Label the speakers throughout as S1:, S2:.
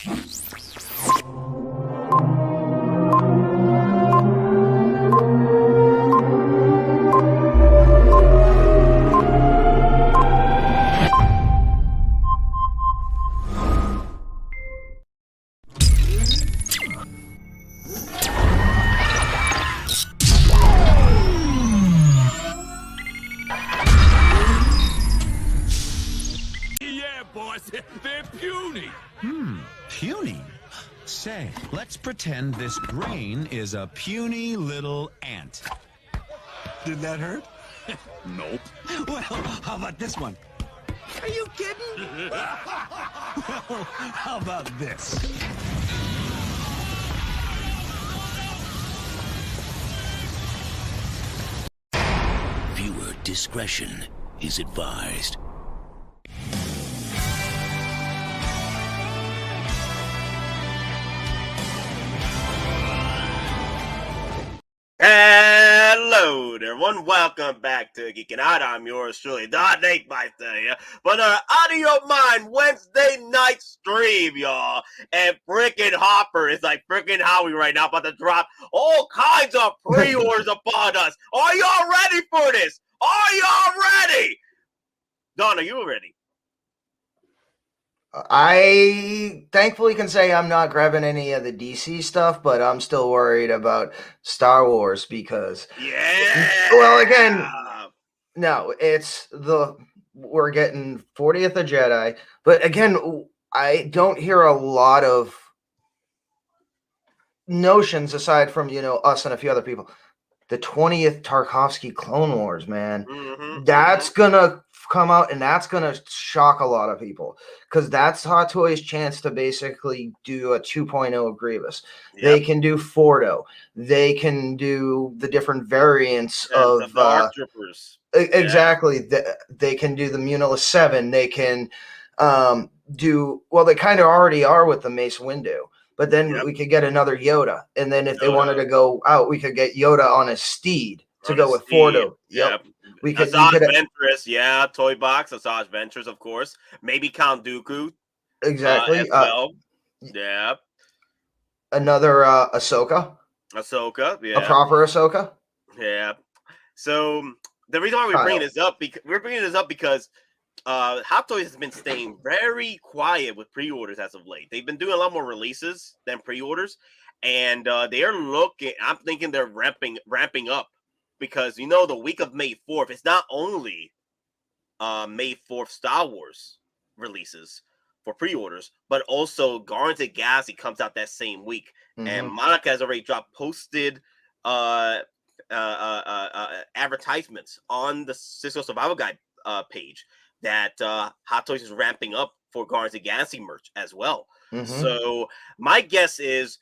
S1: They're puny.
S2: Puny? Say, let's pretend this brain is a puny little ant. Did that hurt?
S1: Nope.
S2: Well, how about this one? Are you kidding? Well, how about this?
S3: Viewer discretion is advised.
S4: Hello there, everyone. Welcome back to Geekin Out. I'm yours truly, Nate Meister here. But out of your mind Wednesday night stream, y'all. And frickin' Hopper is like frickin' Howie right now, about to drop all kinds of pre-orders upon us. Are y'all ready for this? Are y'all ready? Don, are you ready?
S5: I thankfully can say I'm not grabbing any of the DC stuff, but I'm still worried about Star Wars because, well, again, no, we're getting 40th of Jedi, but again, I don't hear a lot of notions aside from, us and a few other people. The 20th Tarkovsky Clone Wars, man, that's gonna come out and that's gonna shock a lot of people because that's Hottoys' chance to basically do a 2.0 of Grievous. Yep. They can do Fordo. They can do the different variants of
S4: the Dark Troopers.
S5: Exactly. Yeah. They can do the Munila 7. They can do, well, they kind of already are with the Mace Windu. But then we could get another Yoda. And then if they wanted to go out, we could get Yoda on a steed to go with Fordo. Yep.
S4: We could Ventress, Toy Box, Asajj Ventress, of course. Maybe Count Dooku.
S5: Exactly.
S4: As well. Yeah.
S5: Another Ahsoka.
S4: Yeah.
S5: A proper Ahsoka.
S4: Yeah. So the reason why we're bringing this up because Hottoys has been staying very quiet with pre-orders as of late. They've been doing a lot more releases than pre-orders, and they are looking. I'm thinking they're ramping up because the week of May 4th, it's not only May 4th Star Wars releases for pre-orders, but also Guardians of the Galaxy comes out that same week, and Monica has already posted advertisements on the Cisco Survival Guide page that Hottoys is ramping up for Guardians of the Galaxy merch as well. So my guess is,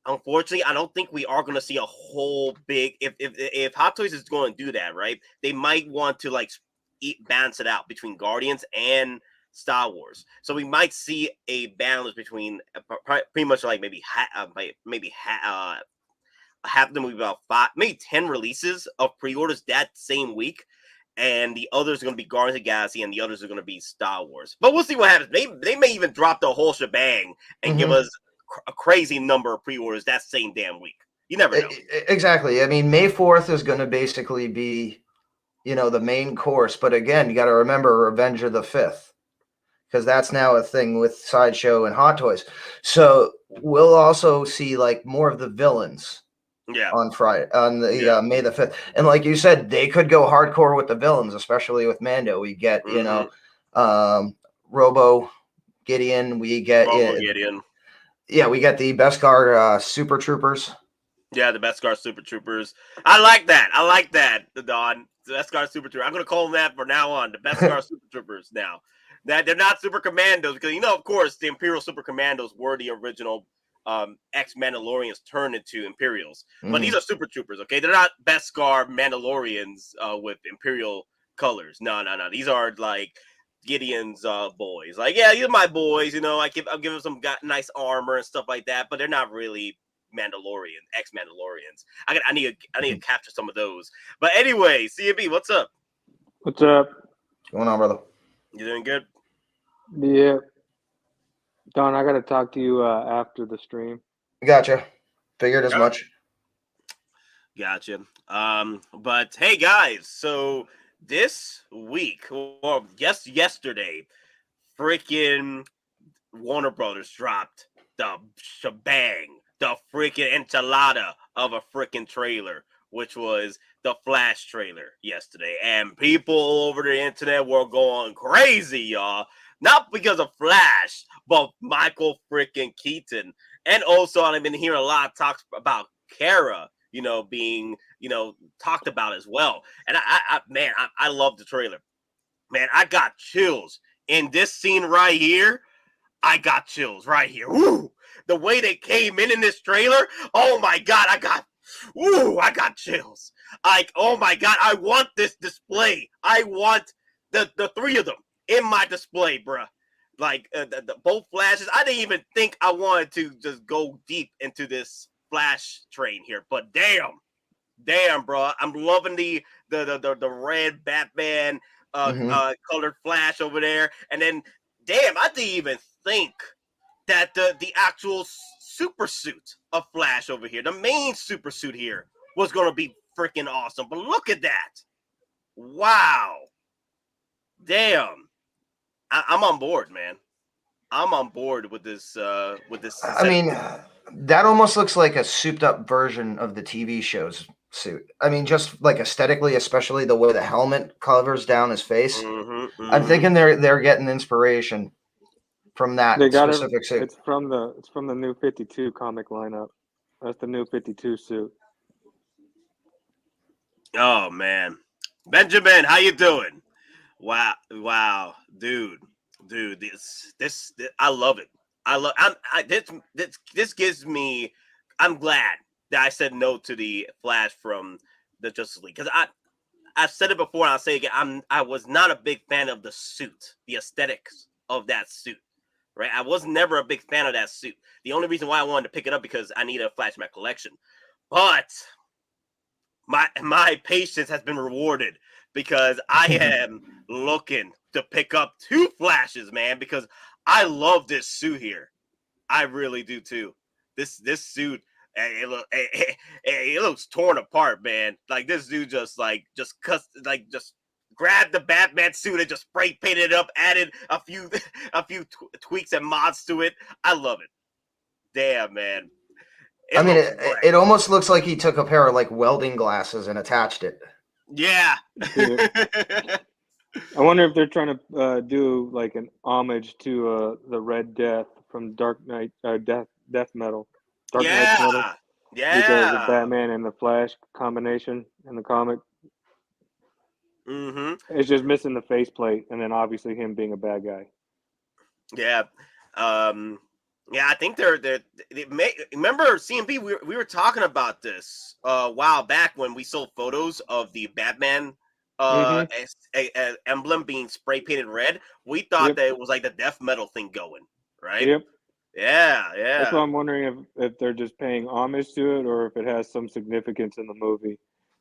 S4: unfortunately, I don't think we are going to see a whole big. If Hottoys is going to do that, right? They might want to balance it out between Guardians and Star Wars. So we might see a balance between pretty much maybe have them about 5, maybe 10 releases of pre-orders that same week. And the others are going to be Guardians of the Galaxy, and the others are going to be Star Wars. But we'll see what happens. They may even drop the whole shebang and give us a crazy number of pre-orders that same damn week. You never know.
S5: Exactly. I mean, May 4th is going to basically be, the main course. But again, you got to remember Revenge of the 5th, because that's now a thing with Sideshow and Hottoys. So we'll also see more of the villains.
S4: Yeah.
S5: On Friday, on the May the 5th. And like you said, they could go hardcore with the villains, especially with Mando. We get, Robo Gideon. We get
S4: Gideon.
S5: Yeah, we get the Beskar Super Troopers.
S4: Yeah, the Beskar Super Troopers. I like that, the Don. The Beskar Super Troopers. I'm going to call them that from now on. The Beskar Super Troopers now. That they're not Super Commandos because, of course, the Imperial Super Commandos were the original ex-Mandalorians turned into Imperials. But these are Super Troopers, okay? They're not Beskar Mandalorians with Imperial colors. No. These are Gideon's boys. These are my boys, I'll give them some nice armor and stuff like that, but they're not really ex-Mandalorians. I need to capture some of those. But anyway, CB, what's up?
S6: What's up?
S5: What's going on, brother?
S4: You doing good?
S6: Yeah. Don, I got to talk to you after the stream.
S5: Gotcha. Figured as
S4: Yeah.
S5: much.
S4: Gotcha. But hey, guys. So this week, or yesterday, freaking Warner Brothers dropped the shebang, the freaking enchilada of a freaking trailer, which was the Flash trailer yesterday. And people over the internet were going crazy, y'all. Not because of Flash, but Michael freaking Keaton. And also, I've been hearing a lot of talks about Kara, being, talked about as well. And I love the trailer. Man, I got chills in this scene right here. I got chills right here. Woo! The way they came in this trailer. Oh my God, I got chills. Like, oh my God, I want this display. I want the three of them in my display, bruh. Like the both Flashes. I didn't even think I wanted to just go deep into this Flash train here, but damn, bro, I'm loving the red Batman colored Flash over there, and then damn, I didn't even think that the actual super suit of Flash over here, the main super suit here, was gonna be freaking awesome. But look at that! Wow, damn, I'm on board, man. I'm on board with this.
S5: I mean, that almost looks like a souped-up version of the TV show's suit. I mean, just like aesthetically, especially the way the helmet covers down his face. I'm thinking they're getting inspiration from that specific suit.
S6: It's from the New 52 comic lineup. That's the New 52 suit.
S4: Oh man, Benjamin, how you doing? Wow, dude, this I love it. This gives me. I'm glad that I said no to the Flash from the Justice League, because I've said it before and I'll say it again. I was not a big fan of the suit, the aesthetics of that suit. Right, I was never a big fan of that suit. The only reason why I wanted to pick it up because I need a Flash in my collection. But my patience has been rewarded because I am looking to pick up 2 Flashes, man, because I love this suit here. I really do too. This suit, it looks torn apart, man. Like this dude just grabbed the Batman suit and just spray painted it up, added a few tweaks and mods to it. I love it. Damn, man.
S5: It almost looks like he took a pair of like welding glasses and attached it.
S4: Yeah.
S6: I wonder if they're trying to do like an homage to the Red Death from Dark Knight, Death Metal. Dark Knight's Metal.
S4: Yeah.
S6: Because of Batman and the Flash combination in the comic. It's just missing the faceplate, and then obviously him being a bad guy.
S4: Yeah. Yeah, I think remember CMP, we were talking about this a while back when we sold photos of the Batman emblem being spray painted red. We thought that it was like the death metal thing going, right?
S6: Yep.
S4: Yeah.
S6: That's why I'm wondering if they're just paying homage to it or if it has some significance in the movie.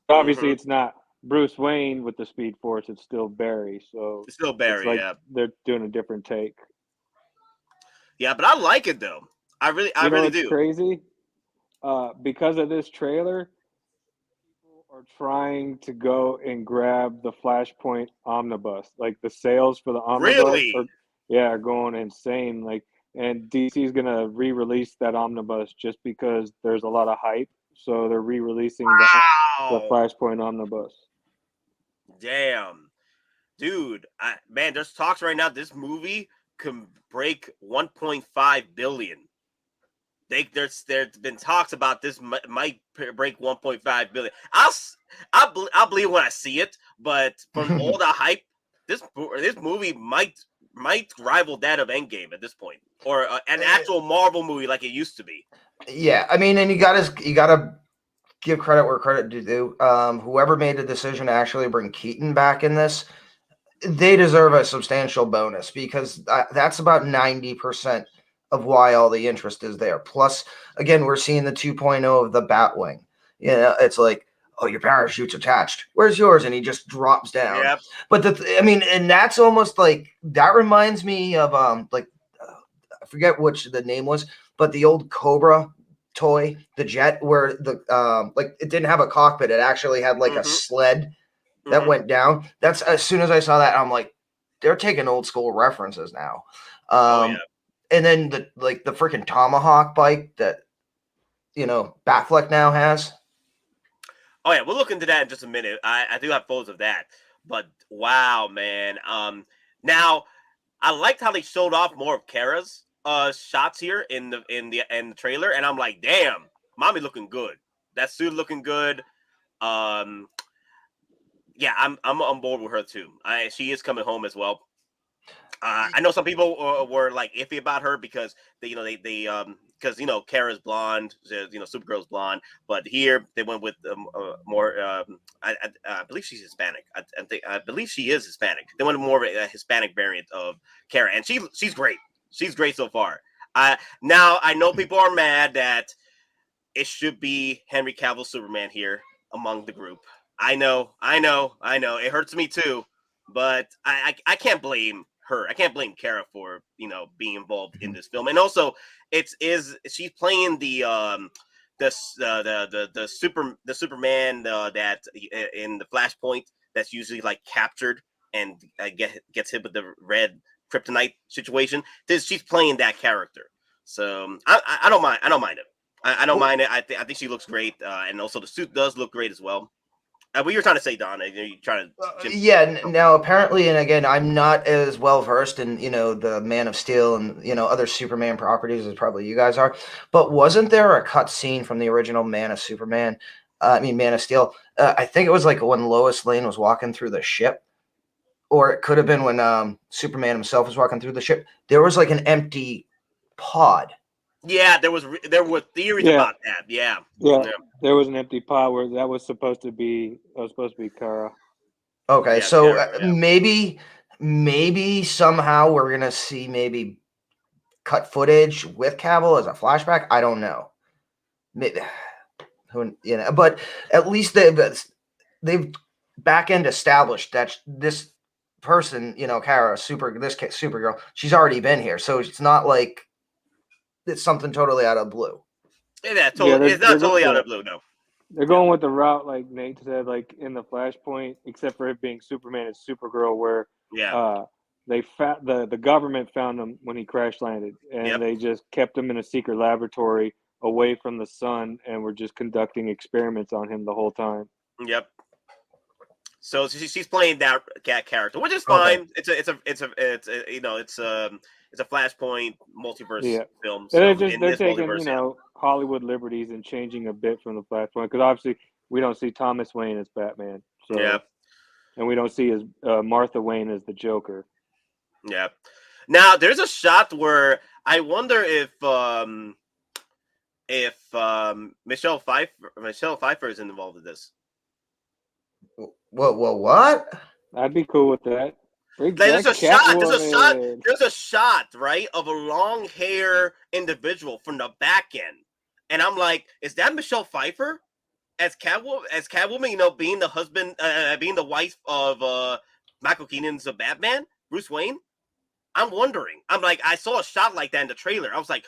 S6: Obviously, it's not Bruce Wayne with the Speed Force. It's still Barry. So
S4: it's still Barry.
S6: Like
S4: yeah,
S6: they're doing a different take.
S4: Yeah, but I like it though. I really do.
S6: Crazy. Because of this trailer, people are trying to go and grab the Flashpoint omnibus. Like the sales for the omnibus are going insane. Like, and DC's gonna re-release that omnibus just because there's a lot of hype. So they're re-releasing the Flashpoint omnibus.
S4: Damn, dude, man, there's talks right now. This movie can break 1.5 billion. There's been talks about this might break 1.5 billion. I'll believe when I see it, but from all the hype, this movie might rival that of Endgame at this point, or an actual Marvel movie like it used to be.
S5: Yeah, I mean, and you gotta give credit where credit is due. Whoever made the decision to actually bring Keaton back in this, they deserve a substantial bonus because that's about 90% of why all the interest is there. Plus, again, we're seeing the 2.0 of the Batwing. You know, it's like, oh, your parachute's attached. Where's yours? And he just drops down.
S4: Yep.
S5: But and that's almost like, that reminds me of I forget which the name was, but the old Cobra toy, the jet, where the like it didn't have a cockpit, it actually had like a sled that went down. That's as soon as I saw that, I'm like, they're taking old school references now. And then the freaking Tomahawk bike that Batfleck now has.
S4: Oh yeah, we'll look into that in just a minute. I do have photos of that, but wow, man. Now I liked how they showed off more of Kara's shots here in the trailer, and I'm like, damn, mommy looking good. That suit looking good. Yeah, I'm on board with her too. She is coming home as well. I know some people were like iffy about her because they because Kara's blonde, Supergirl's blonde, but here they went with more. I believe she's Hispanic. I believe she is Hispanic. They went with more of a Hispanic variant of Kara, and she's great. She's great so far. Now I know people are mad that it should be Henry Cavill Superman here among the group. I know. It hurts me too, but I can't blame her. I can't blame Kara for being involved in this film, and also she's playing the Superman that in the Flashpoint that's usually like captured and gets hit with the red kryptonite situation. She's playing that character, so I don't mind. I don't mind it. I don't mind it. I think she looks great, and also the suit does look great as well. What you're trying to say, Don? You're trying to
S5: yeah. Now, apparently, and again, I'm not as well versed in the Man of Steel and other Superman properties as probably you guys are. But wasn't there a cut scene from the original Man of Superman? Man of Steel. I think it was like when Lois Lane was walking through the ship, or it could have been when Superman himself was walking through the ship. There was like an empty pod.
S4: Yeah, there were theories about that. Yeah.
S6: There was an empty pod where that was supposed to be Kara.
S5: Okay, yeah, so Kara, maybe somehow we're gonna see maybe cut footage with Cavill as a flashback. I don't know. Maybe, but at least they've back end established that this person, Kara, Supergirl, she's already been here, so it's not like it's something totally out of blue.
S4: Yeah, totally. It's not totally out of blue, no.
S6: They're going with the route, like Nate said, like in the Flashpoint, except for it being Superman and Supergirl, where the government found him when he crash landed, and they just kept him in a secret laboratory away from the sun, and were just conducting experiments on him the whole time.
S4: Yep. So she's playing that character, which is fine. Okay. It's a Flashpoint multiverse film. So
S6: they're taking Hollywood liberties and changing a bit from the Flashpoint, because obviously we don't see Thomas Wayne as Batman. So, and we don't see Martha Wayne as the Joker.
S4: Yeah. Now there's a shot where I wonder if Michelle Pfeiffer is involved in this.
S5: What?
S6: I'd be cool with that.
S4: There's a shot, right, of a long hair individual from the back end, and I'm like, is that Michelle Pfeiffer as Catwoman? Being the husband, being the wife of Michael Keaton's Batman, Bruce Wayne. I'm wondering. I'm like, I saw a shot like that in the trailer. I was like,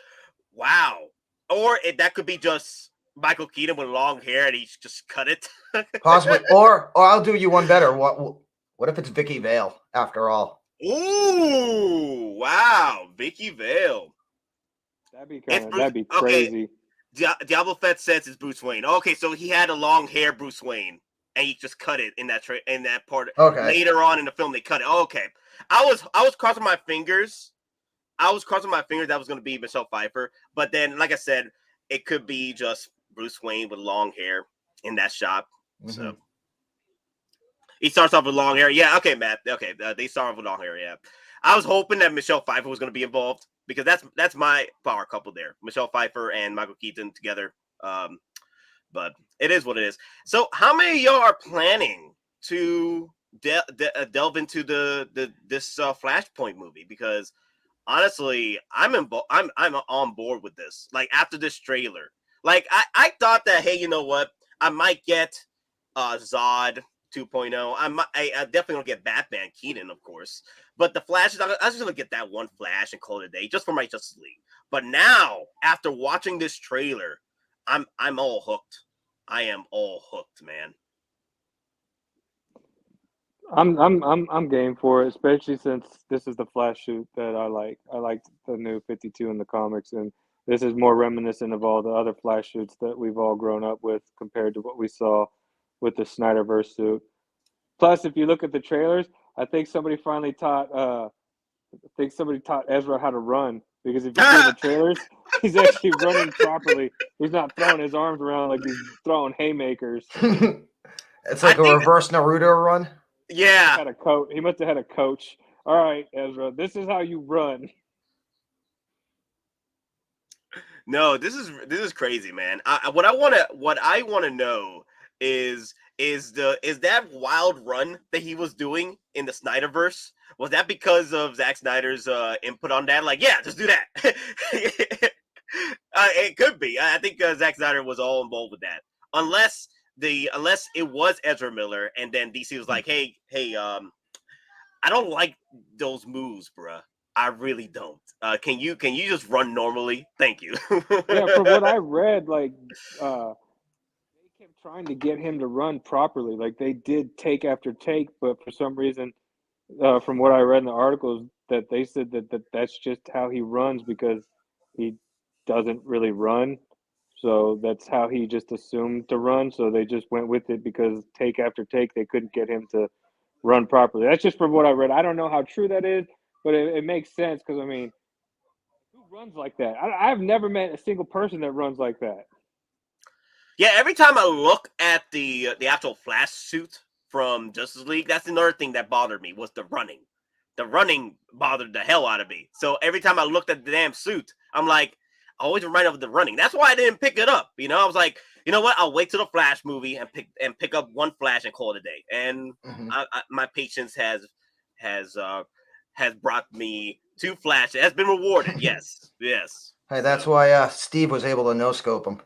S4: wow. Or that could be just Michael Keaton with long hair and he's just cut it.
S5: Possibly. Or I'll do you one better. What if it's Vicky Vale after all?
S4: Ooh, wow, Vicky Vale.
S6: That'd be crazy.
S4: Okay. Diablo Fett says it's Bruce Wayne. Okay, so he had a long hair Bruce Wayne, and he just cut it in that part.
S5: Okay.
S4: Later on in the film, they cut it. Okay, I was crossing my fingers. That was going to be Michelle Pfeiffer, but then, like I said, it could be just Bruce Wayne with long hair in that shot. Mm-hmm. So he starts off with long hair. Yeah, okay, Matt. Okay, they start off with long hair. Yeah, I was hoping that Michelle Pfeiffer was going to be involved because that's my power couple there, Michelle Pfeiffer and Michael Keaton together. But it is what it is. So, how many of y'all are planning to delve into this Flashpoint movie? Because honestly, I'm on board with this. Like after this trailer, like I thought that, hey, you know what? I might get Zod 2.0. I definitely gonna get Batman Keaton, of course. But the Flash, I was just gonna get that one Flash and call it a day, just for my Justice League. But now, after watching this trailer, I'm all hooked. I am all hooked, man.
S6: I'm game for it, especially since this is the Flash suit that I like. I like the new 52 in the comics, and this is more reminiscent of all the other Flash suits that we've all grown up with compared to what we saw with the Snyderverse suit. Plus, if you look at the trailers, I think somebody finally taught Ezra how to run, because if you see the trailers, he's actually running properly. He's not throwing his arms around like he's throwing haymakers.
S5: It's like a reverse Naruto run.
S4: Yeah.
S6: He must have had a coach. All right, Ezra, this is how you run.
S4: No, this is crazy, man. What I want to know is that wild run that he was doing in the Snyderverse, was that because of Zack Snyder's input on that? Like, yeah, just do that. It could be. I think Zack Snyder was all involved with that, unless it was Ezra Miller, and then DC was like, hey, I don't like those moves, bruh. I really don't. Can you just run normally? Thank you.
S6: Yeah, from what I read, like they kept trying to get him to run properly. Like they did take after take, but for some reason, from what I read in the articles, that they said that's just how he runs, because he doesn't really run. So that's how he just assumed to run. So they just went with it, because take after take, they couldn't get him to run properly. That's just from what I read. I don't know how true that is, but it makes sense, because, I mean, who runs like that? I've never met a single person that runs like that.
S4: Yeah, every time I look at the actual Flash suit from Justice League, that's another thing that bothered me, was the running. The running bothered the hell out of me. So every time I looked at the damn suit, I'm like, I always remind of the running. That's why I didn't pick it up. You know, I was like, you know what? I'll wait till the Flash movie and pick up one Flash and call it a day. And my patience has brought me to Flash. It has been rewarded. Yes, yes.
S5: Hey, that's why Steve was able to no-scope him.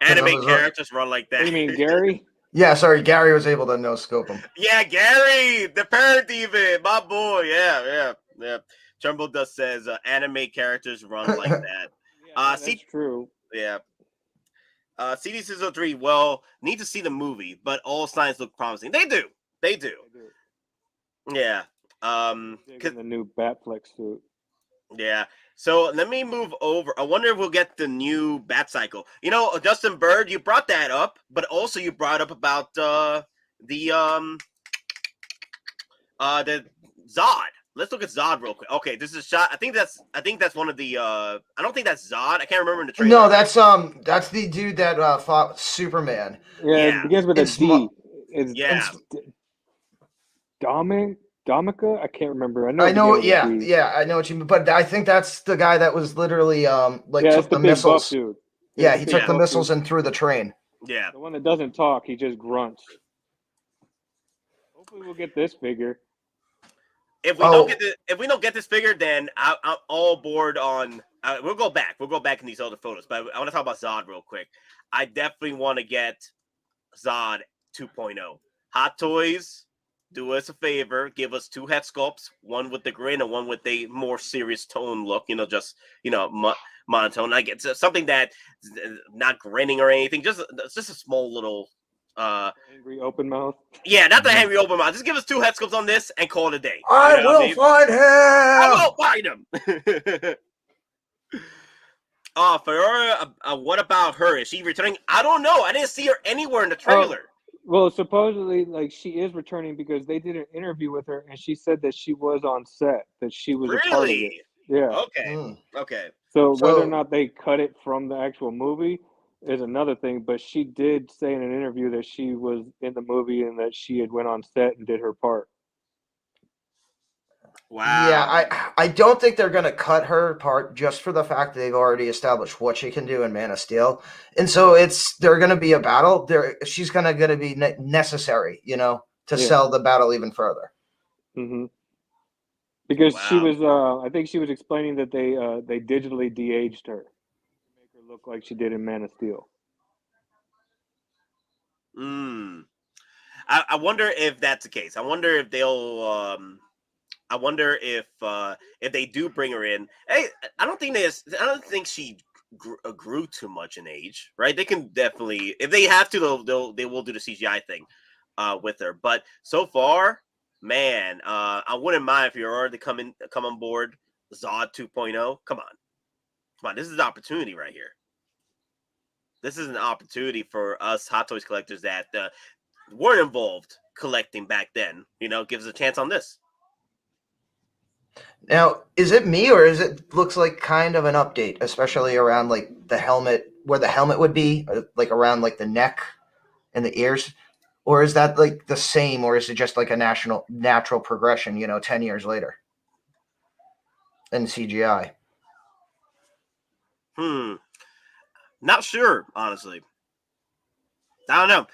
S4: Anime characters run like that.
S6: You mean Gary?
S5: Yeah, sorry, Gary was able to no-scope him.
S4: Yeah, Gary, the parent even, my boy. Yeah. Trumbull Dust says anime characters run like that.
S6: That's true.
S4: Yeah. CD603, well, need to see the movie, but all signs look promising. They do. Yeah.
S6: The new Batflex suit.
S4: Yeah. So let me move over. I wonder if we'll get the new Bat Cycle. You know, Justin Bird, you brought that up, but also you brought up about the Zod. Let's look at Zod real quick. Okay, this is a shot. I think that's one of the I don't think that's Zod. I can't remember in the trailer.
S5: No, that's the dude that fought Superman.
S6: Yeah, it begins with a D.
S4: Yeah.
S6: Domica? I can't remember.
S5: I know. Yeah, I know what you mean. But I think that's the guy that was literally took the missiles.
S6: Dude.
S5: Yeah, he took the missiles and threw the train.
S4: Yeah,
S6: the one that doesn't talk, he just grunts. Hopefully, we'll get this figure.
S4: If we don't get this figure, then I'm all board on. We'll go back. We'll go back in these other photos, but I want to talk about Zod real quick. I definitely want to get Zod 2.0. Hottoys, do us a favor, give us 2 head sculpts, one with the grin and one with a more serious tone look. Monotone. Like it's something that not grinning or anything. Just a small little.
S6: Angry open mouth.
S4: Yeah, not the angry open mouth. Just give us 2 head sculpts on this and call it a day.
S5: I will find him.
S4: I will find him. Ferrara, what about her? Is she returning? I don't know. I didn't see her anywhere in the trailer.
S6: Well, supposedly, like, she is returning because they did an interview with her, and she said that she was on set, that she was a part of it. Yeah.
S4: Okay.
S6: So whether or not they cut it from the actual movie is another thing, but she did say in an interview that she was in the movie and that she had went on set and did her part.
S4: Wow.
S5: Yeah, I don't think they're going to cut her part just for the fact that they've already established what she can do in Man of Steel. And so they're going to be a battle. She's going to be necessary, to sell the battle even further.
S6: Mm-hmm. Because she was, I think she was explaining that they digitally de-aged her to make her look like she did in Man of Steel.
S4: I wonder if that's the case. I wonder if they'll. I wonder if they do bring her in. Hey, I don't think she grew too much in age, right? They can definitely, if they have to, they will do the CGI thing with her. But so far, man, I wouldn't mind if you're already come on board Zod 2.0. Come on, this is an opportunity right here. This is an opportunity for us Hot Toys collectors that weren't involved collecting back then. Gives us a chance on this.
S5: Now, is it me or is it looks like kind of an update, especially around like the helmet, where the helmet would be, like around like the neck and the ears? Or is that like the same, or is it just like a natural progression, 10 years later in CGI?
S4: Not sure, honestly. I don't know.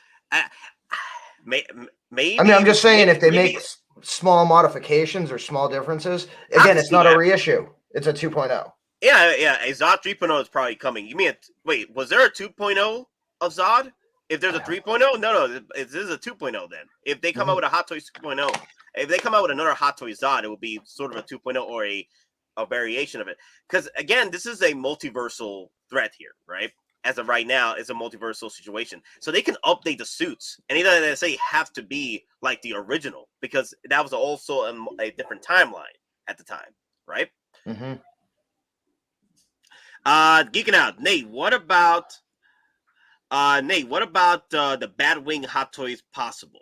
S4: Maybe.
S5: I mean, I'm just saying, if they make small modifications or small differences, again, it's not a reissue. It's a 2.0.
S4: Yeah. A Zod 3.0 is probably coming. You mean, wait, was there a 2.0 of Zod? If there's a 3.0? No, this is a 2.0 then. If they come out with a Hot Toys 2.0, if they come out with another Hot Toys Zod, it will be sort of a 2.0 or a variation of it. Because, again, this is a multiversal threat here, right? As of right now, it's a multiversal situation. So they can update the suits. And either they say have to be like the original, because that was also a different timeline at the time, right?
S5: Mm-hmm.
S4: Geeking Out. Nate, what about the Batwing Hot Toys possible?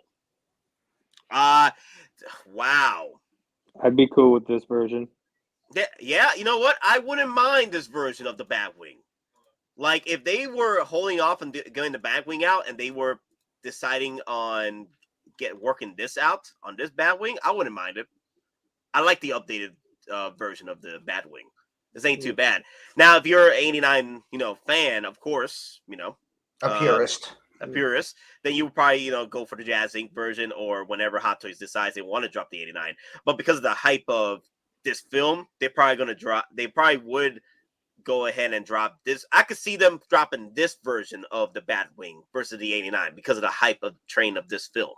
S4: Wow.
S6: I'd be cool with this version.
S4: Yeah, you know what? I wouldn't mind this version of the Batwing. Like, if they were holding off and getting the Batwing out, and they were deciding on working this out on this Batwing, I wouldn't mind it. I like the updated version of the Batwing. This ain't too bad. Now, if you're an 89, fan, of course,
S5: a purist,
S4: then you would probably, go for the Jazz Inc. version, or whenever Hot Toys decides they want to drop the 89. But because of the hype of this film, they probably would go ahead and drop this. I could see them dropping this version of the Batwing versus the 89 because of the hype of train of this film.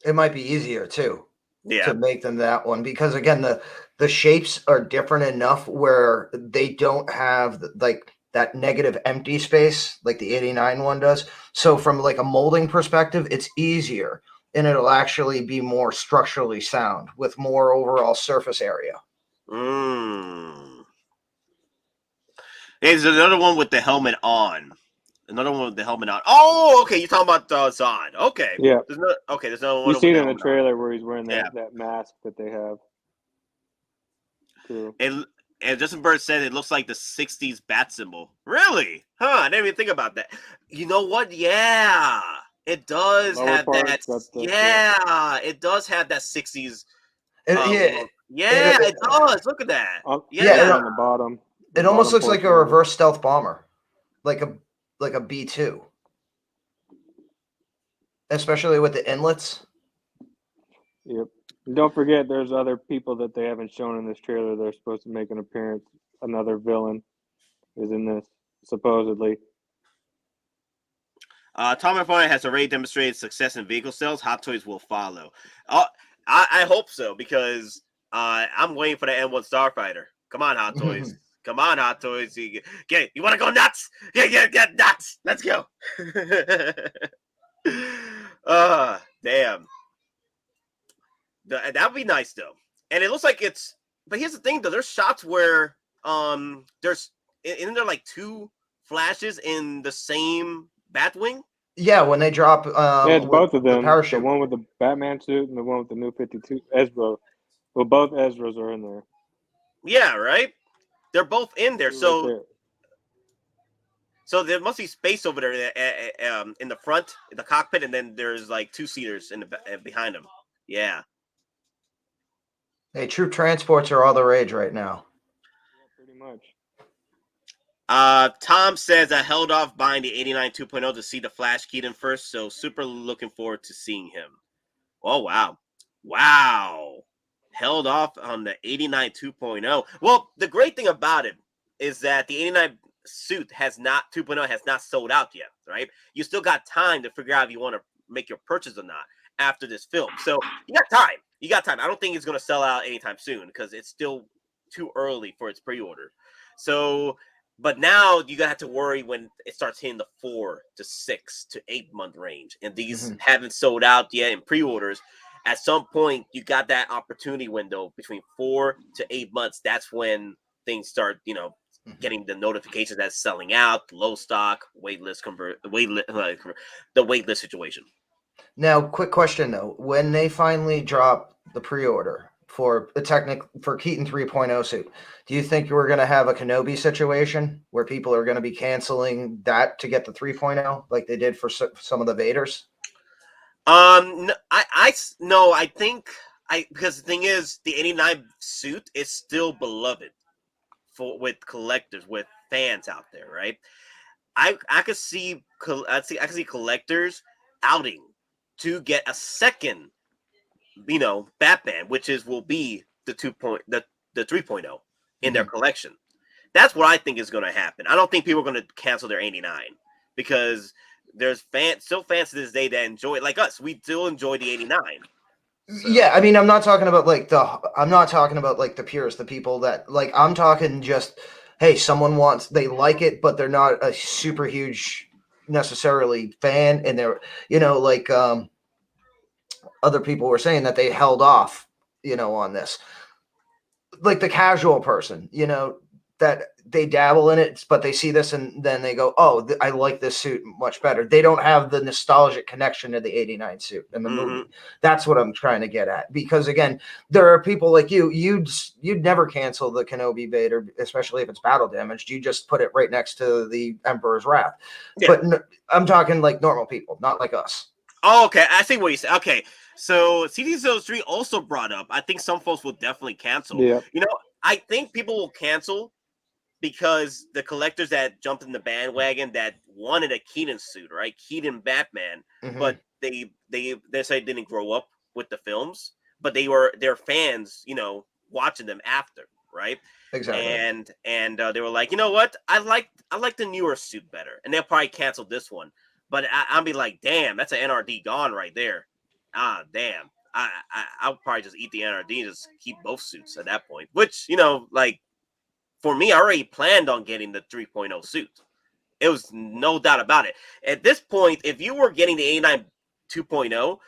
S5: It might be easier too.
S4: Yeah.
S5: To make them that one, because again, the shapes are different enough where they don't have like that negative empty space like the 89 one does. So from like a molding perspective, it's easier, and it'll actually be more structurally sound with more overall surface area.
S4: There's another one with the helmet on. Oh, okay. You're talking about Zod. Okay.
S6: Yeah.
S4: There's another one.
S6: You see it in the trailer where he's wearing that mask that they have. Cool.
S4: And Justin Bird said it looks like the 60s bat symbol. Really? Huh, I didn't even think about that. You know what? Yeah. It does have that. It does have that 60s. It does. Look at that.
S6: On the bottom.
S5: It almost looks like a reverse stealth bomber. Like a B2. Especially with the inlets.
S6: Yep. Don't forget, there's other people that they haven't shown in this trailer. They're supposed to make an appearance. Another villain is in this, supposedly.
S4: Tom F. has already demonstrated success in vehicle sales. Hot Toys will follow. I hope so, because I'm waiting for the N1 Starfighter. Come on, Hot Toys. Come on, Hot Toys. You want to go nuts? Get nuts. Let's go. Damn. That would be nice, though. And it looks like it's... But here's the thing, though. There's shots where isn't there like two flashes in the same Batwing?
S5: Yeah, when they drop...
S6: it's both of them.
S5: The
S6: one with the Batman suit and the one with the new 52 Ezra. Well, both Ezras are in there.
S4: Yeah, right? They're both in there. So there must be space over there in the front, in the cockpit, and then there's like two-seaters in the behind them. Yeah.
S5: Hey, troop transports are all the rage right now.
S6: Yeah, pretty much.
S4: Tom says I held off buying the 89 2.0 to see the Flash Keaton first, so super looking forward to seeing him. Oh, wow. Wow. Held off on the 89 2.0. Well, the great thing about it is that the 89 suit 2.0 has not sold out yet, right? You still got time to figure out if you want to make your purchase or not after this film. So you got time. You got time. I don't think it's going to sell out anytime soon because it's still too early for its pre-order. So, but now you gotta have to worry when it starts hitting the 4 to 6 to 8 month range, and these haven't sold out yet in pre-orders. At some point, you got that opportunity window between 4 to 8 months. That's when things start, getting the notifications that's selling out, low stock, the waitlist situation.
S5: Now, quick question though: when they finally drop the pre-order for the for Keaton 3.0 suit, do you think we're going to have a Kenobi situation where people are going to be canceling that to get the 3.0 like they did for some of the Vaders?
S4: No, I think because the thing is, the 89 suit is still beloved with collectors, with fans out there, right? I could see collectors outing to get a second, Batman, which will be the 3.0 in their collection. That's what I think is going to happen. I don't think people are going to cancel their 89 because there's still fans to this day that enjoy it, like us. We still enjoy the 89. So.
S5: Yeah, I mean, I'm not talking about like the purists, the people that like. I'm talking just, hey, they like it, but they're not a super huge necessarily fan, and they're other people were saying that they held off, on this. Like the casual person, that they dabble in it, but they see this and then they go, oh, I like this suit much better. They don't have the nostalgic connection to the 89 suit in the movie. That's what I'm trying to get at. Because again, there are people like you'd never cancel the Kenobi Vader, especially if it's battle damaged. You just put it right next to the Emperor's Wrath. Yeah. But I'm talking like normal people, not like us.
S4: Oh, okay. I see what you said. Okay. So CD03 also brought up, I think some folks will definitely cancel.
S6: Yeah.
S4: I think people will cancel because the collectors that jumped in the bandwagon that wanted a Keaton suit, right? Keaton Batman, but they say didn't grow up with the films, but they're fans, watching them after, right?
S5: Exactly.
S4: And they were like, you know what? I like the newer suit better, and they'll probably cancel this one. But I'll be like, damn, that's an NRD gone right there. Ah, damn. I'll probably just eat the NRD and just keep both suits at that point. Which, for me, I already planned on getting the 3.0 suit. It was no doubt about it. At this point, if you were getting the 89 2.0,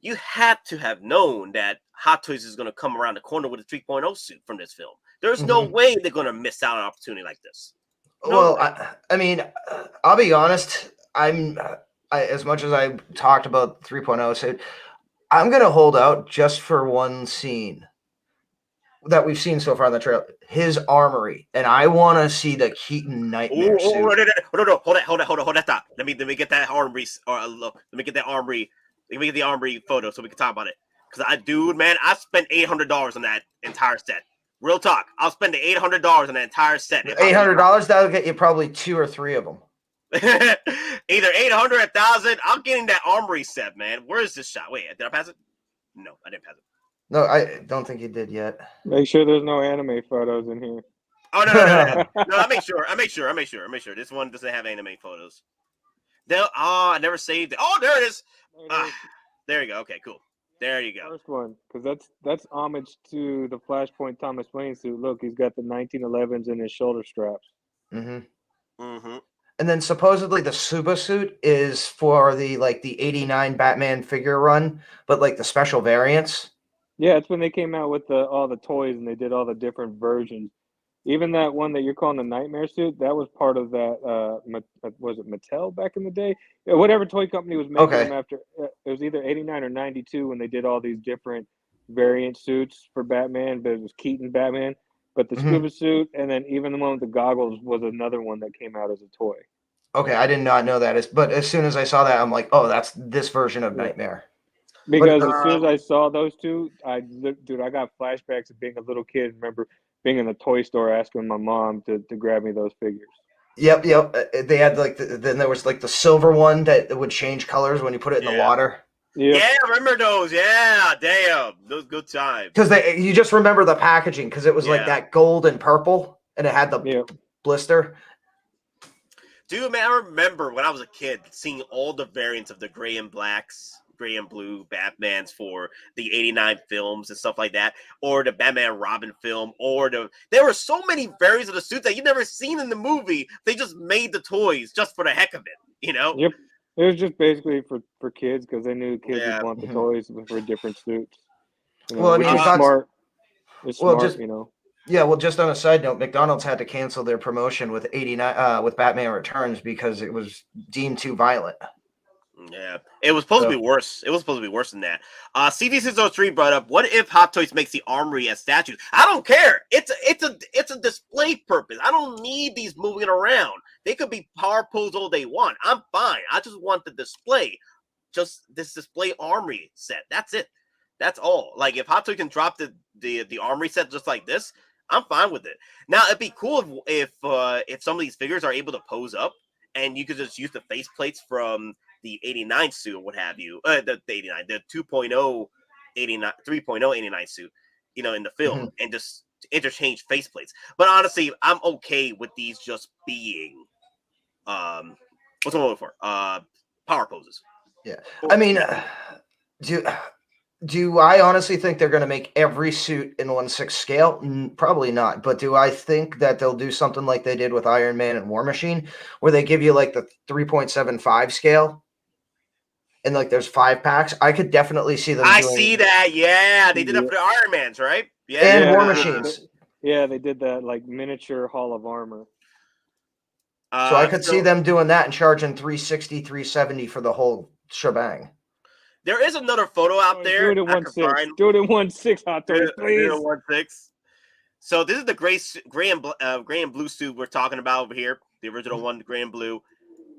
S4: you had to have known that Hottoys is going to come around the corner with a 3.0 suit from this film. There's no way they're going to miss out on an opportunity like this.
S5: I mean, I'll be honest. As much as I talked about 3.0 suit, I'm going to hold out just for one scene that we've seen so far in the trailer, his armory, and I want to see the Keaton Nightmare suit.
S4: Hold that thought. Let me get that armory, let me get that armory. Let me get the armory photo so we can talk about it. Because I spent $800 on that entire set. Real talk, I'll spend the $800 on that entire set.
S5: $800, that'll get you probably 2 or 3 of them.
S4: Either 800 or 1,000. I'm getting that armory set, man. Where is this shot? Wait, did I pass it? No, I didn't pass it.
S5: No, I don't think you did yet.
S6: Make sure there's no anime photos in here.
S4: Oh no! No, I make sure. This one doesn't have anime photos. I never saved it. Oh, there it is. There you go. Okay, cool. There you go.
S6: First one, because that's homage to the Flashpoint Thomas Wayne suit. Look, he's got the 1911s in his shoulder straps.
S5: And then supposedly the Suba suit is for the 89 Batman figure run, but like the special variants.
S6: Yeah, it's when they came out with all the toys and they did all the different versions. Even that one that you're calling the Nightmare suit, that was part of that. Was it Mattel back in the day? Whatever toy company was making them after. It was either 89 or 92 when they did all these different variant suits for Batman, but it was Keaton Batman. But the scuba suit, and then even the one with the goggles was another one that came out as a toy.
S5: Okay, I did not know that. But as soon as I saw that, I'm like, oh, that's this version of Nightmare.
S6: Because as soon as I saw those two, I got flashbacks of being a little kid. Remember being in the toy store asking my mom to grab me those figures.
S5: Yep. They had then there was the silver one that would change colors when you put it in the water.
S4: Yep. Yeah, I remember those. Yeah, damn, those good times.
S5: Because you just remember the packaging because it was like that gold and purple, and it had the blister.
S4: Dude, man, I remember when I was a kid seeing all the variants of the gray and blue Batmans for the 89 films and stuff like that, or the Batman Robin film, there were so many variants of the suits that you never seen in the movie. They just made the toys just for the heck of it, you know?
S6: Yep. It was just basically for kids because they knew kids
S4: Yeah.
S6: would want the toys for different suits. You know,
S5: Well, I
S6: which
S5: mean,
S6: is smart. It's
S5: well,
S6: smart,
S5: just
S6: you know.
S5: yeah. Well, just on a side note, McDonald's had to cancel their promotion with 89 with Batman Returns because it was deemed too violent.
S4: Yeah, it was supposed to be worse. It was supposed to be worse than that. CD603 brought up, what if Hot Toys makes the armory as statues? I don't care. It's a display purpose. I don't need these moving around. They could be power pose all they want. I'm fine. I just want the display. Just this display armory set. That's it. That's all. Like if Hot Toys can drop the armory set just like this, I'm fine with it. Now it'd be cool if some of these figures are able to pose up and you could just use the face plates from the 89 suit or what have you, the 89, the 2.0 89, 3.0 89 suit, you know, in the film, and just interchange faceplates. But honestly, I'm okay with these just being, what's what I'm looking for? Power poses.
S5: Yeah, I mean, do I honestly think they're going to make every suit in 1/6 scale? Probably not. But do I think that they'll do something like they did with Iron Man and War Machine, where they give you like the 3.75 scale? And like there's 5 packs. I could definitely see them.
S4: I see that. Yeah, they did that for the Iron Mans, right? Yeah,
S5: and War Machines.
S6: Yeah, they did that like miniature Hall of Armor.
S5: So I could see them doing that and charging $360, $370 for the whole shebang.
S4: There is another photo out there.
S6: Do it in 1/6. Do it in 1/6, Hot Toys, please.
S4: Do it in 1/6. So this is the gray and blue suit we're talking about over here. The original one, the gray and blue,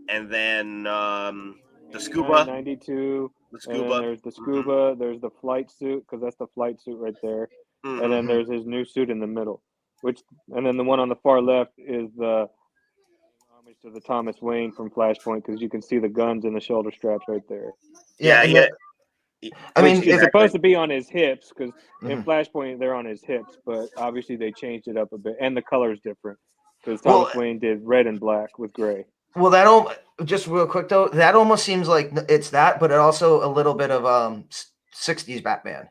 S4: and then the scuba.
S6: 92.
S4: The scuba.
S6: And then there's the scuba. There's the flight suit because that's the flight suit right there. And then there's his new suit in the middle. And then the one on the far left is the homage to the Thomas Wayne from Flashpoint because you can see the guns and the shoulder straps right there.
S4: Yeah.
S5: I mean,
S6: it's supposed to be on his hips because in Flashpoint they're on his hips, but obviously they changed it up a bit, and the color is different because Thomas Wayne did red and black with gray.
S5: Well, that just real quick though, that almost seems like it's that, but it also a little bit of 60s Batman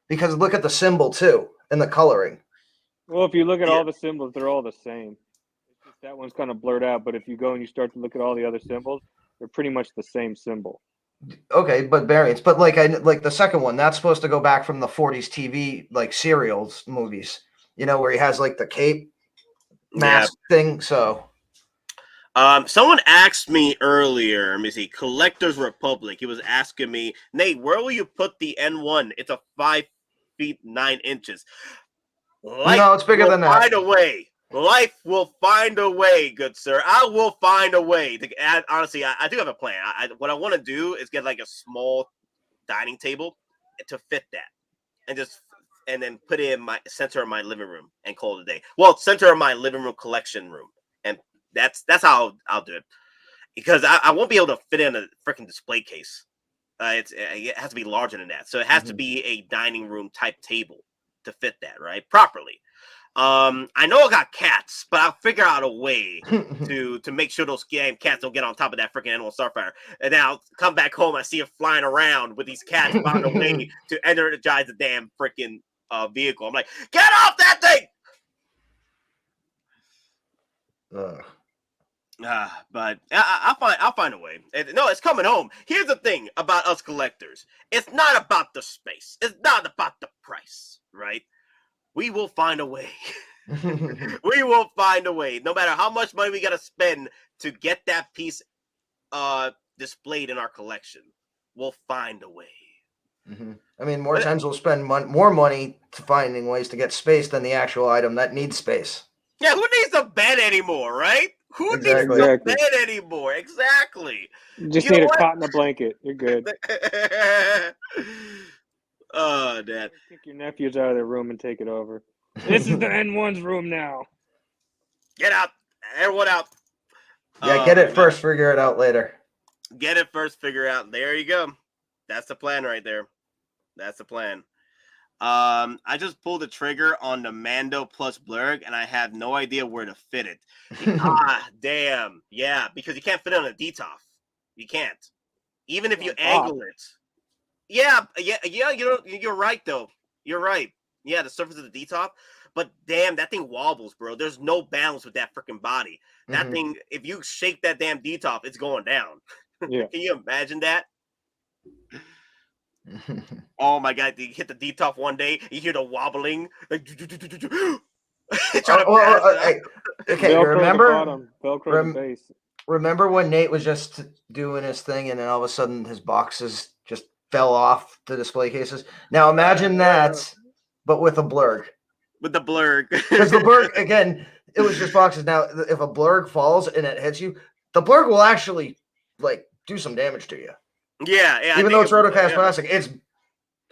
S5: because look at the symbol too and the coloring.
S6: Well, if you look at all the symbols, they're all the same. It's just that one's kind of blurred out, but if you go and you start to look at all the other symbols, they're pretty much the same symbol.
S5: Okay, but variants. But like the second one, that's supposed to go back from the 40s TV like serials movies, you know, where he has like the cape mask thing. So
S4: someone asked me earlier, let me see, Collector's Republic. He was asking me, Nate, where will you put the N1? It's a 5 feet 9 inches.
S5: No, it's bigger than that.
S4: Find a way. Life will find a way, good sir. I will find a way. Honestly, I do have a plan. What I want to do is get like a small dining table to fit that, and then put it in my center of my living room and call it a day. Well, center of my living room collection room, and that's how I'll do it. Because I won't be able to fit in a freaking display case. It has to be larger than that, so it has to be a dining room type table to fit that properly. I know I got cats, but I'll figure out a way to make sure those damn cats don't get on top of that freaking Animal Starfire. And then I'll come back home, I see it flying around with these cats found a way to energize the damn freaking vehicle. I'm like, get off that thing! But I'll find a way. No, it's coming home. Here's the thing about us collectors. It's not about the space. It's not about the price, right? We will find a way. We will find a way. No matter how much money we got to spend to get that piece displayed in our collection, we'll find a way.
S5: I mean, more times we'll spend more money to finding ways to get space than the actual item that needs space.
S4: Yeah, who needs a bed anymore, right? Who needs a bed anymore? Exactly.
S6: You just need a cot and a blanket. You're good.
S4: Oh, Dad.
S6: Kick your nephews out of their room and take it over. This is the N1's room now.
S4: Get out. Everyone out.
S5: Yeah, get it first, figure it out later.
S4: Get it first, figure out. There you go. That's the plan right there. That's the plan. I just pulled the trigger on the Mando plus Blurg, and I have no idea where to fit it. Damn. Yeah, because you can't fit it on a DTOF. You can't. Even if you angle it. Yeah. You're right, though. You're right. Yeah, the surface of the DTOF. But damn, that thing wobbles, bro. There's no balance with that freaking body. That thing, if you shake that damn DTOF, it's going down.
S6: Yeah.
S4: Can you imagine that? Oh my god, you hit the DTOF one day, you hear the wobbling, like
S5: okay, remember
S6: Velcro the base.
S5: Remember when Nate was just doing his thing and then all of a sudden his boxes just fell off the display cases? Now imagine that, but with a Blurg.
S4: With the Blurg.
S5: Because the Blurg, again, it was just boxes. Now, if a Blurg falls and it hits you, the Blurg will actually like do some damage to you.
S4: Yeah.
S5: Even though it's rotocast plastic, it's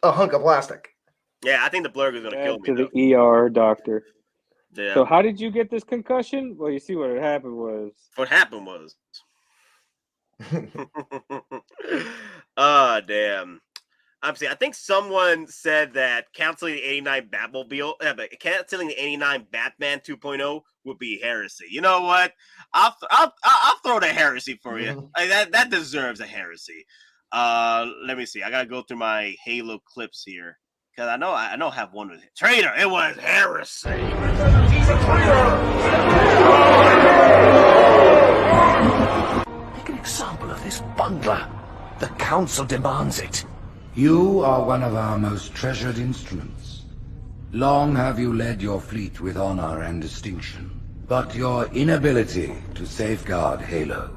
S5: a hunk of plastic.
S4: Yeah, I think the Blurg is going to kill me.
S6: To the ER doctor.
S4: Yeah.
S6: So how did you get this concussion? Well, you see what happened was.
S4: What happened was. Oh, damn. I think someone said that canceling the 89 Batmobile, canceling the 89 Batman 2.0 would be heresy. You know what? I'll throw the heresy for you. That deserves a heresy. Let me see. I gotta go through my Halo clips here because I know I have one with it. Traitor. It was heresy.
S3: He's a traitor. Make an example of this bungler. The council demands it.
S7: You are one of our most treasured instruments. Long have you led your fleet with honor and distinction, but your inability to safeguard Halo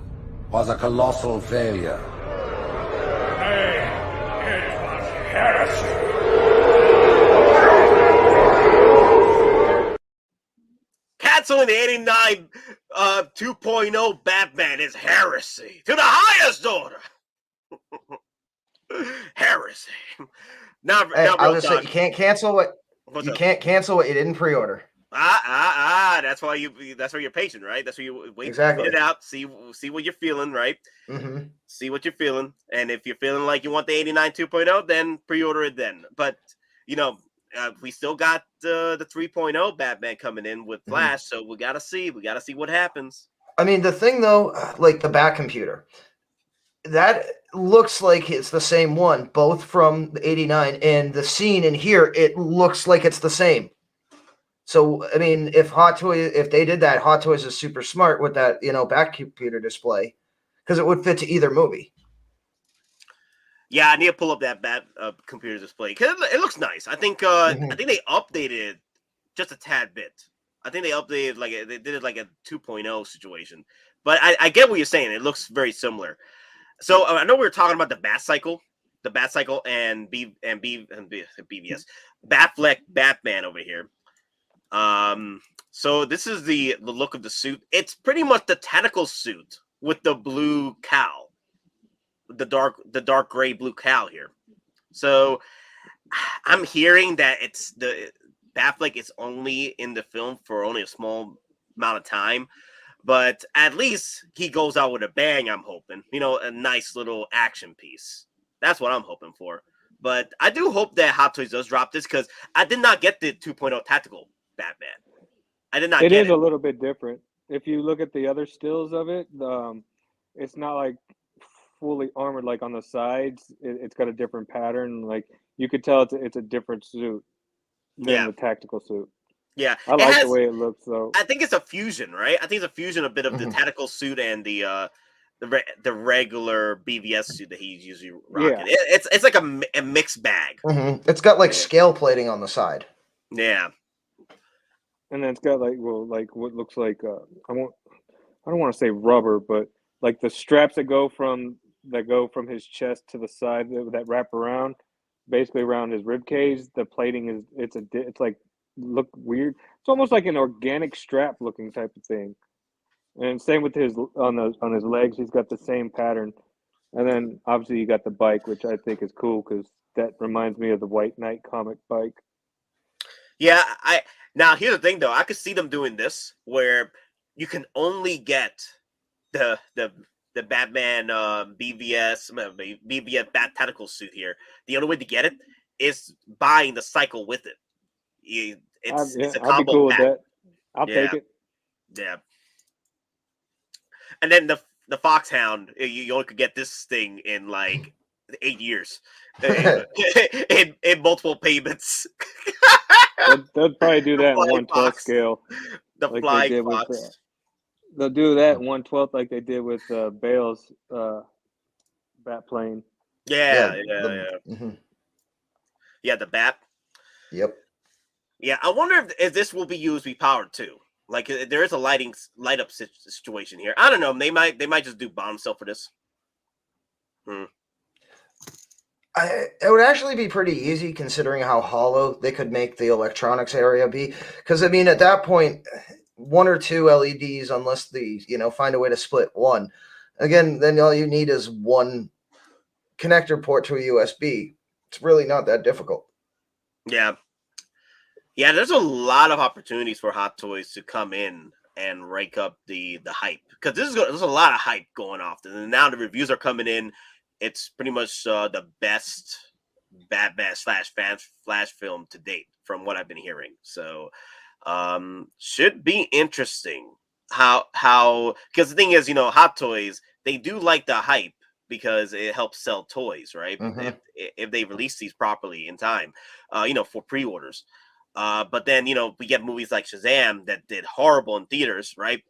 S7: was a colossal failure.
S1: It was heresy.
S4: Canceling the 89 2.0 Batman is heresy to the highest order. Heresy.
S5: I'll just say you can't cancel what can't cancel what you didn't pre-order.
S4: That's why you're patient, right? That's why you wait
S5: exactly.
S4: It out, see what you're feeling, right? See what you're feeling, and if you're feeling like you want the 89 2.0, then pre-order it then. But we still got the 3.0 Batman coming in with Flash, so we gotta see what happens.
S5: I mean, the thing though, like the Bat computer, that looks like it's the same one, both from the 89, and the scene in here, it looks like it's the same. So, I mean, if they did that, Hot Toys is super smart with that, Bat computer display, because it would fit to either movie.
S4: Yeah, I need to pull up that Bat computer display because it looks nice. I think they updated just a tad bit. I think they updated they did it like a 2.0 situation. But I get what you're saying. It looks very similar. So I know we were talking about the Bat Cycle and BVS, Batfleck Batman over here. So this is the look of the suit. It's pretty much the tactical suit with the blue cowl, the dark gray blue cowl here. So I'm hearing that it's the Batfleck is only in the film for only a small amount of time. But at least he goes out with a bang, I'm hoping. A nice little action piece. That's what I'm hoping for. But I do hope that Hot Toys does drop this because I did not get the 2.0 tactical Batman. I did not get it.
S6: It is a little bit different. If you look at the other stills of it, it's not like fully armored like on the sides. It's got a different pattern. Like you could tell it's a different suit than the tactical suit.
S4: Yeah,
S6: I like the way it looks though.
S4: I think it's a fusion, right? I think it's a fusion, a bit of the tactical suit and the regular BVS suit that he's usually rocking. Yeah. It's like a mixed bag.
S5: It's got like scale plating on the side.
S4: Yeah,
S6: and then it's got like what looks like I don't want to say rubber, but like the straps that go from his chest to the side that wrap around, basically around his rib cage. The plating is it's like. Look weird. It's almost like an organic strap looking type of thing. And same with his on his legs, he's got the same pattern. And then obviously you got the bike, which I think is cool because that reminds me of the White Knight comic bike.
S4: Yeah, now here's the thing though, I could see them doing this where you can only get the Batman BVS Bat tactical suit here. The only way to get it is buying the cycle with it. It's a combo
S6: I'd be cool
S4: pack.
S6: with that. I'll take it.
S4: Yeah. And then the Foxhound, you only could get this thing in like 8 years, in multiple payments.
S6: They'll probably do that in 1/12 scale.
S4: The
S6: like
S4: Flying
S6: they did
S4: Fox.
S6: with. They'll do that 1/12 like they did with Bale's bat plane.
S4: Yeah. Yeah, the bat.
S5: Yep.
S4: Yeah, I wonder if this will be USB powered too. Like there is a light up situation here. I don't know. They might just do bomb cell for this.
S5: It would actually be pretty easy considering how hollow they could make the electronics area be. Because I mean, at that point, 1 or 2 LEDs, unless the find a way to split one. Again, then all you need is one connector port to a USB. It's really not that difficult.
S4: Yeah. Yeah, there's a lot of opportunities for Hot Toys to come in and rake up the hype, because there's a lot of hype going off, and now the reviews are coming in. It's pretty much the best Batman / Flash film to date, from what I've been hearing. So, should be interesting. How because the thing is, Hot Toys, they do like the hype because it helps sell toys, right?
S5: Mm-hmm.
S4: If they release these properly in time, for pre-orders. But then, we get movies like Shazam that did horrible in theaters, right?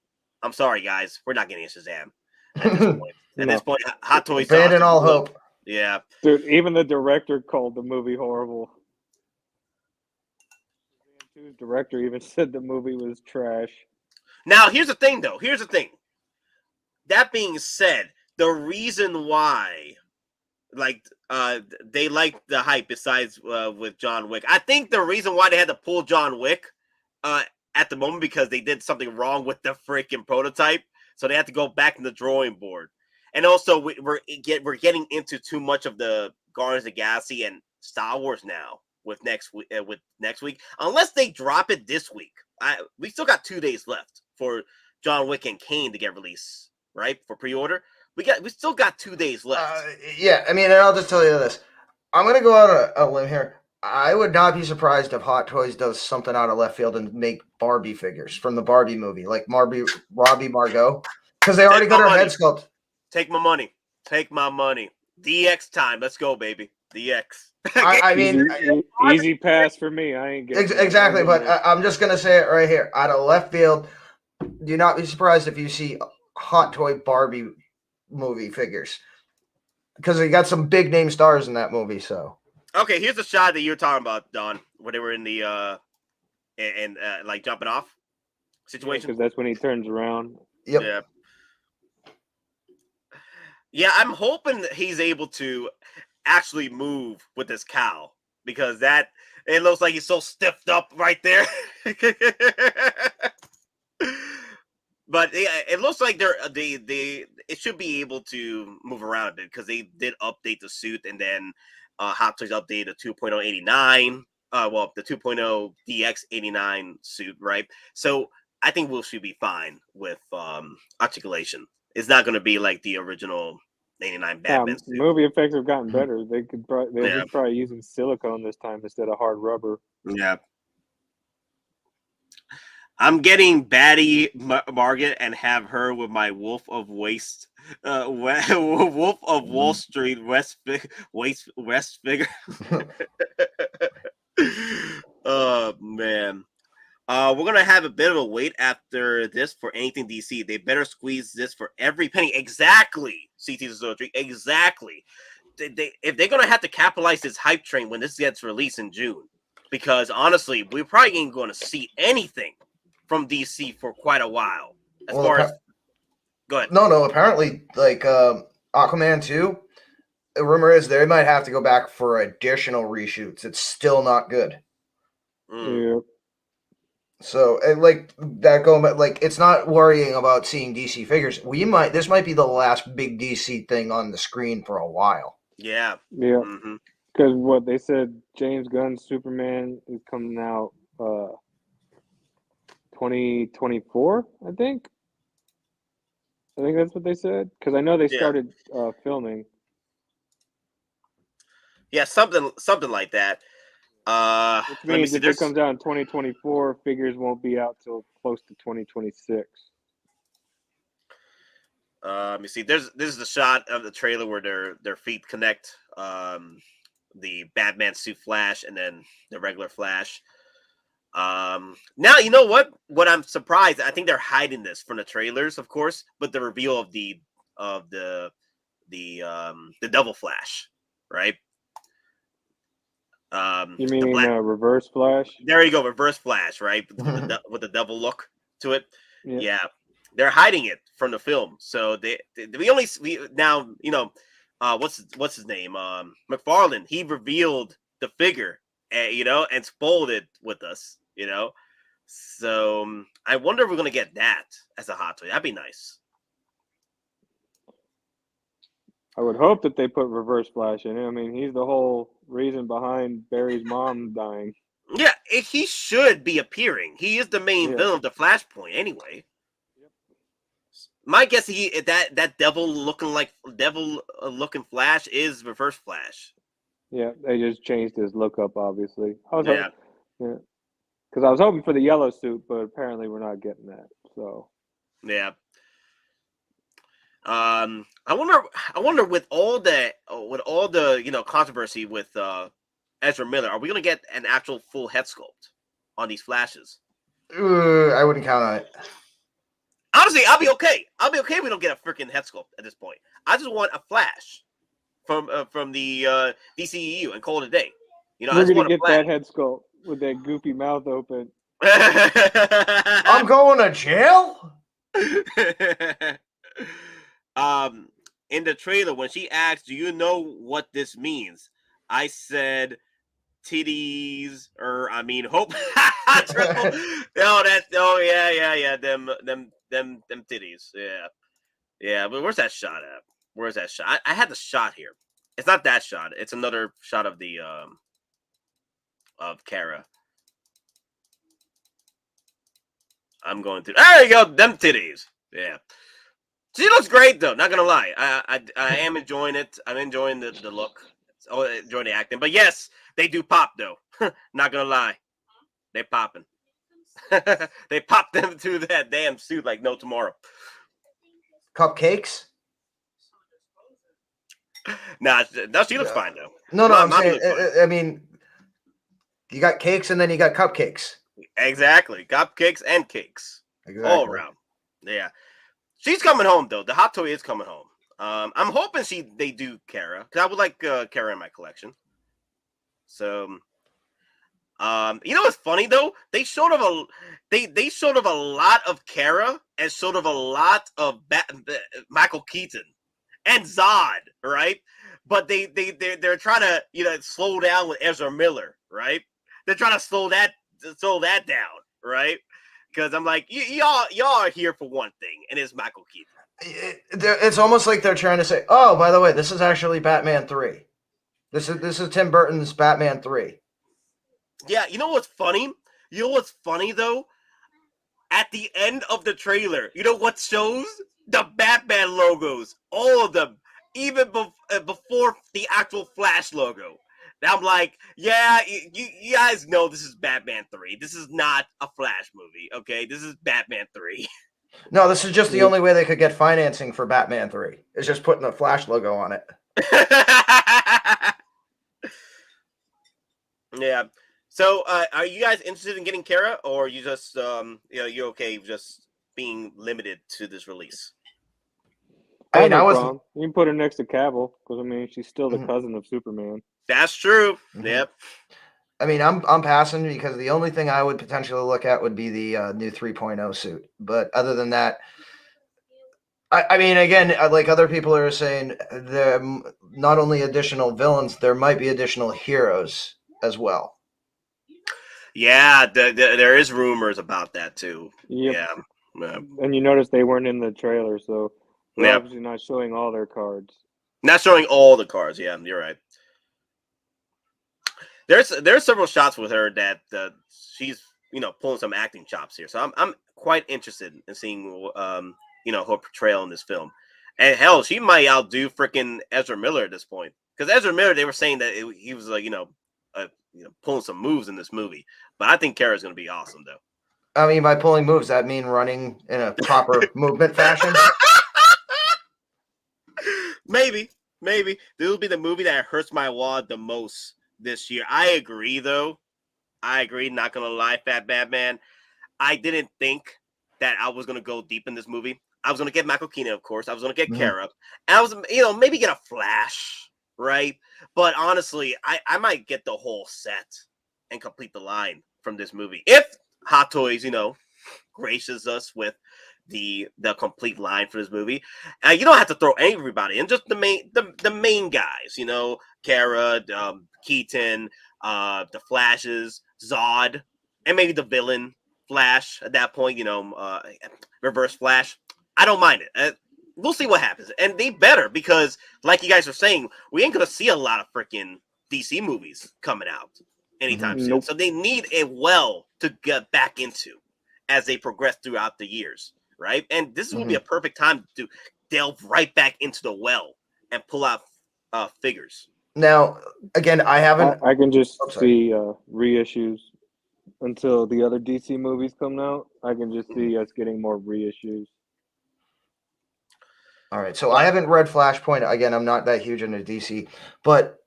S4: I'm sorry, guys. We're not getting a Shazam at this point. At this point, Hot Toys
S5: abandon all hope.
S4: Yeah.
S6: Dude, even the director called the movie horrible. The director even said the movie was trash.
S4: Now, here's the thing, though. Here's the thing. That being said, the reason why, they like the hype, besides with John Wick, I think the reason why they had to pull John Wick at the moment, because they did something wrong with the freaking prototype, so they had to go back in the drawing board. And also, we're getting into too much of the Guardians of the Galaxy and Star Wars now with next week. Unless they drop it this week, we still got 2 days left for John Wick and Kane to get released, right, for pre-order. We still got 2 days left.
S5: Yeah, I mean, and I'll just tell you this. I'm going to go out a limb here. I would not be surprised if Hot Toys does something out of left field and make Barbie figures from the Barbie movie, like Robbie Margot, because they already got her head sculpt.
S4: Take my money. Take my money. DX time. Let's go, baby. DX.
S6: I mean, easy pass for me. I ain't getting
S5: exactly, but I'm just going to say it right here. Out of left field, do not be surprised if you see Hot Toy Barbie movie figures, because they got some big name stars in that movie. So
S4: okay, here's the shot that you were talking about, Don, where they were in the like jumping off situation,
S6: because that's when he turns around.
S5: Yep.
S4: Yeah, I'm hoping that he's able to actually move with this cowl, because it looks like he's so stiffed up right there. But it looks like it should be able to move around a bit, because they did update the suit, and then Hot Toys updated the 2.089, the 2.0 DX89 suit, right? So I think we should be fine with articulation. It's not going to be like the original 89 Batman suit.
S6: Movie effects have gotten better. They're probably using silicone this time instead of hard rubber.
S4: Yeah. I'm getting Batty Margaret and have her with my Wolf of Wall Street West figure. Oh man. We're gonna have a bit of a wait after this for anything DC. They better squeeze this for every penny. Exactly, CT03. Exactly. If they're gonna have to capitalize this hype train when this gets released in June, because honestly, we probably ain't gonna see anything from DC for quite a while. Go ahead.
S5: No. Apparently, like Aquaman 2, the rumor is they might have to go back for additional reshoots. It's still not good.
S6: Yeah.
S5: So, and like that going, like it's not worrying about seeing DC figures. This might be the last big DC thing on the screen for a while.
S4: Yeah.
S6: Yeah. Because what they said, James Gunn's Superman is coming out 2024, I think. I think that's what they said. Because I know they started filming.
S4: Yeah, something like that.
S6: Which means if it comes out in 2024, figures won't be out till close to 2026.
S4: Let me see. This is the shot of the trailer where their feet connect. The Batman suit Flash and then the regular Flash. Now you know what? What I'm surprised. I think they're hiding this from the trailers, of course, but the reveal of the Double Flash, right?
S6: You mean Reverse Flash?
S4: There you go, Reverse Flash, right? With the double look to it. Yeah, they're hiding it from the film, so we only now what's his name? McFarlane. He revealed the figure, and spoiled it with us, So I wonder if we're gonna get that as a hot toy. That'd be nice.
S6: I would hope that they put Reverse Flash in it. I mean, he's the whole reason behind Barry's mom dying.
S4: Yeah, he should be appearing. He is the main villain of the Flashpoint, anyway. Yep. My guess that devil looking Flash is Reverse Flash.
S6: Yeah, they just changed his look up, obviously. Because I was hoping for the yellow suit, but apparently we're not getting that. So
S4: yeah. I wonder with all the controversy with Ezra Miller, are we gonna get an actual full head sculpt on these Flashes?
S5: I wouldn't count on it.
S4: Honestly, I'll be okay. If we don't get a freaking head sculpt at this point. I just want a Flash from the DCEU and call it a day.
S6: We're gonna get that head sculpt with that goofy mouth open.
S5: I'm going to jail.
S4: In the trailer, when she asked, "Do you know what this means?" I said, "Titties," hope. Them titties. Yeah. But where's that shot at? Where's that shot? I had the shot here. It's not that shot. It's another shot of the of Kara. I'm going to. There you go. Them titties. Yeah. She looks great, though. Not gonna lie, I am enjoying it. I'm enjoying the look. Enjoying the acting. But yes, they do pop, though. Not gonna lie, they popping. They popped them through that damn suit like no tomorrow.
S5: Cupcakes?
S4: Nah, she looks fine though.
S5: No, I'm saying. I mean, you got cakes and then you got cupcakes.
S4: Exactly, cupcakes and cakes. Exactly. All around. Yeah. She's coming home though. The hot toy is coming home. I'm hoping they do Kara, because I would like Kara in my collection. So, what's funny though? They showed of a lot of Kara and showed of a lot of Michael Keaton and Zod, right? But they're trying to slow down with Ezra Miller, right? They're trying to slow that down, right? Because I'm like, y'all are here for one thing, and it's Michael Keaton.
S5: It's almost like they're trying to say, "Oh, by the way, this is actually Batman 3. This is Tim Burton's Batman 3."
S4: Yeah, you know what's funny? Though? At the end of the trailer, you know what shows? The Batman logos, all of them, even before the actual Flash logo. I'm like, yeah, you guys know this is Batman 3. This is not a Flash movie, okay? This is Batman 3.
S5: No, this is just the only way they could get financing for Batman 3. It's just putting the Flash logo on it.
S4: Yeah. So, are you guys interested in getting Kara, or are you just, you're okay just being limited to this release?
S5: I mean,
S6: you can put her next to Cavill, because she's still the cousin of Superman.
S4: That's true. Mm-hmm. Yep.
S5: I mean, I'm passing because the only thing I would potentially look at would be the new 3.0 suit. But other than that, I mean, again, like other people are saying, there not only additional villains, there might be additional heroes as well.
S4: Yeah, there is rumors about that too.
S6: Yep. Yeah. And you notice they weren't in the trailer, so they're obviously not showing all their cards. Not
S4: showing all the cards. Yeah, you're right. There's several shots with her that she's pulling some acting chops here, so I'm quite interested in seeing her portrayal in this film. And hell, she might outdo freaking Ezra Miller at this point, Because Ezra Miller, they were saying that he was like, pulling some moves in this movie. But I think Kara's going to be awesome, though.
S5: I mean, by pulling moves, that mean running in a proper movement fashion?
S4: Maybe. This will be the movie that hurts my wallet the most this year. I agree, though. Not going to lie, Fat Batman. I didn't think that I was going to go deep in this movie. I was going to get Michael Keaton, of course. I was going to get Kara. And I was, maybe get a Flash, right? But honestly, I might get the whole set and complete the line from this movie. If Hottoys, graces us with the complete line for this movie. You don't have to throw everybody in, just the main guys, Kara, Keaton, the Flashes, Zod, and maybe the villain Flash at that point, Reverse Flash. I don't mind it. We'll see what happens. And they better, because like you guys are saying, we ain't going to see a lot of freaking DC movies coming out anytime soon. Nope. So they need a well to get back into as they progress throughout the years, right? And this is going to be a perfect time to delve right back into the well and pull out figures.
S5: Now, again, I
S6: can just see reissues until the other DC movies come out. I can just see us getting more reissues.
S5: All right, so I haven't read Flashpoint. Again, I'm not that huge into DC, but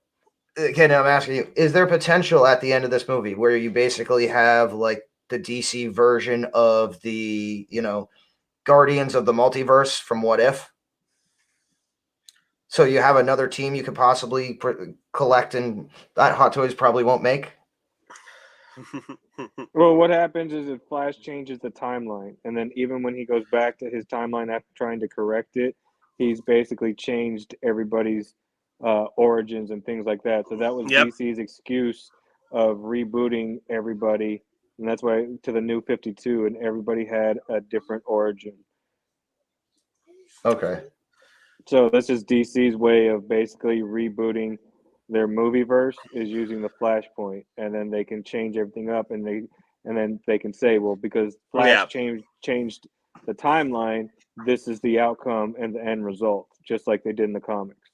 S5: again, I'm asking you: is there potential at the end of this movie where you basically have like the DC version of the Guardians of the Multiverse from What If? So you have another team you could possibly collect, and that Hottoys probably won't make.
S6: Well, what happens is if Flash changes the timeline, and then even when he goes back to his timeline after trying to correct it, he's basically changed everybody's origins and things like that. So that was DC's excuse of rebooting everybody, and that's why to the New 52, and everybody had a different origin.
S5: Okay.
S6: So this is DC's way of basically rebooting their movie verse, is using the Flashpoint, and then they can change everything up, and then they can say, well, because Flash changed the timeline, this is the outcome and the end result, just like they did in the comics.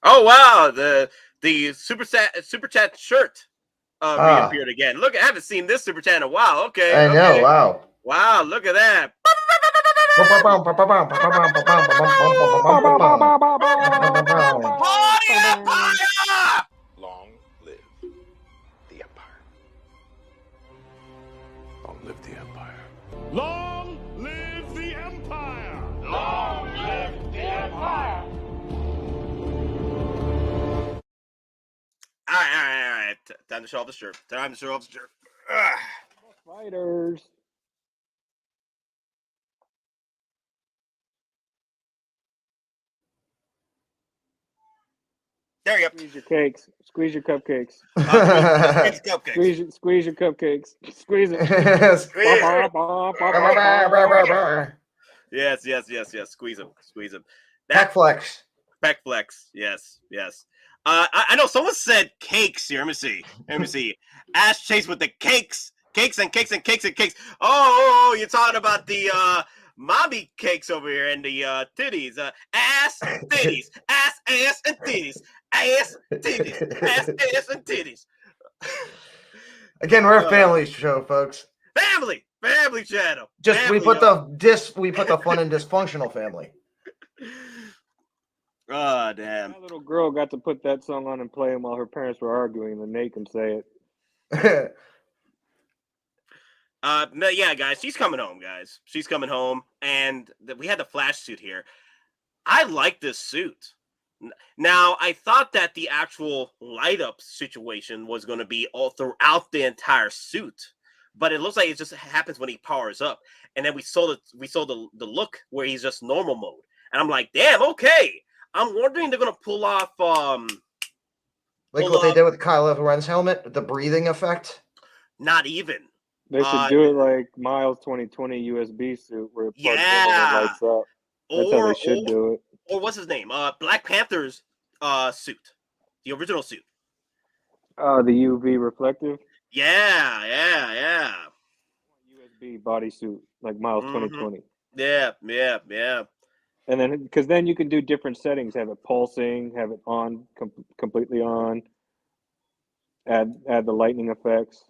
S4: Oh wow, the super chat shirt reappeared again. Look, I haven't seen this super chat in a while. Okay,
S5: I know.
S4: Wow, look at that.
S3: Long live the Empire. Long live the Empire.
S1: Long live the Empire! Long live the Empire!
S4: All right. Time to show off the shirt.
S6: Fighters.
S4: There you go.
S6: Squeeze your cakes. Squeeze your cupcakes. Squeeze your cupcakes. Squeeze it.
S4: Yes. Squeeze them.
S5: Peck flex.
S4: Yes. I know someone said cakes here. Let me see. Ash Chase with the cakes. Cakes. Oh, you're talking about the mommy cakes over here and the titties. Ass, titties. Ass, and titties. Ass, titties. And titties.
S5: Again, we're a family show, folks.
S4: Family channel.
S5: We put the fun in dysfunctional family.
S4: Oh damn!
S6: My little girl got to put that song on and play him while her parents were arguing, and then Nate can say it.
S4: Yeah, guys, she's coming home, and we had the Flash suit here. I like this suit. Now, I thought that the actual light up situation was going to be all throughout the entire suit, but it looks like it just happens when he powers up. And then we saw the look where he's just normal mode, and I'm like, damn, okay. I'm wondering they're going to pull off
S5: they did with Kylo Ren's helmet, the breathing effect.
S4: Not even.
S6: They should do it like Miles 2020 USB suit where it plugs in and it lights up. That's how they should do it.
S4: Or what's his name? Black Panther's suit, the original suit.
S6: The UV reflective.
S4: Yeah.
S6: USB bodysuit like Miles 2020.
S4: Yeah.
S6: And then, because then you can do different settings, have it pulsing, have it on, completely on, add the lightning effects.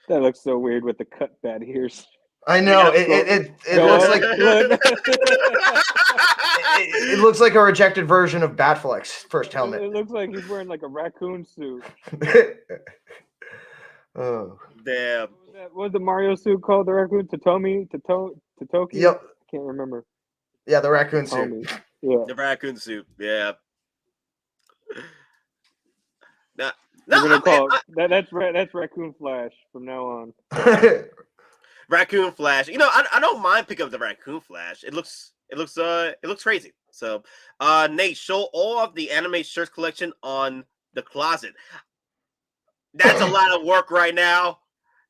S6: That looks so weird with the cut bad ears.
S5: I know it looks like it looks like a rejected version of Batfleck's first helmet.
S6: It looks like he's wearing like a raccoon suit.
S5: Oh
S4: damn!
S6: What was the Mario suit called? The raccoon Totoki?
S5: Yep.
S6: I can't remember.
S5: Yeah, the raccoon suit.
S6: Yeah,
S4: the raccoon suit. Yeah. No,
S6: we're gonna call that's Raccoon Flash from now on.
S4: Raccoon Flash. You know, I don't mind picking up the Raccoon Flash. It looks crazy. So, Nate, show all of the anime shirts collection on the closet. That's a lot of work right now.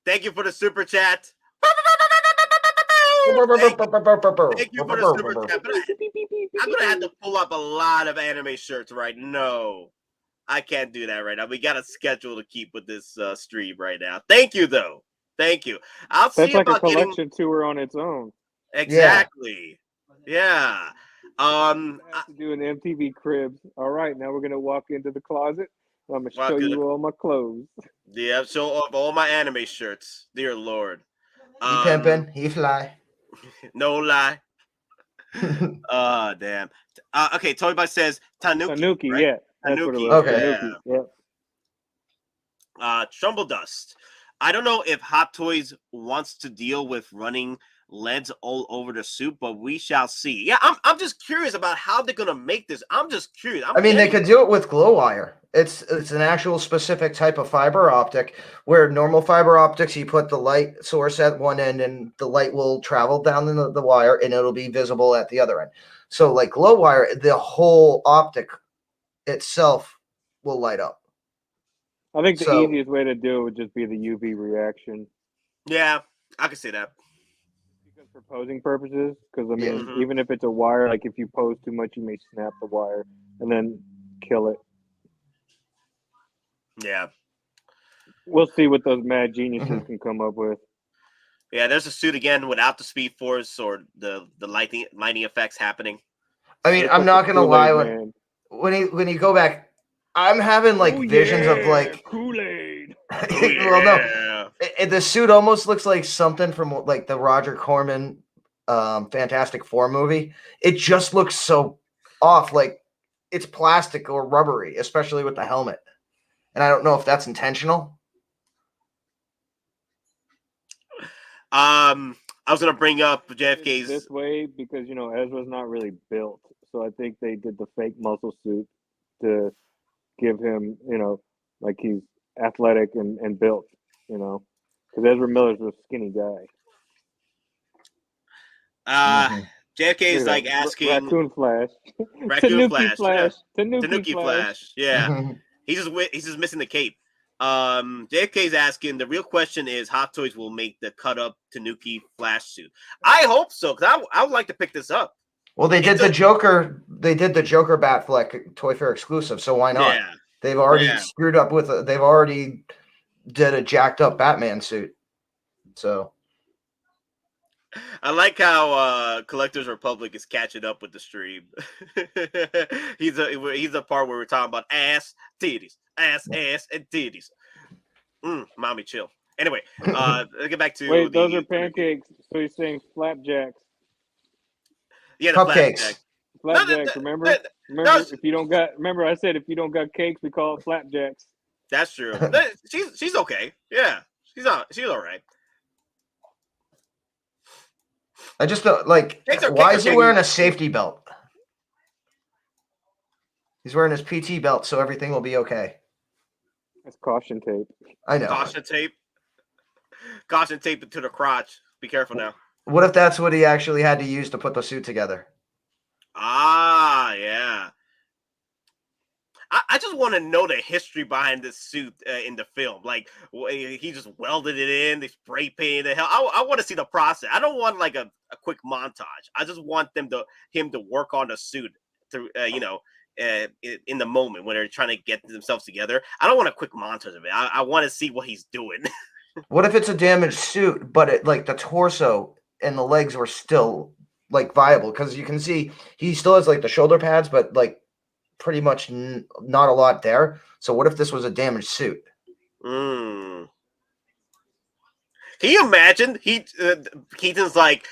S4: Thank you for the super chat. Thank you for the super chat. But I'm gonna have to pull up a lot of anime shirts right now. No, I can't do that right now. We got a schedule to keep with this stream right now. Thank you, though. Thank you. I'll see
S6: about
S4: about
S6: a collection tour on its own.
S4: Exactly. Yeah.
S6: I have to do an MTV Cribs. All right, now we're gonna walk into the closet. I'm gonna show you all my clothes.
S4: Yeah, show off all my anime shirts. Dear Lord.
S5: He pimpin', he fly.
S4: No lie. Damn. Okay, Toybot says Tanuki. Right?
S6: Yeah.
S4: Tanuki.
S6: Okay.
S4: Yeah. Trumble Dust. I don't know if Hot Toys wants to deal with running LEDs all over the suit, but we shall see. Yeah, I'm just curious about how they're gonna make this. I'm just curious.
S5: They could do it with glow wire. It's an actual specific type of fiber optic where normal fiber optics, you put the light source at one end and the light will travel down the wire and it'll be visible at the other end. So like glow wire, the whole optic itself will light up.
S6: I think the easiest way to do it would just be the UV reaction.
S4: Yeah, I can see that.
S6: Because for posing purposes, because even if it's a wire, like if you pose too much, you may snap the wire and then kill it.
S4: Yeah.
S6: We'll see what those mad geniuses can come up with.
S4: Yeah, there's a suit again without the speed force or the lighting effects happening.
S5: I'm not gonna lie, when you go back, I'm having visions of
S6: Kool-Aid.
S5: Well, no, the suit almost looks like something from the Roger Corman Fantastic Four movie. It just looks so off, like it's plastic or rubbery, especially with the helmet. And I don't know if that's intentional.
S4: I was gonna bring up JFK's
S6: this way because Ezra's not really built, so I think they did the fake muscle suit to give him, like he's athletic and built, because Ezra Miller's a skinny guy.
S4: JFK is asking
S6: Raccoon Flash,
S4: Tanuki Flash. Yeah. He's just missing the cape. JFK is asking, the real question is Hot Toys will make the cut up Tanuki Flash suit. I hope so, because I would like to pick this up.
S5: Well, they did the Joker Batfleck Toy Fair exclusive, so why not?
S4: Yeah.
S5: They've already screwed up with it. They've already did a jacked up Batman suit. So
S4: I like how Collectors Republic is catching up with the stream. he's a part where we're talking about ass, titties, ass, and titties. Mommy, chill. Anyway, let's get back to
S6: those are pancakes. So he's saying flapjacks.
S4: Yeah,
S5: cupcakes.
S6: Flapjacks. Remember, if you don't got. Remember, I said if you don't got cakes, we call it flapjacks.
S4: That's true. she's okay. Yeah, she's all right.
S5: I just don't why is he wearing a safety belt? He's wearing his PT belt, so everything will be okay.
S6: That's caution tape.
S5: I know.
S4: Caution tape. Caution tape to the crotch. Be careful now.
S5: What if that's what he actually had to use to put the suit together?
S4: Ah, yeah. I just want to know the history behind this suit in the film. Like, he just welded it in, they spray painted the hell. I want to see the process. I don't want a quick montage. I just want him to work on the suit through, in the moment when they're trying to get themselves together. I don't want a quick montage of it. I want to see what he's doing.
S5: What if it's a damaged suit, but the torso and the legs were still like viable because you can see he still has like the shoulder pads, but like pretty much not a lot there. So what if this was a damaged suit?
S4: Can you imagine? Keaton's like,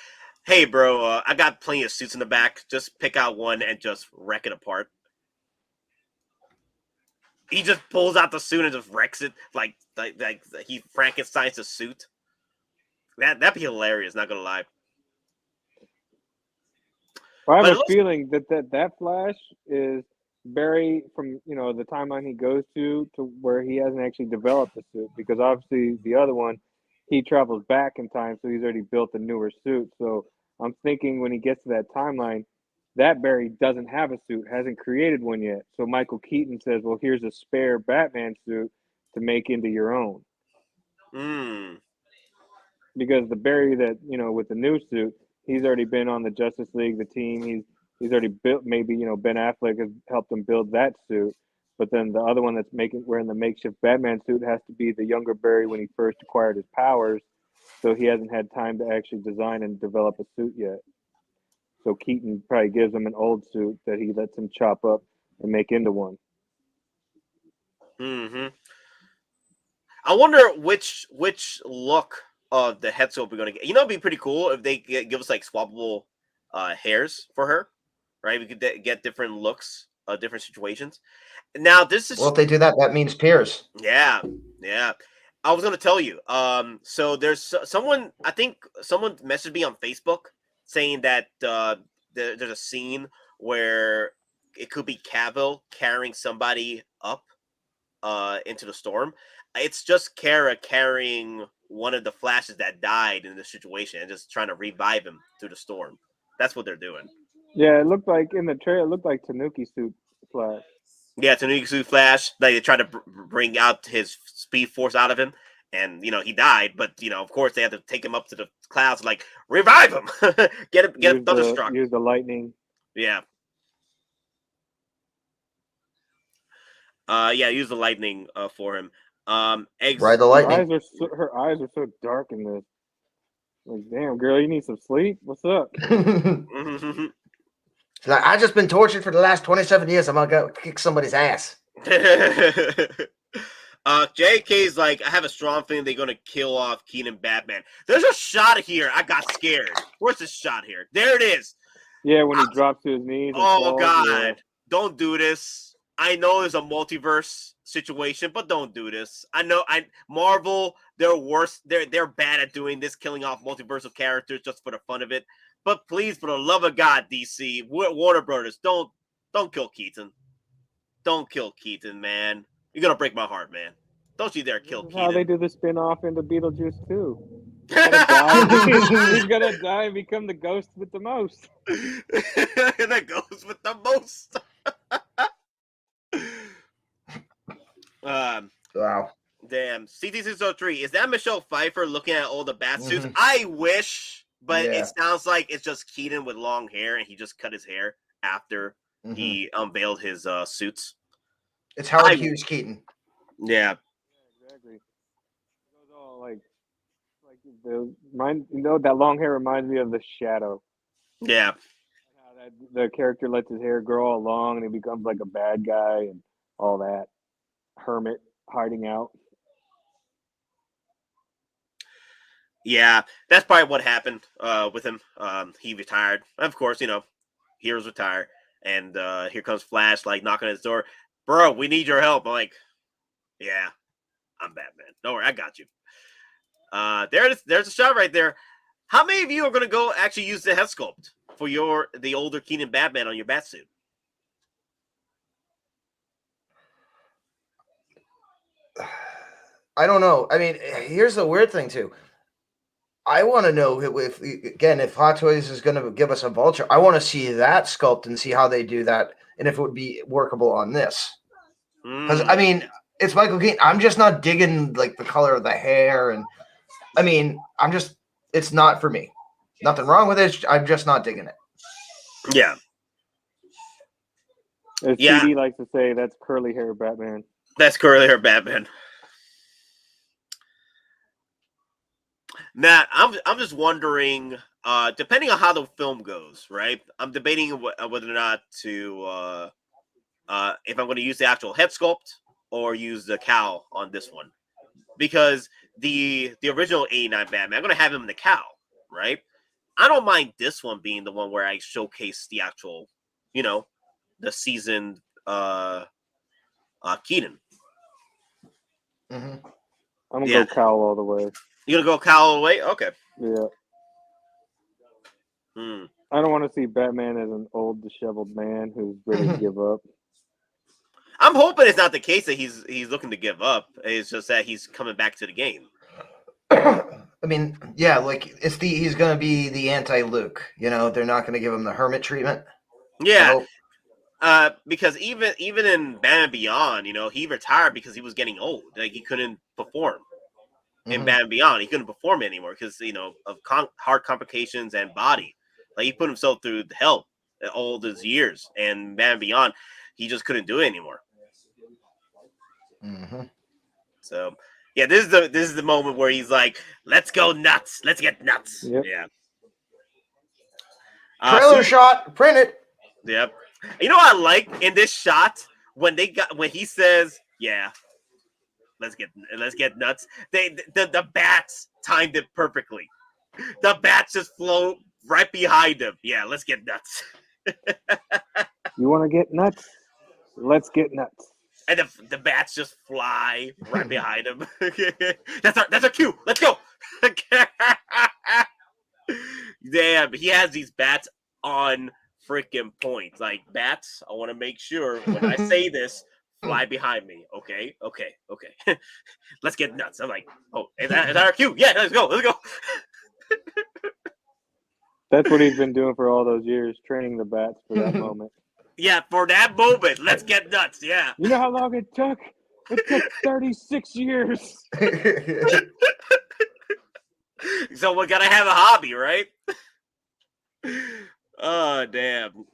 S4: "Hey, bro, I got plenty of suits in the back. Just pick out one and just wreck it apart." He just pulls out the suit and just wrecks it like he Frankenstein's a suit. That'd be hilarious. Not gonna lie.
S6: Well, I have a feeling that Flash is Barry from the timeline he goes to where he hasn't actually developed the suit, because obviously the other one he travels back in time, so he's already built a newer suit. So I'm thinking when he gets to that timeline, that Barry doesn't have a suit, hasn't created one yet. So Michael Keaton says, "Well, here's a spare Batman suit to make into your own." Because the Barry that with the new suit, he's already been on the Justice League, the team. He's already built. Maybe Ben Affleck has helped him build that suit. But then the other one that's wearing the makeshift Batman suit has to be the younger Barry when he first acquired his powers. So he hasn't had time to actually design and develop a suit yet. So Keaton probably gives him an old suit that he lets him chop up and make into one.
S4: I wonder which look of the head sculpt we're gonna get. It'd be pretty cool if they give us like swappable hairs for her, right? We could get different looks, different situations. Now this is
S5: if they do that, that means Pierce.
S4: Yeah. I was gonna tell you. So there's someone. I think someone messaged me on Facebook saying that there's a scene where it could be Cavill carrying somebody up into the storm. It's just Kara carrying one of the Flashes that died in this situation and just trying to revive him through the storm. That's what they're doing.
S6: Yeah, it looked like in the trailer, it looked like Tanuki suit Flash.
S4: Yeah, Tanuki suit Flash. Like they tried to bring out his speed force out of him, and he died. But of course, they had to take him up to the clouds, like revive him, get him thunderstruck.
S6: Use the lightning.
S4: Yeah. Use the lightning for him.
S5: Ride the lightning.
S6: Her eyes are so dark in this. Like, damn, girl, you need some sleep? What's up?
S5: She's like, I've just been tortured for the last 27 years. I'm gonna go kick somebody's ass.
S4: JK's like, I have a strong feeling they're gonna kill off Keaton Batman. There's a shot here. I got scared. Where's this shot here? There it is.
S6: Yeah, when he drops to his knees.
S4: Oh God! Don't do this. I know it's a multiverse situation, but don't do this. Marvel, they're worse. They're bad at doing this, killing off multiversal characters just for the fun of it. But please, for the love of God, DC, Warner Brothers, don't kill Keaton. Don't kill Keaton, man. You're gonna break my heart, man. Don't you dare kill Keaton.
S6: How they do the spin-off into Beetlejuice too. He's gonna die and become the ghost with the most.
S4: The ghost with the most.
S5: Wow.
S4: Damn. CT603. Is that Michelle Pfeiffer looking at all the bat suits? I wish, but it sounds like it's just Keaton with long hair, and he just cut his hair after he unveiled his suits.
S5: It's Howard Hughes Keaton.
S4: Yeah.
S6: Exactly. It goes all like that long hair reminds me of The Shadow.
S4: Yeah.
S6: How the character lets his hair grow all long and he becomes like a bad guy and all that. Hermit hiding out.
S4: Yeah, that's probably what happened with him. He retired. Of course, heroes retire. And here comes Flash, like, knocking on his door. Bro, we need your help. I'm like, yeah, I'm Batman. Don't worry, I got you. There's a shot right there. How many of you are going to go actually use the head sculpt for the older Keaton Batman on your Batsuit?
S5: I don't know. I mean, here's the weird thing too. I want to know if Hottoys is going to give us a Vulture. I want to see that sculpt and see how they do that, and if it would be workable on this. Because I mean, it's Michael Keaton. I'm just not digging like the color of the hair, and I mean, it's not for me. Nothing wrong with it. I'm just not digging it.
S4: Yeah.
S6: As CD likes to say, that's curly hair Batman.
S4: That's curly hair Batman. Matt, I'm just wondering depending on how the film goes, right? I'm debating whether or not to if I'm going to use the actual head sculpt or use the cowl on this one, because the original '89 Batman, I'm going to have him in the cowl, right? I don't mind this one being the one where I showcase the actual, the seasoned Keaton.
S6: I'm gonna go cowl all the way.
S4: You gonna go cowl all the way? Okay.
S6: Yeah. I don't want to see Batman as an old, disheveled man who's ready to give up.
S4: I'm hoping it's not the case that he's looking to give up. It's just that he's coming back to the game.
S5: I mean, yeah, like he's going to be the anti-Luke. They're not going to give him the hermit treatment.
S4: Yeah, because even in Batman Beyond, he retired because he was getting old. Like he couldn't perform in Batman Beyond. He couldn't perform anymore because of heart complications and body. Like he put himself through hell all those years, and Batman Beyond, he just couldn't do it anymore. So yeah, this is the moment where he's like, "Let's go nuts, let's get nuts."
S6: Yep.
S4: Yeah.
S5: Trailer shot, print it.
S4: Yep. You know what I like in this shot when he says, "Yeah, let's get nuts." The bats timed it perfectly. The bats just float right behind him. Yeah, let's get nuts.
S6: You want to get nuts? Let's get nuts.
S4: And the bats just fly right behind him. That's our cue. Let's go. Damn, he has these bats on freaking point. Like, bats, I want to make sure when I say this, fly behind me. Okay. Let's get nuts. I'm like, oh, is that our cue? Yeah, let's go.
S6: That's what he's been doing for all those years, training the bats for that moment. Yeah,
S4: for that moment. Let's get nuts. Yeah.
S6: You know how long it took? It took 36 years.
S4: So we gotta have a hobby, right? Oh, damn.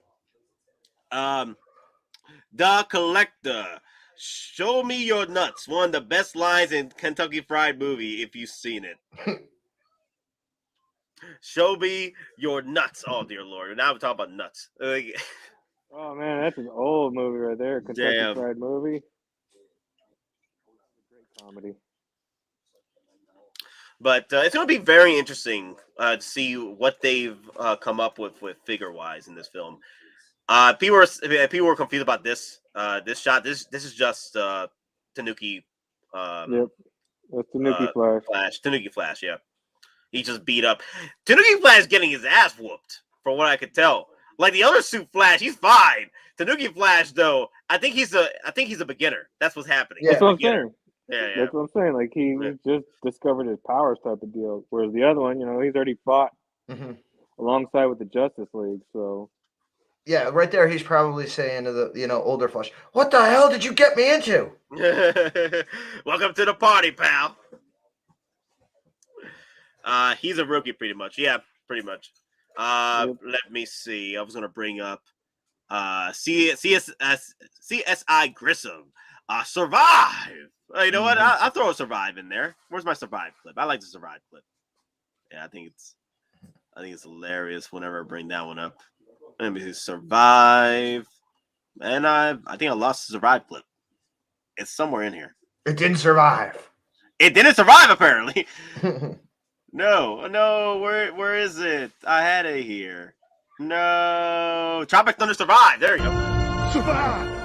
S4: The Collector. Show me your nuts. One of the best lines in Kentucky Fried Movie, if you've seen it. Show me your nuts. Oh, dear Lord. Now we're talking about nuts.
S6: Oh, man, that's an old movie right there. Kentucky Fried Movie. Great comedy. But
S4: it's going to be very interesting to see what they've come up with figure-wise in this film. People were confused about this shot. This is just Tanuki.
S6: Yep, that's Tanuki Flash.
S4: Tanuki Flash, yeah. He just beat up. Tanuki Flash getting his ass whooped, from what I could tell. Like the other suit Flash, he's fine. Tanuki Flash, though, I think he's a beginner. That's what's happening.
S6: Yeah. That's what I'm saying.
S4: Yeah.
S6: That's what I'm saying. Like he just discovered his powers type of deal. Whereas the other one, he's already fought alongside with the Justice League. So
S5: yeah, right there, he's probably saying to the older Flash, "What the hell did you get me into?"
S4: Welcome to the party, pal. He's a rookie, pretty much. Yeah, pretty much. Let me see. I was gonna bring up CSI Grissom. Survive. You know what? I'll throw a survive in there. Where's my survive clip? I like the survive clip. Yeah, I think it's hilarious whenever I bring that one up. Let me see, survive. And I think I lost the survive clip. It's somewhere in here.
S5: It didn't survive.
S4: It didn't survive, apparently. No. Where is it? I had it here. No. Tropic Thunder survive. There you go.
S1: Survive.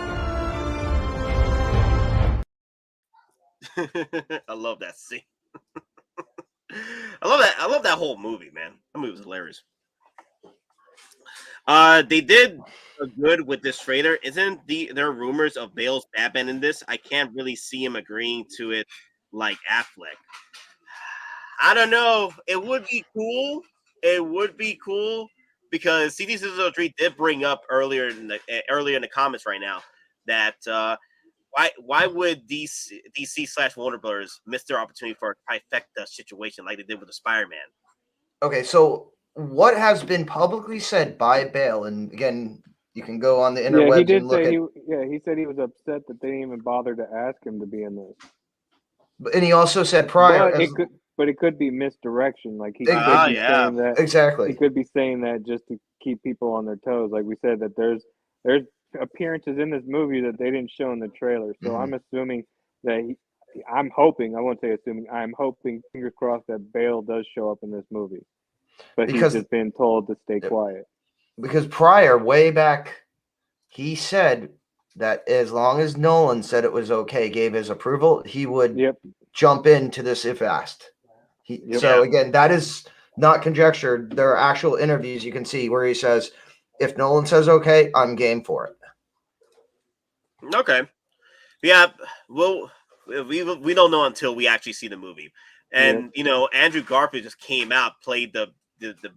S4: I love that scene. I love that whole movie, man. That movie was hilarious. They did good with this trailer. Isn't there are rumors of Bale's Batman in this? I can't really see him agreeing to it like Affleck. I don't know. It would be cool. Because CD603 did bring up earlier in the comments right now that why would DC / Warner Brothers miss their opportunity for a trifecta situation like they did with the Spider-Man?
S5: Okay, so what has been publicly said by Bale, and again, you can go on the interwebs
S6: he did
S5: and look
S6: say he said he was upset that they didn't even bother to ask him to be in this.
S5: And he also said prior,
S6: but it could be misdirection. Like he
S5: could
S6: be saying that
S5: exactly.
S6: He could be saying that just to keep people on their toes. Like we said, that there's appearances in this movie that they didn't show in the trailer. So I'm assuming that I'm hoping. I won't say assuming. I'm hoping, fingers crossed, that Bale does show up in this movie, but he's just been told to stay quiet.
S5: Because prior, way back, he said that as long as Nolan said it was okay, gave his approval, he would jump into this if asked. So again, that is not conjecture. There are actual interviews you can see where he says, if Nolan says okay, I'm game for it.
S4: Okay. Yeah, well, we don't know until we actually see the movie. And you know, Andrew Garfield just came out, played the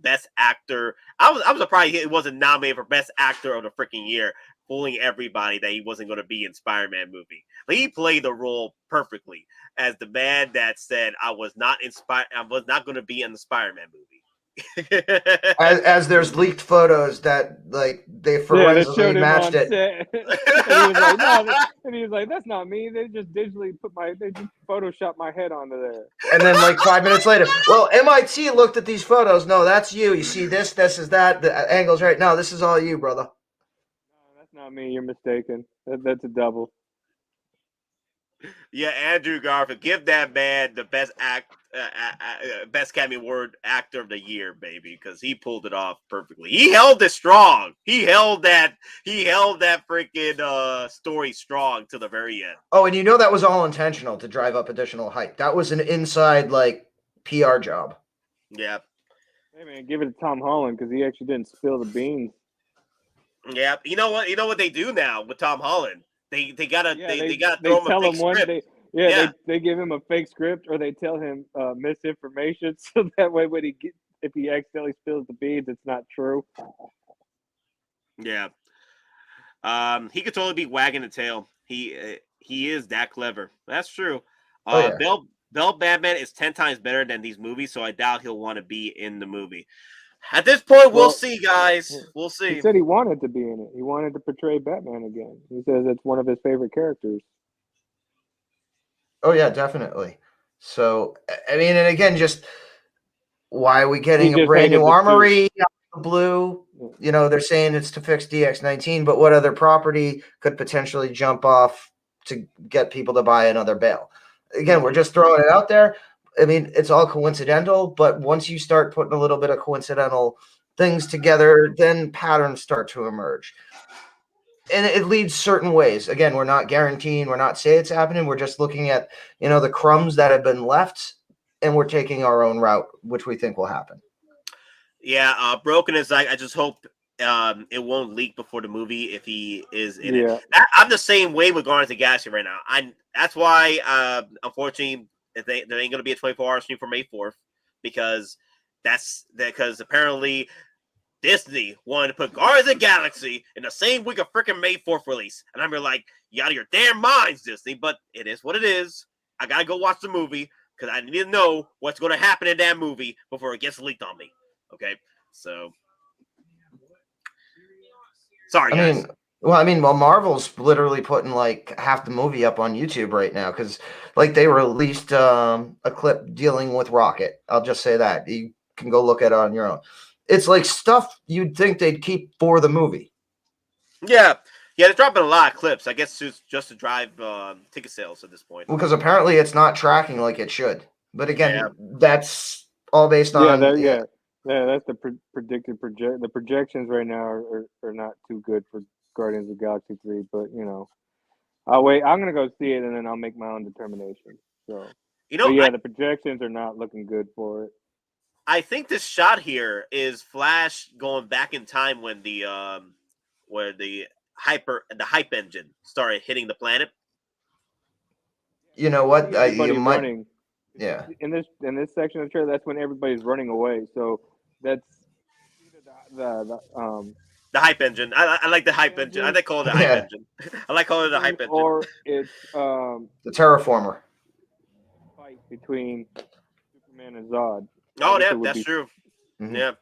S4: best actor. I was surprised he wasn't nominated for best actor of the freaking year, fooling everybody that he wasn't going to be in Spider-Man movie. But he played the role perfectly as the man that said, I was not going to be in the Spider-Man movie.
S5: as there's leaked photos that like they forensically matched it.
S6: And he was like, that's not me. They just digitally photoshopped my head onto there.
S5: And then like 5 minutes later, well, MIT looked at these photos. No, that's you. You see this is that. The angle's right. No, this is all you, brother.
S6: No, that's not me. You're mistaken. That's a double.
S4: Yeah, Andrew Garfield, give that man the best Academy Award actor of the year, baby, because he pulled it off perfectly. He held it strong. He held that freaking story strong to the very end.
S5: Oh, and you know that was all intentional to drive up additional hype. That was an inside like PR job.
S4: Yeah.
S6: Hey man, give it to Tom Holland because he actually didn't spill the beans.
S4: Yeah. You know what they do now with Tom Holland? They gotta throw him
S6: tell
S4: a
S6: him
S4: fake
S6: one
S4: script.
S6: They give him a fake script, or they tell him misinformation, so that way if he accidentally spills the beans, it's not true.
S4: Yeah, he could totally be wagging the tail. He is that clever. That's true. Bell Batman is 10 times better than these movies, so I doubt he'll want to be in the movie. At this point, we'll see, guys. We'll see.
S6: He said he wanted to be in it. He wanted to portray Batman again. He says it's one of his favorite characters.
S5: Oh, yeah, definitely. So, I mean, and again, just why are we getting a brand new armory out of the blue? You know, they're saying it's to fix DX19, but what other property could potentially jump off to get people to buy another Bale? Again, we're just throwing it out there. I mean, it's all coincidental, but once you start putting a little bit of coincidental things together, then patterns start to emerge. And it leads certain ways. Again, we're not guaranteeing, we're not saying it's happening. We're just looking at, you know, the crumbs that have been left, and we're taking our own route, which we think will happen.
S4: Yeah, Broken is like, I just hope it won't leak before the movie if he is in it. I'm the same way with Guardians of the Galaxy right now. That's why, unfortunately, there ain't going to be a 24-hour stream for May 4th because apparently Disney wanted to put Guardians of the Galaxy in the same week of freaking May 4th release. And I'm like, you out of your damn minds, Disney. But it is what it is. I got to go watch the movie because I need to know what's going to happen in that movie before it gets leaked on me. Okay? So, sorry, guys.
S5: Well, Marvel's literally putting like half the movie up on YouTube right now because, like, they released a clip dealing with Rocket. I'll just say that you can go look at it on your own. It's like stuff you'd think they'd keep for the movie.
S4: Yeah, they're dropping a lot of clips. I guess just to drive ticket sales at this point.
S5: Because apparently it's not tracking like it should. But again, that's all based on
S6: that's the predicted the projections right now are not too good for Guardians of the Galaxy 3, but you know, I'll wait. I'm gonna go see it and then I'll make my own determination. So the projections are not looking good for it.
S4: I think this shot here is Flash going back in time when the where the hype engine started hitting the planet.
S5: You know what?
S6: Running.
S5: Yeah.
S6: In this section of the trailer, that's when everybody's running away. So that's
S4: the hype engine. I like the hype engine. I like calling it the hype engine. I like calling it the hype engine.
S6: Or it's
S5: the Terraformer
S6: fight between Superman and Zod.
S4: Oh, yeah, that's true. Mm-hmm. Yeah,
S6: it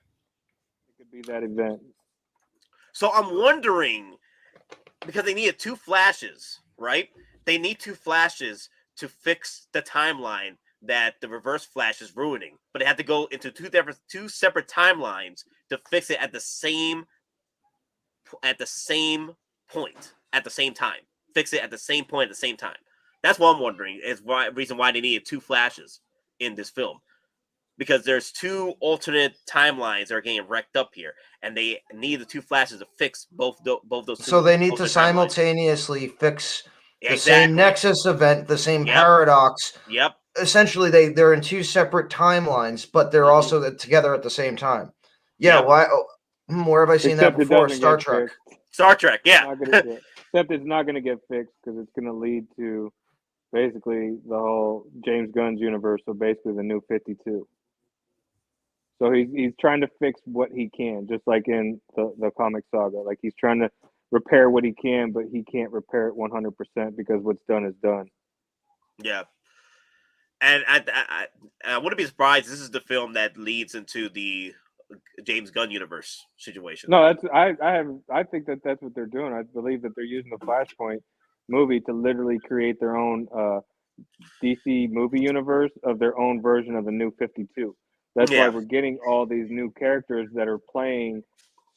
S6: could be that event.
S4: So I'm wondering because they needed 2 flashes, right? They need 2 flashes to fix the timeline that the Reverse Flash is ruining, but it had to go into two separate timelines to fix it at the same point at the same time. Fix it at the same point at the same time. That's what I'm wondering is reason why they needed two Flashes in this film, because there's two alternate timelines that are getting wrecked up here, and they need the two Flashes to fix both those.
S5: So they need to simultaneously fix the
S4: Exactly.
S5: same Nexus event, the same
S4: Yep.
S5: paradox.
S4: Yep.
S5: Essentially, they're in two separate timelines, but they're also together at the same time. Yeah.
S4: Yep.
S5: Why? Where have I seen
S6: Except
S5: that before? Star Trek.
S4: Star Trek. Yeah.
S6: Except it's not going to get fixed because it's going to lead to basically the whole James Gunn's universe. So basically, the New 52. So he's trying to fix what he can, just like in the comic saga. Like he's trying to repair what he can, but he can't repair it 100% because what's done is done.
S4: Yeah. And I wouldn't be surprised. This is the film that leads into the James Gunn universe situation.
S6: No, I think that's what they're doing. I believe that they're using the Flashpoint movie to literally create their own DC movie universe of their own version of the New 52. That's why we're getting all these new characters that are playing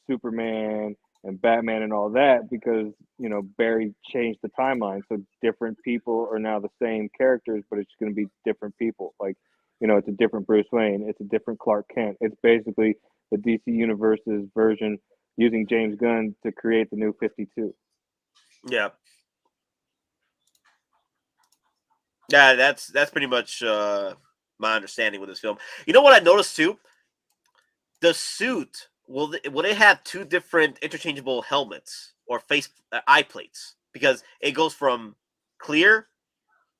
S6: Superman and Batman and all that, because Barry changed the timeline, so different people are now the same characters, but it's going to be different people. Like, it's a different Bruce Wayne, it's a different Clark Kent. It's basically the DC Universe's version using James Gunn to create the New 52.
S4: Yeah. Yeah, that's pretty much my understanding with this film. You know what I noticed too? The suit. Will they have two different interchangeable helmets or eye plates? Because it goes from clear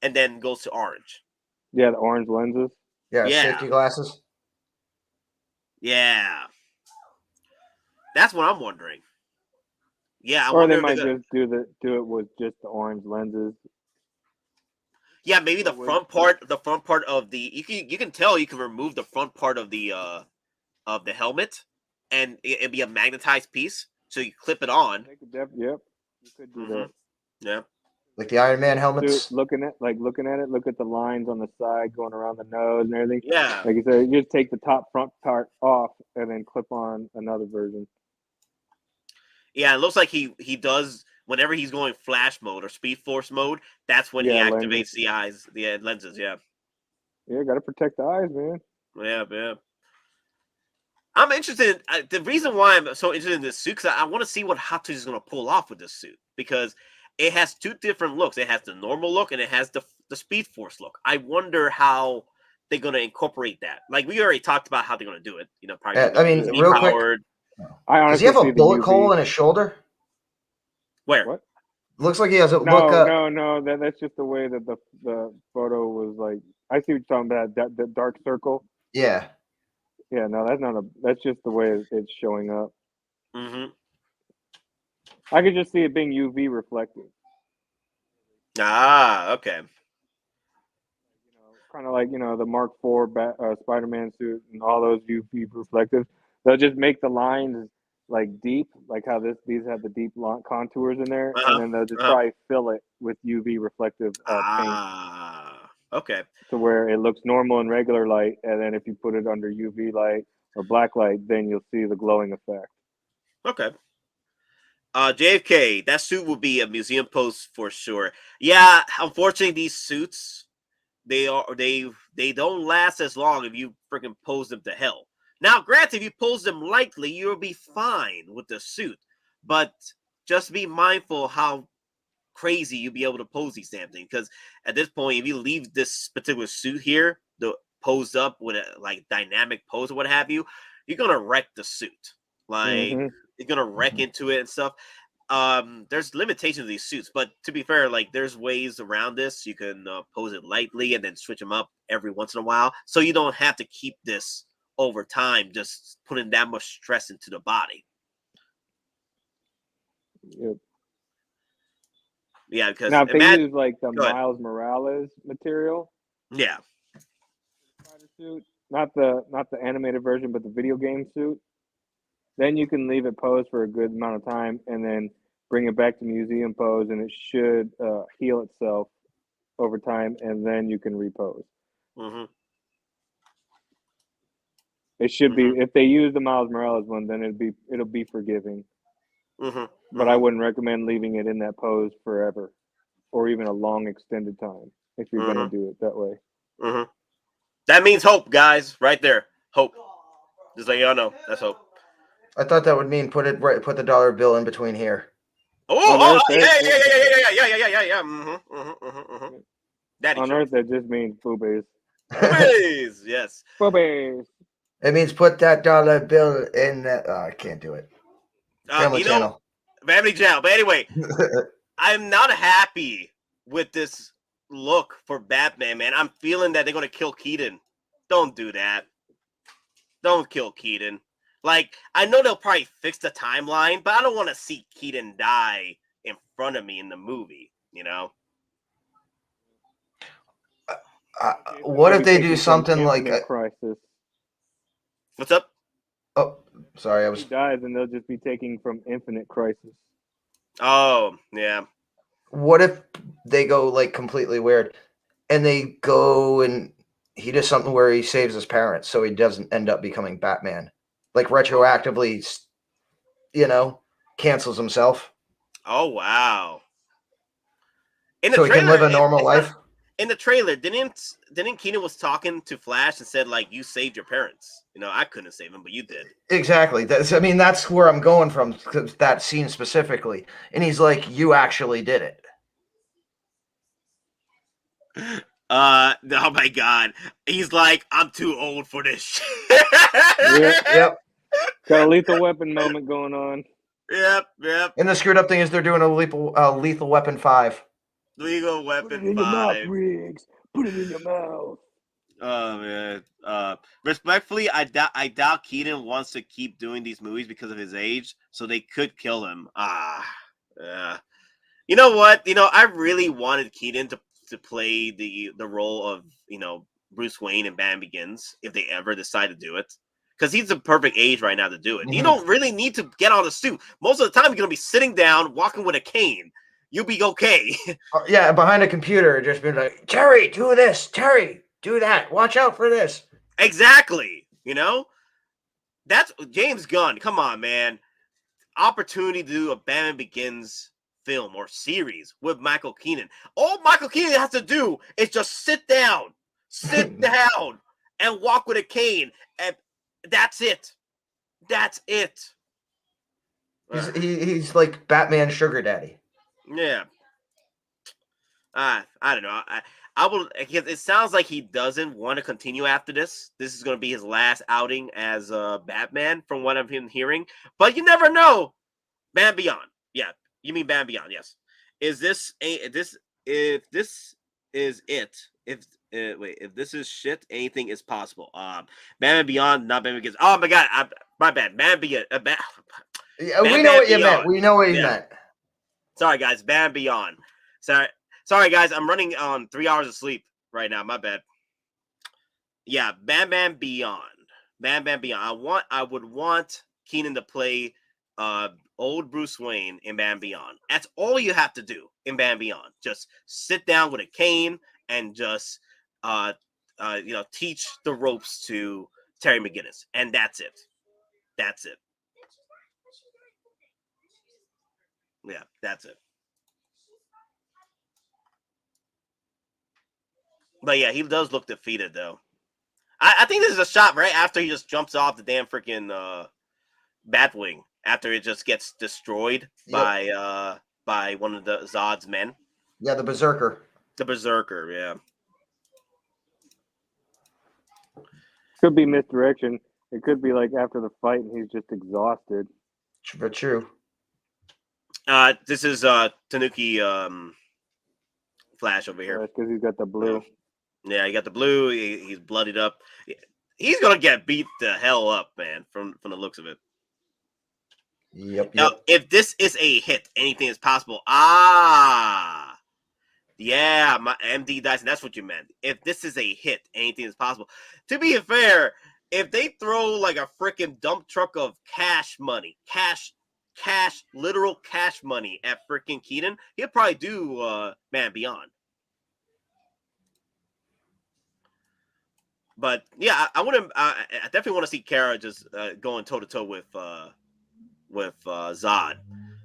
S4: and then goes to orange.
S6: Yeah, the orange lenses.
S5: Yeah, safety glasses.
S4: Yeah. That's what I'm wondering. Yeah,
S6: or they might just do it with just the orange lenses.
S4: Yeah, maybe the front part of the you can tell you can remove the front part of the helmet, and it'd be a magnetized piece, so you clip it on.
S6: Yep, you could do that.
S4: Yeah,
S5: like the Iron Man helmets.
S6: Looking at it, look at the lines on the side going around the nose and everything.
S4: Yeah,
S6: like you said, you just take the top front part off and then clip on another version.
S4: Yeah, it looks like he does whenever he's going flash mode or speed force mode. That's when he activates the lenses. Yeah,
S6: got to protect the eyes, man.
S4: Yeah. I'm interested. The reason why I'm so interested in this suit, because I want to see what Hottoys is going to pull off with this suit, because it has two different looks. It has the normal look and it has the Speed Force look. I wonder how they're going to incorporate that. Like, we already talked about how they're going to do it. Probably.
S5: I mean, real quick. Does he have a bullet hole in his shoulder?
S4: Where?
S6: What?
S5: Looks like he has a
S6: No. That's just the way that the photo was like. I see what you're talking about. That dark circle.
S5: Yeah.
S6: Yeah, no, that's not that's just the way it's showing up.
S4: Mm-hmm.
S6: I could just see it being UV reflective.
S4: Ah, okay.
S6: Kind of like, the Mark IV Spider-Man suit and all those UV reflective. They'll just make the lines like deep, like how these have the deep contours in there, and then they'll just probably fill it with UV reflective paint.
S4: Okay.
S6: To where it looks normal in regular light, and then if you put it under UV light or black light, then you'll see the glowing effect.
S4: Okay. JFK, that suit will be a museum pose for sure. Yeah, unfortunately, these suits they don't last as long if you freaking pose them to hell. Now, granted, if you pose them lightly, you'll be fine with the suit, but just be mindful how crazy you'll be able to pose these damn things, because at this point, if you leave this particular suit here posed up with a like dynamic pose or what have you, you're gonna wreck the suit. Like you're gonna wreck into it and stuff. There's limitations to these suits, but to be fair, like there's ways around this. You can pose it lightly and then switch them up every once in a while, so you don't have to keep this over time just putting that much stress into the body.
S6: Yep.
S4: Yeah, because
S6: now if they use like the Miles Morales material, spider suit, not the animated version, but the video game suit, then you can leave it posed for a good amount of time and then bring it back to museum pose, and it should heal itself over time, and then you can repose.
S4: Mm-hmm.
S6: It should be, if they use the Miles Morales one, then it'll be forgiving.
S4: Mm-hmm.
S6: But I wouldn't recommend leaving it in that pose forever, or even a long extended time if you're gonna do it that way.
S4: Mm-hmm. That means hope, guys. Right there, hope. Just let y'all know, that's hope.
S5: I thought that would mean put the dollar bill in between here.
S4: Oh, yeah. Daddy
S6: on
S4: joke.
S6: Earth, that just means boobies.
S4: Boobies, yes.
S6: Boobies.
S5: It means put that dollar bill in that. I can't do it. Family Channel.
S4: Family Channel. But anyway, I'm not happy with this look for Batman, man. I'm feeling that they're going to kill Keaton. Don't do that. Don't kill Keaton. Like, I know they'll probably fix the timeline, but I don't want to see Keaton die in front of me in the movie, you know?
S5: What if they do something like
S6: Crisis?
S4: What's up?
S5: Oh, sorry,
S6: He dies, and they'll just be taking from Infinite Crisis.
S4: Oh, yeah.
S5: What if they go like completely weird, and they go and he does something where he saves his parents, so he doesn't end up becoming Batman, like retroactively, cancels himself.
S4: Oh, wow.
S5: So he can live a normal life.
S4: In the trailer, didn't Keaton was talking to Flash and said, like, you saved your parents? You know, I couldn't save him, but you did.
S5: Exactly. That's where I'm going from, that scene specifically. And he's like, you actually did it.
S4: Oh my God. He's like, I'm too old for this shit.
S5: Yep.
S6: Got a Lethal Weapon moment going on.
S4: Yep.
S5: And the screwed up thing is they're doing a Lethal Weapon 5.
S4: Lethal Weapon 5.
S6: Put it in your mouth, Riggs. Put it in your mouth.
S4: Oh, man. Respectfully, I doubt Keaton wants to keep doing these movies because of his age, so they could kill him. You know what? I really wanted Keaton to play the role of, Bruce Wayne in Batman Begins, if they ever decide to do it. Because he's the perfect age right now to do it. Mm-hmm. You don't really need to get on a suit. Most of the time, you're going to be sitting down, walking with a cane. You'll be okay.
S5: Yeah, behind a computer, just being like, Terry, do this. Terry, do that. Watch out for this.
S4: Exactly. That's James Gunn. Come on, man. Opportunity to do a Batman Begins film or series with Michael Keaton. All Michael Keaton has to do is just sit down, and walk with a cane, and that's it. That's it.
S5: He's like Batman sugar daddy.
S4: Yeah. I don't know. I will. It sounds like he doesn't want to continue after this. This is going to be his last outing as Batman, from what I've been hearing. But you never know. Batman Beyond. Yeah, you mean Batman Beyond? Yes. If this is shit, anything is possible. Batman Beyond, not Batman Begins. Oh my God, my bad. Batman Beyond.
S5: Yeah, we know what you meant. We know what you meant.
S4: Sorry, guys. Batman Beyond. Sorry, guys. I'm running on 3 hours of sleep right now. My bad. Yeah, Batman Beyond. Batman Beyond. I would want Keaton to play old Bruce Wayne in Batman Beyond. That's all you have to do in Batman Beyond. Just sit down with a cane and just teach the ropes to Terry McGinnis, and that's it. That's it. Yeah, that's it. But yeah, he does look defeated, though. I think this is a shot right after he just jumps off the damn freaking Batwing, after it just gets destroyed by one of the Zod's men.
S5: Yeah, the Berserker.
S4: The Berserker, yeah.
S6: Could be misdirection. It could be like after the fight and he's just exhausted.
S5: True.
S4: This is Tanuki Flash over here.
S6: That's because he's got the blue.
S4: Yeah, he got the blue. He's bloodied up. He's gonna get beat the hell up, man. From the looks of it.
S5: Yep.
S4: Now, if this is a hit, anything is possible. Yeah, my MD Dyson. That's what you meant. If this is a hit, anything is possible. To be fair, if they throw like a freaking dump truck of cash money, literal cash money at freaking Keaton, he'll probably do Man Beyond. But yeah, I want to. I definitely want to see Kara just going toe to toe with Zod.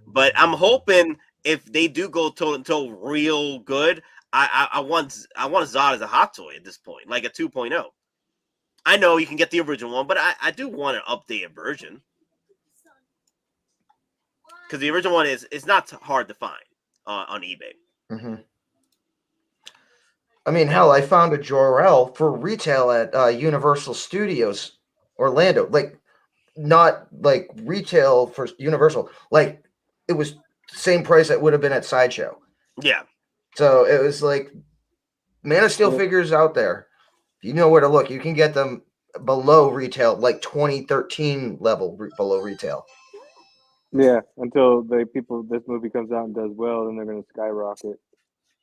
S4: But I'm hoping if they do go toe to toe real good, I want Zod as a hot toy at this point, like a 2.0. I know you can get the original one, but I do want an updated version because the original one is not hard to find on eBay.
S5: Mm-hmm. I mean, hell, I found a Jor-El for retail at Universal Studios Orlando. Like, not like retail for Universal. Like, it was the same price that would have been at Sideshow.
S4: Yeah.
S5: So it was like Man of Steel figures out there. You know where to look. You can get them below retail, like 2013 level below retail.
S6: Yeah, until this movie comes out and does well, then they're going to skyrocket.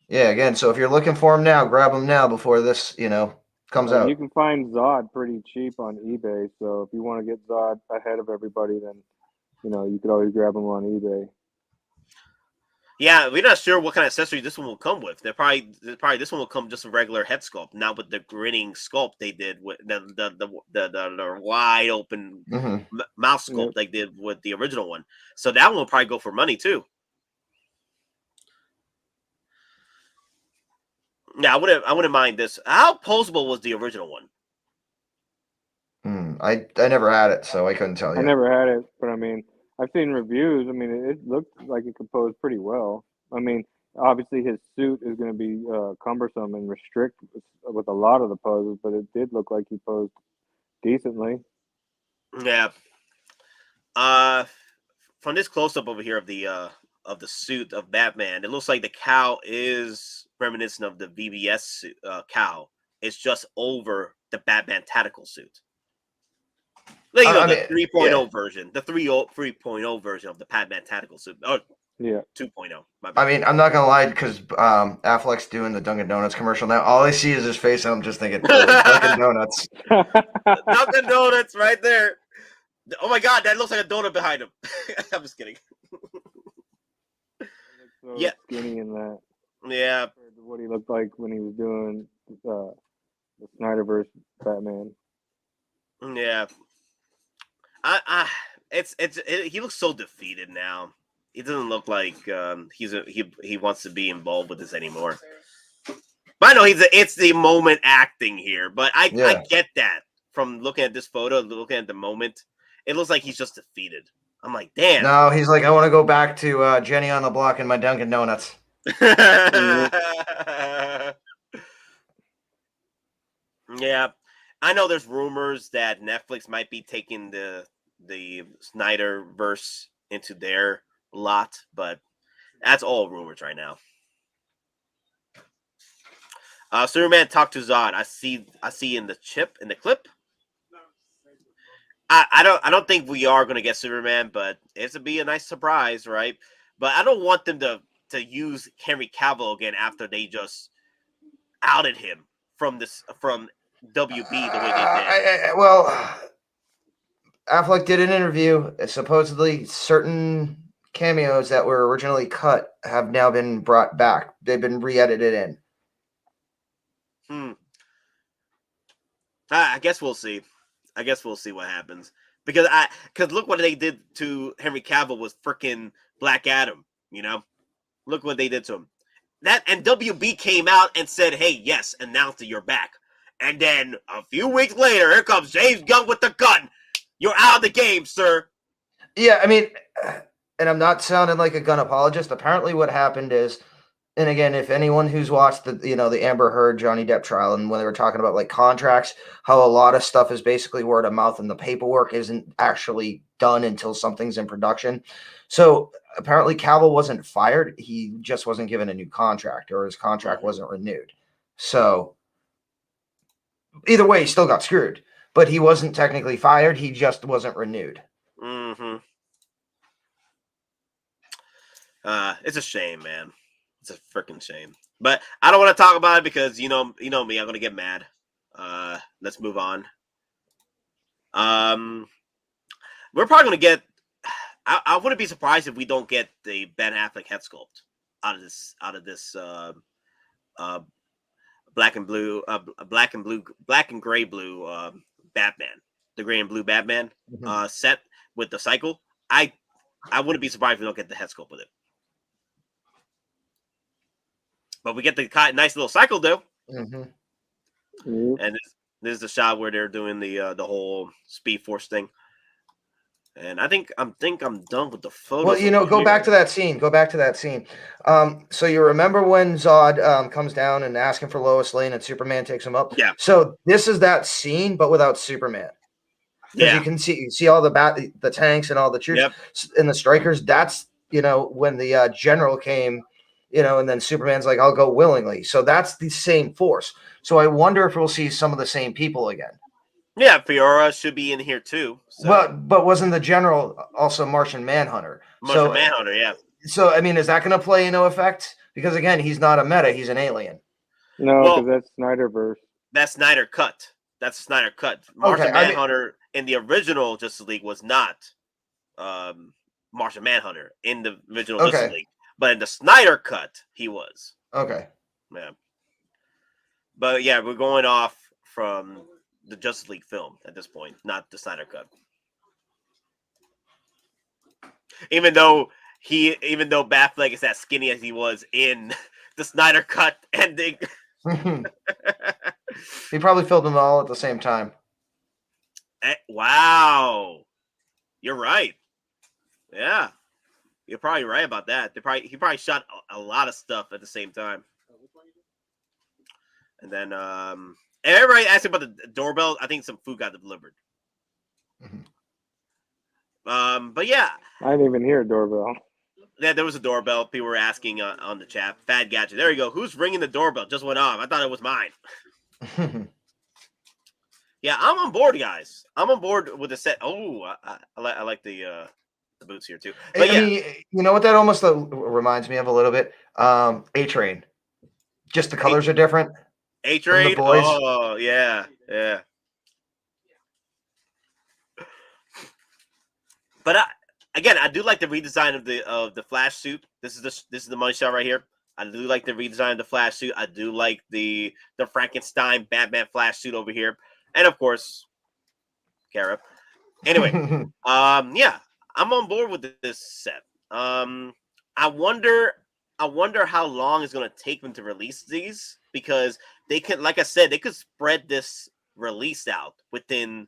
S5: Yeah, again, so if you're looking for them now, grab them now before this, comes out.
S6: You can find Zod pretty cheap on eBay, so if you want to get Zod ahead of everybody, then you could always grab them on eBay.
S4: Yeah, we're not sure what kind of accessory this one will come with. They're probably this one will come just a regular head sculpt, not with the grinning sculpt they did with the wide open mouth sculpt they did with the original one. So that one will probably go for money too. Yeah, I wouldn't mind this. How posable was the original one?
S5: I never had it, so I couldn't tell you.
S6: I never had it, but I mean, I've seen reviews. I mean, it looked like it could pose pretty well. I mean, obviously his suit is going to be cumbersome and restrict with a lot of the poses, but it did look like he posed decently.
S4: Yeah. From this close up over here of the suit of Batman, it looks like the cowl is reminiscent of the VBS cowl. It's just over the Batman tactical suit. Like, the 3.0 version, the 3.0 version of the Batman tactical suit. Oh,
S6: yeah,
S4: 2.0.
S5: I mean, I'm not gonna lie, because Affleck's doing the Dunkin' Donuts commercial now. All I see is his face, and I'm just thinking, Dunkin' Donuts.
S4: Dunkin' Donuts, right there. Oh my God, that looks like a donut behind him. I'm just kidding.
S6: So skinny in that.
S4: Yeah.
S6: What he looked like when he was doing the Snyderverse Batman.
S4: Yeah. He looks so defeated now. He doesn't look like he wants to be involved with this anymore. But I know it's the moment acting here, but I get that from looking at this photo, looking at the moment. It looks like he's just defeated. I'm like, damn.
S5: No, he's like, I want to go back to Jenny on the Block and my Dunkin' Donuts.
S4: Yeah, I know there's rumors that Netflix might be taking the Snyderverse into their lot, but that's all rumors right now. Superman talked to Zod. I see in the clip. I don't think we are going to get Superman, but it'll be a nice surprise, right? But I don't want them to use Henry Cavill again after they just outed him from WB the way they did.
S5: Well, Affleck did an interview. Supposedly, certain cameos that were originally cut have now been brought back. They've been re-edited in.
S4: I guess we'll see. I guess we'll see what happens. Because look what they did to Henry Cavill was freaking Black Adam, Look what they did to him. And WB came out and said, hey, yes, announced that you're back. And then a few weeks later, here comes James Gunn with the gun. You're out of the game, sir.
S5: Yeah, I mean, and I'm not sounding like a gun apologist. Apparently what happened is, and again, if anyone who's watched the Amber Heard Johnny Depp trial, and when they were talking about like contracts, how a lot of stuff is basically word of mouth and the paperwork isn't actually done until something's in production. So apparently Cavill wasn't fired. He just wasn't given a new contract, or his contract wasn't renewed. So either way, he still got screwed, but he wasn't technically fired. He just wasn't renewed.
S4: Mm-hmm. It's a shame, man. It's a freaking shame. But I don't want to talk about it because you know me, I'm gonna get mad. Let's move on. We're probably gonna get. I wouldn't be surprised if we don't get the Ben Affleck head sculpt out of this black and gray blue Batman, the gray and blue Batman set with the cycle. I wouldn't be surprised if we don't get the head sculpt with it. But we get the nice little cycle though. And this is the shot where they're doing the whole Speed Force thing. And I'm done with the photos.
S5: Well, go back to that scene. So you remember when Zod comes down and asking for Lois Lane and Superman takes him up?
S4: Yeah.
S5: So this is that scene, but without Superman. Because you see all the tanks and all the troops and the strikers. That's when the general came, and then Superman's like, "I'll go willingly." So that's the same force. So I wonder if we'll see some of the same people again.
S4: Yeah, Fiora should be in here too. So.
S5: But wasn't the general also Martian Manhunter?
S4: Manhunter, yeah.
S5: So I mean, is that going to play no effect? Because again, he's not a meta; he's an alien.
S6: No, because that's Snyderverse.
S4: That's Snyder cut. That's Snyder cut. Martian Manhunter in the original Justice League was not Martian Manhunter in the original Justice League, but in the Snyder cut, he was.
S5: Okay.
S4: Yeah. But yeah, we're going off from the Justice League film at this point, not the Snyder cut. Even though Batfleck is as skinny as he was in the Snyder cut ending.
S5: He probably filmed them all at the same time.
S4: Wow. You're right. Yeah. You're probably right about that. He probably shot a lot of stuff at the same time. And then everybody asking about the doorbell. I think some food got delivered. But yeah.
S6: I didn't even hear a doorbell.
S4: Yeah, there was a doorbell. People were asking on the chat. Fad Gadget. There you go. Who's ringing the doorbell? Just went off. I thought it was mine. Yeah, I'm on board, guys. I'm on board with the set. Oh, I like the boots here too. But
S5: I mean, you know what that almost reminds me of a little bit? A-Train. Just the colors are different.
S4: A-Train? Oh, yeah. But again, I do like the redesign of the Flash suit. This is the money shot right here. I do like the redesign of the Flash suit. I do like the Frankenstein Batman Flash suit over here, and of course, Kara. Anyway, yeah, I'm on board with this set. I wonder how long it's going to take them to release these, because they could, like I said, they could spread this release out within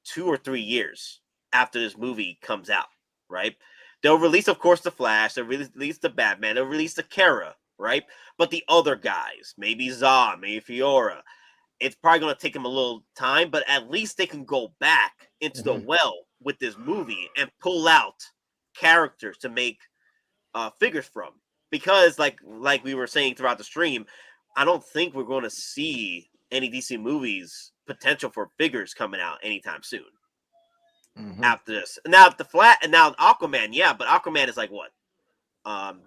S4: 2 or 3 years after this movie comes out, right? They'll release, of course, the Flash. They'll release the Batman. They'll release the Kara, right? But the other guys, maybe Zod, maybe Fiora, it's probably going to take them a little time, but at least they can go back into the well with this movie and pull out characters to make figures from. Because, like we were saying throughout the stream, I don't think we're going to see any DC movies potential for figures coming out anytime soon. After this, now Aquaman, yeah, but Aquaman is like what?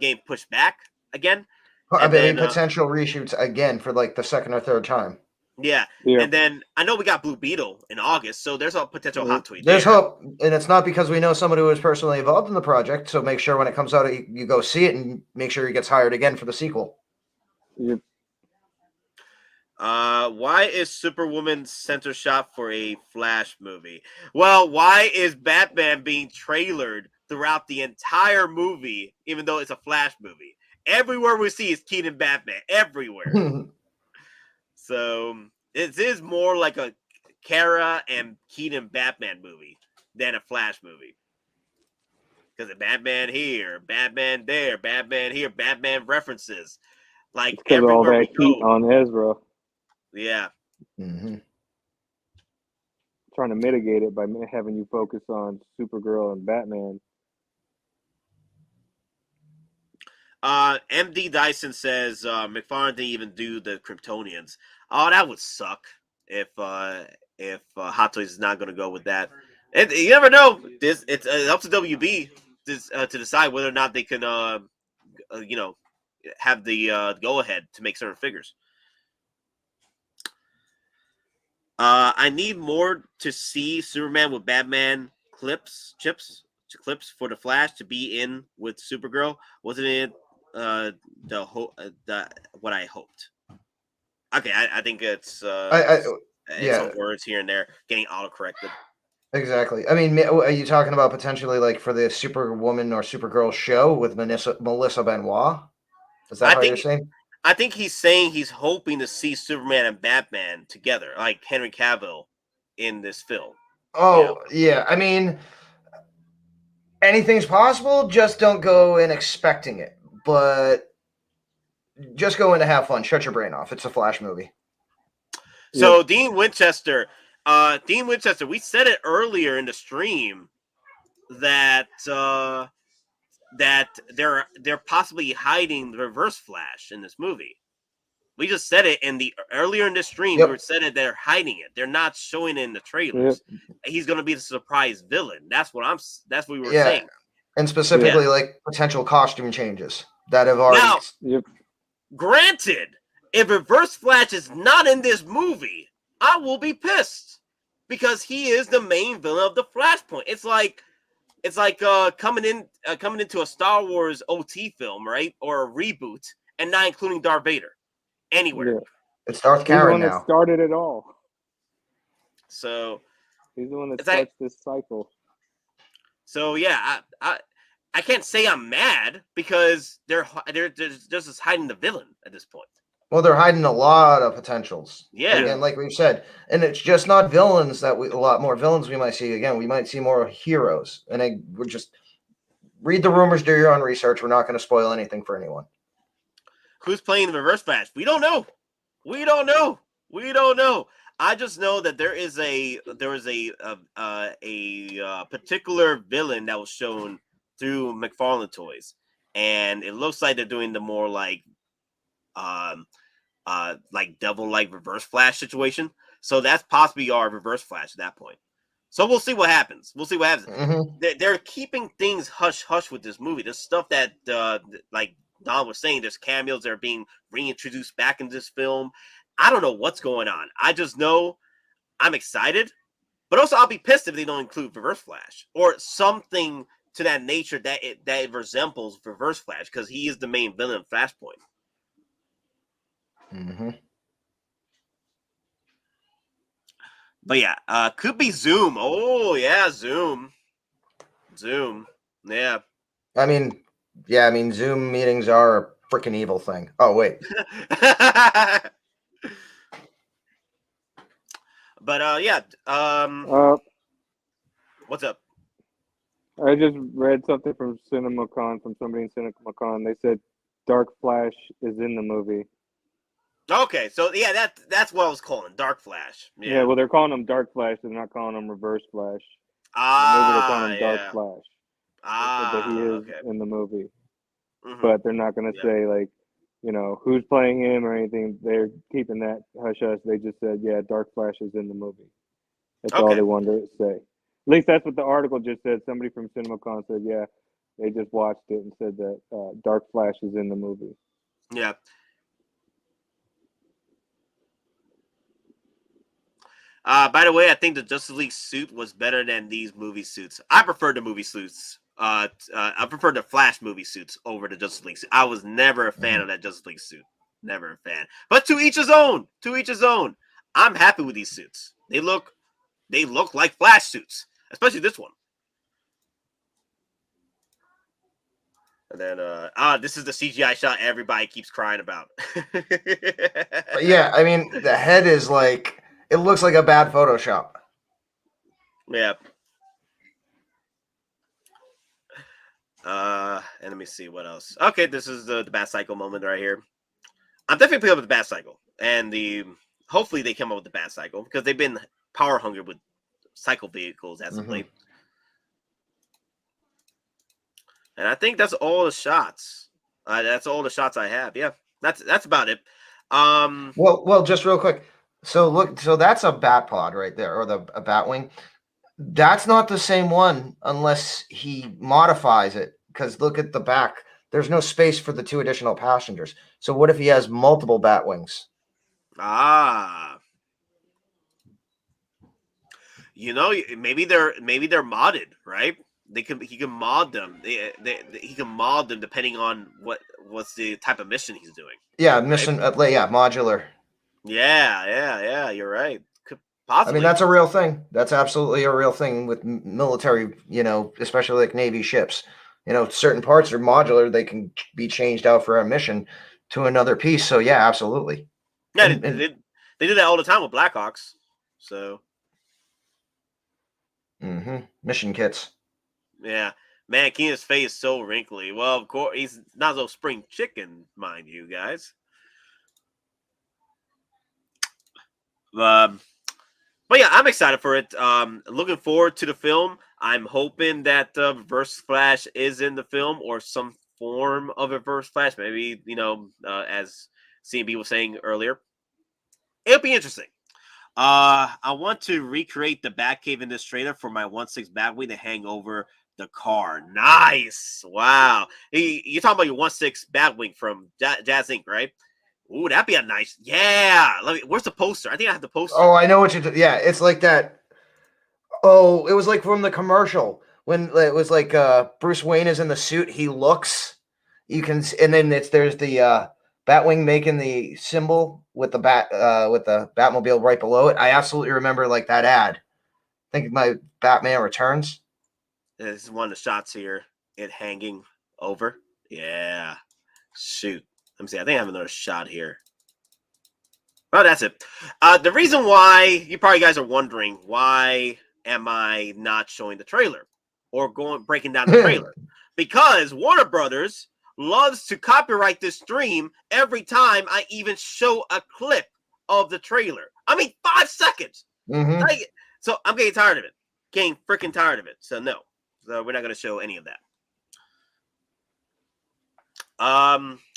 S4: Getting pushed back again.
S5: I mean, potential reshoots again for like the second or third time.
S4: Yeah, and then I know we got Blue Beetle in August, so there's a potential hot tweet.
S5: There's hope, and it's not because we know somebody who was personally involved in the project. So make sure when it comes out, you go see it and make sure he gets hired again for the sequel.
S6: Yep.
S4: Why is Superwoman center shot for a Flash movie? Well, why is Batman being trailered throughout the entire movie, even though it's a Flash movie? Everywhere we see is Keaton Batman. Everywhere. So it is more like a Kara and Keaton Batman movie than a Flash movie. Because of Batman here, Batman there, Batman here, Batman references. Like everywhere all that
S6: heat on Ezra.
S4: Yeah.
S6: Trying to mitigate it by having you focus on Supergirl and Batman.
S4: MD Dyson says McFarlane didn't even do the Kryptonians. Oh, that would suck if Hottoys is not going to go with that. And you never know. It's up to WB to decide whether or not they can have the go ahead to make certain figures. I need more to see Superman with Batman clips for the Flash to be in with Supergirl. Wasn't it what I hoped? Okay, I think it's
S5: yeah,
S4: some words here and there getting auto-corrected.
S5: exactly. I mean, are you talking about potentially like for the Superwoman or Supergirl show with Melissa Benoit? Is that how you're saying?
S4: I think he's saying he's hoping to see Superman and Batman together, like Henry Cavill in this film.
S5: Oh, yeah. I mean, anything's possible. Just don't go in expecting it. But just go in to have fun. Shut your brain off. It's a Flash movie.
S4: So Dean Winchester, we said it earlier in the stream that that they're possibly hiding the Reverse Flash in this movie. We just said it earlier in the stream. We said it. They're hiding it. They're not showing it in the trailers. He's going to be the surprise villain. That's what we were saying.
S5: And specifically, like potential costume changes that have already.
S4: Now, granted, if Reverse Flash is not in this movie, I will be pissed because he is the main villain of the Flashpoint. It's like coming into a Star Wars OT film, right, or a reboot, and not including Darth Vader anywhere.
S5: Yeah. It's Darth Karen now.
S6: He's the one that started it all.
S4: So
S6: he's the one that starts this cycle.
S4: So yeah, I can't say I'm mad because they're just hiding the villain at this point.
S5: Well, they're hiding a lot of potentials.
S4: Yeah.
S5: Again, like we've said. And it's just not villains a lot more villains we might see. Again, we might see more heroes. And we're just read the rumors, do your own research. We're not going to spoil anything for anyone.
S4: Who's playing the Reverse Flash? We don't know. I just know that there is a particular villain that was shown through McFarlane Toys, and it looks like they're doing the more like devil-like Reverse Flash situation. So that's possibly our Reverse Flash at that point. So we'll see what happens.
S5: Mm-hmm.
S4: They're keeping things hush-hush with this movie. There's stuff that, like Don was saying, there's cameos that are being reintroduced back in this film. I don't know what's going on. I just know I'm excited, but also I'll be pissed if they don't include Reverse Flash or something to that nature that it resembles Reverse Flash, because he is the main villain of Flashpoint.
S5: Mm-hmm.
S4: But yeah, could be Zoom. Oh yeah, Zoom. Yeah.
S5: I mean, Zoom meetings are a freaking evil thing. Oh wait.
S4: But yeah. What's up?
S6: I just read something from CinemaCon, from somebody in CinemaCon. They said Dark Flash is in the movie.
S4: Okay, so yeah, that's what I was calling Dark Flash.
S6: Yeah, well, they're calling him Dark Flash. They're not calling him Reverse Flash. They're calling him Dark Flash. But he is in the movie. Mm-hmm. But they're not going to say, like, who's playing him or anything. They're keeping that hush-hush. They just said, yeah, Dark Flash is in the movie. That's all they wanted to say. At least that's what the article just said. Somebody from CinemaCon said, yeah, they just watched it and said that Dark Flash is in the movie.
S4: Yeah. By the way, I think the Justice League suit was better than these movie suits. I prefer the movie suits. I prefer the Flash movie suits over the Justice League suit. I was never a fan of that Justice League suit. Never a fan. But to each his own. I'm happy with these suits. They look like Flash suits, especially this one. And then, this is the CGI shot everybody keeps crying about.
S5: Yeah, I mean, the head is like, it looks like a bad Photoshop.
S4: Yeah. And let me see what else. Okay, this is the Bat Cycle moment right here. I'm definitely picking up with the Bat Cycle, and hopefully they come up with the Bat Cycle, because they've been power hungry with cycle vehicles as of late. And I think that's all the shots. That's all the shots I have. Yeah, that's about it.
S5: Well, just real quick. So that's a bat pod right there, or a bat wing. That's not the same one unless he modifies it. Because look at the back. There's no space for the 2 additional passengers. So what if he has multiple bat wings?
S4: Maybe they're modded, right? He can mod them. He can mod them depending on what's the type of mission he's doing.
S5: Yeah, mission. Right? Yeah, modular.
S4: Yeah. You're right. Could possibly.
S5: I mean, that's a real thing. That's absolutely a real thing with military, especially like Navy ships. Certain parts are modular; they can be changed out for a mission to another piece. So yeah, absolutely.
S4: Yeah,
S5: And,
S4: they do that all the time with Blackhawks. So.
S5: Mission kits.
S4: Yeah. Man, Keenan's face is so wrinkly. Well, of course, he's not so spring chicken, mind you guys. But yeah, I'm excited for it. Looking forward to the film. I'm hoping that Reverse Flash is in the film or some form of Reverse Flash. Maybe, as CMB was saying earlier. It'll be interesting. I want to recreate the Batcave in this trailer for my 1/6 Batwing to hang over the car. Nice. Wow. You're talking about your 1/6 Batwing from Jazz Inc., right? Ooh, that'd be a nice. Yeah. Where's the poster? I think I have the poster.
S5: Oh, I know what you. Yeah, it's like that. Oh, it was like from the commercial when it was like Bruce Wayne is in the suit. He looks. You can, and then there's the Batwing making the symbol with the Batmobile right below it. I absolutely remember like that ad. I think my Batman Returns.
S4: This is one of the shots here. It hanging over. Yeah. Shoot. Let me see. I think I have another shot here. Oh, that's it. The reason why you probably guys are wondering why am I not showing the trailer or breaking down the trailer? Because Warner Brothers loves to copyright this stream every time I even show a clip of the trailer. I mean, 5 seconds. So I'm getting tired of it. Getting freaking tired of it. So no. So we're not going to show any of that.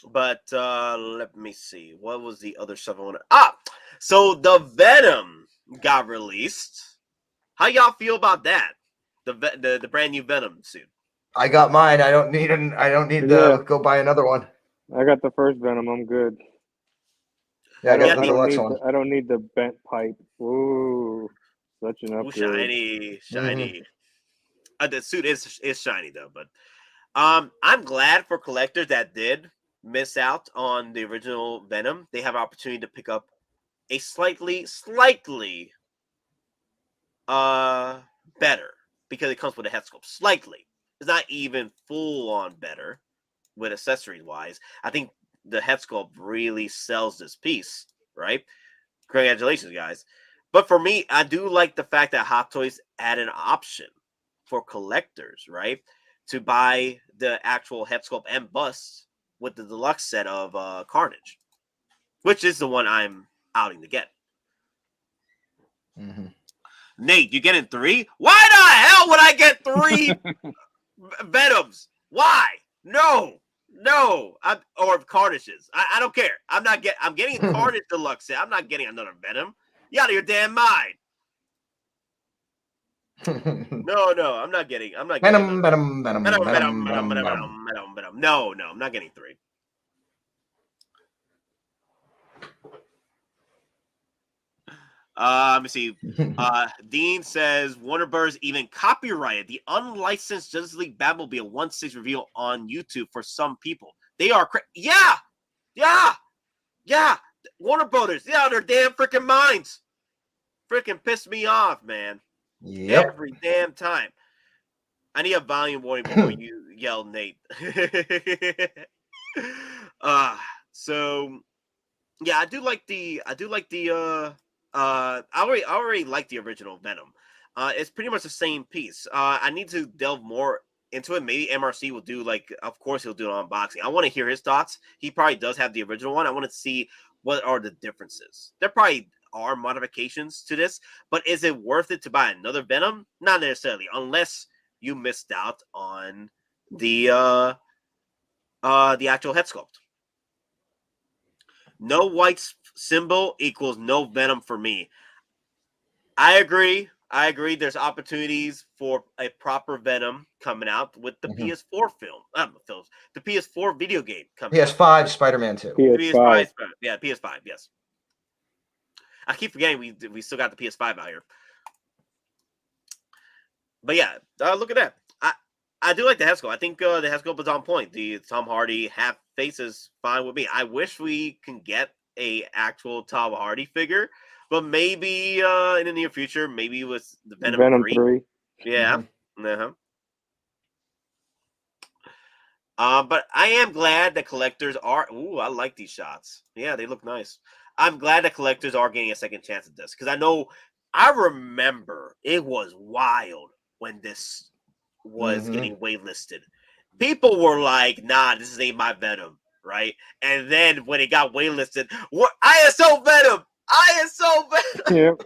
S4: But let me see. What was the other stuff I want to... So the Venom got released. How y'all feel about that? The brand new Venom suit.
S5: I got mine. I don't need to go buy another one.
S6: I got the first Venom. I'm good.
S5: Yeah, I got the deluxe one.
S6: I don't need the bent pipe. Ooh, such an upgrade.
S4: Shiny. The suit is shiny though, but I'm glad for collectors that did miss out on the original Venom. They have an opportunity to pick up a slightly better because it comes with a head sculpt. Slightly. It's not even full on better with accessories wise. I think the head sculpt really sells this piece, right? Congratulations, guys. But for me, I do like the fact that Hottoys added an option for collectors, right? To buy the actual head sculpt and bust with the deluxe set of Carnage, which is the one I'm outing to get. Nate, you getting 3? Why the hell would I get 3 Venoms? Why? No. Or Carnages. I don't care. I'm getting a Carnage deluxe set. I'm not getting another Venom. You out of your damn mind. No, I'm not getting.
S5: Venom.
S4: No, I'm not getting 3. Let me see. Dean says Warner Bros. Even copyrighted the unlicensed Justice League Batmobile 1/6 reveal on YouTube for some people. They are yeah. Warner Brothers, their damn freaking minds. Freaking pissed me off, man.
S5: Yep.
S4: Every damn time. I need a volume warning before you yell, Nate. So yeah, I already like the original Venom. It's pretty much the same piece. I need to delve more into it. Maybe MRC will do of course he'll do an unboxing. I want to hear his thoughts. He probably does have the original one. I want to see what are the differences. There probably are modifications to this, but is it worth it to buy another Venom? Not necessarily, unless you missed out on the actual head sculpt. No white symbol equals no Venom for me. I agree. There's opportunities for a proper Venom coming out with the PS4 the PS4 video game coming
S5: PS5 Spider-Man 2.
S6: PS5.
S4: Yeah, PS5, yes. I keep forgetting we still got the PS5 out here. But yeah, look at that. I do like the head sculpt. I think the head sculpt is on point. The Tom Hardy half face is fine with me. I wish we can get a actual Tom Hardy figure, but maybe in the near future, maybe with the Venom 3. Yeah. Mm-hmm. But I am glad that collectors are. Ooh, I like these shots. Yeah, they look nice. I'm glad that collectors are getting a second chance at this, because I remember it was wild when this was getting waitlisted. People were like, "Nah, this ain't my Venom," right? And then when it got waitlisted, what ISO Venom, ISO Venom.
S6: Yep.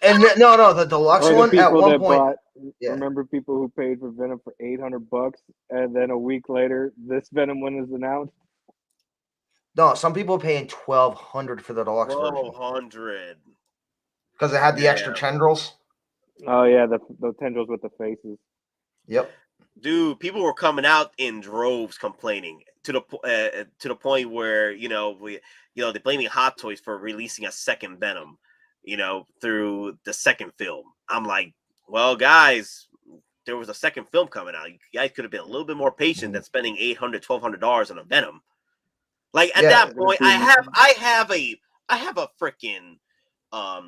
S5: And no, the deluxe one at one point.
S6: Remember people who paid for Venom for $800, and then a week later, this Venom one is announced.
S5: No, some people paying $1,200 for the deluxe version.
S4: $1,200
S5: because it had the extra tendrils.
S6: Oh yeah, the tendrils with the faces.
S5: Yep.
S4: Dude, people were coming out in droves complaining to the point where they're blaming Hottoys for releasing a second Venom, through the second film. I'm like, well, guys, there was a second film coming out. You guys could have been a little bit more patient than spending $800, $1,200 on a Venom. Like at that point, I have a freaking a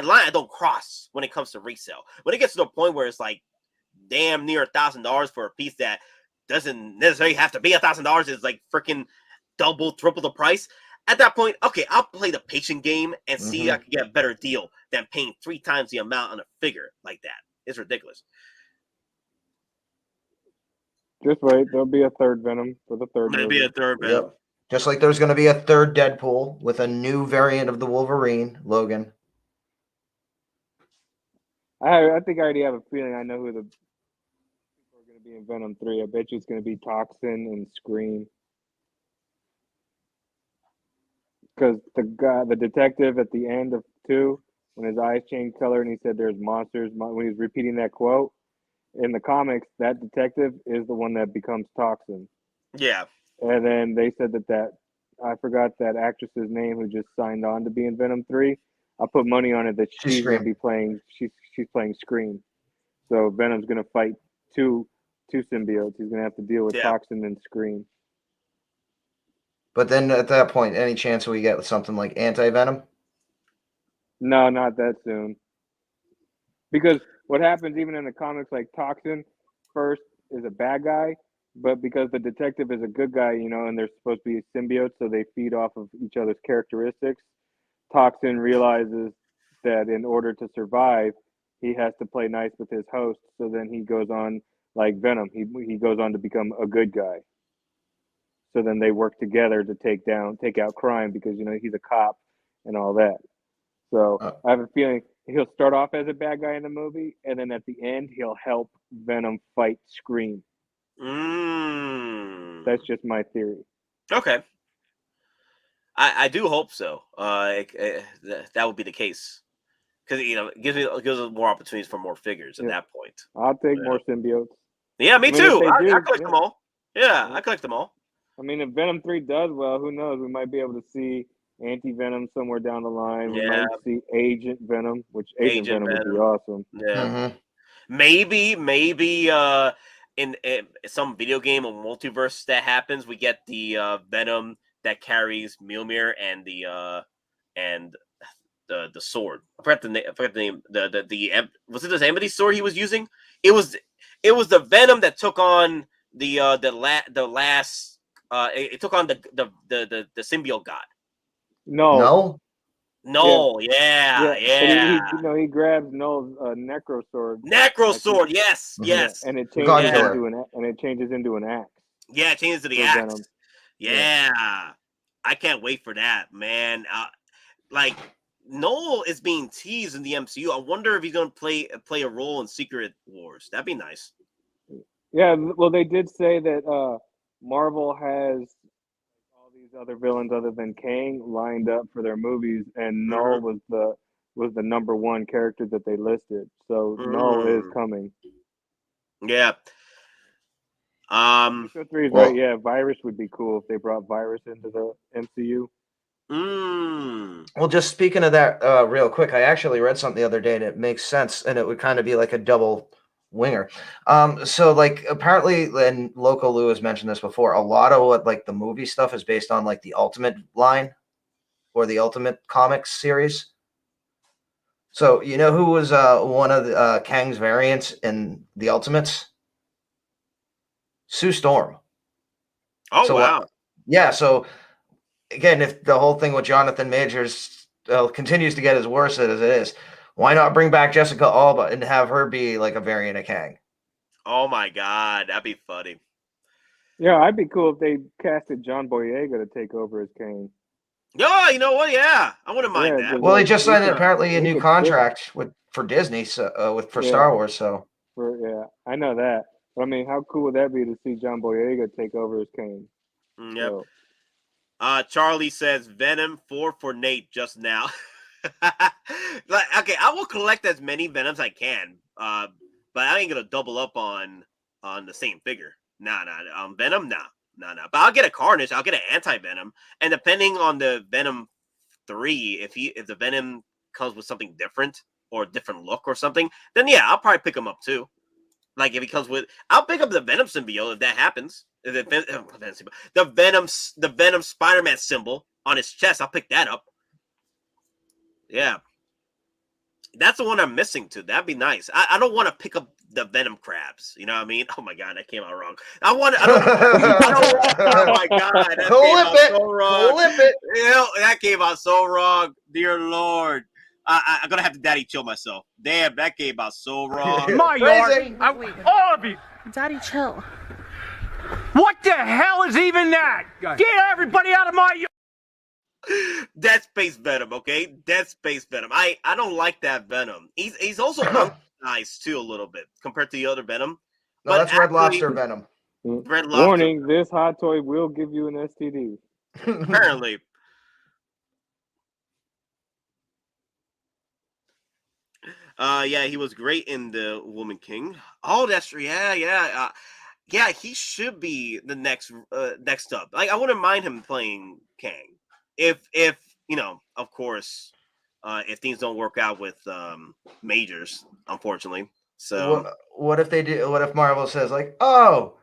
S4: line I don't cross when it comes to resale. When it gets to the point where it's like damn near $1,000 for a piece that doesn't necessarily have to be $1,000, is like freaking double, triple the price. At that point, okay, I'll play the patient game and see if I can get a better deal than paying 3 times the amount on a figure like that. It's ridiculous.
S6: Just wait, there'll be a third Venom for the third movie.
S4: Maybe a third Venom.
S5: Yep. Just like there's going to be a third Deadpool with a new variant of the Wolverine, Logan.
S6: I think I already have a feeling I know who the people are going to be in Venom 3. I bet you it's going to be Toxin and Scream. Because the detective at the end of 2, when his eyes changed color and he said there's monsters, when he's repeating that quote, in the comics, that detective is the one that becomes Toxin.
S4: Yeah.
S6: And then they said that I forgot that actress's name who just signed on to be in Venom 3. I put money on it that she's going to be playing. She's playing Scream. So Venom's going to fight two symbiotes. He's going to have to deal with Toxin and Scream.
S5: But then at that point, any chance we get something like Anti-Venom?
S6: No, not that soon. Because what happens even in the comics, like Toxin first is a bad guy, but because the detective is a good guy, and they're supposed to be symbiotes, so they feed off of each other's characteristics, Toxin realizes that in order to survive, he has to play nice with his host. So then he goes on, like Venom, he goes on to become a good guy. So then they work together to take out crime because, he's a cop and all that. So I have a feeling he'll start off as a bad guy in the movie, and then at the end, he'll help Venom fight Scream. That's just my theory.
S4: Okay. I do hope so. That would be the case. Because, it gives us more opportunities for more figures at that point.
S6: I'll take more symbiotes.
S4: Yeah, me too. I collect them all. Yeah, I collect them all.
S6: I mean, if Venom 3 does well, who knows? We might be able to see Anti-Venom somewhere down the line. We might see Agent Venom, which Agent Venom would be awesome.
S4: Yeah. Maybe in some video game or multiverse that happens, we get the Venom that carries Mjolnir and the sword. I forgot the name. The was it the Amity sword he was using? It was the Venom that took on the last. It took on the symbiote god.
S6: No.
S4: Yeah.
S6: He grabs Null's necro sword.
S4: Yes.
S6: And it changes into an axe.
S4: Yeah, it changes to the axe. Venom. Yeah. I can't wait for that, man. Null is being teased in the MCU. I wonder if he's going to play a role in Secret Wars. That'd be nice.
S6: Yeah, well, they did say that Marvel has all these other villains other than Kang lined up for their movies, and Null was the number 1 character that they listed. So Null is coming.
S4: Yeah.
S6: 3 is right. Yeah, Virus would be cool if they brought Virus into the MCU.
S5: Well, just speaking of that real quick, I actually read something the other day and it makes sense, and it would kind of be like a double winger. So like apparently, and Loco Lou has mentioned this before. A lot of what like the movie stuff is based on like the Ultimate line or the Ultimate Comics series. So you know who was one of the Kang's variants in the Ultimates? Sue Storm.
S4: Oh,
S5: so,
S4: wow.
S5: Yeah. So again, if the whole thing with Jonathan Majors continues to get as worse as it is, why not bring back Jessica Alba and have her be like a variant of Kang?
S4: Oh my God, that'd be funny.
S6: Yeah, I'd be cool if they casted John Boyega to take over as Kang.
S4: Yeah, you know what? Yeah, I wouldn't mind that.
S5: Well, he just signed apparently a new contract for Disney, for Star Wars. So
S6: I know that. But I mean, how cool would that be to see John Boyega take over as Kang?
S4: Yep. Charlie says Venom 4 for Nate just now. Okay, I will collect as many Venoms I can, but I ain't gonna double up on the same figure. Nah. Venom, nah. But I'll get a Carnage. I'll get an anti-Venom, and depending on the Venom 3, if the Venom comes with something different or a different look or something, then yeah, I'll probably pick him up too. Like if he comes with, I'll pick up the Venom symbiote if that happens. The Venom Spider-Man symbol on his chest, I'll pick that up. Yeah, that's the one I'm missing too. That'd be nice. I don't want to pick up the Venom crabs. You know what I mean? Oh my God, that came out wrong. I don't. Oh my God, that came out so wrong. You know, that came out so wrong. Dear Lord. I'm gonna have to daddy chill myself. Damn, that came out so wrong.
S8: My yard, all of you.
S9: Daddy, chill.
S8: What the hell is even that? Get everybody out of my yard.
S4: Dead Space Venom, okay? Dead Space Venom. I don't like that Venom. He's also nice too a little bit compared to the other Venom.
S5: No, but that's Red Lobster Venom.
S4: Red Lobster.
S6: Warning: this hot toy will give you an STD.
S4: Apparently. Yeah, he was great in the Woman King. Oh, that's yeah. He should be the next up. Like, I wouldn't mind him playing Kang, if you know, of course, if things don't work out with Majors, unfortunately. So,
S5: what if they do? What if Marvel says like, oh,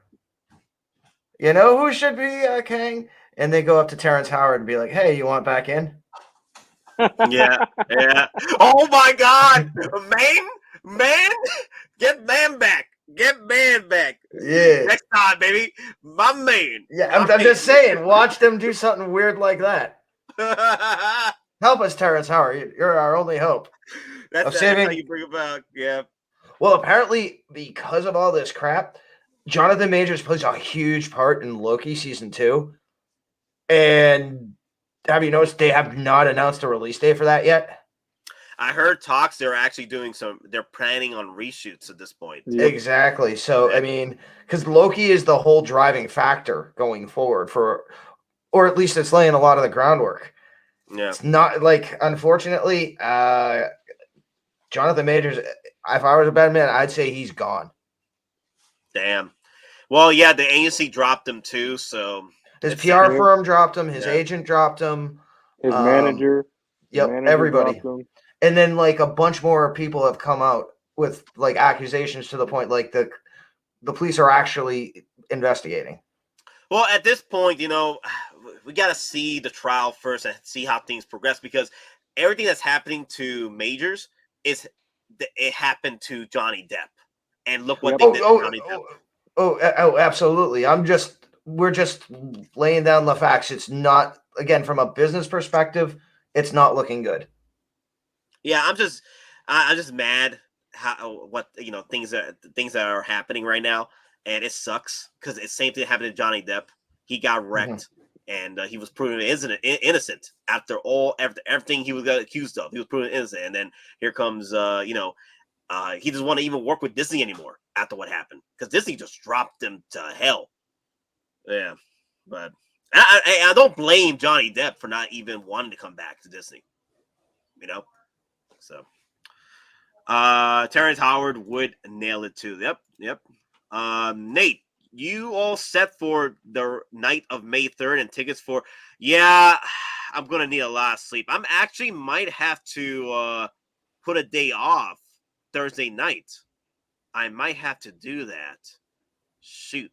S5: you know who should be Kang? And they go up to Terrence Howard and be like, hey, you want back in?
S4: yeah. Oh my God, man, get man back.
S5: Yeah.
S4: Next time, baby, my man.
S5: Yeah, I'm just saying. Watch them do something weird like that. Help us, Terrence Howard. You're our only hope.
S4: That's how you bring it back. Yeah.
S5: Well, apparently, because of all this crap, Jonathan Majors plays a huge part in Loki season 2, and have you noticed they have not announced a release date for that yet?
S4: I heard talks they're actually doing they're planning on reshoots at this point.
S5: Exactly. So, I mean, because Loki is the whole driving factor going forward or at least it's laying a lot of the groundwork.
S4: Yeah.
S5: It's not like, unfortunately, Jonathan Majors, if I was a bad man, I'd say he's gone.
S4: Damn. Well, yeah, the agency dropped him too, so
S5: his PR firm dropped him. His agent dropped him.
S6: His manager.
S5: Yep, everybody. And then like a bunch more people have come out with like accusations to the point like the police are actually investigating.
S4: Well, at this point, you know, we got to see the trial first and see how things progress, because everything that's happening to Majors it happened to Johnny Depp, and look what they did to Johnny Depp.
S5: Oh, absolutely. We're just laying down the facts. It's not, again, from a business perspective, it's not looking good.
S4: Yeah, I'm just mad things that are happening right now, and it sucks because it's the same thing happened to Johnny Depp. He got wrecked, and he was proven innocent after everything he was accused of. He was proven innocent, and then here comes he doesn't want to even work with Disney anymore after what happened, because Disney just dropped him to hell. Yeah, but I don't blame Johnny Depp for not even wanting to come back to Disney. You know, so Terrence Howard would nail it too. Yep. Nate, you all set for the night of May 3rd and tickets for? Yeah, I'm gonna need a lot of sleep. I'm actually might have to put a day off Thursday night. I might have to do that. Shoot.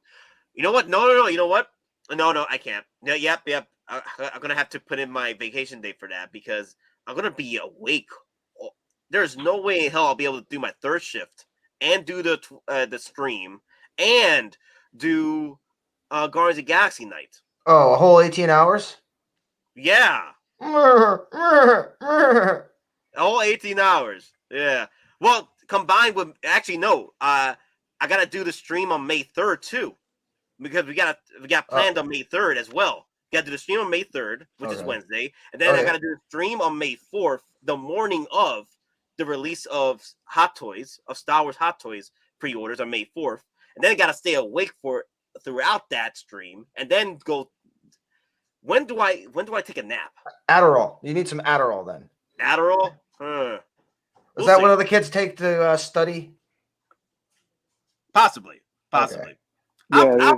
S4: You know what? No. You know what? No, I can't. No, yep. I'm gonna have to put in my vacation day for that because I'm gonna be awake. There's no way in hell I'll be able to do my third shift and do the stream and do Guardians of the Galaxy night.
S5: Oh, a whole 18 hours?
S4: Yeah. All 18 hours. Yeah. Well, combined with actually no. I gotta do the stream on May 3rd too, because we got planned on May 3rd as well. Got to do the stream on May 3rd, which is Wednesday, and then I got to do the stream on May 4th, the morning of the release of Hottoys, of Star Wars Hottoys pre-orders on May 4th, and then I got to stay awake for throughout that stream, and then go. When do I take a nap?
S5: Adderall. You need some Adderall then.
S4: Adderall?
S5: Is that what other kids take to study?
S4: Possibly.
S6: Okay. I'll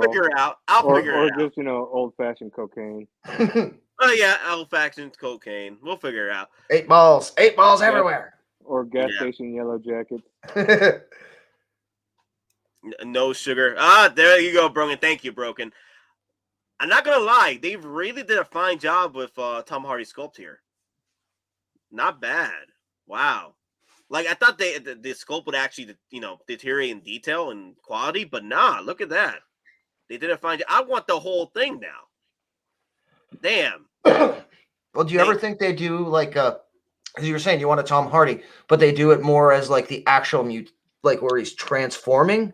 S4: figure it out.
S6: Or just, old-fashioned cocaine.
S4: Oh, yeah, old-fashioned cocaine. We'll figure it out.
S5: 8 balls. 8 balls everywhere.
S6: Or gas station yellow jackets.
S4: No sugar. There you go, Broken. Thank you, Broken. I'm not going to lie. They really did a fine job with Tom Hardy's sculpt here. Not bad. Wow. Like, I thought the sculpt would actually, deteriorate in detail and quality, but nah, look at that. They did a fine job. I want the whole thing now. Damn.
S5: Well, do you ever think they do, like, as you were saying, you want a Tom Hardy, but they do it more as, like, the actual like, where he's transforming,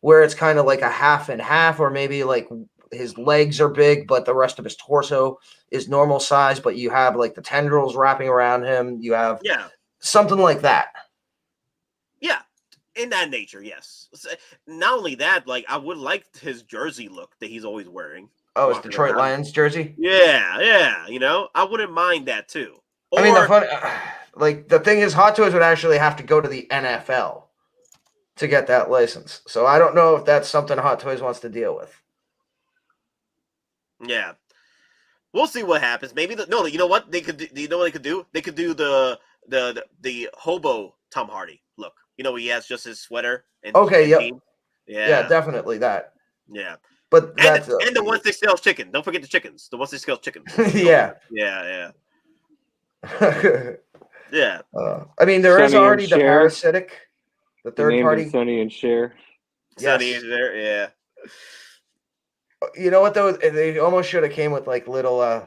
S5: where it's kind of like a half and half, or maybe, like, his legs are big, but the rest of his torso is normal size, but you have, like, the tendrils wrapping around him. You have...
S4: Yeah.
S5: Something like that.
S4: Yeah, in that nature, yes. Not only that, like, I would like his jersey look that he's always wearing.
S5: Oh, it's Detroit Lions jersey?
S4: Yeah, I wouldn't mind that too. Or,
S5: I mean, the thing is, Hottoys would actually have to go to the NFL to get that license. So I don't know if that's something Hottoys wants to deal with.
S4: Yeah. We'll see what happens. Maybe you know what they could do? You know what they could do? They could do the hobo Tom Hardy look. He has just his sweater and
S5: yeah, definitely that.
S4: Yeah,
S5: but
S4: and the 1-6 scale chicken. Don't forget the chickens. The 1-6 scale chickens.
S5: Yeah.
S4: Yeah.
S5: I mean, there is already the parasitic, the third party.
S6: Sonny and Cher.
S4: Sonny is there. Yeah.
S5: You know what though? They almost should have came with like little.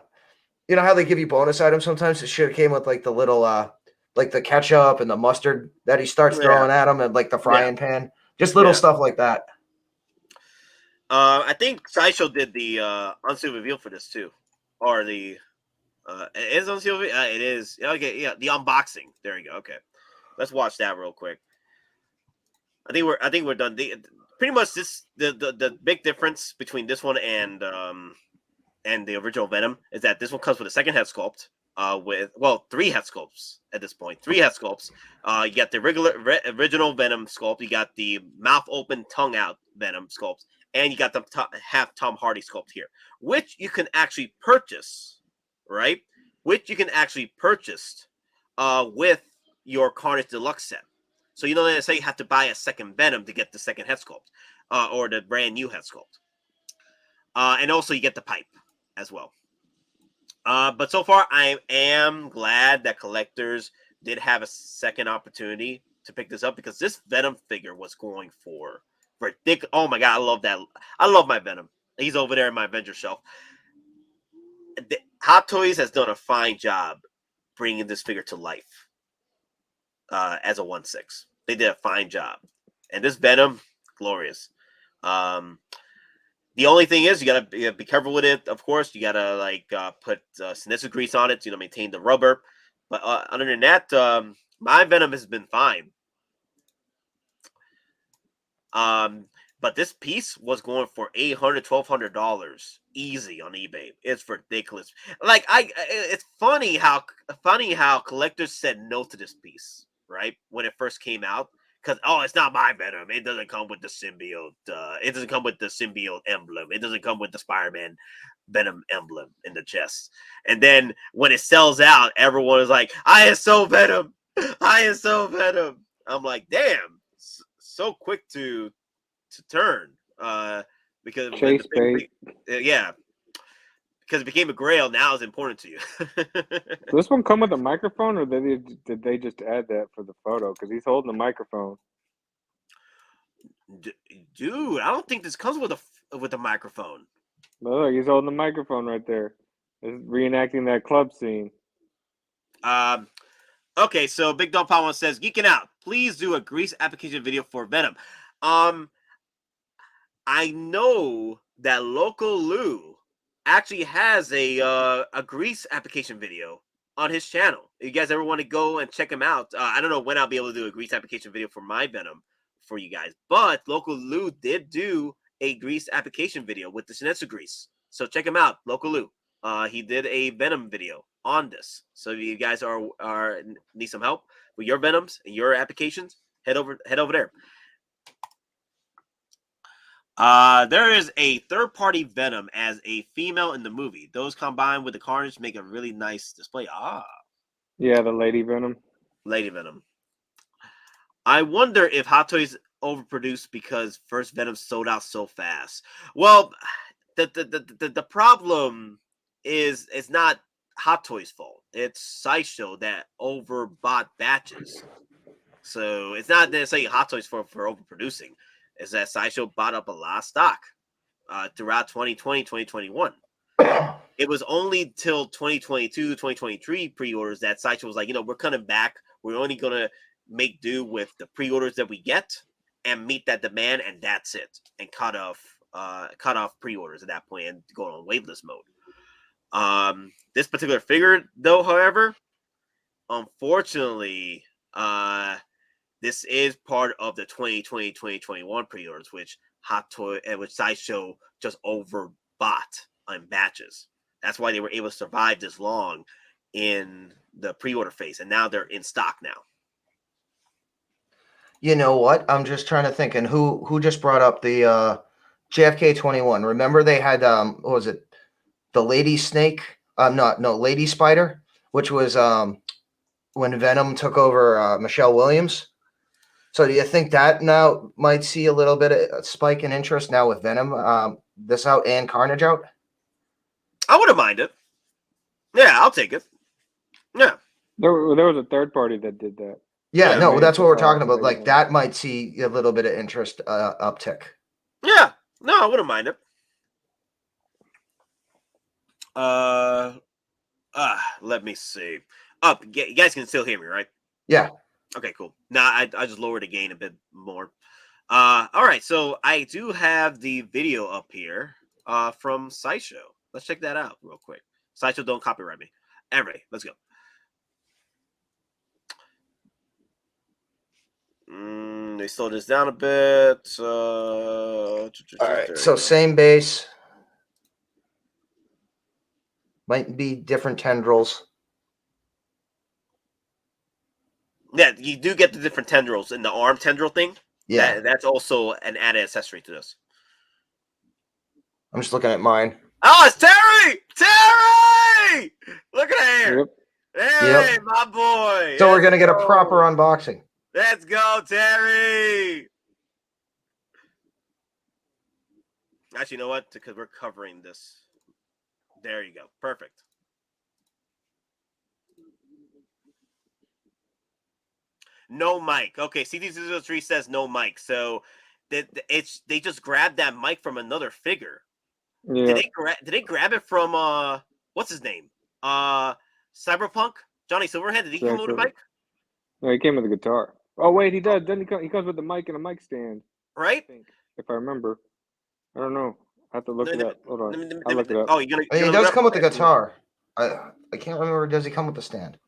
S5: You know how they give you bonus items sometimes? It should have came with like the little like the ketchup and the mustard that he starts throwing at him, and like the frying pan. Just little stuff like that.
S4: I think Sideshow did the unsealed reveal for this too, or the it is unsealed. It is okay. Yeah, the unboxing. There you go. Okay, let's watch that real quick. I think we're done. Pretty much the big difference between this one and the original Venom is that this one comes with a second head sculpt. With 3 head sculpts at this point. 3 head sculpts. You got the original Venom sculpt. You got the mouth open, tongue out Venom sculpt, and you got the half Tom Hardy sculpt here, which you can actually purchase, right? Which you can actually purchase with your Carnage Deluxe set. So you don't necessarily have to buy a second Venom to get the second head sculpt or the brand new head sculpt. And also you get the pipe as well. But so far, I am glad that collectors did have a second opportunity to pick this up because this Venom figure was going for ridiculous. Oh my god, I love that. I love my Venom. He's over there in my Avenger shelf. Hottoys has done a fine job bringing this figure to life as a 1/6. They did a fine job, and this Venom, glorious. The only thing is you gotta be careful with it. Of course, you gotta put Sinestro grease on it to maintain the rubber. But other than that, my Venom has been fine. But this piece was going for $800, $1,200 easy on eBay. It's ridiculous. Like it's funny how collectors said no to this piece, right, when it first came out. Because, it's not my Venom. It doesn't come with the symbiote. It doesn't come with the symbiote emblem. It doesn't come with the Spider-Man Venom emblem in the chest. And then when it sells out, everyone is like, I am so Venom. I am so Venom. I'm like, damn. so quick to turn. Because
S6: Chase bait.
S4: Yeah, because it became a grail. Now is important to you.
S6: Does this one come with a microphone, or did they just add that for the photo? Because he's holding the microphone.
S4: Dude, I don't think this comes with a microphone.
S6: Look, he's holding the microphone right there. He's reenacting that club scene.
S4: Okay, so Big Dog Power says, Geekin Out, please do a grease application video for Venom. I know that Local Lou actually has a grease application video on his channel. If you guys ever want to go and check him out, I don't know when I'll be able to do a grease application video for my Venom for you guys, but Local Lou did do a grease application video with the Shinetsu grease. So check him out, Local Lou. He did a Venom video on this. So if you guys are need some help with your Venoms and your applications, head over there. There is a third-party Venom as a female in the movie. Those combined with the Carnage make a really nice display.
S6: Yeah, the Lady Venom.
S4: Lady Venom. I wonder if Hottoys overproduced because first Venom sold out so fast. Well, the problem is it's not Hottoys' fault. It's Sideshow that overbought batches. So it's not necessarily Hottoys for overproducing. Is that Sideshow bought up a lot of stock throughout 2020, 2021. It was only till 2022, 2023 pre-orders that Sideshow was like, we're coming back. We're only going to make do with the pre-orders that we get and meet that demand, and that's it. And cut off pre-orders at that point and go on waitlist mode. This particular figure, though, however, unfortunately, this is part of the 2020-2021 pre-orders, which which Sideshow just overbought on batches. That's why they were able to survive this long in the pre-order phase, and now they're in stock now.
S5: You know what? I'm just trying to think, and who just brought up the JFK 21? Remember they had what was it? The Lady Snake? Lady Spider, which was when Venom took over Michelle Williams. So do you think that now might see a little bit of a spike in interest now with Venom this out and Carnage out?
S4: I wouldn't mind it. Yeah, I'll take it. Yeah.
S6: There was a third party that did that.
S5: Yeah, no, that's what we're talking about. Like that might see a little bit of interest uptick.
S4: Yeah, no, I wouldn't mind it. Let me see. You guys can still hear me, right?
S5: Yeah.
S4: Okay, cool. Now I just lowered the gain a bit more. All right, so I do have the video up here from Sideshow. Let's check that out real quick. Sideshow, don't copyright me. Everybody, let's go. They slowed this down a bit.
S5: All right, so same base. Might be different tendrils.
S4: Yeah, you do get the different tendrils in the arm tendril thing.
S5: Yeah,
S4: that's also an added accessory to this.
S5: I'm just looking at mine.
S4: Oh, it's Terry! Terry! Look at him.
S6: Yep.
S4: Hey, my boy.
S5: So we're gonna get a proper unboxing.
S4: Let's go, Terry. Actually, you know what? Because we're covering this. There you go. Perfect. No mic. Okay, CD003 says no mic. So they just grabbed that mic from another figure.
S6: Yeah.
S4: Did they grab it from what's his name? Cyberpunk? Johnny Silverhead. Did he come with a mic?
S6: No, he came with a guitar. Oh wait, he does. Then he comes with the mic and a mic stand.
S4: Right?
S6: I think, if I remember. I don't know. I have to look it up. Hold on. I'll look it up.
S4: Oh,
S5: he does come with the guitar. I can't remember. Does he come with the stand?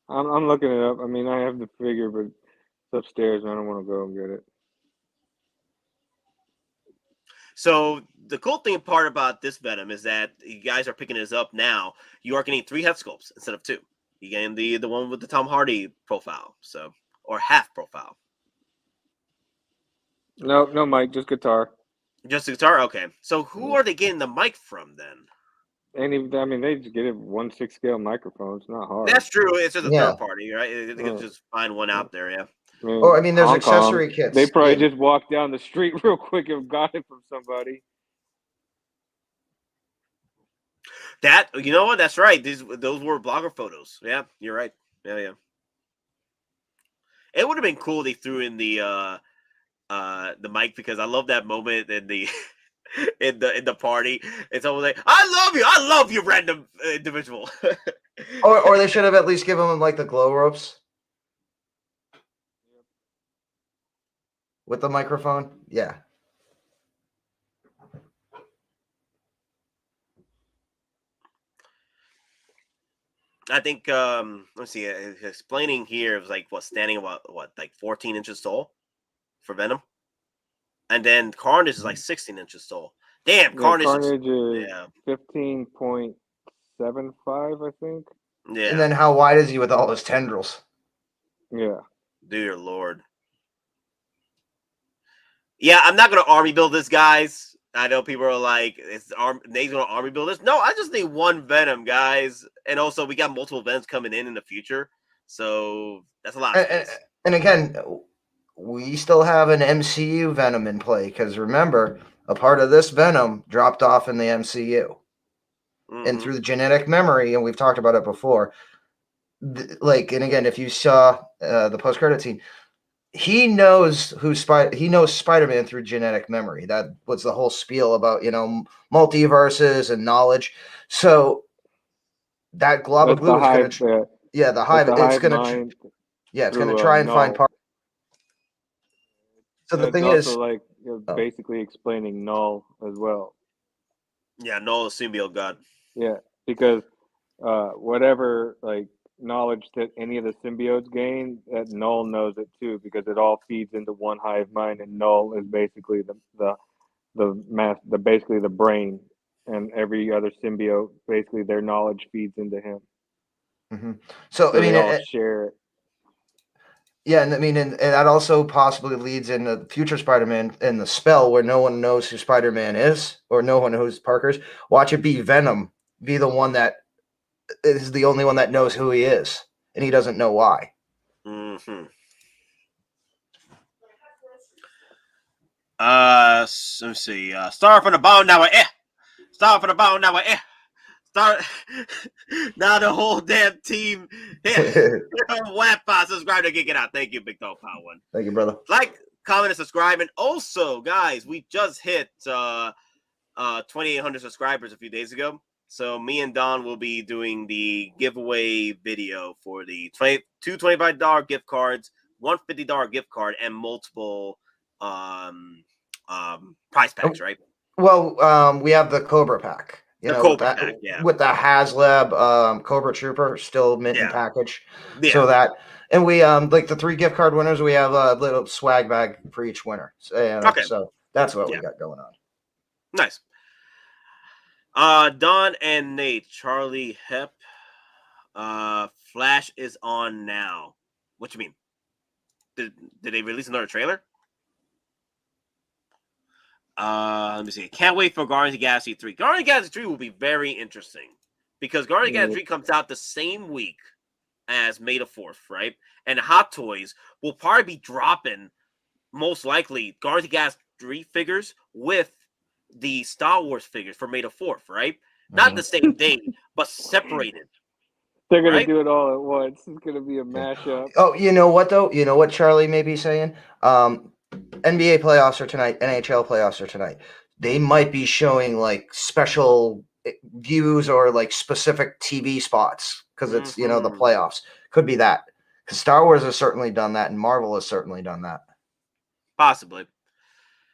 S6: I'm looking it up. I mean, I have the figure, but it's upstairs, and I don't want to go and get it.
S4: So the cool thing part about this Venom is that you guys are picking this up now. You are getting 3 head sculpts instead of 2. You're getting the one with the Tom Hardy profile, or half profile.
S6: No mic, just guitar.
S4: Just a guitar? Okay. So who are they getting the mic from then?
S6: They just get it 1/6 scale microphone. It's not hard.
S4: That's true. It's just a third party, right? They can just find one out there, yeah.
S5: Or I mean, there's
S6: Hong
S5: accessory
S6: Kong,
S5: kits.
S6: They probably just walked down the street real quick and got it from somebody.
S4: That, you know what? That's right. Those were blogger photos. Yeah, you're right. Yeah. It would have been cool if they threw in the mic, because I love that moment in the in the party. It's almost like, I love you, random individual.
S5: or they should have at least given him like the glow ropes with the microphone. Yeah.
S4: I think let's see, explaining here, it was like standing about like 14 inches tall for Venom, and then Carnage is like 16 inches tall. Damn, Carnage
S6: is 15.75, I think.
S4: Yeah.
S5: And then how wide is he with all his tendrils?
S6: Yeah.
S4: Dear Lord. Yeah, I'm not gonna army build this, guys. I know people are like, Nate's gonna army build this. No, I just need one Venom, guys. And also, we got multiple Venoms coming in the future, so that's a lot of space.
S5: And again, we still have an MCU Venom in play, because remember, a part of this Venom dropped off in the MCU. And through the genetic memory, and we've talked about it before, and again, if you saw the post-credit scene, he knows Spider-Man through genetic memory. That was the whole spiel about, multiverses and knowledge. So that glob of glue is going to, the hive. It's going to, it's going to try and find parts. So the thing is,
S6: like basically explaining Null as well.
S4: Yeah, Null is symbiote god.
S6: Yeah, because whatever knowledge that any of the symbiotes gain, that Null knows it too, because it all feeds into one hive mind, and Null is basically basically the brain, and every other symbiote, basically their knowledge feeds into him.
S5: Mm-hmm. So I mean,
S6: they all share it.
S5: Yeah, and I mean, and that also possibly leads into future Spider-Man and the spell, where no one knows who Spider-Man is, or no one knows Parker's. Watch it be Venom, be the one that is the only one that knows who he is, and he doesn't know why.
S4: Mm-hmm. Let me see. Start from the bottom now. Start from the bottom now. Start now. The whole damn team. Subscribe to Geekin Out. Thank you, Big Dog Power One.
S5: Thank you, brother.
S4: Like, comment, and subscribe. And also, guys, we just hit 2,800 subscribers a few days ago. So me and Don will be doing the giveaway video for the two $25 gift cards, one $50 gift card, and multiple prize packs, right?
S5: Well, we have the Cobra pack.
S4: Cobra pack, yeah.
S5: With the HasLab Cobra Trooper still mint in package.
S4: Yeah.
S5: So that, and we like the 3 gift card winners, we have a little swag bag for each winner. So, so that's what we got going on.
S4: Nice. Don and Nate, Charlie Hep, Flash is on now. What you mean? Did they release another trailer? Let me see. Can't wait for Guardians of the Galaxy 3. Guardians of the Galaxy 3 will be very interesting, because Guardians of the Galaxy 3 comes out the same week as May the 4th, right? And Hottoys will probably be dropping, most likely, Guardians of the Galaxy 3 figures with the Star Wars figures for May the 4th, right? Not the same day, but separated.
S6: They're going to do it all at once. It's going to be a mashup.
S5: Oh, you know what, though? You know what Charlie may be saying? NBA playoffs are tonight. NHL playoffs are tonight. They might be showing like special views or like specific TV spots, because it's, the playoffs. Could be that. Because Star Wars has certainly done that, and Marvel has certainly done that.
S4: Possibly.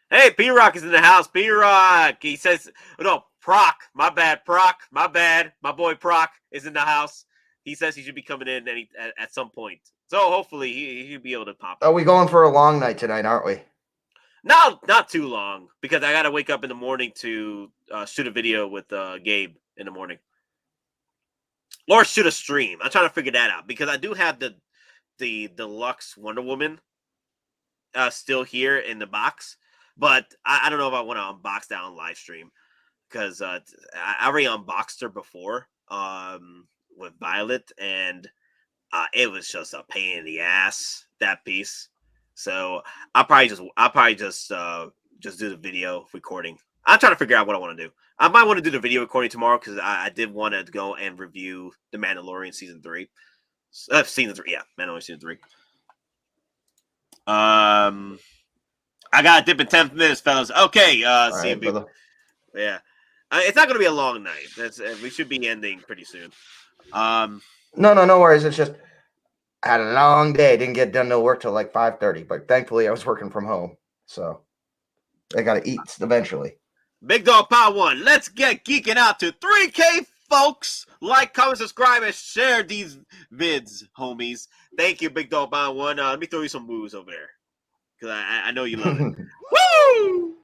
S4: Hey, P-Rock is in the house. P-Rock. He says, no, Proc. My bad, Proc. My bad. My boy Proc is in the house. He says he should be coming in at some point. So hopefully he'll be able to pop.
S5: Are we going for a long night tonight, aren't we?
S4: No, not too long, because I got to wake up in the morning to shoot a video with Gabe in the morning. Or shoot a stream. I'm trying to figure that out, because I do have the deluxe Wonder Woman still here in the box. But I don't know if I want to unbox that on live stream, because I already unboxed her before with Violet, and it was just a pain in the ass, that piece. So I'll probably just do the video recording. I'm trying to figure out what I want to do. I might want to do the video recording tomorrow because I did want to go and review The Mandalorian season 3. Season 3, yeah, Mandalorian season 3. I got to dip in 10 minutes, fellas. Okay, see
S5: right,
S4: you. Yeah, it's not going to be a long night. We should be ending pretty soon.
S5: No worries. It's just I had a long day. Didn't get done no work till like 5:30. But thankfully, I was working from home, so I got to eat eventually.
S4: Big Dog Power 1. Let's get geeking out to 3K, folks. Like, comment, subscribe, and share these vids, homies. Thank you, Big Dog Power 1. Let me throw you some woos over there because I know you love it. Woo!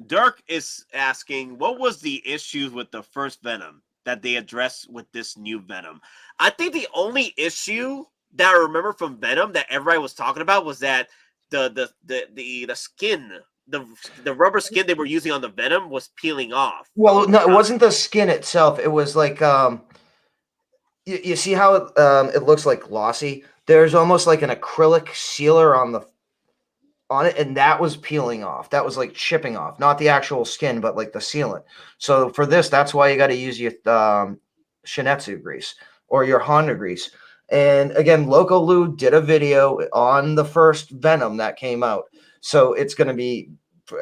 S4: Dirk is asking, what was the issues with the first Venom that they addressed with this new Venom? I think the only issue that I remember from Venom that everybody was talking about was that the skin, the rubber skin they were using on the Venom was peeling off.
S5: Well, no, it wasn't the skin itself. It was like you see how it looks like glossy. There's almost like an acrylic sealer on it, and that was peeling off. That was like chipping off, not the actual skin, but like the sealant. So for this, that's why you got to use your Shinetsu grease or your Honda grease. And again, Loco Lou did a video on the first Venom that came out. So it's going to be,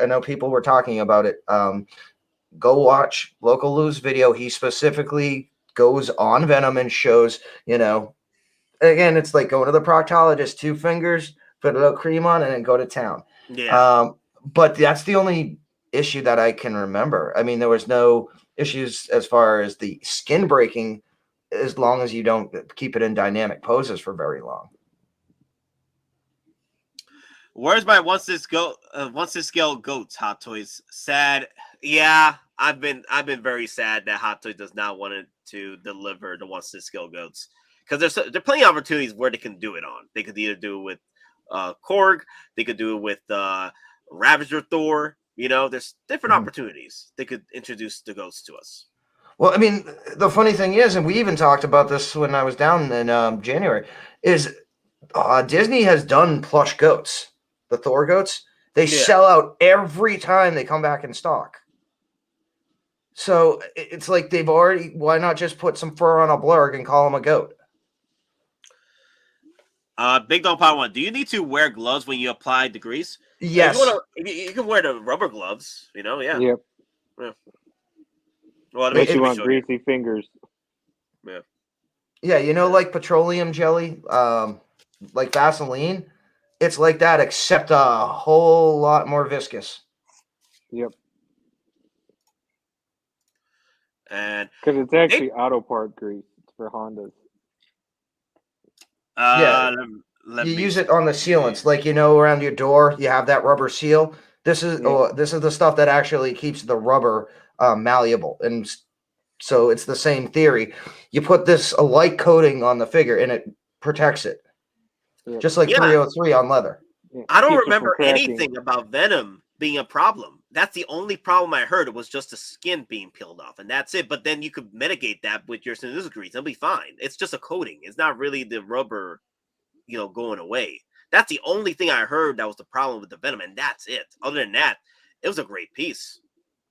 S5: I know people were talking about it. Go watch Loco Lou's video. He specifically goes on Venom and shows, again, it's like going to the proctologist, 2 fingers, put a little cream on, and then go to town.
S4: Yeah.
S5: But that's the only issue that I can remember. I mean, there was no issues as far as the skin breaking, as long as you don't keep it in dynamic poses for very long.
S4: Where's my once this scale goats, Hottoys? Sad. Yeah, I've been very sad that Hottoys does not want to deliver the once this scale goats, because there are plenty of opportunities where they can do it on. They could either do it with Korg, they could do it with Ravager Thor. There's different opportunities they could introduce the goats to us.
S5: Well, I mean, the funny thing is, and we even talked about this when I was down in January, is Disney has done plush goats, the Thor goats. They sell out every time they come back in stock. So it's like they've already, why not just put some fur on a blurg and call him a goat?
S4: Big Dog Power 1, do you need to wear gloves when you apply the grease?
S5: Yes.
S4: You can wear the rubber gloves, yeah.
S6: Yep.
S4: Yeah. Well,
S6: makes you want greasy fingers.
S4: Yeah.
S5: Yeah, like petroleum jelly, like Vaseline, it's like that, except a whole lot more viscous.
S6: Yep.
S4: And
S6: because it's actually auto part grease for Hondas.
S5: You use it on the sealants, like around your door, you have that rubber seal. This is the stuff that actually keeps the rubber malleable, and so it's the same theory. You put a light coating on the figure, and it protects it, just like 303 on leather.
S4: I don't remember anything about Venom being a problem. That's the only problem I heard. It was just the skin being peeled off, and that's it. But then you could mitigate that with your Shinetsu grease. It'll be fine. It's just a coating. It's not really the rubber, going away. That's the only thing I heard that was the problem with the Venom, and that's it. Other than that, it was a great piece.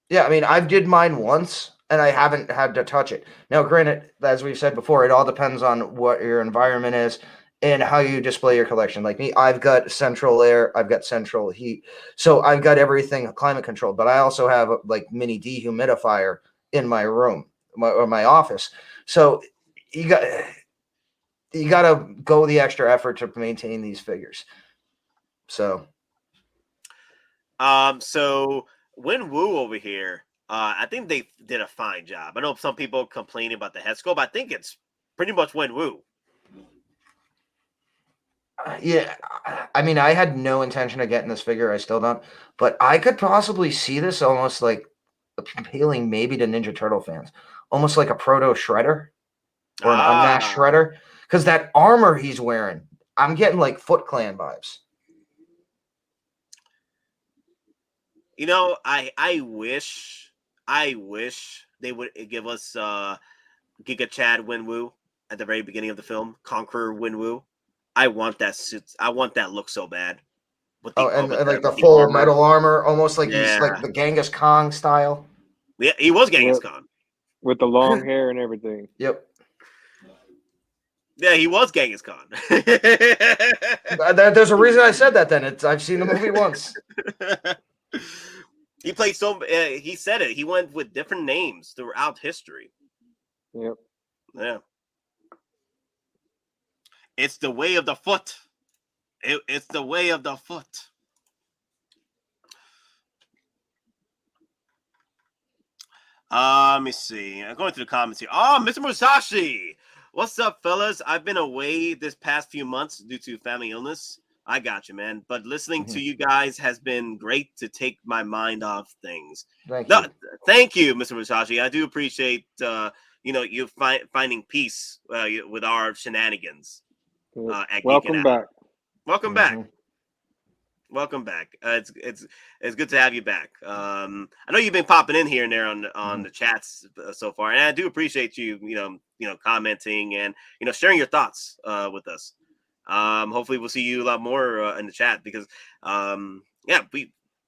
S5: Yeah, I mean, I did mine once, and I haven't had to touch it. Now, granted, as we've said before, it all depends on what your environment is and how you display your collection. Like me, I've got central air, I've got central heat, so I've got everything climate controlled. But I also have a mini dehumidifier in my room or my office. So you got to go the extra effort to maintain these figures. So
S4: Win Woo over here, I think they did a fine job. I know some people complaining about the head sculpt, but I think it's pretty much Win Woo.
S5: Yeah, I mean, I had no intention of getting this figure. I still don't, but I could possibly see this almost like appealing maybe to Ninja Turtle fans, almost like a proto Shredder or an unmatched Shredder, because that armor he's wearing, I'm getting like Foot Clan vibes.
S4: I wish they would give us Giga Chad Winwoo at the very beginning of the film, Conqueror Winwoo. I want that suit. I want that look so bad. With the,
S5: and like the
S4: with
S5: full
S4: armor.
S5: metal armor, almost like he's like the Genghis Khan style.
S4: Yeah, he was Genghis Khan.
S6: With the long hair and everything.
S5: Yep.
S4: Yeah, he was Genghis Khan.
S5: There's a reason I said that. Then I've seen the movie once.
S4: He played so. He said it. He went with different names throughout history.
S6: Yep.
S4: Yeah. It's the way of the foot. It's the way of the foot. Let me see. I'm going through the comments here. Oh, Mr. Musashi. What's up, fellas? I've been away this past few months due to family illness. I got you, man. But listening to you guys has been great to take my mind off things.
S5: Thank you,
S4: Mr. Musashi. I do appreciate you finding peace with our shenanigans.
S6: Welcome back.
S4: Welcome back. Welcome back. It's good to have you back. I know you've been popping in here and there on the chats so far, and I do appreciate you commenting and sharing your thoughts with us. Hopefully we'll see you a lot more in the chat because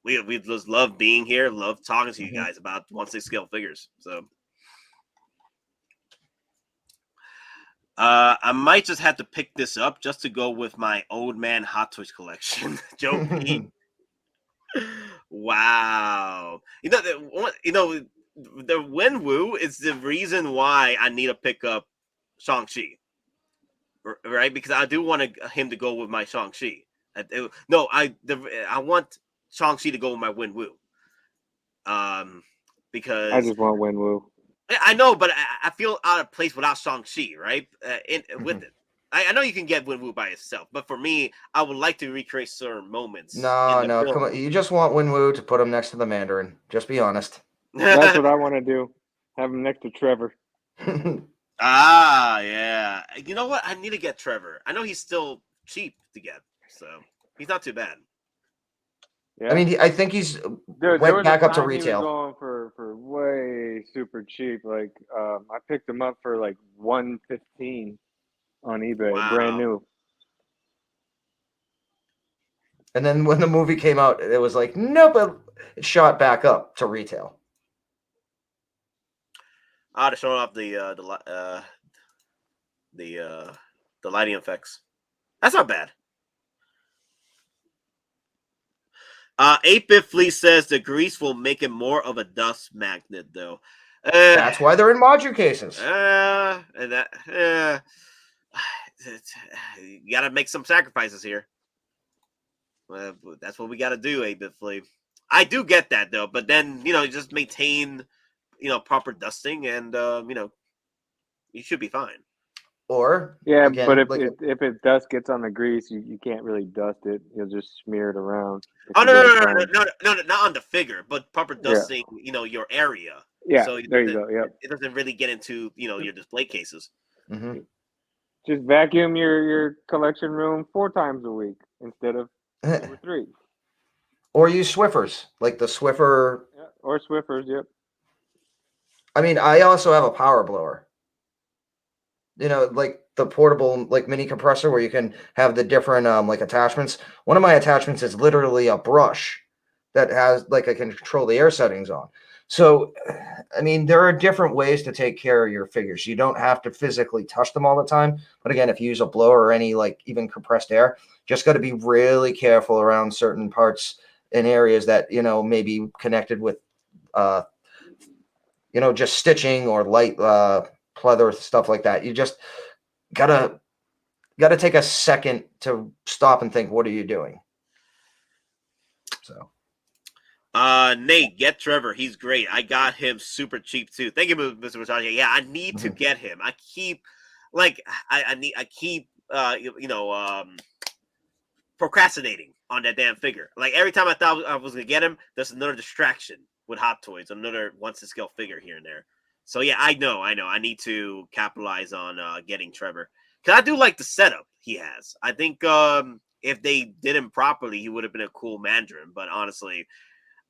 S4: we just love being here, love talking to you guys about 1/6 scale figures. So I might just have to pick this up just to go with my old man Hot Toys collection. Joe P. Wow. The Wenwu is the reason why I need to pick up Shang-Chi. Right? Because I do want him to go with my Shang-Chi. I want Shang-Chi to go with my Wenwu. Because
S6: I just want Wenwu.
S4: I know, but I feel out of place without Shang-Chi, right? With it. I know you can get Wenwu by itself, but for me, I would like to recreate certain moments.
S5: No, come on. You just want Wenwu to put him next to the Mandarin. Just be honest.
S6: That's what I want to do. Have him next to Trevor.
S4: Yeah. You know what? I need to get Trevor. I know he's still cheap to get, so he's not too bad.
S5: Yeah. I mean, I think he's went back up to retail.
S6: He was going for way super cheap. Like I picked him up for like $115 on eBay, brand new.
S5: And then when the movie came out, it was like, nope, it shot back up to retail.
S4: To show off the lighting effects. That's not bad. 8-Bit Flea says the grease will make it more of a dust magnet, though.
S5: That's why they're in module cases.
S4: You got to make some sacrifices here. That's what we got to do, 8-Bit Flea. I do get that, though, but then, just maintain, proper dusting, and, you should be fine.
S5: Or
S6: but if it dust gets on the grease, you can't really dust it. You'll just smear it around.
S4: Oh no, not on the figure, but proper dusting. Your area.
S6: Yeah,
S4: so
S6: there you go. Yeah,
S4: it doesn't really get into your display cases.
S5: Mm-hmm.
S6: Just vacuum your collection room 4 times a week instead of 2 or 3.
S5: Or use Swiffers, like the Swiffer.
S6: Yeah, or Swiffers. Yep.
S5: I mean, I also have a power blower. Like the portable, like mini compressor where you can have the different like attachments. One of my attachments is literally a brush that has like I can control the air settings on. So, I mean, there are different ways to take care of your figures. You don't have to physically touch them all the time. But again, if you use a blower or any like even compressed air, just got to be really careful around certain parts and areas that, may be connected with, just stitching or light, pleather, stuff like that. You just gotta take a second to stop and think, what are you doing? So
S4: Nate, get Trevor. He's great. I got him super cheap too. Thank you, Mr. Masaji. Yeah, I need to get him. I keep procrastinating on that damn figure. Like every time I thought I was gonna get him, there's another distraction with Hot Toys, another 1/6 scale figure here and there. So yeah, I know. I need to capitalize on getting Trevor because I do like the setup he has. I think if they did him properly, he would have been a cool Mandarin. But honestly,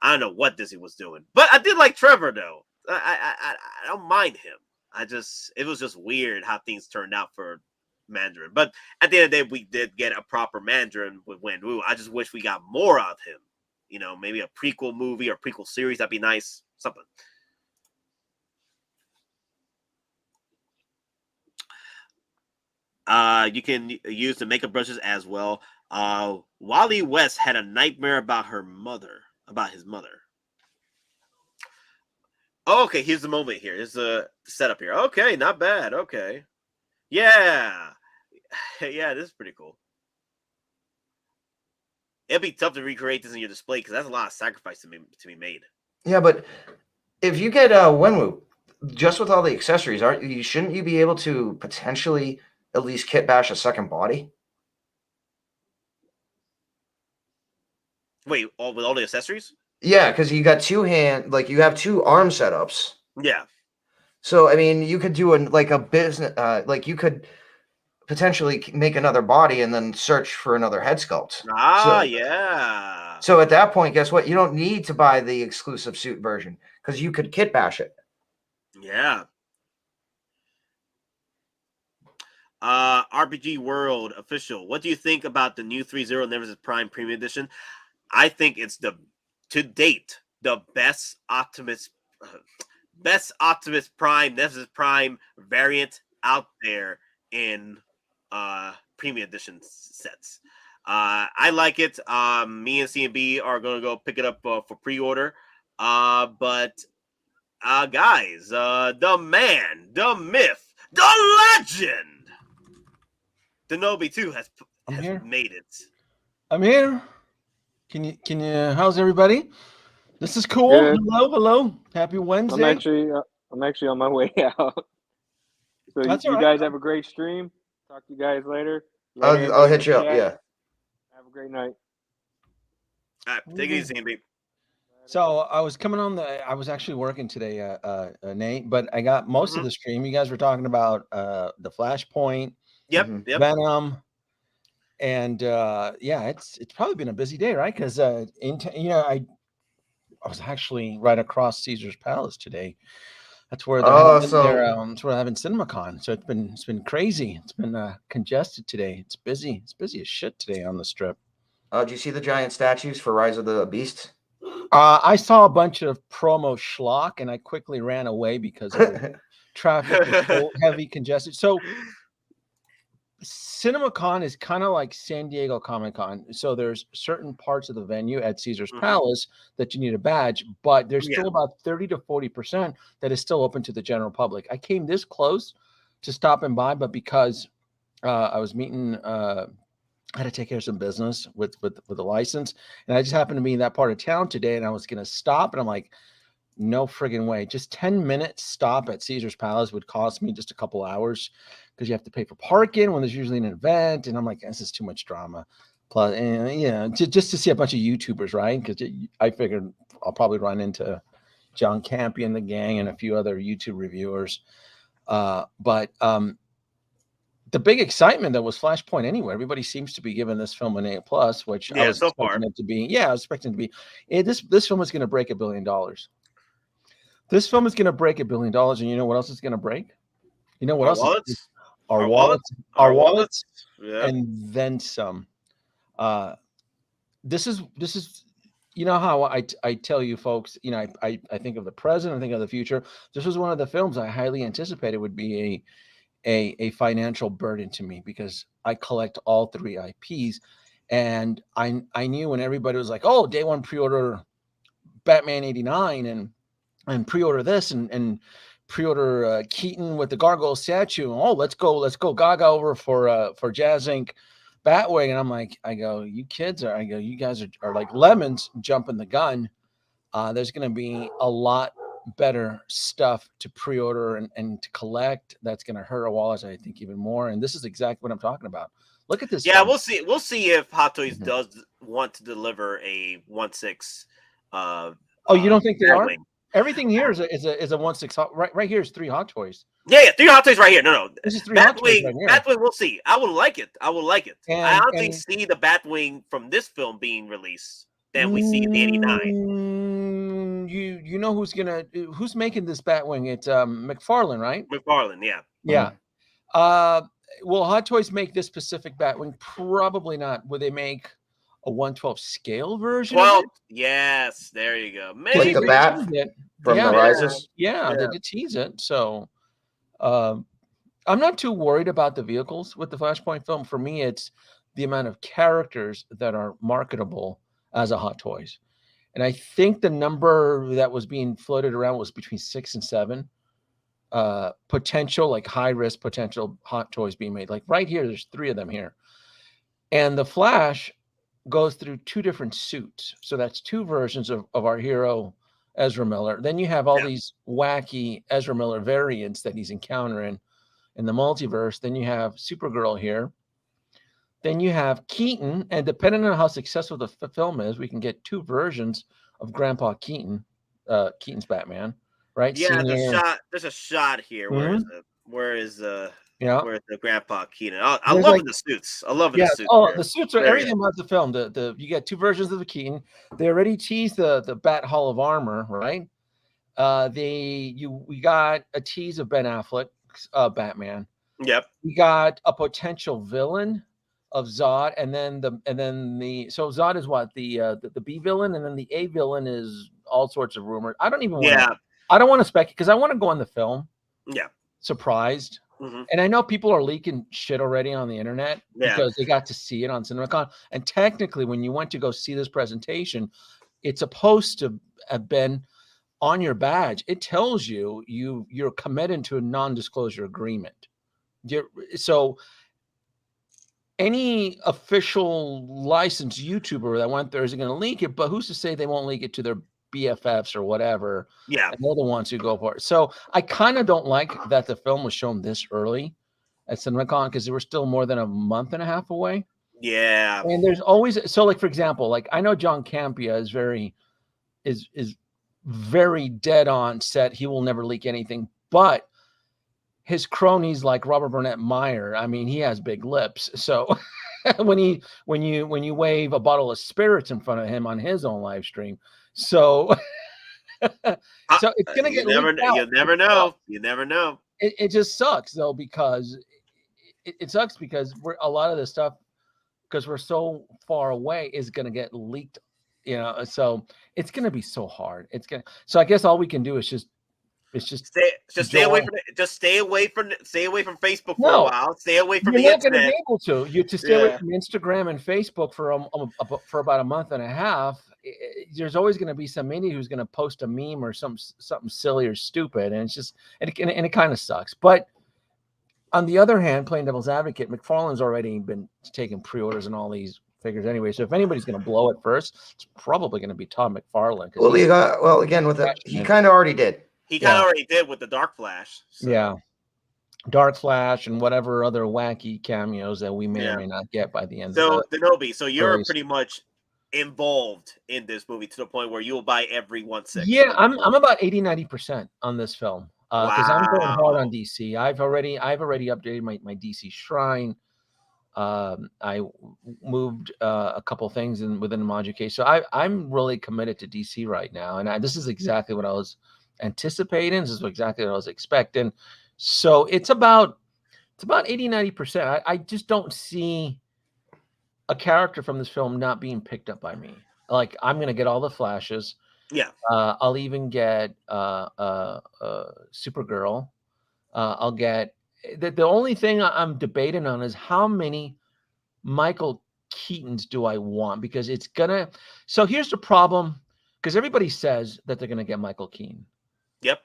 S4: I don't know what Disney was doing. But I did like Trevor though. I don't mind him. it was just weird how things turned out for Mandarin. But at the end of the day, we did get a proper Mandarin with Wenwu. I just wish we got more of him. You know, maybe a prequel movie or prequel series. That'd be nice. Something. You can use the makeup brushes as well. Wally West had a nightmare about his mother. Oh, okay, here's the moment here. Here's the setup here. Okay, not bad. Okay. Yeah. Yeah, this is pretty cool. It'd be tough to recreate this in your display because that's a lot of sacrifice to be made.
S5: Yeah, but if you get Wenwu, just with all the accessories, shouldn't you be able to potentially at least kit bash a second body?
S4: Wait, with all the accessories?
S5: Yeah, because you got you have two arm setups.
S4: Yeah.
S5: So I mean, you could do a business, you could potentially make another body and then search for another head sculpt.
S4: Yeah.
S5: So at that point, guess what? You don't need to buy the exclusive suit version because you could kit bash it.
S4: Yeah. RPG World official. What do you think about the new 3.0 Nemesis Prime Premium Edition? I think it's to date the best Optimus Prime Nemesis Prime variant out there in Premium Edition sets. I like it. Me and CMB are gonna go pick it up for pre-order. But guys, the man, the myth, the legend, Denobi 2 has made it.
S9: I'm here. Can you? How's everybody? This is cool.
S6: Good.
S9: Hello. Happy Wednesday.
S6: I'm actually on my way out. So you guys have a great stream. Talk to you guys later.
S5: I'll hit you up. Yeah.
S6: Have a great night.
S4: All right, take it easy, CMB.
S9: So I was coming on I was actually working today, Nate, but I got most of the stream. You guys were talking about the Flashpoint.
S4: Yep.
S9: Venom. And yeah, it's probably been a busy day, right? Because I was actually right across Caesar's Palace today. That's where that's where they're having CinemaCon. So it's been crazy. It's been congested today. It's busy. It's busy as shit today on the Strip.
S5: Did you see the giant statues for Rise of the Beast?
S9: I saw a bunch of promo schlock, and I quickly ran away because traffic was so heavy, congested. So CinemaCon is kind of like San Diego Comic-Con. So there's certain parts of the venue at Caesar's Palace that you need a badge, but there's still about 30 to 40% that is still open to the general public. I came this close to stopping by, but because I was meeting, I had to take care of some business with the license, and I just happened to be in that part of town today, and I was going to stop, and I'm like, no friggin' way. Just 10-minute stop at Caesar's Palace would cost me just a couple hours because you have to pay for parking when there's usually an event. And I'm like, this is too much drama. Plus, and, just to see a bunch of YouTubers, right? Because I figured I'll probably run into John Campy and the gang and a few other YouTube reviewers. But the big excitement that was Flashpoint anyway. Everybody seems to be giving this film an A+, which I was expecting it to be. Yeah, I was expecting it to be. This film is going to break $1 billion. This film is going to break $1 billion, and you know what else is going to break? You know what else?
S4: Wallets?
S9: Our wallets,
S4: yeah.
S9: And then some. This is you know how I tell you folks, you know, I think of the present, I think of the future. This was one of the films I highly anticipated would be a financial burden to me because I collect all 3 IPs, and I knew when everybody was like, oh, day one pre-order Batman 89 and pre-order this and pre-order Keaton with the gargoyle statue. Oh, let's go gaga over for Jazz Inc. Batwing. And I'm like, you kids you guys are like lemons jumping the gun. There's going to be a lot better stuff to pre-order and to collect. That's going to hurt our wallets, I think, even more. And this is exactly what I'm talking about. Look at this.
S4: Yeah, film. We'll see if Hottoys does want to deliver a 1/6.
S9: You don't think they are? Everything here is a 1/6 right here is 3 Hottoys.
S4: Yeah, 3 Hottoys right here. No.
S9: This is 3 Hottoys right here.
S4: Batwing, we'll see. I will like it. I honestly see the Batwing from this film being released than we see in the 89.
S9: you know who's making this Batwing? It's McFarlane, right?
S4: McFarlane, yeah.
S9: Yeah. Will Hot Toys make this specific Batwing? Probably not. Would they make a 1/12 scale version?
S4: 12. Yes, there you go.
S5: Like
S4: Maybe.
S5: the bat from the Rises.
S9: Yeah, they did tease it. So I'm not too worried about the vehicles with the Flashpoint film. For me, it's the amount of characters that are marketable as a Hot Toys. And I think the number that was being floated around was between 6 and 7 potential, like high risk potential Hot Toys being made. Like right here, there's 3 of them here. And the Flash goes through 2 different suits. So that's 2 versions of our hero, Ezra Miller. Then you have all these wacky Ezra Miller variants that he's encountering in the multiverse. Then you have Supergirl here. Then you have Keaton, and depending on how successful the film is, we can get 2 versions of Grandpa Keaton, Keaton's Batman, right?
S4: Yeah, there's a shot here. Where's the Grandpa Keaton? I love the suits. I love the suits.
S9: Oh, the suits are everything about the film. You get 2 versions of the Keaton. They already teased the Bat Hall of Armor, right? We got a tease of Ben Affleck's Batman.
S4: Yep.
S9: We got a potential villain of Zod, and then so Zod is what the B villain, and then the A villain is all sorts of rumors. I don't even want I don't want to speculate because I want to go on the film.
S4: Yeah.
S9: Surprised. And I know people are leaking shit already on the internet because they got to see it on CinemaCon. And technically, when you went to go see this presentation, it's supposed to have been on your badge. It tells you're committed to a non-disclosure agreement. So any official licensed YouTuber that went there isn't going to leak it, but who's to say they won't leak it to their BFFs or whatever?
S4: Yeah.
S9: And they're the ones who go for it. So I kind of don't like that the film was shown this early at CinemaCon because they were still more than a month and a half away.
S4: Yeah.
S9: And there's always, so like, for example, like I know John Campea is very dead on set. He will never leak anything, but his cronies like Robert Burnett Meyer, I mean, he has big lips. So when you wave a bottle of spirits in front of him on his own live stream, so so it's gonna get leaked out.
S4: You never know. You never know.
S9: It just sucks though because it sucks because a lot of this stuff because we're so far away is gonna get leaked. So it's gonna be so hard. So I guess all we can do is just
S4: stay away from Facebook for a while. Stay away from the internet.
S9: You're not going to be able to. You to stay away from Instagram and Facebook for about a month and a half. There's always going to be some idiot who's going to post a meme or something silly or stupid, and it kind of sucks. But on the other hand, playing devil's advocate, McFarlane's already been taking pre-orders and all these figures anyway. So if anybody's going to blow it first, it's probably going to be Todd McFarlane.
S5: Again with that, he kind of already did.
S4: He kind of already did with the Dark Flash. So.
S9: Yeah. Dark Flash and whatever other wacky cameos that we may or may not get by the end of the
S4: Denobi, so you're pretty much involved in this movie to the point where you'll buy every 1/6.
S9: Yeah, I'm about 80-90% on this film. Because I'm going hard on DC. I've already updated my DC shrine. I moved a couple things within the module case. So I'm really committed to DC right now. And this is exactly what I was anticipating. This is exactly what I was expecting. So it's about 80-90%. I just don't see a character from this film not being picked up by me. Like I'm gonna get all the Flashes.
S4: Yeah.
S9: I'll even get Supergirl. I'll get the only thing I'm debating on is how many Michael Keatons do I want, because it's gonna. So here's the problem, because everybody says that they're gonna get Michael Keaton.
S4: Yep.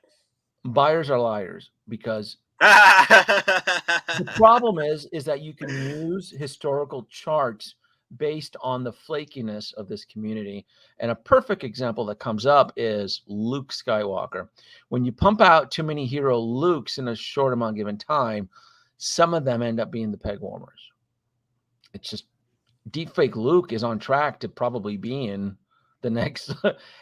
S9: Buyers are liars, because the problem is that you can use historical charts based on the flakiness of this community. And a perfect example that comes up is Luke Skywalker. When you pump out too many hero Lukes in a short amount given time, some of them end up being the peg warmers. It's just deepfake Luke is on track to probably being the next.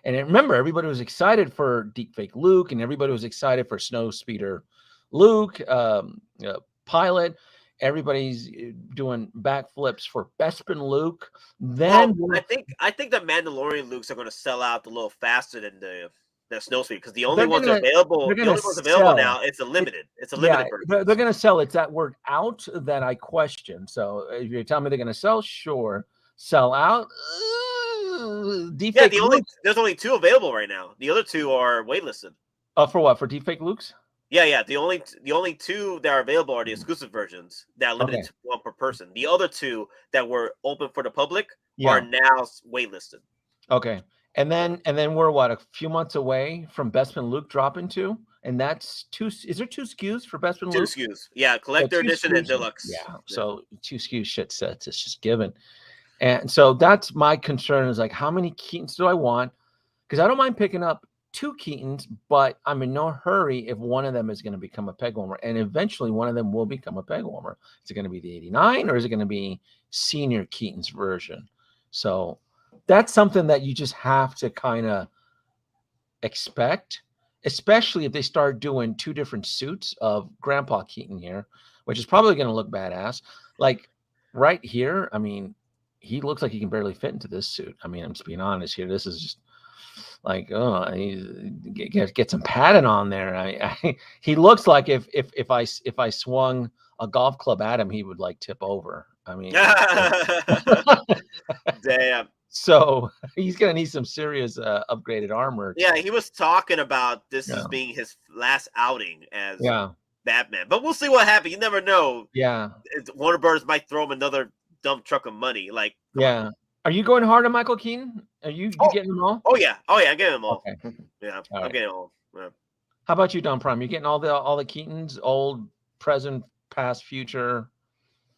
S9: And remember, everybody was excited for deepfake Luke, and everybody was excited for Snow Speeder Luke, Pilot. Everybody's doing backflips for Bespin Luke. Then
S4: I think the Mandalorian Lukes are going to sell out a little faster than the the snowsuit because the only ones available now. It's a limited. It's a limited version.
S9: They're going to sell. It's that word out that I question. So if you're telling me they're going to sell, sure. Sell out.
S4: There's only 2 available right now. The other 2 are waitlisted.
S9: For what? For deepfake Lukes?
S4: Yeah. The only 2 that are available are the exclusive versions that are limited to 1 per person. The other 2 that were open for the public are now waitlisted.
S9: Okay. And then we're what, a few months away from Bestman Luke dropping 2, and that's 2. Is there 2 SKUs for Bestman Luke?
S4: 2 SKUs, yeah, collector edition and deluxe.
S9: Yeah, so 2 SKUs shit sets. It's just given, and so that's my concern is like, how many Keatons do I want? Because I don't mind picking up 2 Keatons, but I'm in no hurry if one of them is going to become a peg warmer, and eventually one of them will become a peg warmer. Is it going to be the 89 or is it going to be senior Keaton's version? So that's something that you just have to kind of expect, especially if they start doing 2 different suits of Grandpa Keaton here, which is probably going to look badass. Like right here, I mean, he looks like he can barely fit into this suit. I mean, I'm just being honest here. This is just like, get some padding on there. He looks like if I swung a golf club at him, he would like tip over. I mean,
S4: damn.
S9: So he's gonna need some serious upgraded armor.
S4: Yeah, he was talking about this as being his last outing as Batman, but we'll see what happens. You never know.
S9: Yeah,
S4: Warner Brothers might throw him another dump truck of money. Like,
S9: are you going hard on Michael Keaton? Are you getting them all?
S4: Oh yeah, I'm getting them all.
S9: Okay.
S4: Yeah, I'm getting them all. Yeah.
S9: How about you, Don Prime? You getting all the Keatons, old, present, past, future?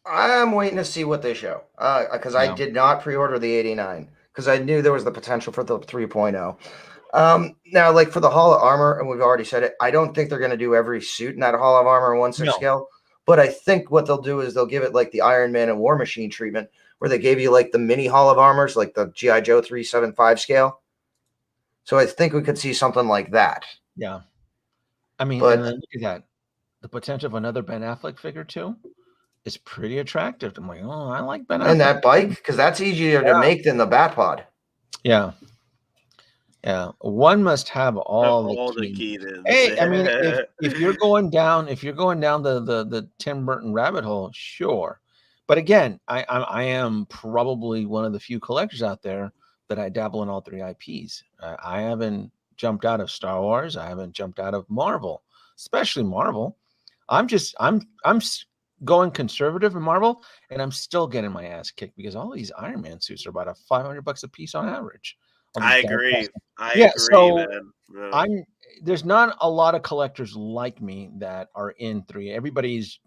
S5: I'm waiting to see what they show because I did not pre-order the 89 because I knew there was the potential for the 3.0. Now, like for the Hall of Armor, and we've already said it, I don't think they're going to do every suit in that Hall of Armor 1/6 scale. But I think what they'll do is they'll give it like the Iron Man and War Machine treatment, where they gave you like the mini Hall of Armors, like the G.I. Joe 375 scale. So I think we could see something like that.
S9: Yeah, I mean, and then look at that, the potential of another Ben Affleck figure too. Is pretty attractive. I'm like, oh, I like Ben Affleck.
S5: And that bike, because that's easier to make than the Batpod.
S9: Yeah. One must have all the Keatons. Hey, I mean, if you're going down the Tim Burton rabbit hole, sure. But again, I am probably one of the few collectors out there that I dabble in all 3 IPs. I haven't jumped out of Star Wars. I haven't jumped out of Marvel, especially Marvel. I'm going conservative in Marvel, and I'm still getting my ass kicked because all these Iron Man suits are about $500 a piece on average.
S4: I agree. I agree,
S9: so
S4: man.
S9: There's not a lot of collectors like me that are in 3. Everybody's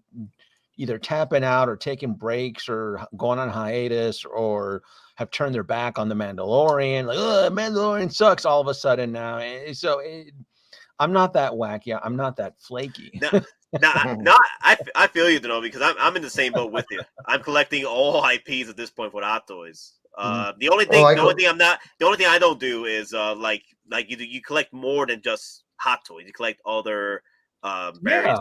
S9: either tapping out or taking breaks or going on hiatus or have turned their back on the Mandalorian. Like, oh, Mandalorian sucks all of a sudden now. So I'm not that wacky. I'm not that flaky.
S4: I feel you, though, because I'm in the same boat with you. I'm collecting all IPs at this point with Hottoys. The only thing I don't do is like you collect more than just Hot Toys. You collect other various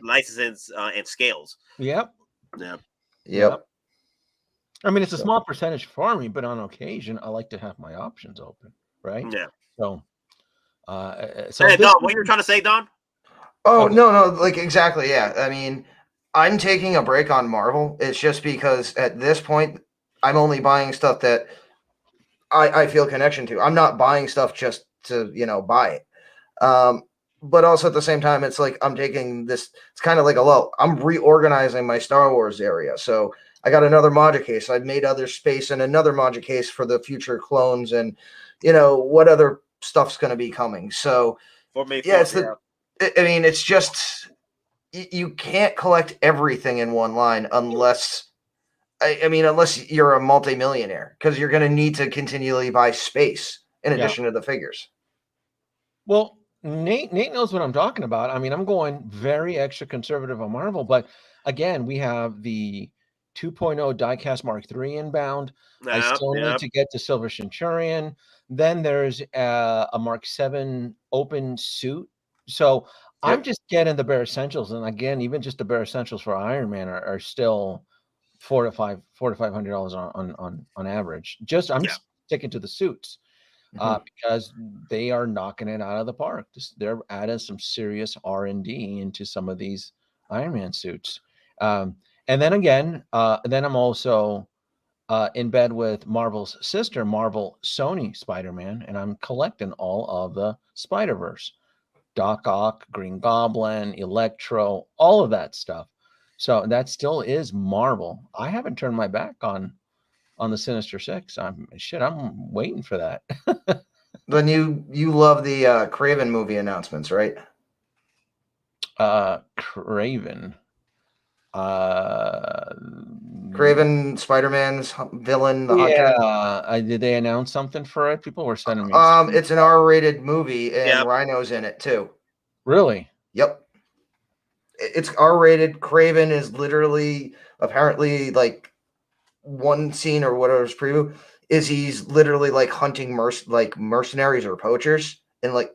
S4: licenses and scales.
S9: Yep. I mean, it's a small percentage for me, but on occasion, I like to have my options open, right?
S4: Yeah.
S9: So,
S4: hey, Don, what you were trying to say, Don?
S5: Oh, no, like exactly. Yeah. I mean, I'm taking a break on Marvel. It's just because at this point, I'm only buying stuff that I feel connection to. I'm not buying stuff just to, buy it. But also at the same time, it's like I'm taking this, it's kind of like a lull. I'm reorganizing my Star Wars area. So I got another Module case. I've made other space and another Module case for the future clones and, what other stuff's going to be coming. So, it's just you can't collect everything in one line unless you're a multimillionaire, because you're going to need to continually buy space in addition to the figures.
S9: Well, Nate knows what I'm talking about. I mean, I'm going very extra conservative on Marvel, but again, we have the 2.0 diecast Mark III inbound. I still need to get to Silver Centurion. Then there's a Mark VII open suit. So I'm just getting the bare essentials, and again, even just the bare essentials for Iron Man are still $400 to $500 on average. I'm sticking to the suits. because they are knocking it out of the park. They're adding some serious R&D into some of these Iron Man suits. And then again, then I'm also in bed with Marvel's sister, Marvel Sony Spider-Man, and I'm collecting all of the Spider-Verse. Doc Ock, Green Goblin, Electro, all of that stuff. So that still is Marvel. I haven't turned my back on the Sinister Six. I'm waiting for that.
S5: Then you love the Craven movie announcements, right?
S9: Craven.
S5: Craven, Spider-Man's villain, the Hunter.
S9: Did they announce something for it? People were sending me.
S5: It's an R-rated movie, and Rhino's in it too.
S9: Really?
S5: Yep. It's R-rated. Craven is literally, apparently, like one scene or whatever's preview is he's literally like hunting mercenaries or poachers, and like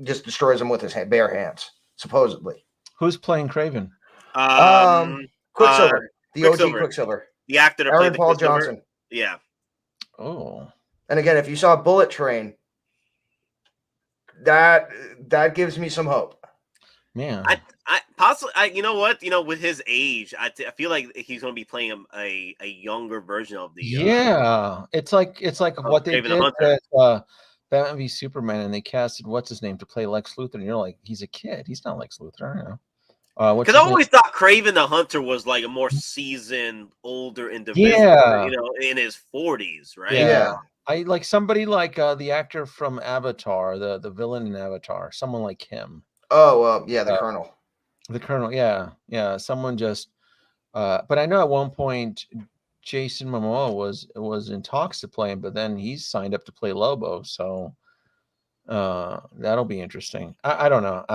S5: just destroys them with his bare hands, supposedly.
S9: Who's playing Craven?
S5: Quicksilver, the OG Quicksilver,
S4: the actor that
S5: Aaron
S4: played
S5: Paul Johnson.
S4: Yeah.
S9: Oh.
S5: And again, if you saw Bullet Train, that gives me some hope.
S9: Man,
S4: I possibly, you know what, with his age, I feel like he's going to be playing a younger version of the.
S9: It's like what they did with Batman v Superman, and they casted what's his name to play Lex Luthor, and you're like, he's a kid, he's not Lex Luthor. I don't know.
S4: Because I always thought Craven the Hunter was like a more seasoned, older individual, in his 40s, right?
S5: Yeah.
S9: I like somebody like the actor from Avatar, the villain in Avatar, someone like him.
S5: Oh, yeah, the Colonel.
S9: The Colonel, yeah. Someone just, but I know at one point Jason Momoa was in talks to play him, but then he's signed up to play Lobo, so that'll be interesting. I don't know.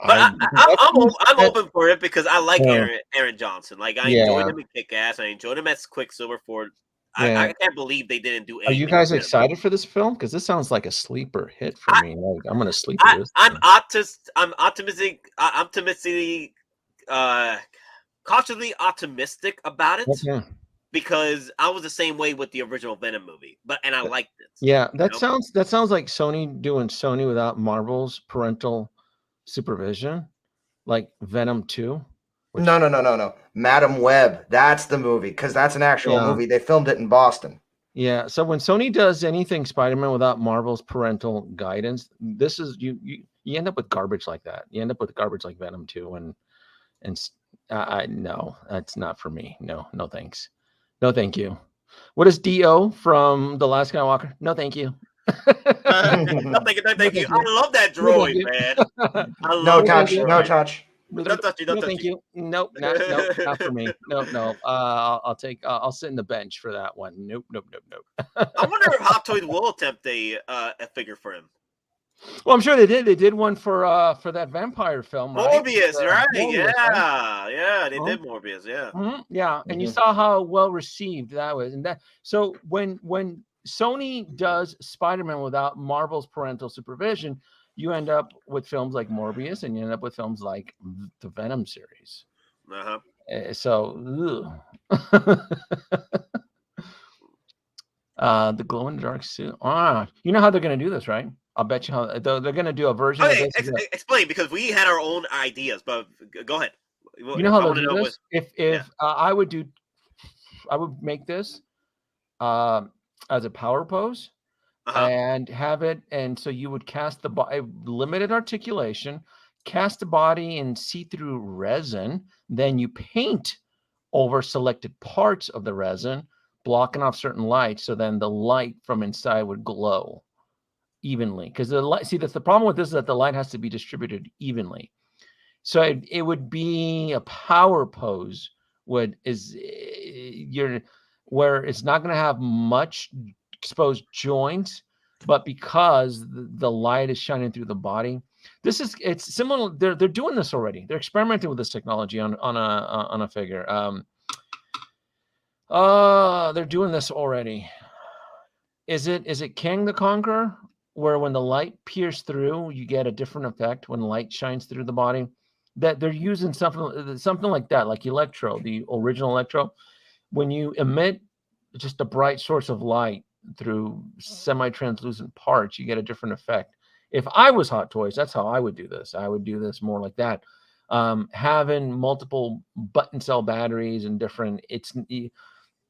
S4: I'm open for it because I like Aaron Johnson. Like I enjoyed him in Kick-Ass. I enjoyed him as Quicksilver for. I can't believe they didn't do anything.
S9: Are you guys excited for this film? Because this sounds like a sleeper hit for me. Like, I'm gonna sleep.
S4: I'm optimistic, cautiously optimistic about it. Okay. Because I was the same way with the original Venom movie, and I liked it.
S9: Yeah, that sounds like Sony doing Sony without Marvel's parental supervision, like Venom 2.
S5: No. Madam Web. That's the movie, because that's an actual movie. They filmed it in Boston.
S9: Yeah. So when Sony does anything Spider-Man without Marvel's parental guidance, this is you end up with garbage like that. You end up with garbage like Venom 2, and no, that's not for me. No thanks. No, thank you. What is D.O. from The Last Skywalker? No, thank you.
S4: No, thank you. I love that droid, man.
S5: No touch. No touch.
S4: Don't touch you.
S9: Thank you. Nope, not for me. No. I'll sit in the bench for that one. Nope.
S4: I wonder if Hottoys will attempt a figure for him.
S9: Well, I'm sure they did. They did one for that vampire film, right?
S4: Morbius, right? Morbius, yeah. They did Morbius, yeah.
S9: Mm-hmm. Yeah, and you saw how well received that was, and that. So when Sony does Spider-Man without Marvel's parental supervision, you end up with films like Morbius, and you end up with films like the Venom series. So, the glow in the dark suit. You know how they're going to do this, right? I'll bet you how they're going to do a version.
S4: Okay, explain, because we had our own ideas, but go ahead.
S9: You know how they'll do this? If I would make this as a power pose. And have it, and so you would cast the body, limited articulation, cast the body in see-through resin, then you paint over selected parts of the resin, blocking off certain light, so then the light from inside would glow evenly. Because the light, that's the problem with this, is that the light has to be distributed evenly. So it would be a power pose, where it's not going to have much exposed joints, but because the light is shining through the body, it's similar. They're doing this already. They're experimenting with this technology on a figure. They're doing this already. Is it King the Conqueror, where when the light pierces through, you get a different effect when light shines through the body? That they're using something like that, like Electro, the original Electro. When you emit just a bright source of light through semi-translucent parts, you get a different effect. If I was Hot Toys, that's how I would do this. I would do this more like that. Having multiple button cell batteries and different,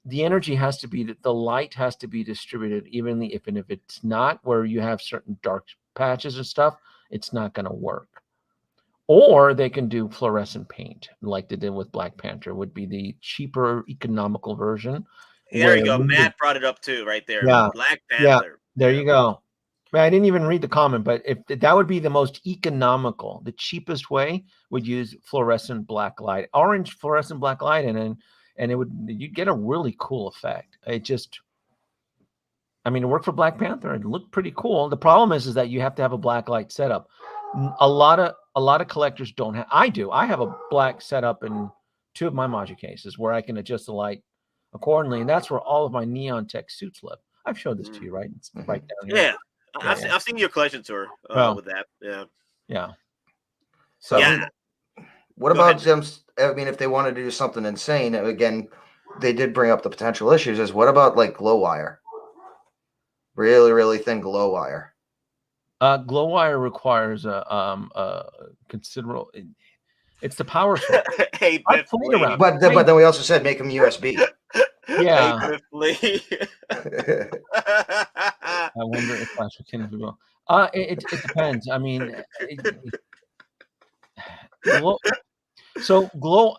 S9: the energy has to be, the light has to be distributed evenly. If it's not, where you have certain dark patches and stuff, it's not going to work. Or they can do fluorescent paint like they did with Black Panther, would be the cheaper, economical version.
S4: There you go. Matt brought it up too, right there.
S9: Yeah.
S4: Black Panther.
S9: Yeah. There you go. I didn't even read the comment, but if that would be the most economical, the cheapest way would use fluorescent black light, orange fluorescent black light, and you'd get a really cool effect. It worked for Black Panther. It looked pretty cool. The problem is that you have to have a black light setup. A lot of collectors don't have. I do. I have a black setup in 2 of my Magic cases where I can adjust the light accordingly, and that's where all of my Neon Tech suits live. I've showed this to you, right? It's right down here.
S4: Yeah. I've seen your collection tour with that. Yeah.
S9: Yeah.
S5: So, what about them? I mean, if they wanted to do something insane, again, they did bring up the potential issues. Is what about like glow wire? Really, really thin glow wire.
S9: Glow wire requires a considerable. It's the power source.
S5: But then we also said make them USB.
S9: Yeah. I wonder if Flash can do well. It depends. I mean,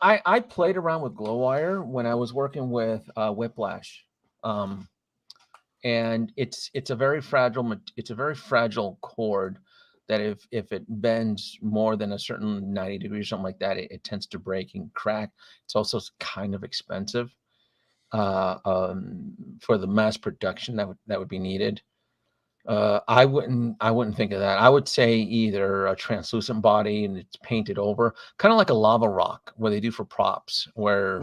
S9: I played around with glow wire when I was working with Whiplash, and it's a very fragile cord that if it bends more than a certain 90 degrees or something like that, it tends to break and crack. It's also kind of expensive for the mass production that would be needed. I wouldn't think of that. I would say either a translucent body and it's painted over, kind of like a lava rock, where they do for props, where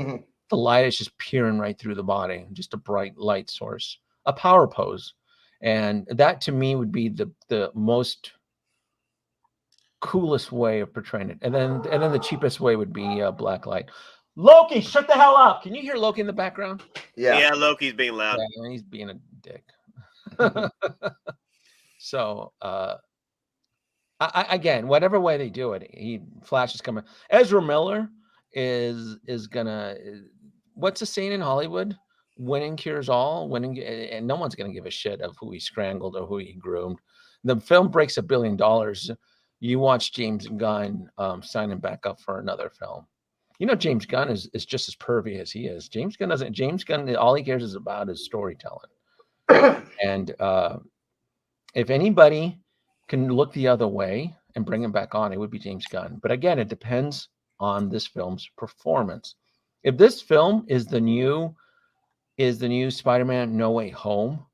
S9: the light is just peering right through the body, just a bright light source, a power pose, and that to me would be the most coolest way of portraying it. And then the cheapest way would be black light. Loki, shut the hell up! Can you hear Loki in the background?
S4: Yeah, Loki's being loud.
S9: Yeah, he's being a dick. So again, whatever way they do it, Flash is coming. Ezra Miller is gonna, what's the saying in Hollywood? Winning cures all. And no one's gonna give a shit of who he strangled or who he groomed. The film breaks $1 billion. You watch James Gunn signing back up for another film. You know, James Gunn is just as pervy as he is. James Gunn, all he cares about is storytelling. And if anybody can look the other way and bring him back on, it would be James Gunn. But again, it depends on this film's performance. If this film is the new Spider-Man No Way Home,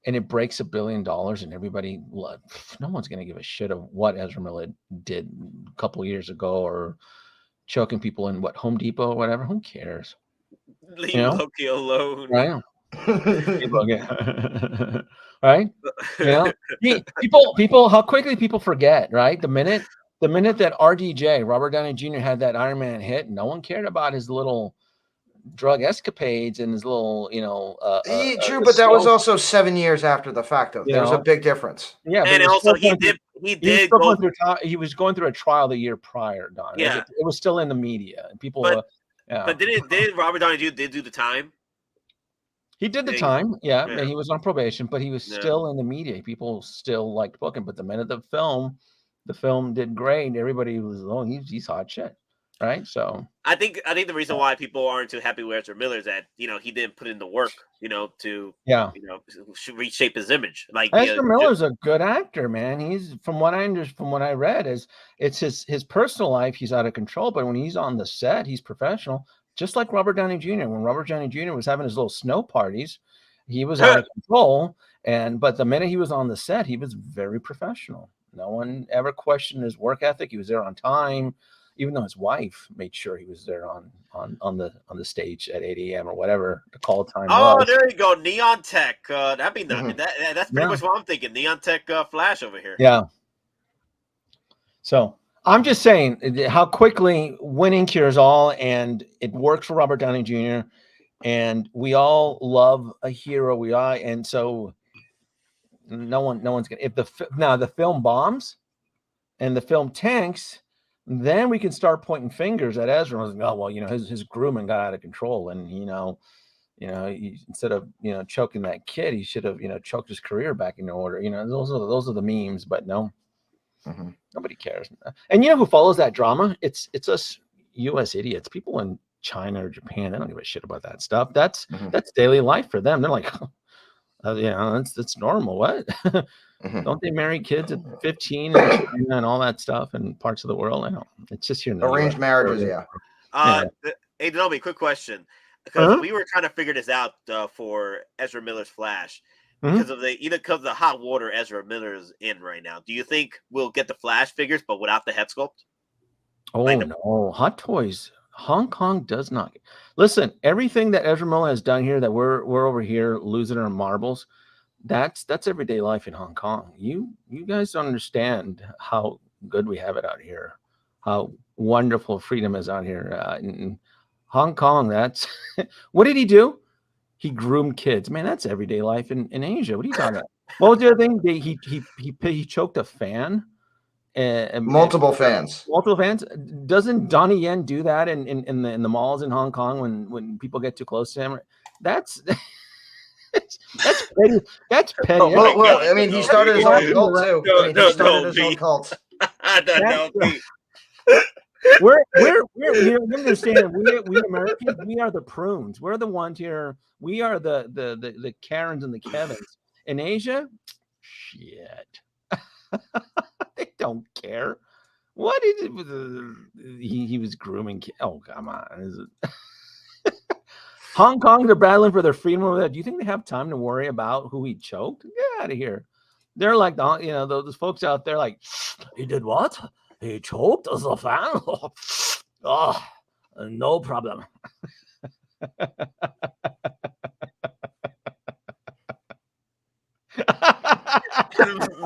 S9: and it breaks $1 billion, and everybody, no one's going to give a shit of what Ezra Miller did a couple years ago, or choking people in Home Depot or whatever. Who cares?
S4: Leave Loki alone.
S9: Right? Right? You know, people, how quickly people forget, right? The minute that RDJ, Robert Downey Jr., had that Iron Man hit, no one cared about his little drug escapades and his little,
S5: true, but that was also 7 years after the fact, though. There was a big difference.
S4: Yeah, and also he
S9: was going through a trial the year prior, Don.
S4: Yeah,
S9: it was still in the media, and people.
S4: But did Robert Downey Jr. do the time?
S9: He did the time, yeah. He was on probation, but he was still in the media. People still liked booking. But the minute the film did great, everybody was, he's hot shit, right? So
S4: I think the reason why people aren't too happy with Ezra Miller is that he didn't put in the work, to reshape his image. Like
S9: Ezra Miller's a good actor, man. He's from what I read, it's his personal life, he's out of control, but when he's on the set, he's professional. Just like Robert Downey Jr. When Robert Downey Jr. was having his little snow parties, he was out of control. But the minute he was on the set, he was very professional. No one ever questioned his work ethic. He was there on time, even though his wife made sure he was there on the stage at 8 a.m. or whatever the call time was.
S4: Oh, there you go, Neon Tech. That'd be nice. That's pretty much what I'm thinking. Neon Tech Flash over here.
S9: Yeah. So I'm just saying how quickly winning cures all, and it works for Robert Downey Jr. and we all love a hero. And so no one's gonna. If the film bombs and the film tanks, then we can start pointing fingers at Ezra. Like, oh well, his grooming got out of control, and instead of choking that kid, he should have choked his career back into order. Those are the memes, but no, nobody cares. And who follows that drama? It's us U.S. idiots. People in China or Japan, they don't give a shit about that stuff. That's daily life for them. They're like, that's normal. What? Don't they marry kids at 15 and all that stuff in parts of the world? I don't. It's just here in the
S5: arranged
S9: US.
S5: marriages.
S4: Hey, Denobi, quick question, because we were trying to figure this out for Ezra Miller's Flash because of the hot water Ezra Miller's in right now. Do you think we'll get the Flash figures but without the head sculpt?
S9: Oh no, Hottoys. Hong Kong does not. Listen, everything that Ezra Miller has done here that we're over here losing our marbles. That's everyday life in Hong Kong. You guys don't understand how good we have it out here, how wonderful freedom is out here in Hong Kong. That's what did he do? He groomed kids. Man, that's everyday life in Asia. What are you talking about? What was the other thing? He choked a fan.
S5: Multiple fans.
S9: Doesn't Donnie Yen do that in the malls in Hong Kong when people get too close to him? That's petty. That's petty.
S5: Well, I mean, he started his own cult too. He started his own cult.
S9: We're you understand? We Americans, we are the prunes. We're the ones here. We are the Karens and the Kevins. In Asia, shit. They don't care. What is it? He was grooming kids. Oh, come on. Hong Kong, they're battling for their freedom over there. Do you think they have time to worry about who he choked? Get out of here. They're like, those folks out there like, he did what? He choked as a fan? Oh, no problem.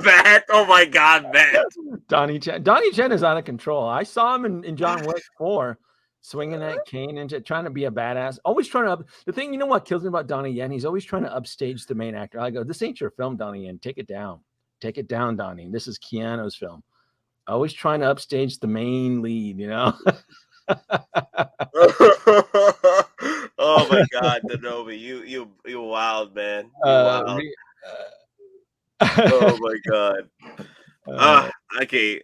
S4: Matt, oh my God, Matt.
S9: Donnie Chen is out of control. I saw him in John Wick 4 swinging that cane and trying to be a badass. Always trying to the thing, you know what kills me about Donnie Yen? He's always trying to upstage the main actor. I go, this ain't your film, Donnie Yen. Take it down. Take it down, Donnie. This is Keanu's film. Always trying to upstage the main lead,
S4: Oh my God, Denobi, you wild, man. Wild. Oh my God. Okay.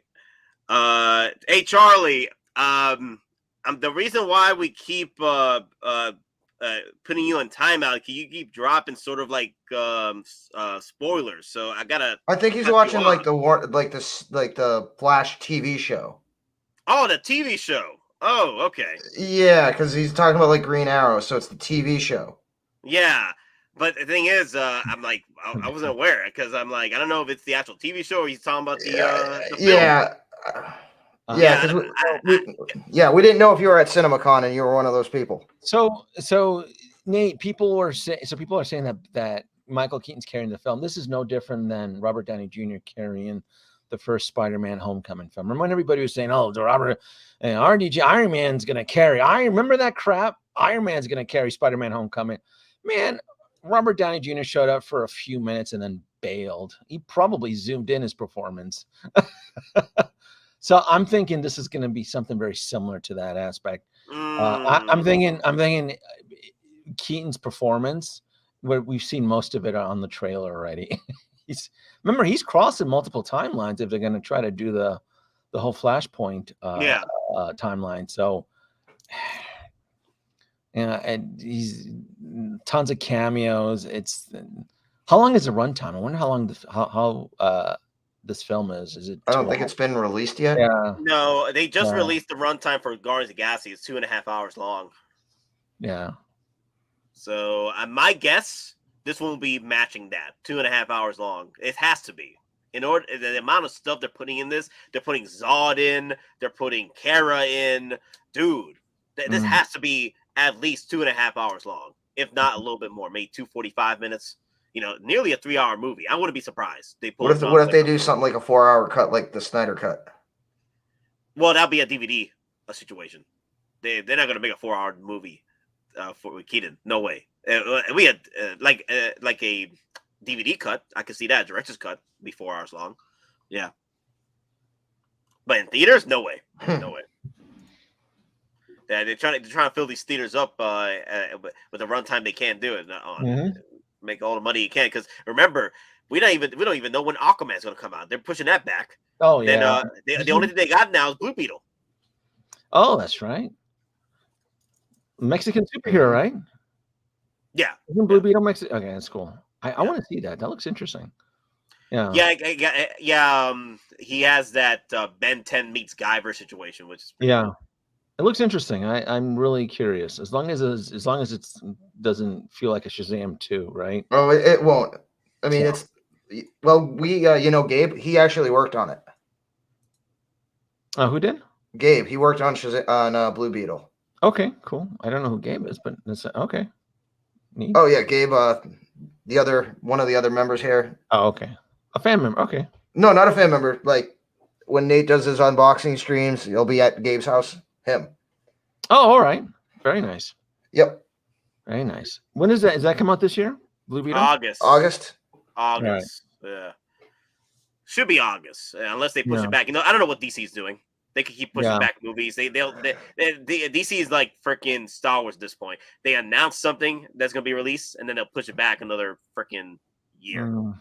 S4: Hey Charlie. The reason why we keep putting you on timeout, you keep dropping sort of like spoilers. So I
S5: think he's watching like the Flash TV show.
S4: Oh, the TV show. Oh, okay.
S5: Yeah, because he's talking about like Green Arrow, so it's the TV show.
S4: Yeah. But the thing is, I'm like, I wasn't aware because I'm like, I don't know if it's the actual TV show or he's talking about the
S5: film. We didn't know if you were at CinemaCon and you were one of those people.
S9: So Nate, people are saying that Michael Keaton's carrying the film. This is no different than Robert Downey Jr. carrying the first Spider-Man Homecoming film. Remember when everybody was saying, "Oh, the Robert and RDJ Iron Man's gonna carry"? I remember that crap. Iron Man's gonna carry Spider-Man Homecoming. Man, Robert Downey Jr. showed up for a few minutes and then bailed. He probably zoomed in his performance. So I'm thinking this is going to be something very similar to that aspect. I'm thinking Keaton's performance, where we've seen most of it on the trailer already. He's crossing multiple timelines if they're going to try to do the whole Flashpoint timeline. So. And he's tons of cameos. How long is the runtime? I wonder how long this film is. Is it?
S5: I don't think it's been released yet.
S9: Yeah.
S4: No, they just released the runtime for Guardians of the Galaxy. It's 2.5 hours long.
S9: Yeah.
S4: So my guess, this will be matching that 2.5 hours long. It has to be. In order, the amount of stuff they're putting in this, they're putting Zod in, they're putting Kara in, dude. This has to be at least 2.5 hours long, if not a little bit more, maybe 245 minutes. Nearly a 3-hour movie. I wouldn't be surprised.
S5: What if they do something like a 4-hour cut, like the Snyder cut?
S4: Well, that'll be a DVD situation. They're not going to make a 4-hour movie. for Keaton. No way. We had like a DVD cut. I could see that director's cut be 4 hours long. Yeah, but in theaters, no way. No way. Yeah, they're trying to fill these theaters up with the runtime they can't do it. Make all the money you can, because remember, we don't even know when Aquaman's going to come out. They're pushing that back.
S9: Oh yeah.
S4: Then the only thing they got now is Blue Beetle.
S9: Oh, that's right. Mexican superhero, right?
S4: Yeah.
S9: Isn't Blue Beetle Mexican? Okay, that's cool. I want to see that. That looks interesting. Yeah.
S4: Yeah. He has that Ben 10 meets Guyver situation, which is
S9: cool. It looks interesting. I'm really curious. As long as it doesn't feel like a Shazam 2, right?
S5: Oh, it won't. I mean, it's Gabe. He actually worked on it.
S9: Who did?
S5: Gabe. He worked on Blue Beetle.
S9: Okay, cool. I don't know who Gabe is, but that's okay. Neat.
S5: Oh yeah, Gabe. One of the other members here.
S9: Oh, okay. A fan member. Okay.
S5: No, not a fan member. Like when Nate does his unboxing streams, he'll be at Gabe's house. Him.
S9: Oh, all right. Very nice.
S5: Yep.
S9: Very nice. When is that? Does that come out this year? Blue Beetle?
S4: August.
S9: Right.
S4: Yeah. Should be August, unless they push it back. I don't know what DC's doing. They could keep pushing back movies. DC is like freaking Star Wars at this point. They announce something that's going to be released, and then they'll push it back another freaking year.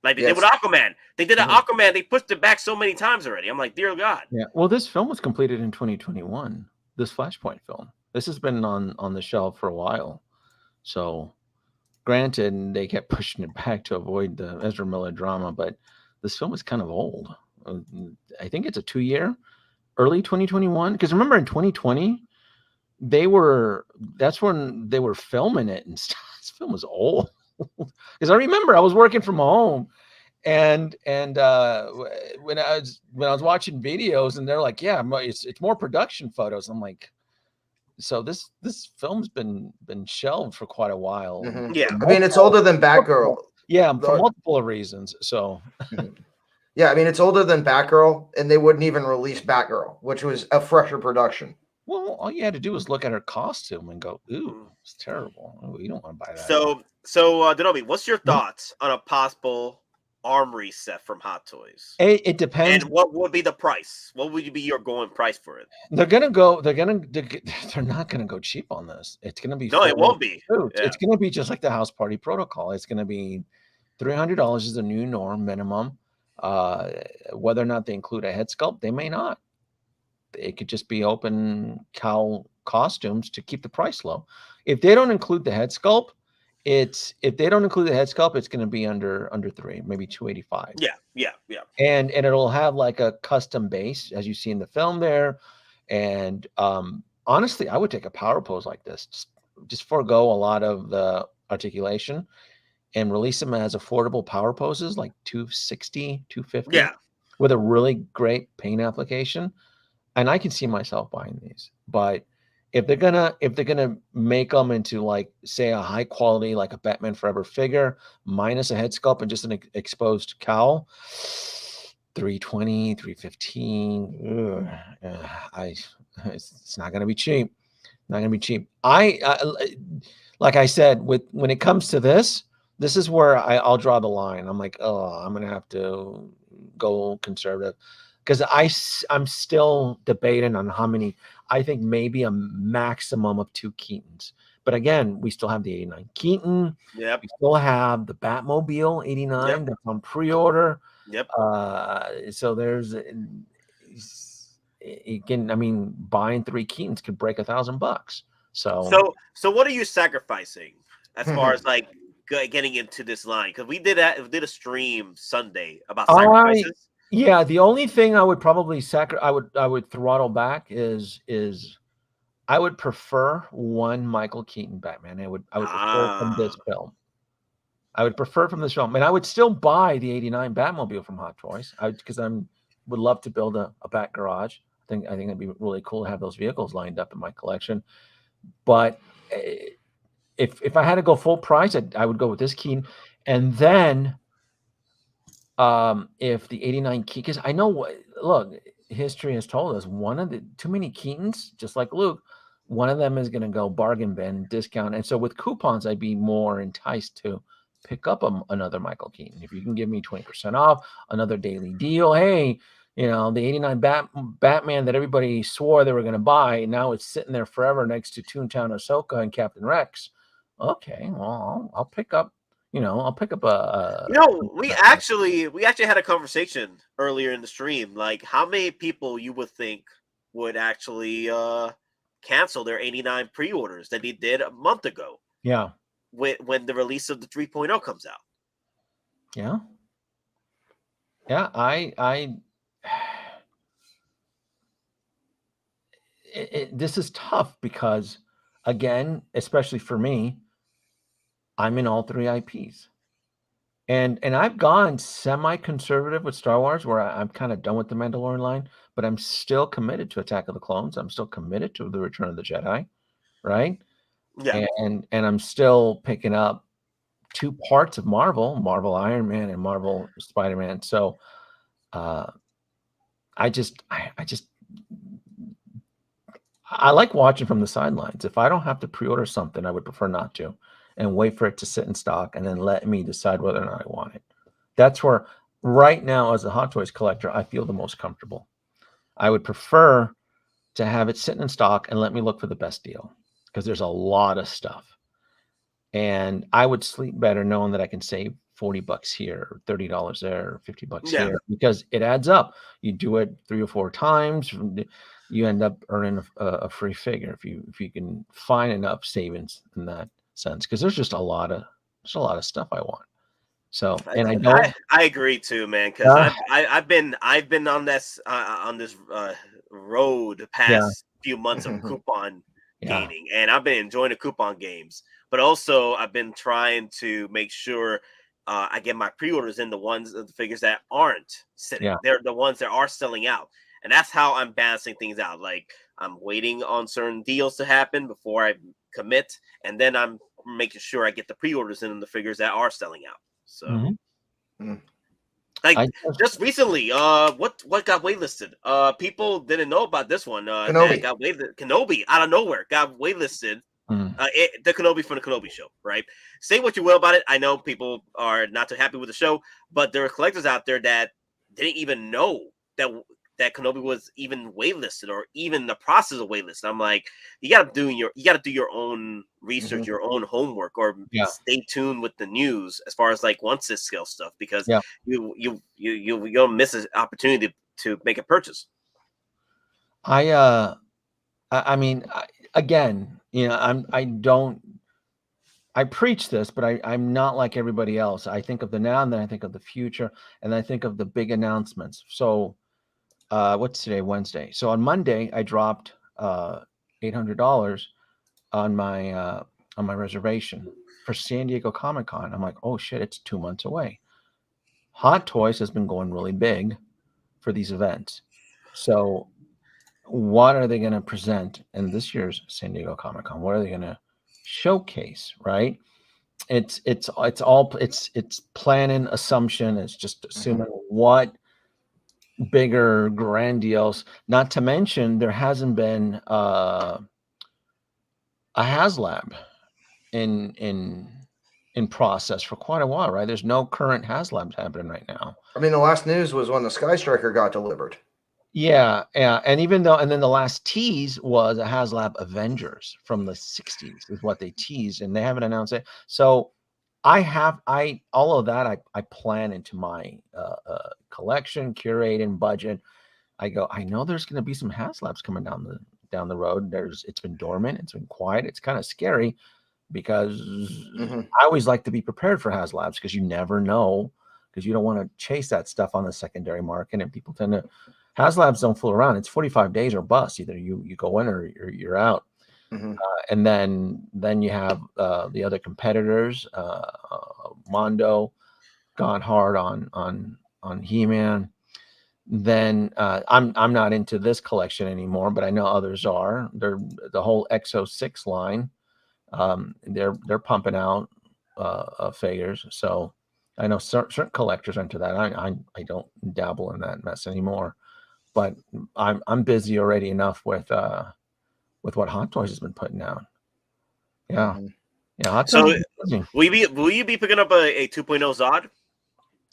S4: Like they did with Aquaman. They did an Aquaman. They pushed it back so many times already. I'm like, dear God.
S9: Yeah. Well, this film was completed in 2021. This Flashpoint film. This has been on the shelf for a while. So, granted, they kept pushing it back to avoid the Ezra Miller drama, but this film is kind of old. I think it's a 2-year, early 2021. Because remember, in 2020, that's when they were filming it, and this film was old. Because I remember I was working from home, and when I was watching videos, and they're like, yeah, it's more production photos. I'm like, so this film's been shelved for quite a while.
S4: Yeah,
S5: I mean, it's older than Batgirl.
S9: Yeah, for multiple reasons. So
S5: yeah, I mean, it's older than Batgirl, and they wouldn't even release Batgirl, which was a fresher production.
S9: Well, all you had to do was look at her costume and go, ooh, it's terrible. Oh, you don't want to buy that.
S4: So Denobi, what's your thoughts on a possible armory set from Hottoys?
S9: It depends.
S4: And what would be the price? What would be your going price for it?
S9: They're not gonna go cheap on this. It's gonna be
S4: it won't be.
S9: Yeah. It's gonna be just like the House Party Protocol. It's gonna be $300 is the new norm minimum. Whether or not they include a head sculpt, they may not. It could just be open cowl costumes to keep the price low. If they don't include the head sculpt, it's going to be under $300, maybe $285.
S4: Yeah.
S9: And it'll have like a custom base, as you see in the film there. And honestly, I would take a power pose like this. Just forego a lot of the articulation and release them as affordable power poses, like $260, $250.
S4: Yeah.
S9: With a really great paint application. And I can see myself buying these, but if they're gonna make them into, like, say, a high quality, like a Batman Forever figure minus a head sculpt and just an exposed cowl, $320, $315. It's not gonna be cheap. Not gonna be cheap. I like I said, when it comes to this is where I'll draw the line. I'm like, oh, I'm gonna have to go conservative. Because I'm still debating on how many. I think maybe a maximum of 2 Keatons. But again, we still have the 89 Keaton.
S4: Yep.
S9: We still have the Batmobile 89 that's on pre-order.
S4: Yep.
S9: So there's, again, I mean, buying 3 Keatons could break $1,000. So
S4: what are you sacrificing as far as like getting into this line? Because we did a stream Sunday about sacrifices.
S9: Yeah, the only thing I would probably I would throttle back is I would prefer one Michael Keaton Batman. I would prefer from this film. I would prefer from this film, and I would still buy the '89 Batmobile from Hottoys because would love to build a Bat garage. I think it'd be really cool to have those vehicles lined up in my collection. But if I had to go full price, I would go with this Keaton, and then. If the 89 because I know history has told us too many Keatons, just like Luke, one of them is going to go bargain bin, discount. And so with coupons, I'd be more enticed to pick up another Michael Keaton. If you can give me 20% off, another daily deal. Hey, you know, the 89 Batman that everybody swore they were going to buy, now it's sitting there forever next to Toontown Ahsoka and Captain Rex. Okay, well, I'll pick up, you know, I'll pick up a.
S4: You know, we actually had a conversation earlier in the stream. Like, how many people you would think would actually cancel their 89 pre-orders that they did a month ago?
S9: Yeah.
S4: When the release of the 3.0 comes out.
S9: Yeah. Yeah, this is tough because, again, especially for me, I'm in all 3 IPs. And I've gone semi-conservative with Star Wars, where I'm kind of done with the Mandalorian line, but I'm still committed to Attack of the Clones. I'm still committed to the Return of the Jedi, right?
S4: Yeah.
S9: And I'm still picking up 2 parts of Marvel Iron Man and Marvel Spider-Man. So I like watching from the sidelines. If I don't have to pre-order something, I would prefer not to, and wait for it to sit in stock and then let me decide whether or not I want it. That's where right now, as a Hot Toys collector, I feel the most comfortable. I would prefer to have it sitting in stock and let me look for the best deal, because there's a lot of stuff. And I would sleep better knowing that I can save $40 here, or $30 there, or $50 here, because it adds up. You do it 3 or 4 times, you end up earning a free figure if you can find enough savings in that sense. Because there's just a lot of stuff I want. So, and
S4: I agree too, man. Because I've been on this road the past few months of coupon gaining, and I've been enjoying the coupon games. But also, I've been trying to make sure I get my pre-orders in the figures that aren't sitting. They're the ones that are selling out, and that's how I'm balancing things out. Like, I'm waiting on certain deals to happen before I commit, and then I'm making sure I get the pre-orders in the figures that are selling out. So, like, just recently, what got waitlisted? People didn't know about this one.
S5: Kenobi
S4: got waitlisted. Kenobi out of nowhere got waitlisted. The Kenobi from the Kenobi show, right? Say what you will about it. I know people are not too happy with the show, but there are collectors out there that didn't even know that Kenobi was even waitlisted or even the process of waitlisted. I'm like, you got to do your own research, your own homework, or stay tuned with the news as far as like once this scale stuff, because you'll miss an opportunity to make a purchase.
S9: I mean, again, you know, I preach this, but I'm not like everybody else. I think of the now, and then I think of the future, and I think of the big announcements. So, what's today? Wednesday. So on Monday, I dropped $800 on my reservation for San Diego Comic-Con. I'm like, oh shit, it's 2 months away. Hot Toys has been going really big for these events. So what are they going to present in this year's San Diego Comic-Con? What are they going to showcase, right? It's planning, assumption. It's just assuming what bigger, grandiose, not to mention there hasn't been a HasLab in process for quite a while, right? There's no current HasLabs happening right now.
S5: I mean, the last news was when the Sky Striker got delivered.
S9: Yeah. And then the last tease was a HasLab Avengers from the 60s is what they teased, and they haven't announced it. So all of that I plan into my collection, curate, and budget. I know there's going to be some HasLabs coming down the road. It's been dormant, it's been quiet. It's kind of scary because I always like to be prepared for HasLabs, because you never know, because you don't want to chase that stuff on the secondary market, and people tend to. HasLabs don't fool around. It's 45 days or bust. Either you go in or you're out. And then you have the other competitors. Mondo gone hard on He-Man. Then I'm not into this collection anymore, but I know others are. They're the whole X06 line. They're pumping out figures. So I know certain collectors are into that. I don't dabble in that mess anymore. But I'm busy already enough with with what Hot Toys has been putting out. Yeah.
S5: Mhm.
S9: Yeah. Hot
S4: So
S9: Toys
S4: will you be picking up a 2.0 Zod?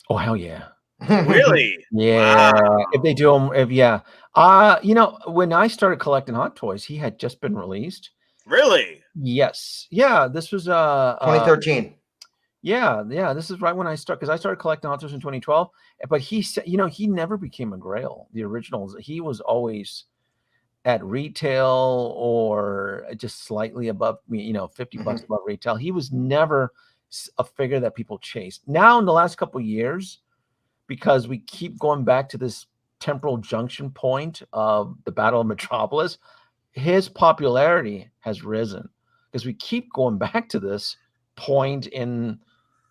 S9: Oh, hell yeah.
S4: Really?
S9: Yeah.
S4: Wow.
S9: If they do them, you know, when I started collecting Hot Toys, he had just been released.
S4: Really?
S9: Yes. Yeah. This was
S5: 2013.
S9: Yeah, this is right when I started, because I started collecting Hot Toys in 2012. But he said, you know, he never became a Grail. The originals, he was always at retail or just slightly above me, you know, 50 bucks above retail. He was never a figure that people chased. Now, in the last couple of years, because we keep going back to this temporal junction point of the Battle of Metropolis, his popularity has risen because we keep going back to this point in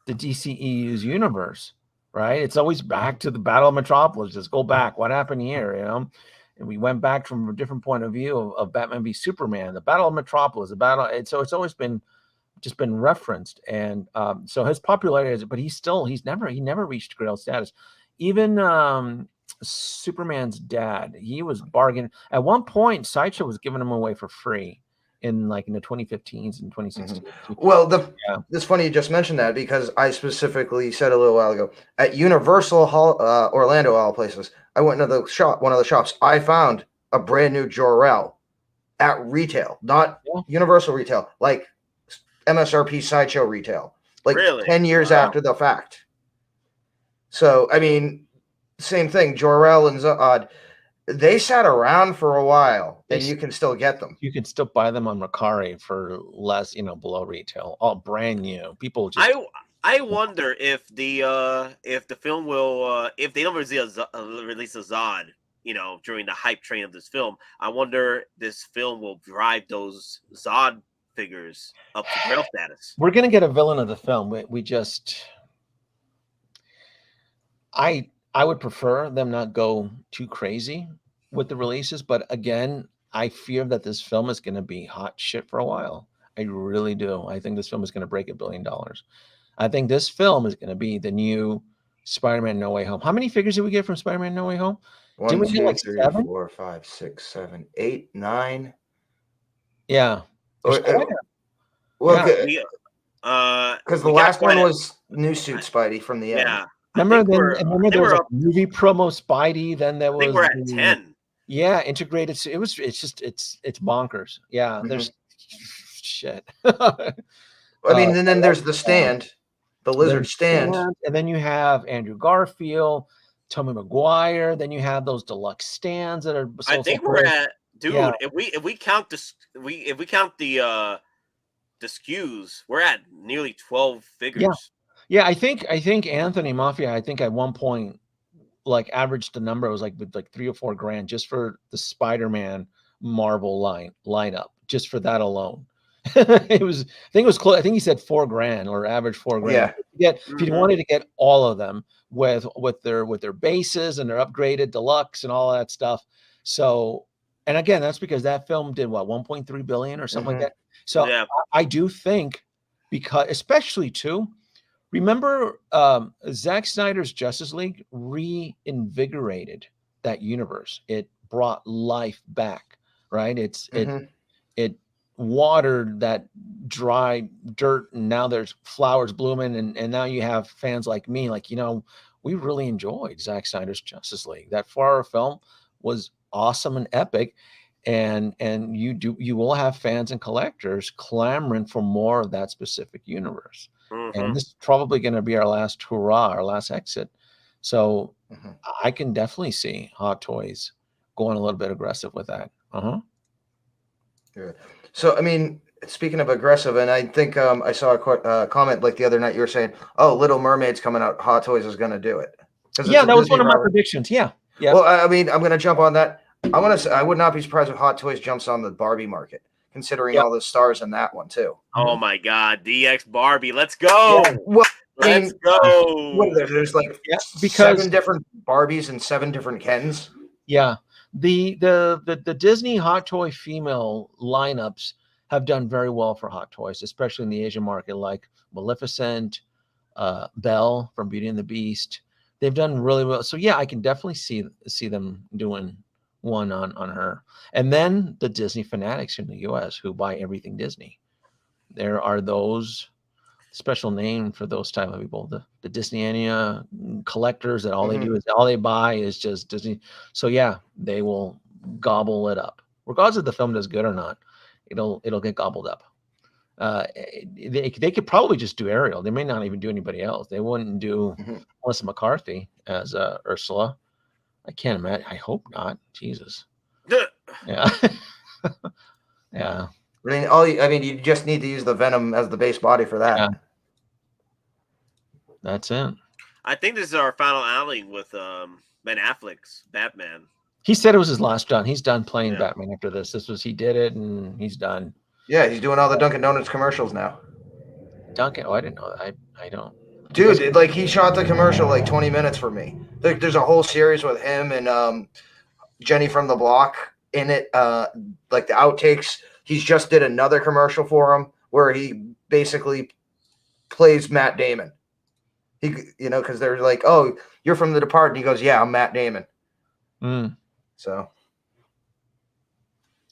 S9: the DCEU's universe, right? It's always back to the Battle of Metropolis. Just go back. What happened here, you know? And we went back from a different point of view of Batman v Superman, the Battle of Metropolis, the battle. And so it's always been just been referenced. And so his popularity is, but he never reached Grail status. Even Superman's dad, he was bargaining. At one point, Sideshow was giving him away for free in the 2015s and 2016s.
S5: Well, it's funny you just mentioned that, because I specifically said a little while ago at Universal Orlando, all places, I went into the shop, one of the shops. I found a brand new Jor-El at retail, not Universal retail, like MSRP Sideshow retail, like
S4: Really?
S5: 10 years after the fact. So, I mean, same thing. Jor-El and Zod, they sat around for a while, and you can still get them.
S9: You can still buy them on Mercari for less, you know, below retail, all brand new. People just.
S4: I wonder if the film will if they don't release a Zod, you know, during the hype train of this film. I wonder this film will drive those Zod figures up to Grail status.
S9: We're gonna get a villain of the film. We just. I would prefer them not go too crazy with the releases, but again, I fear that this film is going to be hot shit for a while. I really do. I think this film is going to break $1 billion. I think this film is going to be the new Spider-Man No Way Home. How many figures did we get from Spider-Man No Way Home?
S5: 1, 2, 3, 4, 5, 6, 7, 8, 9.
S9: Yeah.
S5: Because the last one was New Suit Spidey from the end.
S4: Yeah.
S9: Remember there was a movie promo Spidey. Then there was.
S4: I think we're at 10.
S9: Yeah, integrated. It's bonkers. Yeah, there's shit.
S5: I mean, and then there's the stand, the lizard stand,
S9: and then you have Andrew Garfield, Tobey Maguire. Then you have those deluxe stands that are.
S4: I think we're at, dude. Yeah. If we count the SKUs, we're at nearly 12 figures.
S9: Yeah. Yeah, I think Anthony Mafia, I think at one point, like, averaged the number, it was like $3 or $4 grand just for the Spider-Man Marvel lineup, just for that alone. I think it was close. I think he said $4 grand or average $4 grand.
S5: Yeah.
S9: If you wanted to get all of them with their bases and their upgraded deluxe and all that stuff. So, and again, that's because that film did what, 1.3 billion or something like that. So yeah. I do think, because especially too, remember, Zack Snyder's Justice League reinvigorated that universe. It brought life back, right? It watered that dry dirt, and now there's flowers blooming, and now you have fans like me, like, you know, we really enjoyed Zack Snyder's Justice League. That 4-hour film was awesome and epic, and you will have fans and collectors clamoring for more of that specific universe. And this is probably going to be our last hurrah, our last exit. So I can definitely see Hot Toys going a little bit aggressive with that.
S5: Good. So, I mean, speaking of aggressive, and I think I saw a comment like the other night, you were saying, oh, Little Mermaid's coming out, Hot Toys is going to do it.
S9: Yeah, that was one of my predictions. Yeah.
S5: Well, I mean, I'm going to jump on that. I would not be surprised if Hot Toys jumps on the Barbie market, considering all the stars in that one too.
S4: Oh my God, DX Barbie, let's go!
S5: Yeah. Well,
S4: let's go!
S5: There's like 7 different Barbies and 7 different Kens.
S9: Yeah, the Disney Hot Toy female lineups have done very well for Hot Toys, especially in the Asian market, like Maleficent, Belle from Beauty and the Beast. They've done really well. So yeah, I can definitely see them doing one on her. And then the Disney fanatics in the U.S. who buy everything Disney. There are those special name for those type of people, the Disneyania collectors that all they do is all they buy is just Disney. So yeah, they will gobble it up, regardless if the film does good or not. It'll get gobbled up. They could probably just do Ariel. They may not even do anybody else. They wouldn't do Melissa McCarthy as Ursula. I can't imagine. I hope not. Jesus. Yeah. Yeah.
S5: I mean, you just need to use the Venom as the base body for that.
S9: Yeah. That's it.
S4: I think this is our final outing with Ben Affleck's Batman.
S9: He said it was his last done. He's done playing Batman after this. He did it, and he's done.
S5: Yeah, he's doing all the Dunkin' Donuts commercials now.
S9: Dunkin'? Oh, I didn't know that. I don't.
S5: Dude, like he shot the commercial like 20 minutes for me. There's a whole series with him and Jenny from the Block in it. Like the outtakes. He's just did another commercial for him where he basically plays Matt Damon. He, because they're like, "Oh, you're from The Departed." He goes, "Yeah, I'm Matt Damon." So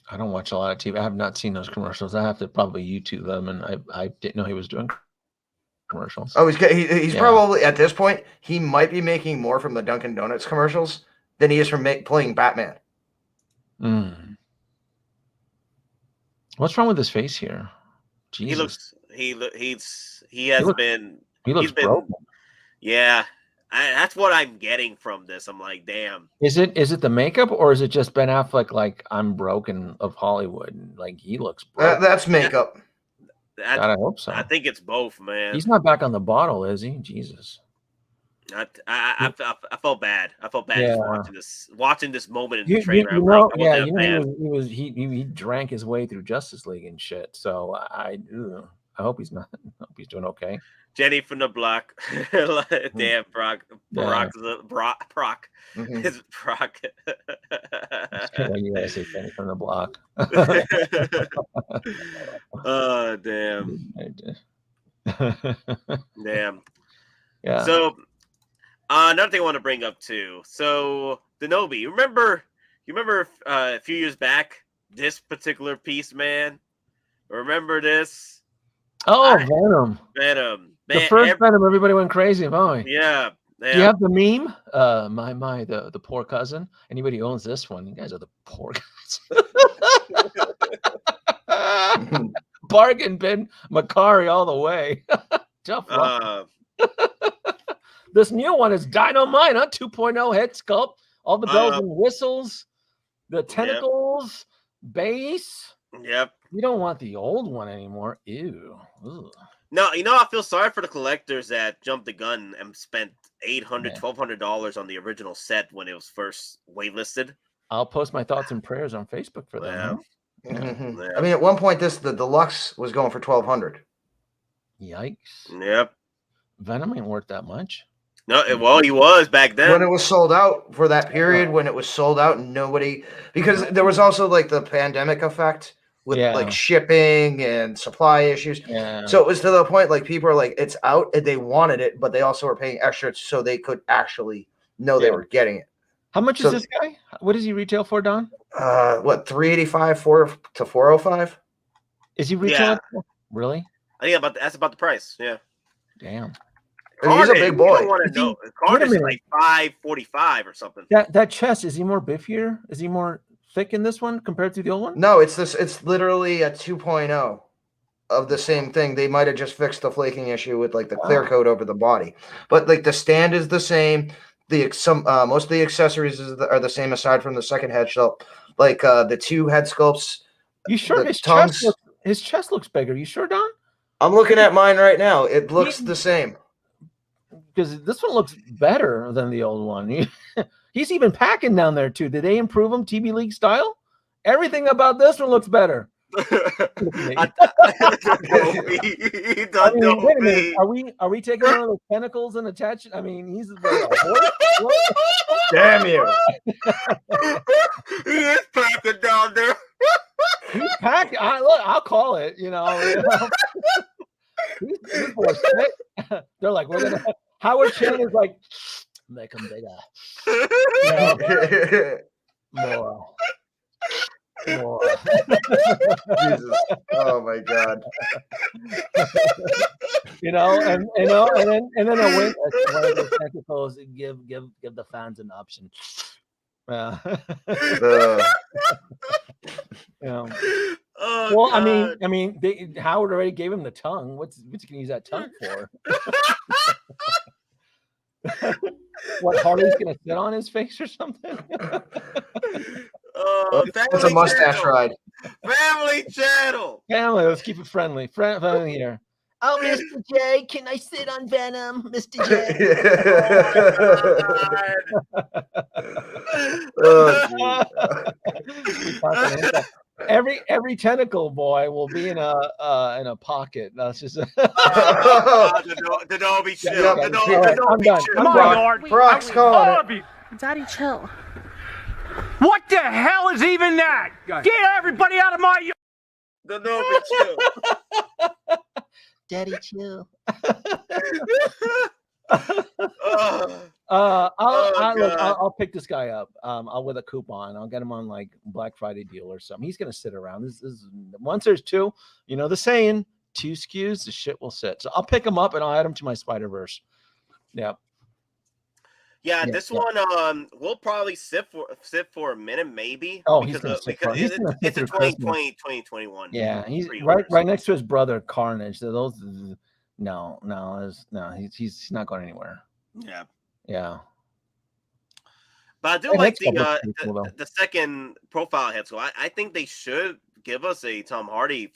S9: I don't watch a lot of TV. I have not seen those commercials. I have to probably YouTube them, and I didn't know he was doing commercials.
S5: Oh, he's probably at this point he might be making more from the Dunkin' Donuts commercials than he is from playing Batman.
S9: What's wrong with his face here? Jesus.
S4: He looks
S9: broken.
S4: Yeah, that's what I'm getting from this. I'm like, damn.
S9: Is it the makeup or is it just Ben Affleck like I'm broken of Hollywood? Like he looks broken.
S5: That's makeup.
S9: God, I hope so.
S4: I think it's both, man.
S9: He's not back on the bottle, is he? Jesus.
S4: I felt bad. I felt bad just watching this moment in the trailer.
S9: He drank his way through Justice League and shit. So I hope he's not. I hope he's doing okay.
S4: Jenny from the Block. Damn, Brock. Is Brock.
S9: You gotta say Jenny from the Block.
S4: Oh, damn. Damn.
S9: Yeah.
S4: So, another thing I want to bring up too. So, Denobi, you remember a few years back this particular piece, man? Remember this?
S9: Oh, Venom. The first Venom, everybody went crazy about.
S4: Yeah.
S9: Do you have the meme? The poor cousin. Anybody who owns this one, you guys are the poor guys. Bargain bin Macari all the way. Tough one. This new one is dynamite, huh? 2.0 head sculpt, all the bells and whistles, the tentacles, base.
S4: Yep.
S9: You don't want the old one anymore. Ew. Ugh.
S4: No, I feel sorry for the collectors that jumped the gun and spent $800, $1,200 on the original set when it was first waitlisted.
S9: I'll post my thoughts and prayers on Facebook for them.
S4: Yeah.
S5: Yeah. I mean, at one point, the deluxe was going for $1,200.
S9: Yikes.
S4: Yep.
S9: Venom ain't worth that much.
S4: No, he was back then.
S5: When it was sold out for that period, when it was sold out, nobody, because there was also like the pandemic effect with like shipping and supply issues.
S9: Yeah.
S5: So it was to the point like people are like, it's out and they wanted it, but they also were paying extra so they could actually know they were getting it.
S9: How much is this guy? What does he retail for, Don?
S5: What, $385 to $405?
S9: Is he retail? Yeah. Really?
S4: I think that's about the price. Yeah.
S9: Damn.
S5: He's a big boy.
S4: Carnage is like $545 or something.
S9: That chest, is he more biffier? Is he more thick in this one compared to the old one?
S5: No, it's literally a 2.0 of the same thing. They might have just fixed the flaking issue with like the clear coat over the body, but like the stand is the same. Most of the accessories are the same aside from the second head sculpt. Like the two head sculpts.
S9: You sure his chest looks bigger? You sure, Don?
S5: I'm looking at mine right now. It looks the same.
S9: Because this one looks better than the old one. He's even packing down there too. Did they improve him TB League style? Everything about this one looks better. Wait a minute. Are we taking one of those tentacles and attaching? I mean, he's a horse.
S5: Damn you!
S4: He is packing down there.
S9: He's packing. I'll call it. They're like, we're gonna. Howard Chan is like, make him bigger. More.
S5: Jesus. Oh my God.
S9: And then a win. One of those tentacles give the fans an option.
S5: Uh,
S4: Oh,
S9: well,
S4: God.
S9: I mean, Howard already gave him the tongue. What's he gonna use that tongue for? What, Harley's gonna sit on his face or something?
S5: it's a mustache ride.
S4: Family channel.
S9: Family, let's keep it friendly. Friendly here. Oh, Mr. J, can I sit on Venom, Mr. J?
S5: Oh,
S9: every tentacle boy will be in a pocket. That's just
S4: The Dobie chill. The Dobie chill.
S8: Come on, Yard.
S5: Brock's calling it.
S10: Daddy, chill.
S8: What the hell is even that? Get everybody out of my yard.
S4: The Dobie chill.
S9: Daddy, chill. I'll pick this guy up. I'll with a coupon. I'll get him on like Black Friday deal or something. He's gonna sit around. This is once there's two. You know the saying: 2 SKUs, the shit will sit. So I'll pick him up and I'll add him to my Spider-Verse. Yeah.
S4: Yeah, this one we'll probably sit for a minute, maybe.
S9: Oh,
S4: because
S9: he's gonna
S4: it's a 2020, 2021.
S9: Yeah, he's right next to his brother Carnage. So those he's not going anywhere. Yeah.
S4: But I do like the second profile head. So I think they should give us a Tom Hardy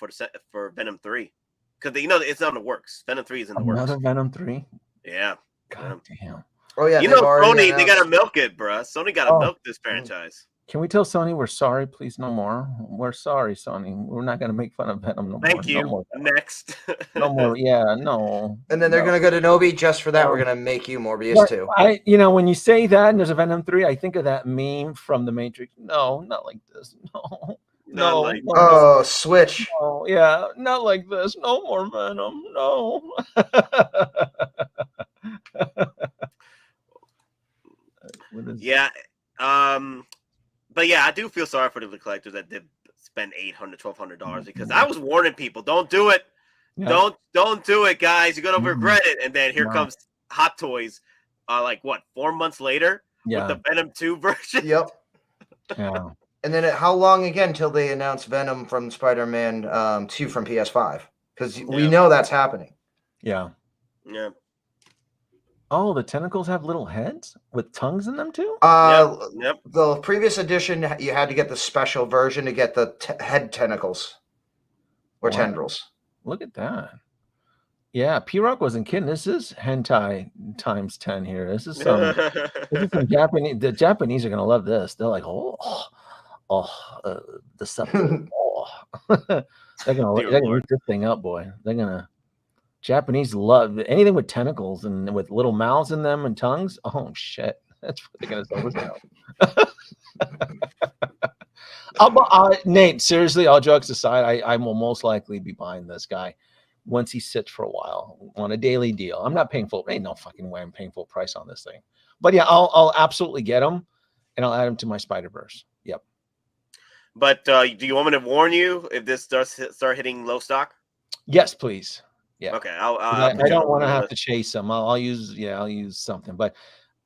S4: for Venom 3 because it's on the works. Venom 3 is in the works.
S9: Another Venom 3.
S4: Yeah.
S9: God damn.
S5: Oh yeah,
S4: Sony, they gotta milk it, bruh. Sony gotta milk this franchise.
S9: Can we tell Sony we're sorry, please? No more. We're sorry, Sony. We're not gonna make fun of Venom no more.
S4: Thank you.
S9: No more.
S4: Next.
S9: No more. Yeah, no.
S5: And then they're gonna go to Nobi just for that. We're gonna make you Morbius too.
S9: When you say that and there's a Venom 3, I think of that meme from The Matrix. No, not like this. No.
S5: Switch.
S9: No, yeah, not like this. No more Venom. No.
S4: Yeah. But yeah, I do feel sorry for the collectors that did spend $800, $1,200 because I was warning people, don't do it. Yeah. Don't do it, guys. You're gonna regret it. And then here comes Hottoys, 4 months later with the Venom 2 version.
S5: Yep.
S9: Yeah.
S5: And then how long again till they announce Venom from Spider-Man 2 from PS5? Because we know that's happening.
S9: Yeah.
S4: Yeah.
S9: Oh, the tentacles have little heads with tongues in them too?
S4: Yep.
S5: The previous edition, you had to get the special version to get the head tentacles or tendrils.
S9: Look at that. Yeah, P-Rock wasn't kidding. This is hentai times 10 here. This is some Japanese. The Japanese are going to love this. They're like, the subtle. They're going to eat this thing up, boy. They're going to. Japanese love anything with tentacles and with little mouths in them and tongues. Oh shit, that's what they're gonna say. Nate, seriously, all jokes aside, I will most likely be buying this guy once he sits for a while on a daily deal. I'm not paying full. Ain't no fucking way I'm paying full price on this thing. But yeah, I'll absolutely get him, and I'll add him to my Spider-Verse. Yep.
S4: But do you want me to warn you if this does start hitting low stock?
S9: Yes, please. Yeah.
S4: Okay.
S9: I don't want to have to chase them. I'll use something. But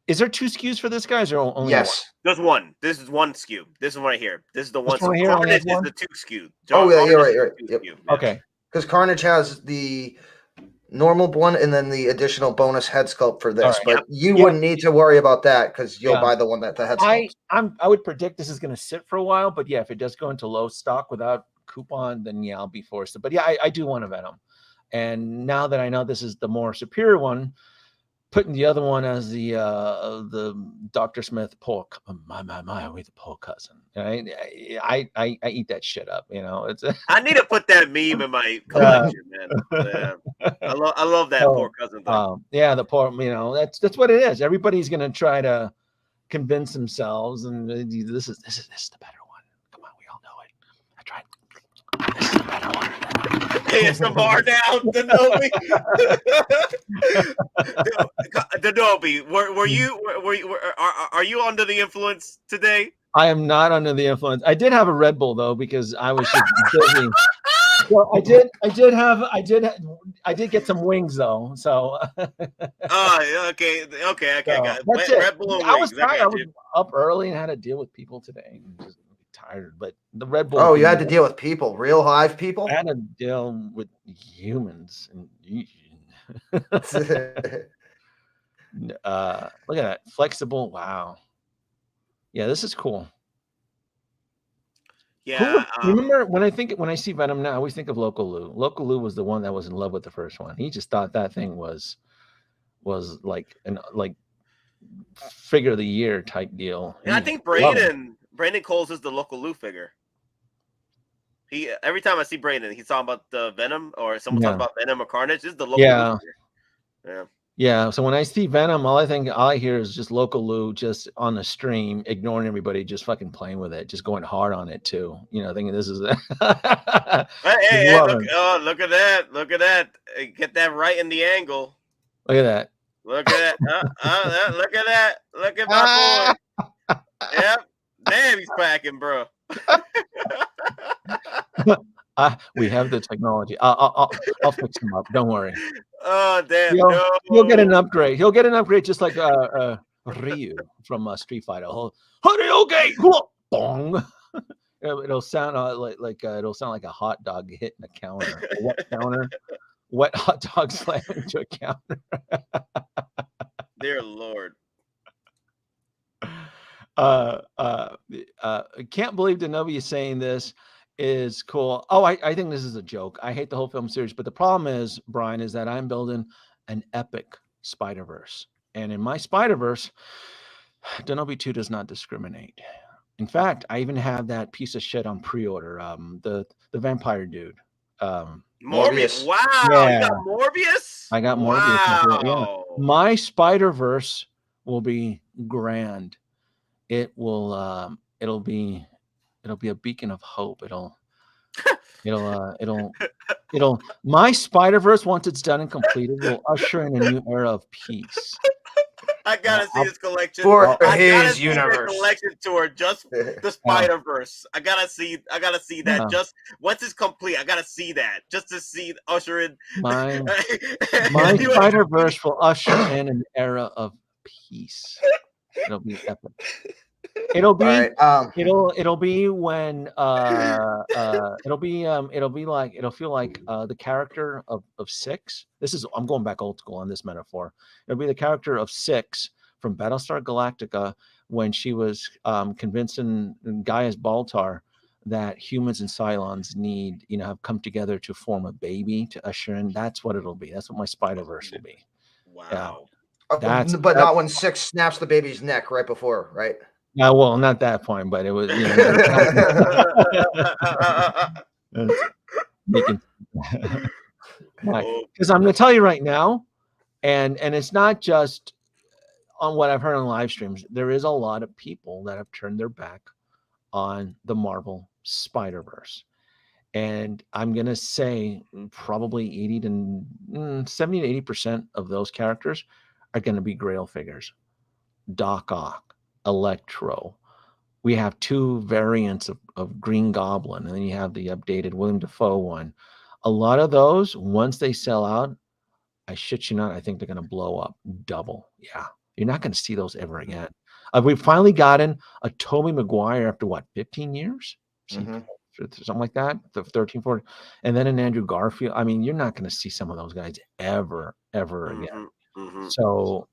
S9: is there 2 SKUs for this guy? Is there only one?
S4: There's one. This is 1 SKU. This is right here. This is the one. So
S9: Carnage
S4: is the 2 SKU.
S5: Oh yeah, you're right. Yep.
S9: Okay.
S5: Because Carnage has the normal one and then the additional bonus head sculpt for this. Right. But you wouldn't need to worry about that because you'll buy the one that the head sculpt.
S9: I would predict this is going to sit for a while. But yeah, if it does go into low stock without coupon, then I'll be forced to. But yeah, I do want a Venom. And now that I know this is the more superior one, putting the other one as the Dr. Smith poor with the poor cousin. I eat that shit up. It's.
S4: I need to put that meme in my collection, man. I love that poor cousin thing.
S9: Yeah, the poor. That's what it is. Everybody's gonna try to convince themselves, and this is the better one. Come on, we all know it. I tried. This is the better one.
S4: ASMR now, Denobi. Denobi, are you under the influence today?
S9: I am not under the influence. I did have a Red Bull though because I was just busy. Well, I did get some wings though. So.
S4: Oh, okay.
S9: So,
S4: Got
S9: that's it.
S4: Red Bull and
S9: I was
S4: wings.
S9: tired. I
S4: got
S9: was
S4: you.
S9: up early and had to deal with people today. I'm just tired, but the Red Bull.
S5: Oh, you had to deal with people, real live people.
S9: I had to deal with humans. And look at that flexible. Wow. Yeah, this is cool.
S4: Yeah.
S9: Remember when I see Venom now, I always think of Local Lou. Local Lou was the one that was in love with the first one. He just thought that thing was like figure of the year type deal.
S4: Yeah, I think Brandon Coles is the Local Lou figure. He every time I see Brandon, he's talking about the Venom or someone talks about Venom or Carnage. This is the Local Lou figure. Yeah.
S9: Yeah, so when I see Venom, all I hear is just Local Lou just on the stream, ignoring everybody, just fucking playing with it, just going hard on it too. You know, thinking this is it.
S4: hey, look at that. Look at that. Get that right in the angle.
S9: Look at that.
S4: Look at that. Look at that. Look at my boy. Yep. Damn, he's packing, bro.
S9: We have the technology. I'll fix him up. Don't worry.
S4: Oh damn!
S9: He'll get an upgrade. He'll get an upgrade just like Ryu from Street Fighter. Okay, bong. It'll sound it'll sound like a hot dog hitting a counter, a wet counter, wet hot dog slamming into a counter.
S4: Dear Lord.
S9: Can't believe Denobi is saying this is cool. Oh, I think this is a joke. I hate the whole film series, but the problem is, Brian, is that I'm building an epic Spider-Verse. And in my Spider-Verse, Denobi 2 does not discriminate. In fact, I even have that piece of shit on pre-order, the vampire dude.
S4: Morbius. Wow.
S9: Yeah.
S4: You got Morbius?
S9: I got Morbius. Yeah. My Spider-Verse will be grand. It will it'll be a beacon of hope. It'll my Spider-Verse, once it's done and completed, will usher in a new era of peace.
S4: I gotta see this collection
S5: for his universe.
S4: Collection tour, just the Spider-Verse. I gotta see that. Just once it's complete, I gotta see that just to see usher in.
S9: My Spider-Verse will usher in an era of peace. It'll be epic. It'll be it'll be when it'll feel like the character of Six. I'm going back old school on this metaphor. It'll be the character of Six from Battlestar Galactica when she was convincing Gaius Baltar that humans and Cylons need, have come together to form a baby to usher in. That's what it'll be. That's what my Spider-Verse will be.
S4: Wow.
S5: Yeah. But not when Six snaps the baby's neck right before, right?
S9: No, well, not that point, but it was, because I'm going to tell you right now, and it's not just on what I've heard on live streams. There is a lot of people that have turned their back on the Marvel Spider-Verse. And I'm going to say probably 70 to 80% of those characters are going to be Grail figures. Doc Ock, Electro. We have two variants of Green Goblin, and then you have the updated William Dafoe one. A lot of those, once they sell out, I shit you not, I think they're going to blow up double. Yeah. You're not going to see those ever again. We've finally gotten a Tobey Maguire after 15 years? Something like that, 13, 14. And then an Andrew Garfield. I mean, you're not going to see some of those guys ever again. So,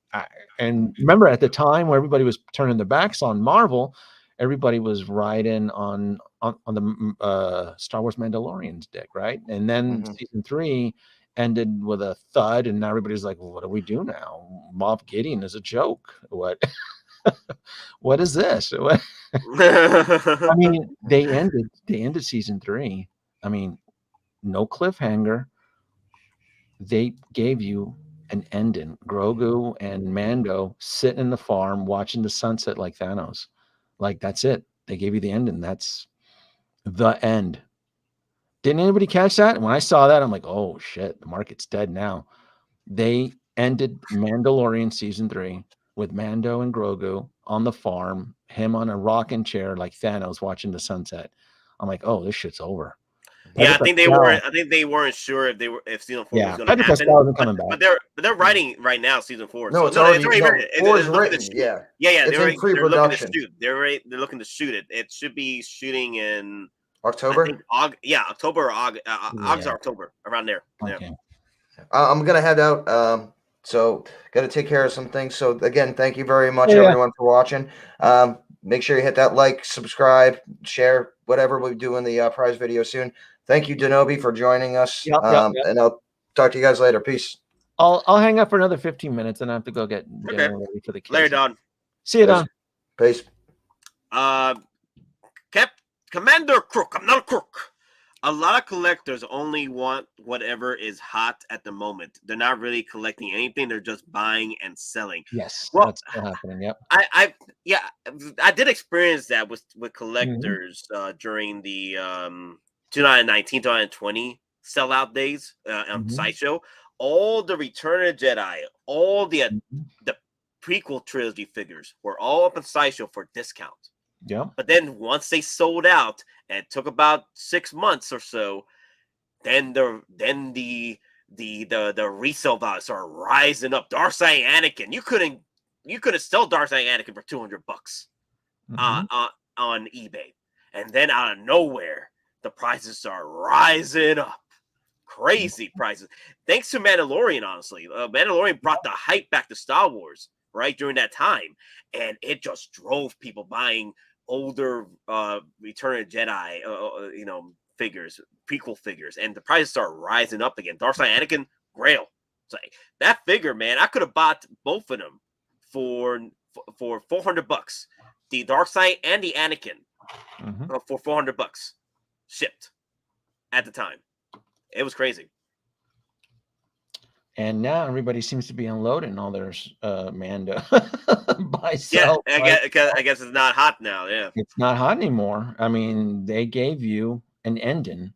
S9: and remember at the time where everybody was turning their backs on Marvel, everybody was riding on the Star Wars Mandalorian's dick, right? And then season 3 ended with a thud, and now everybody's like, well, what do we do now? Moff Gideon is a joke. What? What is this? I mean, they ended season 3. I mean, no cliffhanger. They gave you an ending. Grogu and Mando sitting in the farm watching the sunset like Thanos. Like, that's it. They gave you the ending. That's the end. Didn't anybody catch that? And when I saw that, I'm like, oh shit, the market's dead now. They ended Mandalorian season 3 with Mando and Grogu on the farm, him on a rocking chair like Thanos watching the sunset. I'm like, oh, this shit's over.
S4: Yeah, I think they weren't. I think they weren't sure if season 4 was going to happen.
S9: Coming back.
S4: But they're writing right now season 4.
S5: No,
S4: so
S5: it's already
S4: written.
S5: Four is written. Yeah,
S4: yeah.
S5: It's in pre-production.
S4: They're looking to shoot it. It should be shooting in
S5: October.
S4: October or August, August or October, around there.
S9: Okay.
S4: Yeah.
S5: I'm gonna head out. So got to take care of some things. So again, thank you very much, everyone, for watching. Make sure you hit that like, subscribe, share, whatever we do in the prize video soon. Thank you, Denobi, for joining us. And I'll talk to you guys later. Peace.
S9: I'll hang up for another 15 minutes and I have to go get ready for the kids.
S4: Later, Don.
S9: See you, Don.
S5: Peace.
S4: Commander Crook. I'm not a crook. A lot of collectors only want whatever is hot at the moment. They're not really collecting anything. They're just buying and selling.
S9: Yes,
S4: well,
S9: that's still happening. Yep.
S4: I did experience that with collectors during the 2019, 2020 sellout days on Sideshow. All the Return of the Jedi, all the prequel trilogy figures were all up on Sideshow for discount.
S9: Yeah.
S4: But then once they sold out, and it took about 6 months or so, then the resale values started rising up. Darkseid Anakin, you couldn't sell Darkseid Anakin for $200 on eBay, and then out of nowhere, the prices start rising up. Crazy prices. Thanks to Mandalorian, honestly. Mandalorian brought the hype back to Star Wars, right, during that time. And it just drove people buying older Return of the Jedi, figures, prequel figures. And the prices start rising up again. Darkseid Anakin, Grail. It's like, that figure, man, I could have bought both of them for $400. The Darkseid and the Anakin for $400 shipped at the time. It was crazy.
S9: And now everybody seems to be unloading all their Mando
S4: I guess it's not hot now. Yeah,
S9: it's not hot anymore. I mean, they gave you an ending.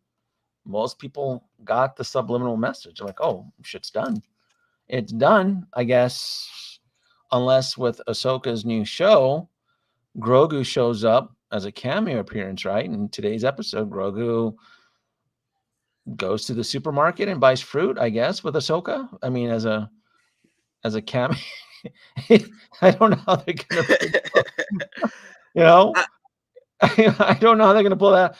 S9: Most people got the subliminal message, like, "Oh, shit's done. It's done." I guess, unless with Ahsoka's new show, Grogu shows up as a cameo appearance, right? In today's episode, Grogu goes to the supermarket and buys fruit, I guess, with Ahsoka. I mean, as a cameo. I don't know how they're gonna I don't know how they're gonna pull that.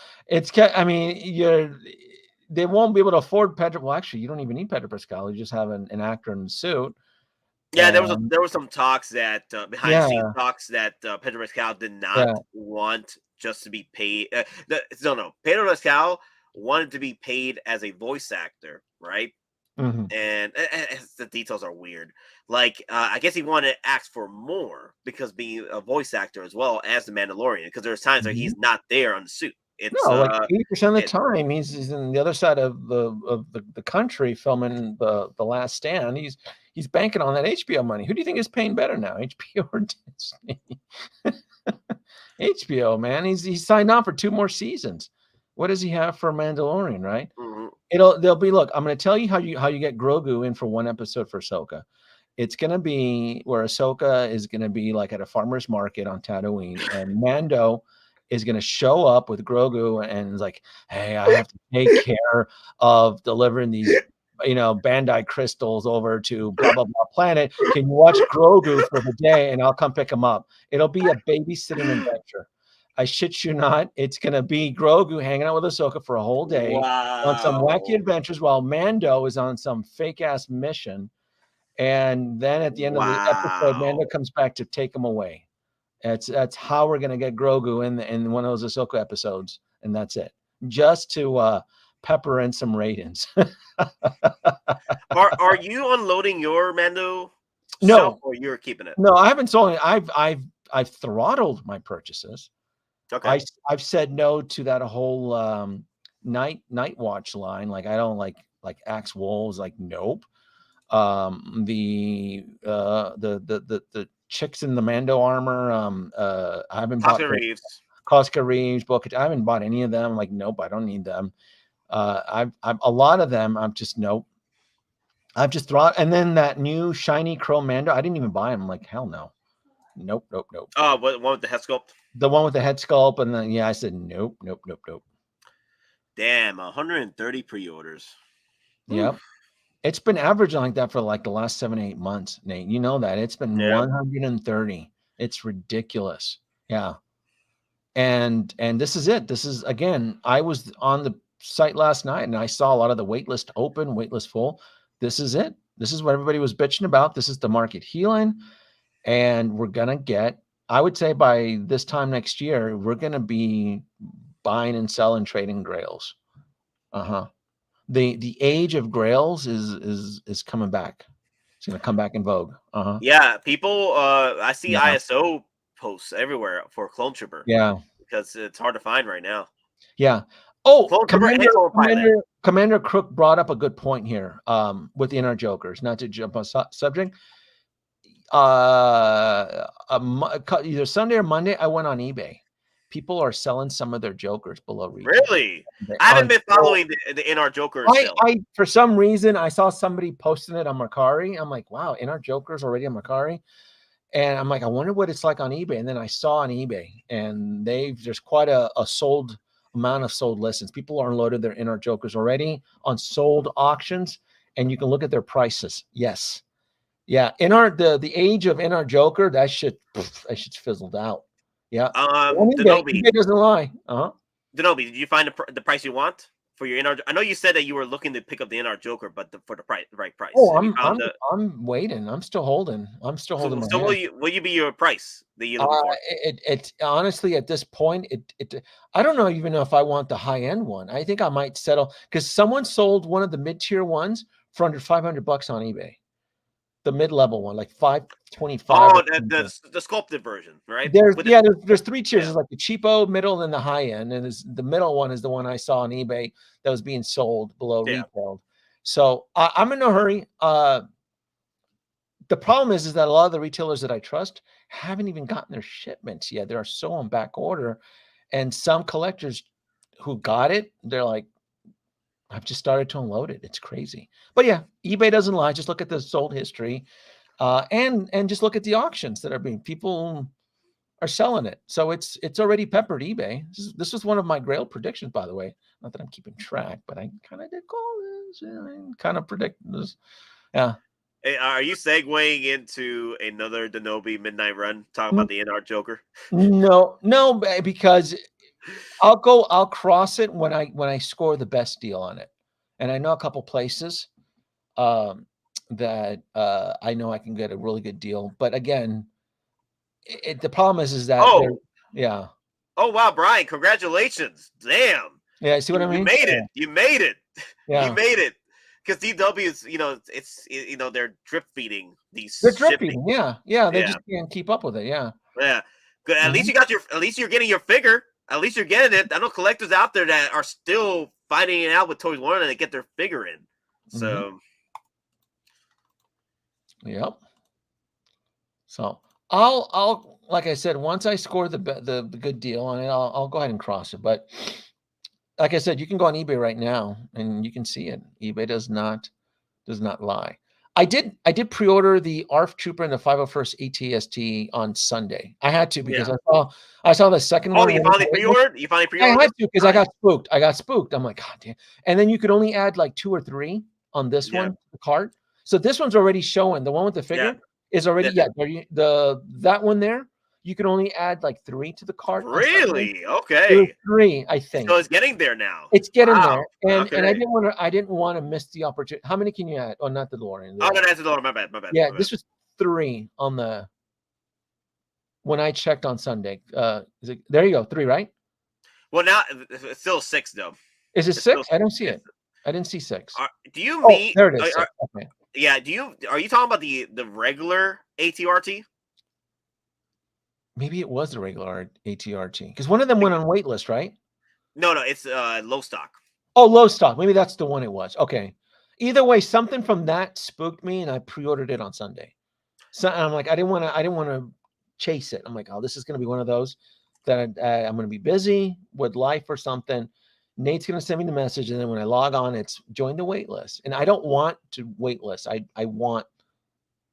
S9: They won't be able to afford Pedro. Well, actually, you don't even need Pedro Pascal. You just have an actor in the suit.
S4: Yeah, there was some talks that behind the scenes talks that Pedro Pascal did not want just to be paid. No, Pedro Pascal wanted to be paid as a voice actor, right? And the details are weird. Like, I guess he wanted to ask for more because being a voice actor as well as the Mandalorian, because there's times where he's not there on the suit. It's
S9: like 80% of the time he's in the other side of the country filming the Last Stand. He's banking on that HBO money. Who do you think is paying better now, HBO or Disney? HBO, man. He's signed on for 2 more seasons. What does he have for Mandalorian, right? They'll be, look, I'm going to tell you how you get Grogu in for 1 episode for Ahsoka. It's going to be where Ahsoka is going to be like at a farmer's market on Tatooine, and Mando is going to show up with Grogu and is like, hey, I have to take care of delivering these, Bandai crystals over to blah, blah, blah planet. Can you watch Grogu for the day and I'll come pick him up? It'll be a babysitting adventure. I shit you not. It's going to be Grogu hanging out with Ahsoka for a whole day on some wacky adventures while Mando is on some fake-ass mission. And then at the end of the episode, Mando comes back to take him away. That's how we're going to get Grogu in one of those Ahsoka episodes. And that's it. Just to pepper in some ratings.
S4: Are you unloading your Mando?
S9: No.
S4: Or you're keeping it?
S9: No, I haven't sold it. I've throttled my purchases.
S4: Okay.
S9: I've said no to that whole night watch line. Like, I don't like Axe Wolves. Like, nope. The chicks in the Mando armor. I haven't bought Cosca Reeves book. I haven't bought any of them. Like, nope, I don't need them. I've a lot of them. I'm just nope. I've just throttled. And then that new shiny Chrome Mando, I didn't even buy them. I'm like, hell no. Nope, nope, nope.
S4: Oh, what one with the head sculpt?
S9: The one with the head sculpt, and then I said nope, nope, nope, nope.
S4: Damn, 130 pre-orders.
S9: Yep. It's been averaging like that for like the last 7 to 8 months, Nate. You know that. It's been 130. It's ridiculous. Yeah. And this is it. This is, again, I was on the site last night and I saw a lot of the waitlist open, waitlist full. This is it. This is what everybody was bitching about. This is the market healing. And we're going to get, I would say by this time next year, we're going to be buying and selling, trading grails. The age of grails is coming back. It's going to come back in vogue.
S4: Yeah, people, I see ISO posts everywhere for Clone Trooper.
S9: Yeah.
S4: Because it's hard to find right now.
S9: Yeah. Oh, Commander Crook brought up a good point here with the Inner Jokers. Not to jump on subject. Either Sunday or Monday, I went on eBay. People are selling some of their Jokers below retail.
S4: Really? I haven't been following the NR Joker.
S9: I for some reason I saw somebody posting it on Mercari. I'm like, wow, NR Joker's already on Mercari. And I'm like, I wonder what it's like on eBay. And then I saw on eBay, and there's quite a sold amount of sold listings. People are unloaded their NR Jokers already on sold auctions, and you can look at their prices. Yes. Yeah. The age of NR Joker, that shit fizzled out. Yeah. eBay doesn't lie.
S4: Denobi, did you find the price you want for your NR? I know you said that you were looking to pick up the NR Joker, but for the right price.
S9: Oh, I'm waiting. I'm still holding. So
S4: will you be your price that you looking for?
S9: It honestly at this point, I don't know even know if I want the high end one. I think I might settle because someone sold one of the mid tier ones for under $500 on eBay. The mid-level one, like $525.
S4: Oh, the sculpted version, right?
S9: There's 3 tiers. There's like the cheapo, middle, and the high end. And the middle one is the one I saw on eBay that was being sold below retail. So I'm in no hurry. The problem is that a lot of the retailers that I trust haven't even gotten their shipments yet. They are so on back order, and some collectors who got it, they're like, I've just started to unload it. It's crazy. But yeah, eBay doesn't lie. Just look at the sold history and just look at the auctions that are being, people are selling it. So it's already peppered eBay. This was one of my Grail predictions, by the way. Not that I'm keeping track, but I kind of did call this and kind of predict this. Yeah.
S4: Hey, are you segueing into another Denobi midnight run talking about the NR Joker?
S9: No, because I'll cross it when I score the best deal on it. And I know a couple places that I know I can get a really good deal. But again, the problem is that yeah.
S4: Oh wow, Brian, congratulations. Damn.
S9: Yeah, see what I mean?
S4: You made it. You made it.
S9: Yeah.
S4: You made it. Because DW is, they're drip feeding these.
S9: They're drip feeding, yeah. They just can't keep up with it, yeah.
S4: Yeah. Good. At least you're getting your figure. At least you're getting it. I know collectors out there that are still fighting it out with Toys One and they get their figure in. So
S9: Yep. So I'll like I said, once I score the good deal on it, I'll go ahead and cross it. But like I said, you can go on eBay right now and you can see it. eBay does not lie. I did pre-order the ARF Trooper and the 501st ATST on Sunday. I had to because I saw the second one.
S4: Oh, you finally pre-ordered?
S9: I had to because I got spooked. I'm like, God damn. And then you could only add like 2 or 3 on this one, the cart. So this one's already showing. The one with the figure is already that one there. You can only add like 3 to the cart.
S4: Really? Okay.
S9: 3, I think.
S4: So it's getting there now.
S9: It's getting there, and I didn't want to miss the opportunity. How many can you add? Oh, not the DeLorean.
S4: I'm gonna add the DeLorean. My bad.
S9: Yeah, this was 3 on the when I checked on Sunday. There you go, 3, right?
S4: Well, now it's still 6 though.
S9: Is it 6? I don't see it. I didn't see 6.
S4: Do you mean?
S9: There it is. Okay.
S4: Yeah. Are you talking about the regular ATRT?
S9: Maybe it was the regular ATRT because one of them went on waitlist, right?
S4: No, it's low stock.
S9: Oh, low stock. Maybe that's the one it was. Okay. Either way, something from that spooked me, and I pre-ordered it on Sunday. So I'm like, I didn't want to chase it. I'm like, oh, this is going to be one of those that I'm going to be busy with life or something. Nate's going to send me the message, and then when I log on, it's join the waitlist. And I don't want to waitlist. I want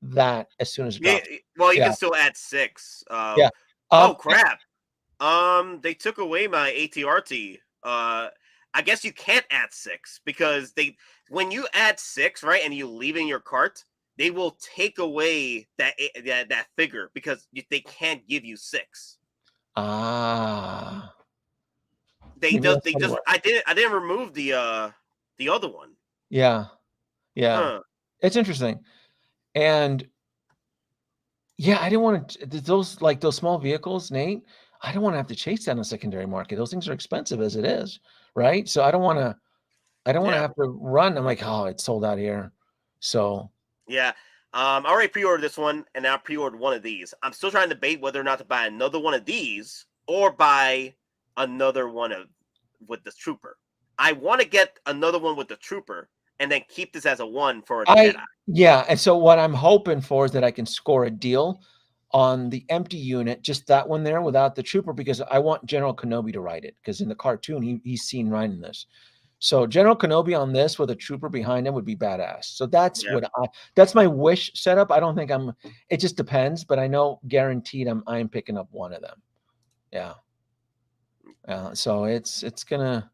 S9: that as soon as it
S4: Yeah,
S9: drops.
S4: well, you
S9: Yeah.
S4: can still add 6.
S9: Yeah.
S4: Oh crap. They took away my ATRT. I guess you can't add 6 because when you add 6, right, and you leave in your cart, they will take away that figure because they can't give you 6.
S9: Ah.
S4: They just I didn't remove the other one.
S9: Yeah. Yeah.
S4: Huh.
S9: It's interesting. And yeah, I didn't want to those small vehicles, Nate. I don't want to have to chase that on the secondary market. Those things are expensive as it is, right? So I don't want to have to run. I'm like, oh, it's sold out here. So
S4: yeah. I already pre-ordered this one, and now pre-ordered one of these. I'm still trying to debate whether or not to buy another one of these or buy another one with the Trooper. I want to get another one with the Trooper and then keep this as a 1 for the Jedi.
S9: Yeah, and so what I'm hoping for is that I can score a deal on the empty unit, just that one there without the Trooper, because I want General Kenobi to ride it, because in the cartoon he's seen riding this. So General Kenobi on this with a Trooper behind him would be badass. So that's that's my wish setup. I don't think it just depends, but I know guaranteed I'm picking up one of them. Yeah. So it's gonna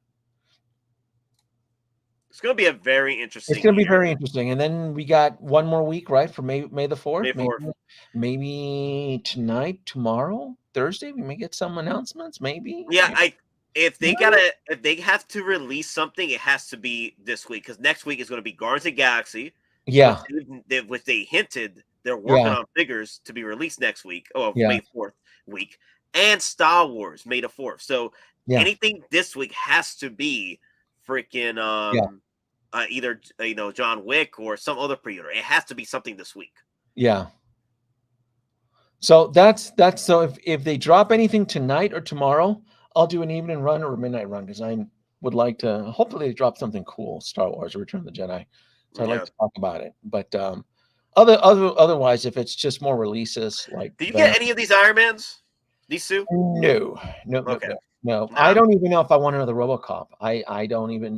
S4: be a very interesting.
S9: It's gonna be very interesting. And then we got one more week, right? For May the 4th.
S4: May 4th.
S9: Maybe tonight, tomorrow, Thursday, we may get some announcements. Maybe.
S4: Yeah, if they have to release something, it has to be this week, because next week is going to be Guardians of the Galaxy.
S9: Yeah.
S4: Which they hinted they're working on figures to be released next week. May 4th week, and Star Wars May the 4th. So anything this week has to be freaking either John Wick or some other pre-order. It has to be something this week.
S9: Yeah. So that's so if they drop anything tonight or tomorrow, I'll do an evening run or a midnight run, because I would like to hopefully drop something cool, Star Wars or Return of the Jedi. So I'd like to talk about it. But otherwise, if it's just more releases, like,
S4: do you get any of these Iron Mans? These two?
S9: No.
S4: Okay.
S9: No. I don't even know if I want another RoboCop.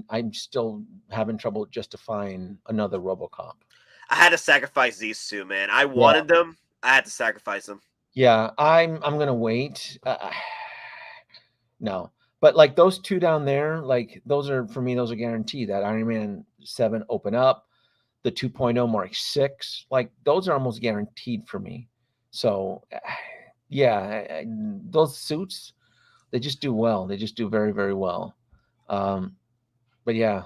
S9: I'm still having trouble justifying another RoboCop.
S4: I had to sacrifice these two, man. I wanted them. I had to sacrifice them.
S9: Yeah, I'm gonna wait. No, but like those two down there, like those are for me. Those are guaranteed. That Iron Man 7 open up, the 2.0 Mark 6, like those are almost guaranteed for me. So, yeah, those suits, they just do well. They just do very, very well. But yeah.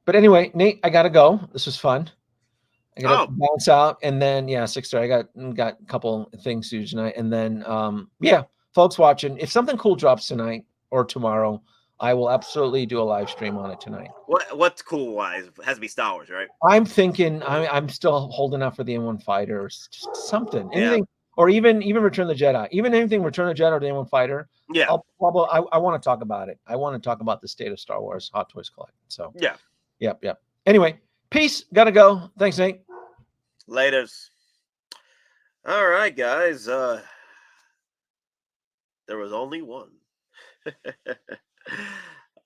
S9: But anyway, Nate, I gotta go. This was fun. I gotta bounce out, and then 6:30. I got a couple things to do tonight, and then folks watching, if something cool drops tonight or tomorrow, I will absolutely do a live stream on it tonight.
S4: What's cool wise? It has to be Star Wars, right?
S9: I'm thinking I'm still holding out for the N1 fighter, or just something, anything, or even Return of the Jedi, even anything Return of the Jedi or the N1 fighter.
S4: Yeah,
S9: I want to talk about it. I want to talk about the state of Star Wars Hottoys collection. So yep. Anyway, peace. Gotta go. Thanks, Nate.
S4: Laters. All right, guys. There was only one.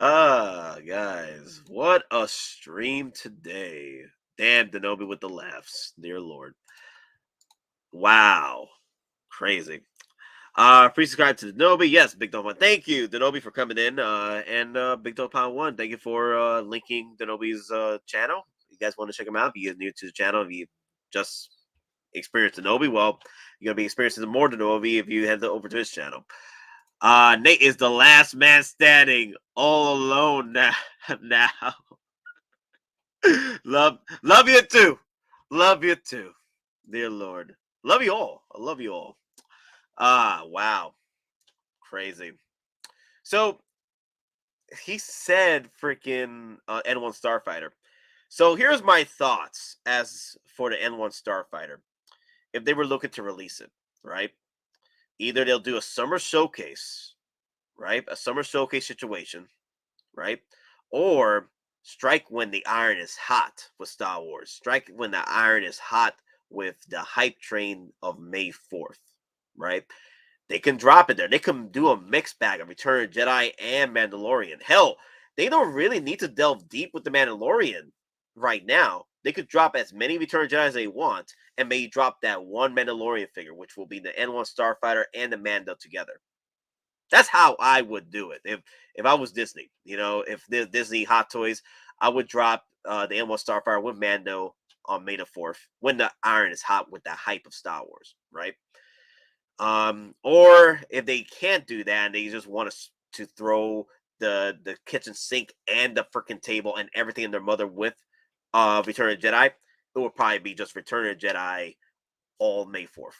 S4: Guys, what a stream today. Damn, Denobi with the laughs. Dear Lord. Wow. Crazy. Please subscribe to Denobi. Yes, Big Dog 1. Thank you, Denobi, for coming in. And Big Dog Pound 1, thank you for linking Denobi's channel. You guys want to check him out? If you're new to the channel, if you just experienced Denobi, well, you're going to be experiencing more Denobi if you head over to his channel. Nate is the last man standing, all alone now. Love you too. Love you too. Dear Lord. Love you all. I love you all. Wow. Crazy. So he said freaking N1 Starfighter. So here's my thoughts as for the N1 Starfighter. If they were looking to release it, right? Either they'll do a summer showcase, right? A summer showcase situation, right? Or strike when the iron is hot with Star Wars. Strike when the iron is hot with the hype train of May 4th, right? They can drop it there. They can do a mixed bag of Return of Jedi and Mandalorian. Hell, they don't really need to delve deep with the Mandalorian right now. they could drop as many Return of the Jedi as they want, and maybe drop that one Mandalorian figure, which will be the N1 Starfighter and the Mando together. That's how I would do it if I was Disney. You know, if there's Disney Hot Toys, I would drop the N1 Starfighter with Mando on May the 4th when the iron is hot with the hype of Star Wars, right? Or if they can't do that and they just want to throw the kitchen sink and the freaking table and everything in their mother with Return of the Jedi, it would probably be just Return of the Jedi all May 4th.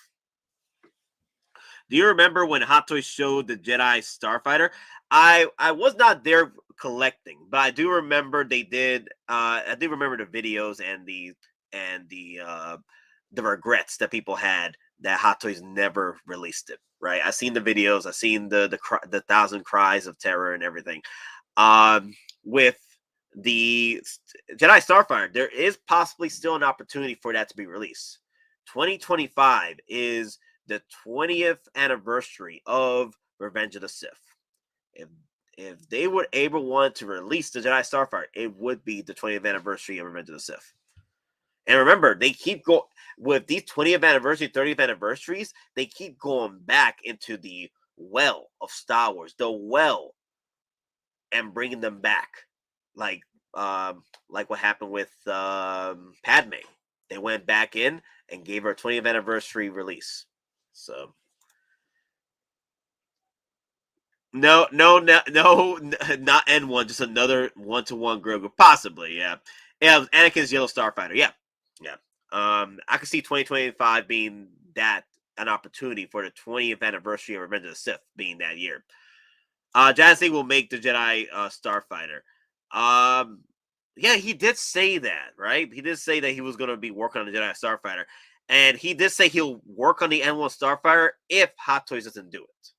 S4: Do you remember when Hot Toys showed the Jedi Starfighter? I was not there collecting, but I do remember they did. I do remember the videos and the regrets that people had that Hot Toys never released it. Right? I seen the videos. I seen the 1,000 cries of terror and everything. With the Jedi Starfighter, there is possibly still an opportunity for that to be released. 2025 is the 20th anniversary of Revenge of the Sith. If they were able to release the Jedi Starfighter, it would be the 20th anniversary of Revenge of the Sith. And remember, they keep going with these 20th anniversary, 30th anniversaries. They keep going back into the well of Star Wars, the well, and bringing them back, like what happened with Padme. They went back in and gave her a 20th anniversary release. So no, not N1, just another 1-to-1 Grogu, possibly, yeah. Yeah, Anakin's Yellow Starfighter, yeah. I could see 2025 being an opportunity for the 20th anniversary of Revenge of the Sith being that year. Jazzy will make the Jedi Starfighter. Yeah, he did say that, right? He did say that he was going to be working on the Jedi Starfighter. And he did say he'll work on the N1 Starfighter if Hot Toys doesn't do it.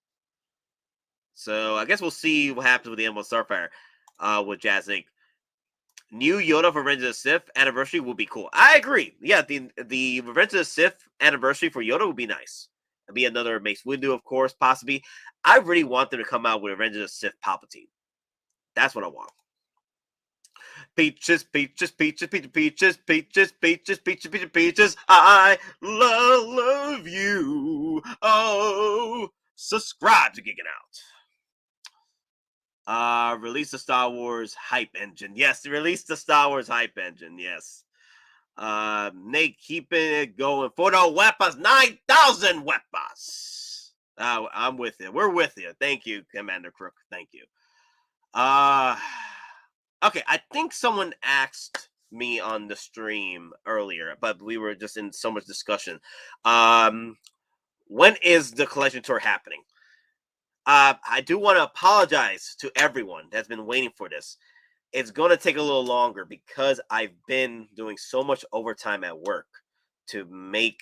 S4: So I guess we'll see what happens with the N1 Starfighter with Jazz Inc. New Yoda for Revenge of the Sith anniversary will be cool. I agree. Yeah, the Revenge of the Sith anniversary for Yoda would be nice. It'd be another Mace Windu, of course, possibly. I really want them to come out with Revenge of the Sith Palpatine. That's what I want. Peaches, peaches, peaches, peaches, peaches, peaches, peaches, peaches, peaches, peaches. I love you. Oh, subscribe to Geekin Out. Release the Star Wars hype engine. Yes, release the Star Wars hype engine. Yes. Nate, keeping it going for the weapons. 9,000 weapons. I'm with you. We're with you. Thank you, Commander Crook. Thank you. Okay, I think someone asked me on the stream earlier, but we were just in so much discussion. When is the collection tour happening? I do want to apologize to everyone that's been waiting for this. It's going to take a little longer because I've been doing so much overtime at work to make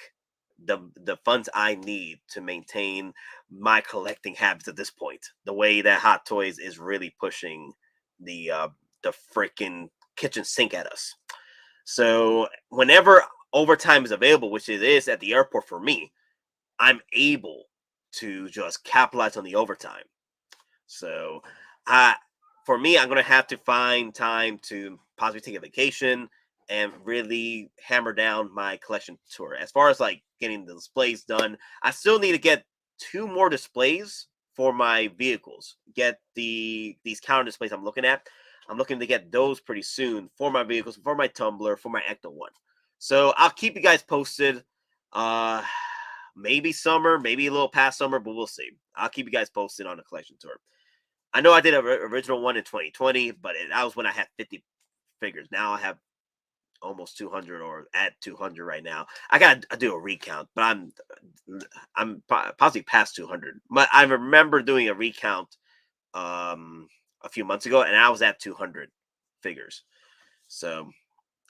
S4: the funds I need to maintain my collecting habits at this point. The way that Hot Toys is really pushing the freaking kitchen sink at us. So whenever overtime is available, which it is at the airport for me, I'm able to just capitalize on the overtime. So for me, I'm going to have to find time to possibly take a vacation and really hammer down my collection tour. As far as like getting the displays done, I still need to get 2 more displays for my vehicles. Get these counter displays I'm looking at. I'm looking to get those pretty soon for my vehicles, for my Tumbler, for my Ecto 1. So I'll keep you guys posted. Maybe summer, maybe a little past summer, but we'll see. I'll keep you guys posted on the collection tour. I know I did an original one in 2020, but that was when I had 50 figures. Now I have almost 200 or at 200 right now. I got to do a recount, but I'm possibly past 200. But I remember doing a recount a few months ago, and I was at 200 figures. So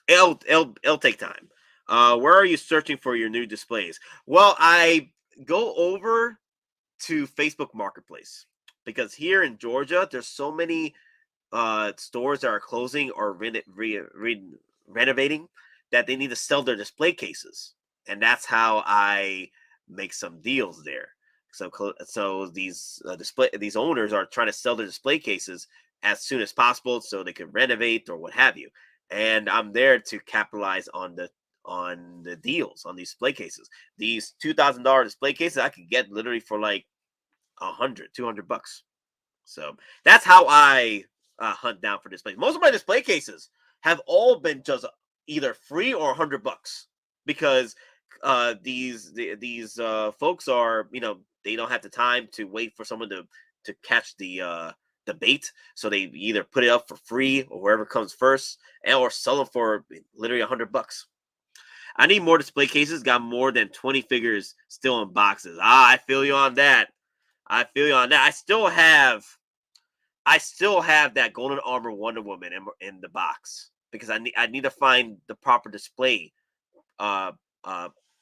S4: it'll take time. Where are you searching for your new displays? Well, I go over to Facebook Marketplace because here in Georgia, there's so many stores that are closing or renovating that they need to sell their display cases, and that's how I make some deals there. So these these owners are trying to sell their display cases as soon as possible so they can renovate or what have you. and I'm there to capitalize on the deals on these display cases. These $2,000 display cases I could get literally for like $200 So that's how I hunt down for displays. Most of my display cases have all been just either free or $100 because these folks are, they don't have the time to wait for someone to catch the bait, so they either put it up for free or wherever comes first, or sell them for literally $100. I need more display cases. Got more than 20 figures still in boxes. I feel you on that. I still have that Golden Armor Wonder Woman in the box because I need to find the proper display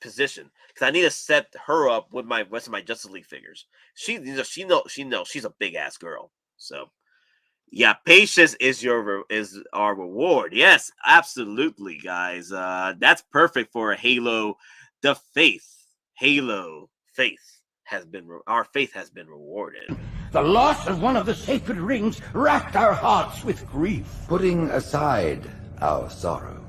S4: position because I need to set her up with my rest of my Justice League figures. She knows she's a big ass girl. So yeah, patience is our reward. Yes, absolutely, guys. That's perfect for a Halo. The Halo faith our faith has been rewarded.
S7: The loss of one of the sacred rings racked our hearts with grief. Putting aside our sorrow,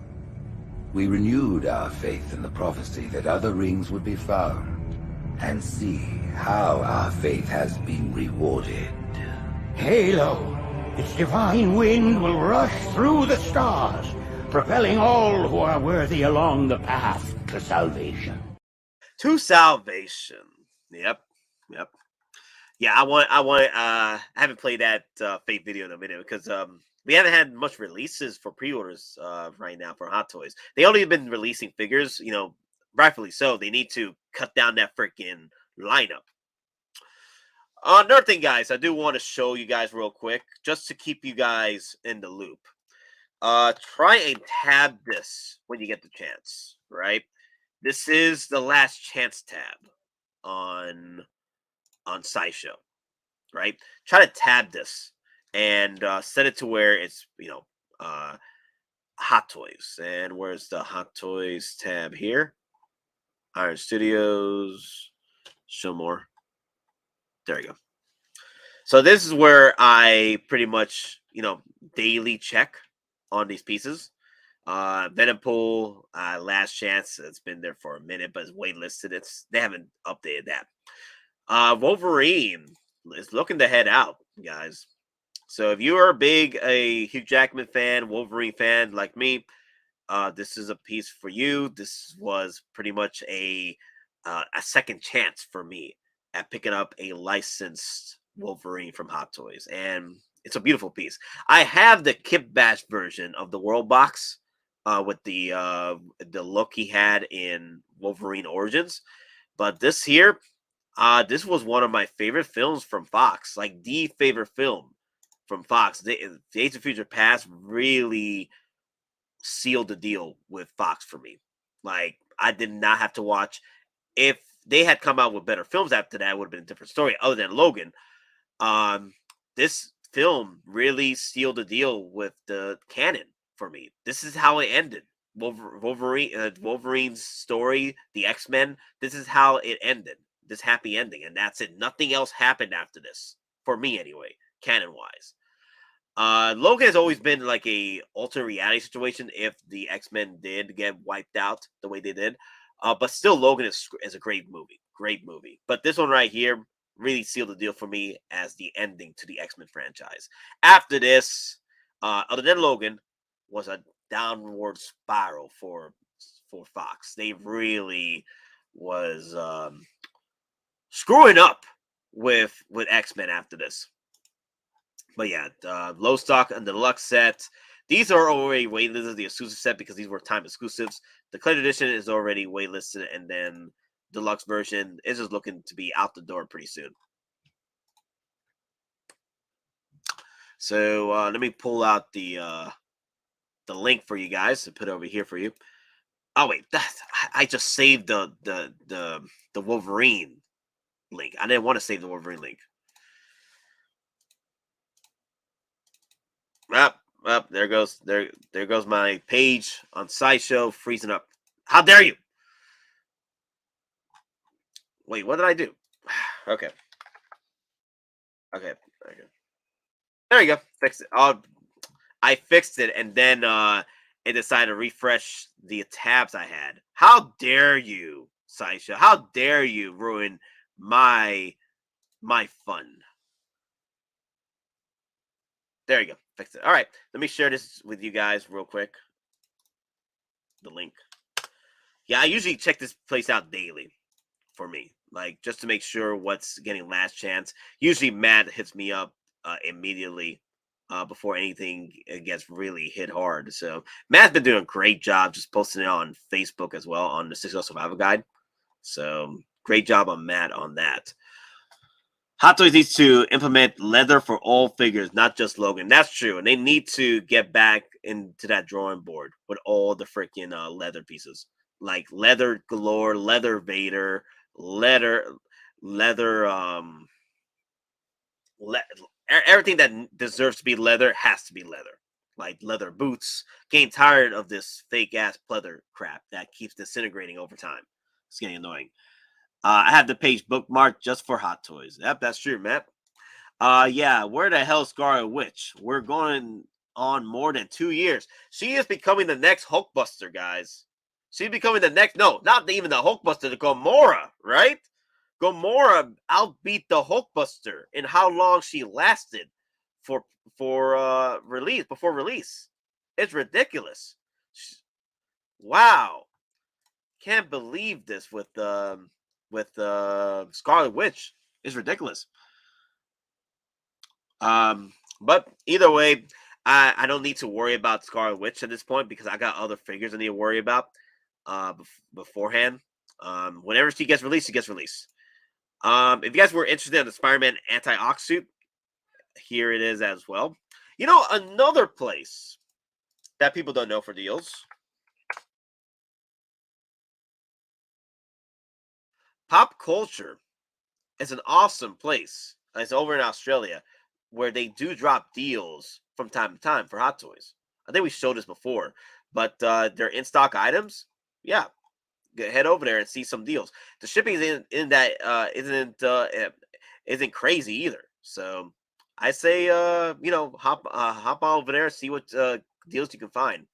S7: we renewed our faith in the prophecy that other rings would be found, and see how our faith has been rewarded. Halo, its divine wind will rush through the stars, propelling all who are worthy along the path to salvation.
S4: To salvation. Yep. Yeah, I haven't played that Faith video in a minute because we haven't had much releases for pre-orders right now for Hottoys. They only have been releasing figures, rightfully so. They need to cut down that freaking lineup. Another thing, guys, I do want to show you guys real quick, just to keep you guys in the loop. Try and tab this when you get the chance, right? This is the last chance tab on SciShow, right? Try to tab this and set it to where it's Hot Toys. And where's the Hot Toys tab here? Iron Studios, show more. There you go. So this is where I pretty much daily check on these pieces. Venom Pool, last chance. It's been there for a minute, but it's waitlisted. They haven't updated that. Wolverine is looking to head out, guys. So if you are a Hugh Jackman fan, Wolverine fan like me, this is a piece for you. This was pretty much a second chance for me at picking up a licensed Wolverine from Hot Toys, and it's a beautiful piece. I have the Kip Bash version of the World Box with the look he had in Wolverine Origins, but this here. This was one of my favorite films from Fox, like the favorite film from Fox. Days of Future Past really sealed the deal with Fox for me. Like, I did not have to watch. If they had come out with better films after that, it would have been a different story, other than Logan. This film really sealed the deal with the canon for me. This is how it ended. Wolverine's story, the X-Men, this is how it ended. This happy ending, and that's it. Nothing else happened after this, for me anyway, canon-wise. Logan has always been like a alternate reality situation if the X-Men did get wiped out the way they did. But still, Logan is a great movie. But this one right here really sealed the deal for me as the ending to the X-Men franchise. After this, other than Logan, was a downward spiral for Fox. They really was screwing up with X-Men after this. But yeah, low stock and the deluxe set. These are already waitlisted, the exclusive set, because these were time exclusives. The collector edition is already waitlisted, and then deluxe version is just looking to be out the door pretty soon. So let me pull out the link for you guys to put over here for you. Oh wait, I just saved the Wolverine link. I didn't want to save the Wolverine link. There goes my page on SciShow freezing up. How dare you? Wait, what did I do? Okay. There you go. Fixed it. I fixed it, and then and decided to refresh the tabs I had. How dare you, Saisha? How dare you ruin my fun? There you go. Fix it. All right. Let me share this with you guys real quick. The link. Yeah, I usually check this place out daily for me, like just to make sure what's getting last chance. Usually Matt hits me up immediately before anything gets really hit hard. So Matt's been doing a great job just posting it on Facebook as well on the 6 Survival Guide. So great job on Matt on that. Hottoys needs to implement leather for all figures, not just Logan. That's true. And they need to get back into that drawing board with all the freaking leather pieces. Like leather galore, leather Vader, leather, everything that deserves to be leather has to be leather. Like leather boots. Getting tired of this fake ass pleather crap that keeps disintegrating over time. It's getting annoying. I have the page bookmarked just for Hottoys. Yep, that's true, Matt. Yeah, where the hell is Scarlet Witch? We're going on more than 2 years. She is becoming the next Hulkbuster, guys. She's becoming the next, no, not even the Hulkbuster, the Gamora, right? Gamora outbeat the Hulkbuster in how long she lasted for release, before release. It's ridiculous. Wow. Can't believe this with Scarlet Witch. It's ridiculous. But either way, I don't need to worry about Scarlet Witch at this point because I got other figures I need to worry about beforehand. Whenever she gets released, she gets released. If you guys were interested in the Spider-Man anti-ox suit, here it is as well. You know, another place that people don't know for deals. Pop Culture is an awesome place. It's over in Australia where they do drop deals from time to time for Hottoys. I think we showed this before, but they're in stock items. Yeah, head over there and see some deals. The shipping isn't crazy either. So I say hop on over there, see what deals you can find,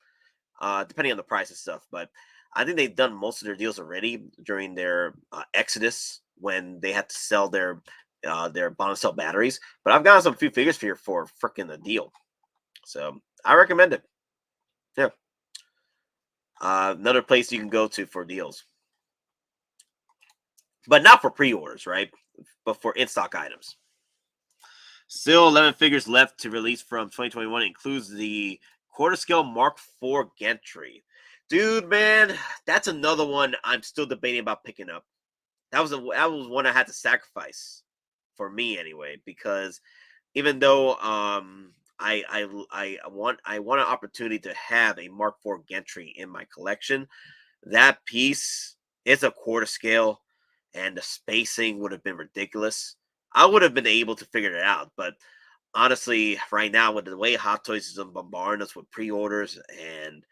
S4: depending on the price and stuff. But I think they've done most of their deals already during their Exodus when they had to sell their bottom cell batteries. But I've got some few figures here for freaking the deal, so I recommend it. Yeah, another place you can go to for deals, but not for pre-orders, right? But for in-stock items. Still 11 figures left to release from 2021. Includes the quarter scale Mark IV Gantry. Dude, man, that's another one I'm still debating about picking up. That was one I had to sacrifice for me anyway, because even though I want an opportunity to have a Mark IV Gantry in my collection, that piece is a quarter scale, and the spacing would have been ridiculous. I would have been able to figure it out, but honestly, right now with the way Hottoys is bombarding us with pre-orders, and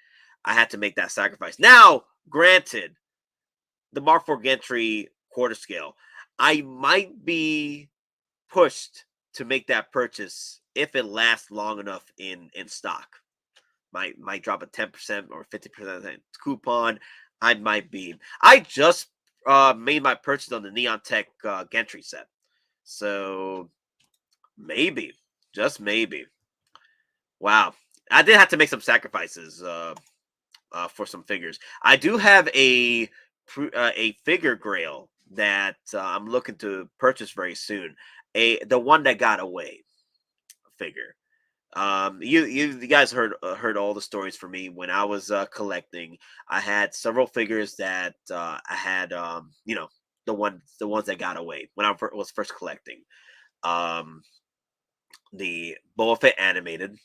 S4: I had to make that sacrifice. Now, granted, the Mark IV Gantry quarter scale, I might be pushed to make that purchase if it lasts long enough in stock. Might drop a 10% or 50% coupon. I just made my purchase on the Neon Tech Gantry set, so maybe, just maybe. Wow, I did have to make some sacrifices for some figures. I do have a figure grail that I'm looking to purchase very soon. The one that got away figure. You guys heard all the stories from me when I was collecting. I had several figures that I had the ones that got away when I was first collecting. The Boba Fett animated,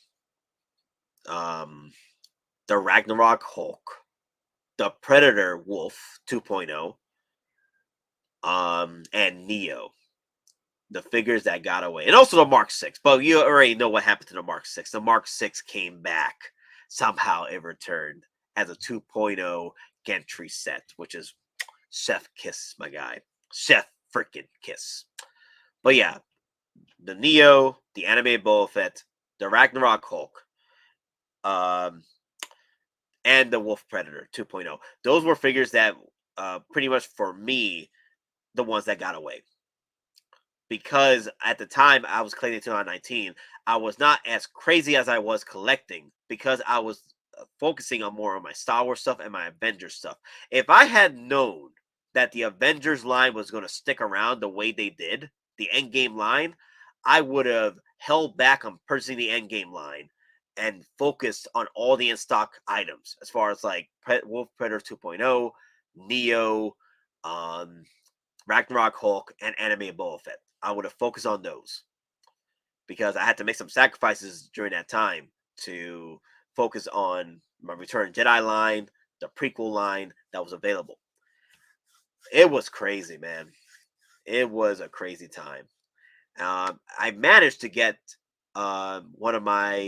S4: the Ragnarok Hulk, the Predator Wolf 2.0, and Neo. The figures that got away, and also the Mark 6. But you already know what happened to the Mark 6. The Mark 6 came back. Somehow it returned as a 2.0 Gantry set, which is chef kiss, my guy. Chef freaking kiss. But yeah, the Neo, the animated Boba Fett, the Ragnarok Hulk, and the Wolf Predator 2.0. Those were figures that pretty much for me, the ones that got away. Because at the time I was collecting 2019, I was not as crazy as I was collecting because I was focusing on more on my Star Wars stuff and my Avengers stuff. If I had known that the Avengers line was going to stick around the way they did, the Endgame line, I would have held back on purchasing the Endgame line and focused on all the in-stock items as far as like Wolf Predator 2.0, Neo, Ragnarok Hulk, and Anime Boba Fett. I would have focused on those because I had to make some sacrifices during that time to focus on my Return Jedi line, the prequel line that was available. It was crazy, man. It was a crazy time. I managed to get one of my,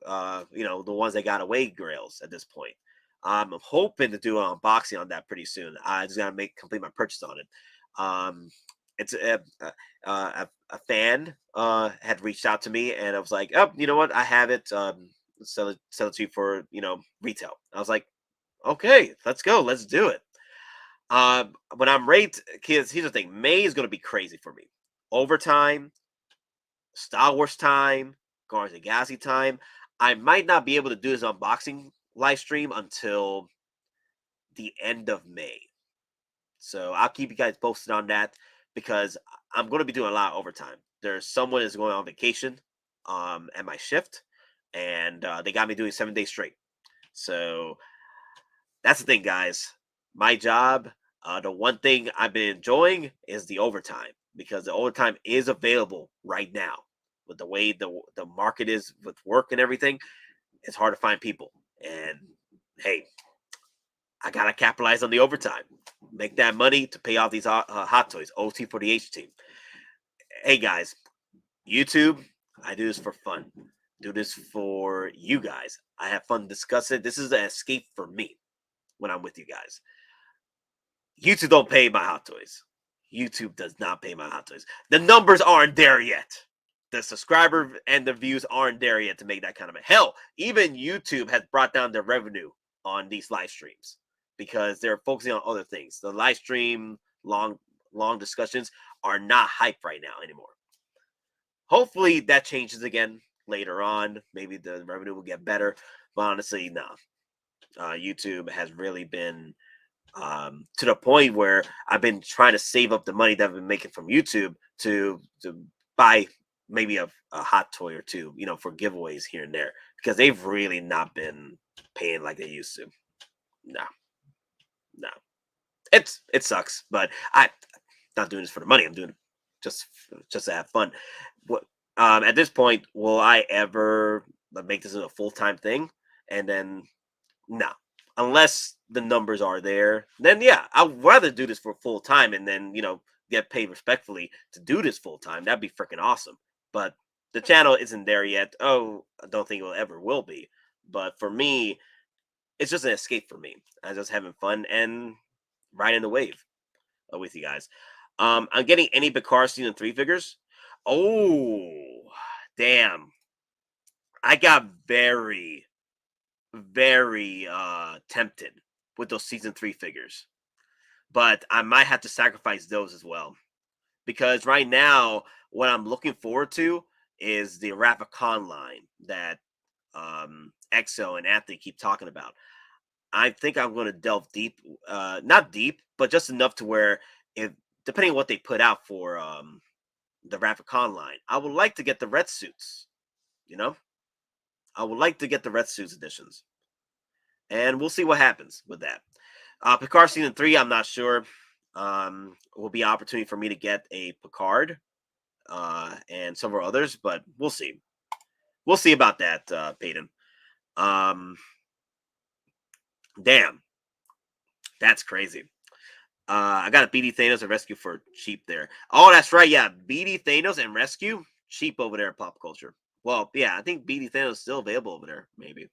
S4: the ones that got away grails at this point. I'm hoping to do an unboxing on that pretty soon. I just gotta complete my purchase on it. It's a fan had reached out to me, and I was like, "Oh, you know what? I have it. Sell it to you for retail." I was like, "Okay, let's go. Let's do it." When I'm rated, kids, here's the thing: May is gonna be crazy for me. Overtime, Star Wars time, Guardians of the Galaxy time. I might not be able to do this unboxing live stream until the end of May. So I'll keep you guys posted on that because I'm going to be doing a lot of overtime. There's someone is going on vacation at my shift, and they got me doing 7 days straight. So that's the thing, guys. My job, the one thing I've been enjoying is the overtime because the overtime is available right now. With the way the market is with work and everything, it's hard to find people. And hey, I gotta capitalize on the overtime, make that money to pay off these hot toys. OT for the H team. Hey guys, YouTube, I do this for fun. Do this for you guys. I have fun discussing. This is an escape for me when I'm with you guys. YouTube don't pay my hot toys. YouTube does not pay my hot toys. The numbers aren't there yet. The subscriber and the views aren't there yet to make that kind of hell. Even YouTube has brought down their revenue on these live streams because they're focusing on other things. The live stream long discussions are not hype right now anymore. Hopefully that changes again later on. Maybe the revenue will get better, but honestly, no. YouTube has really been to the point where I've been trying to save up the money that I've been making from YouTube to buy maybe a hot toy or two, for giveaways here and there, because they've really not been paying like they used to. No. It sucks, but I'm not doing this for the money. I'm doing it just to have fun. What at this point, will I ever make this a full-time thing? And then no, unless the numbers are there, then yeah, I'd rather do this for full time and then get paid respectfully to do this full time. That'd be freaking awesome. But the channel isn't there yet. Oh, I don't think it ever will be. But for me, it's just an escape for me. I'm just having fun and riding the wave with you guys. I'm getting any Picard season 3 figures. Oh, damn! I got very tempted with those season 3 figures, but I might have to sacrifice those as well, because right now what I'm looking forward to is the Ravacon line that Exo and Anthony keep talking about. I think I'm going to delve deep, not deep, but just enough to where, if depending on what they put out for the Ravacon line, I would like to get the red suits. I would like to get the red suits editions, and we'll see what happens with that. Picard season 3, I'm not sure. Will be an opportunity for me to get a Picard and several others, but we'll see. We'll see about that, Peyton. Damn, that's crazy. I got a BD Thanos and Rescue for cheap there. Oh, that's right. Yeah, BD Thanos and Rescue cheap over there in pop culture. Well, yeah, I think BD Thanos is still available over there. Maybe.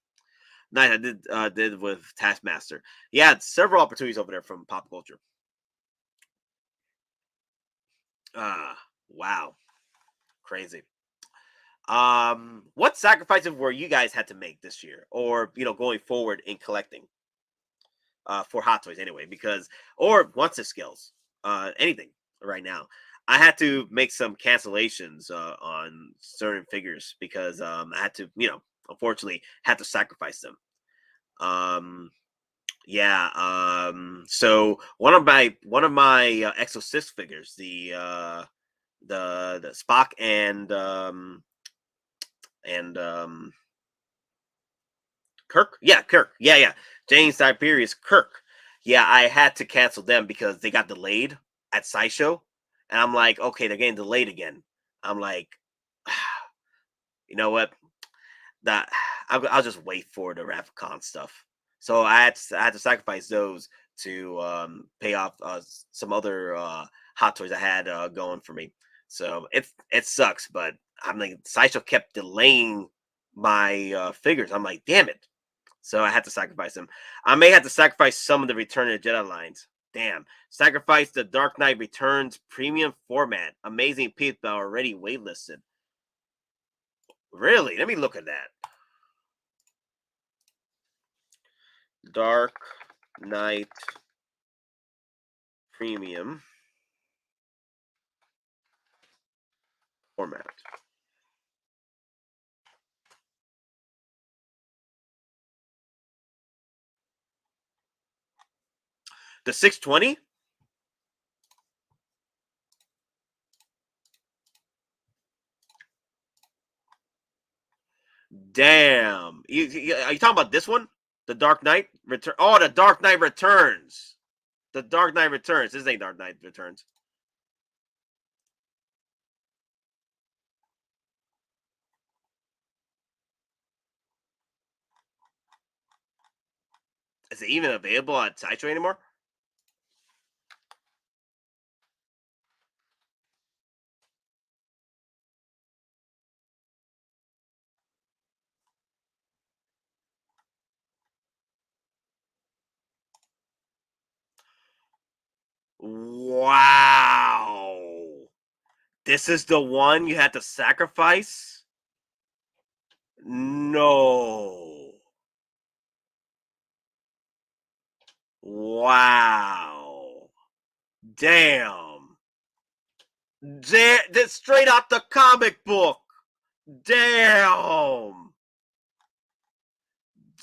S4: Nice. I did with Taskmaster. Yeah, several opportunities over there from pop culture. Wow, crazy. What sacrifices were you guys had to make this year, or going forward in collecting? For Hottoys anyway, because or wants the skills, anything right now. I had to make some cancellations on certain figures because I had to, unfortunately, had to sacrifice them. Yeah. So one of my Exo 6 figures, the Spock and Kirk? Yeah, Kirk. Yeah. James Tiberius Kirk. Yeah, I had to cancel them because they got delayed at Sideshow. And I'm like, okay, they're getting delayed again. I'm like, you know what? That I'll just wait for the Ravicon stuff. So I had to sacrifice those to pay off some other Hot Toys I had going for me. So it sucks, but I'm like, Sideshow kept delaying my figures. I'm like, damn it. So I had to sacrifice them. I may have to sacrifice some of the Return of the Jedi lines. Damn. Sacrifice the Dark Knight Returns premium format. Amazing piece, but already waitlisted. Really? Let me look at that. Dark Knight premium format. The 620? Damn. Are you talking about this one? The Dark Knight Return. Oh, the Dark Knight Returns. The Dark Knight Returns. This ain't Dark Knight Returns. Is it even available on Sideshow anymore? Wow. This is the one you had to sacrifice? No. Wow. Damn. That's straight out the comic book. Damn.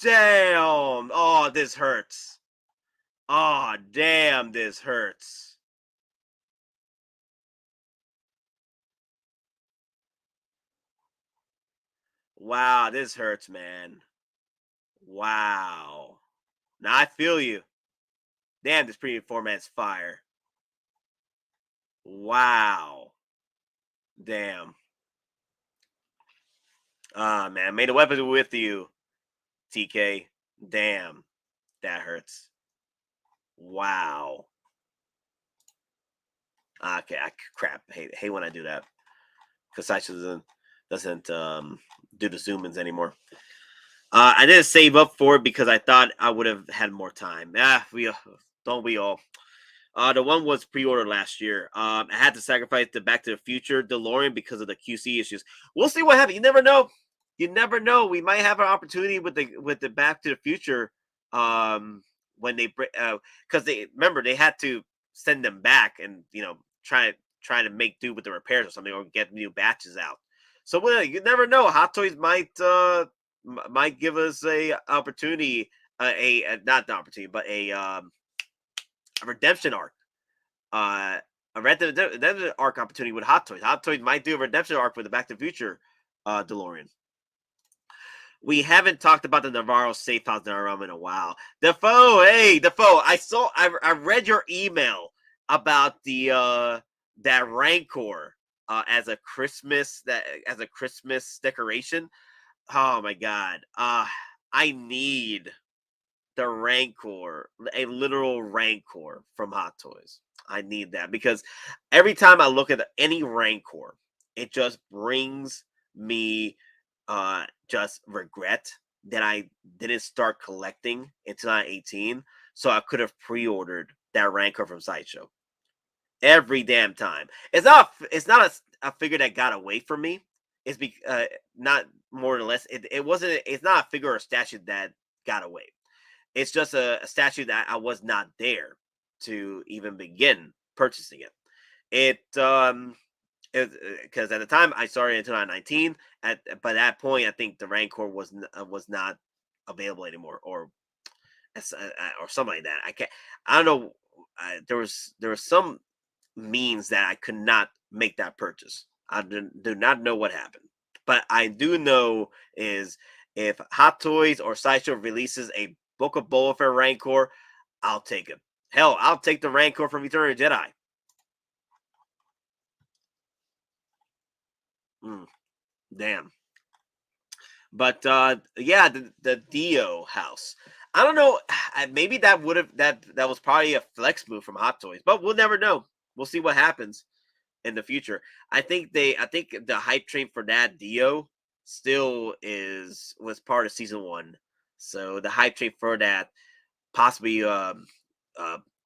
S4: Damn. Oh, this hurts. Oh, damn, this hurts. Wow, this hurts, man. Wow. Now I feel you. Damn, this premium format's fire. Wow. Damn. Ah, man. May the weapons be with you, TK. Damn. That hurts. Wow. Okay, crap. Hate when I do that. Because Sasha doesn't do the zoom-ins anymore. I didn't save up for it because I thought I would have had more time. Don't we all? The one was pre-ordered last year. I had to sacrifice the Back to the Future DeLorean because of the QC issues. We'll see what happens. You never know. You never know. We might have an opportunity with the Back to the Future when they because they remember they had to send them back and try to make do with the repairs or something or get new batches out. So well, you never know. Hot Toys might give us a opportunity, not the opportunity, but a redemption arc, a redemption arc opportunity with Hot Toys. Hot Toys might do a redemption arc with the Back to the Future DeLorean. We haven't talked about the Navarro Safe House Diorama in a while. Defoe, hey Defoe, I read your email about the that Rancor as a Christmas decoration. Oh my god. I need the Rancor, a literal Rancor from Hot Toys. I need that because every time I look at any Rancor, it just brings me just regret that I didn't start collecting in 2018, so I could have pre-ordered that Rancor from Sideshow. Every damn time. It's not a figure that got away from me. is not more or less. It wasn't. It's not a figure or statue that got away. It's just a statue that I was not there to even begin purchasing it. Because at the time I started in 2019. By that point, I think the Rancor was not available anymore, or something like that. I don't know. There was some means that I could not make that purchase. I do not know what happened, but I do know is if Hottoys or Sideshow releases a Book of Boba Fett Rancor, I'll take it. Hell, I'll take the Rancor from Return of the Jedi. Damn. But yeah, the Dio house. I don't know. Maybe that was probably a flex move from Hottoys, but we'll never know. We'll see what happens in the future. I think the hype train for that Dio still was part of season 1. So the hype train for that possibly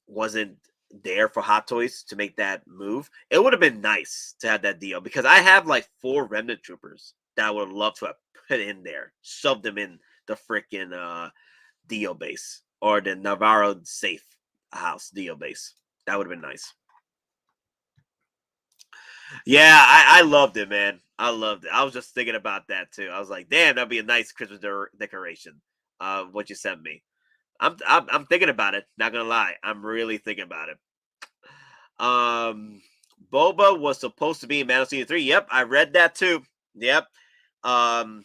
S4: wasn't there for Hottoys to make that move. It would have been nice to have that Dio, because I have like 4 Remnant Troopers that I would love to have put in there, shove them in the freaking Dio base, or the Navarro safe house Dio base. That would have been nice. Yeah, I loved it, man. I loved it. I was just thinking about that too. I was like, damn, that'd be a nice Christmas decoration. What you sent me. I'm thinking about it. Not gonna lie, I'm really thinking about it. Boba was supposed to be in Mando Season 3. Yep, I read that too. Yep. I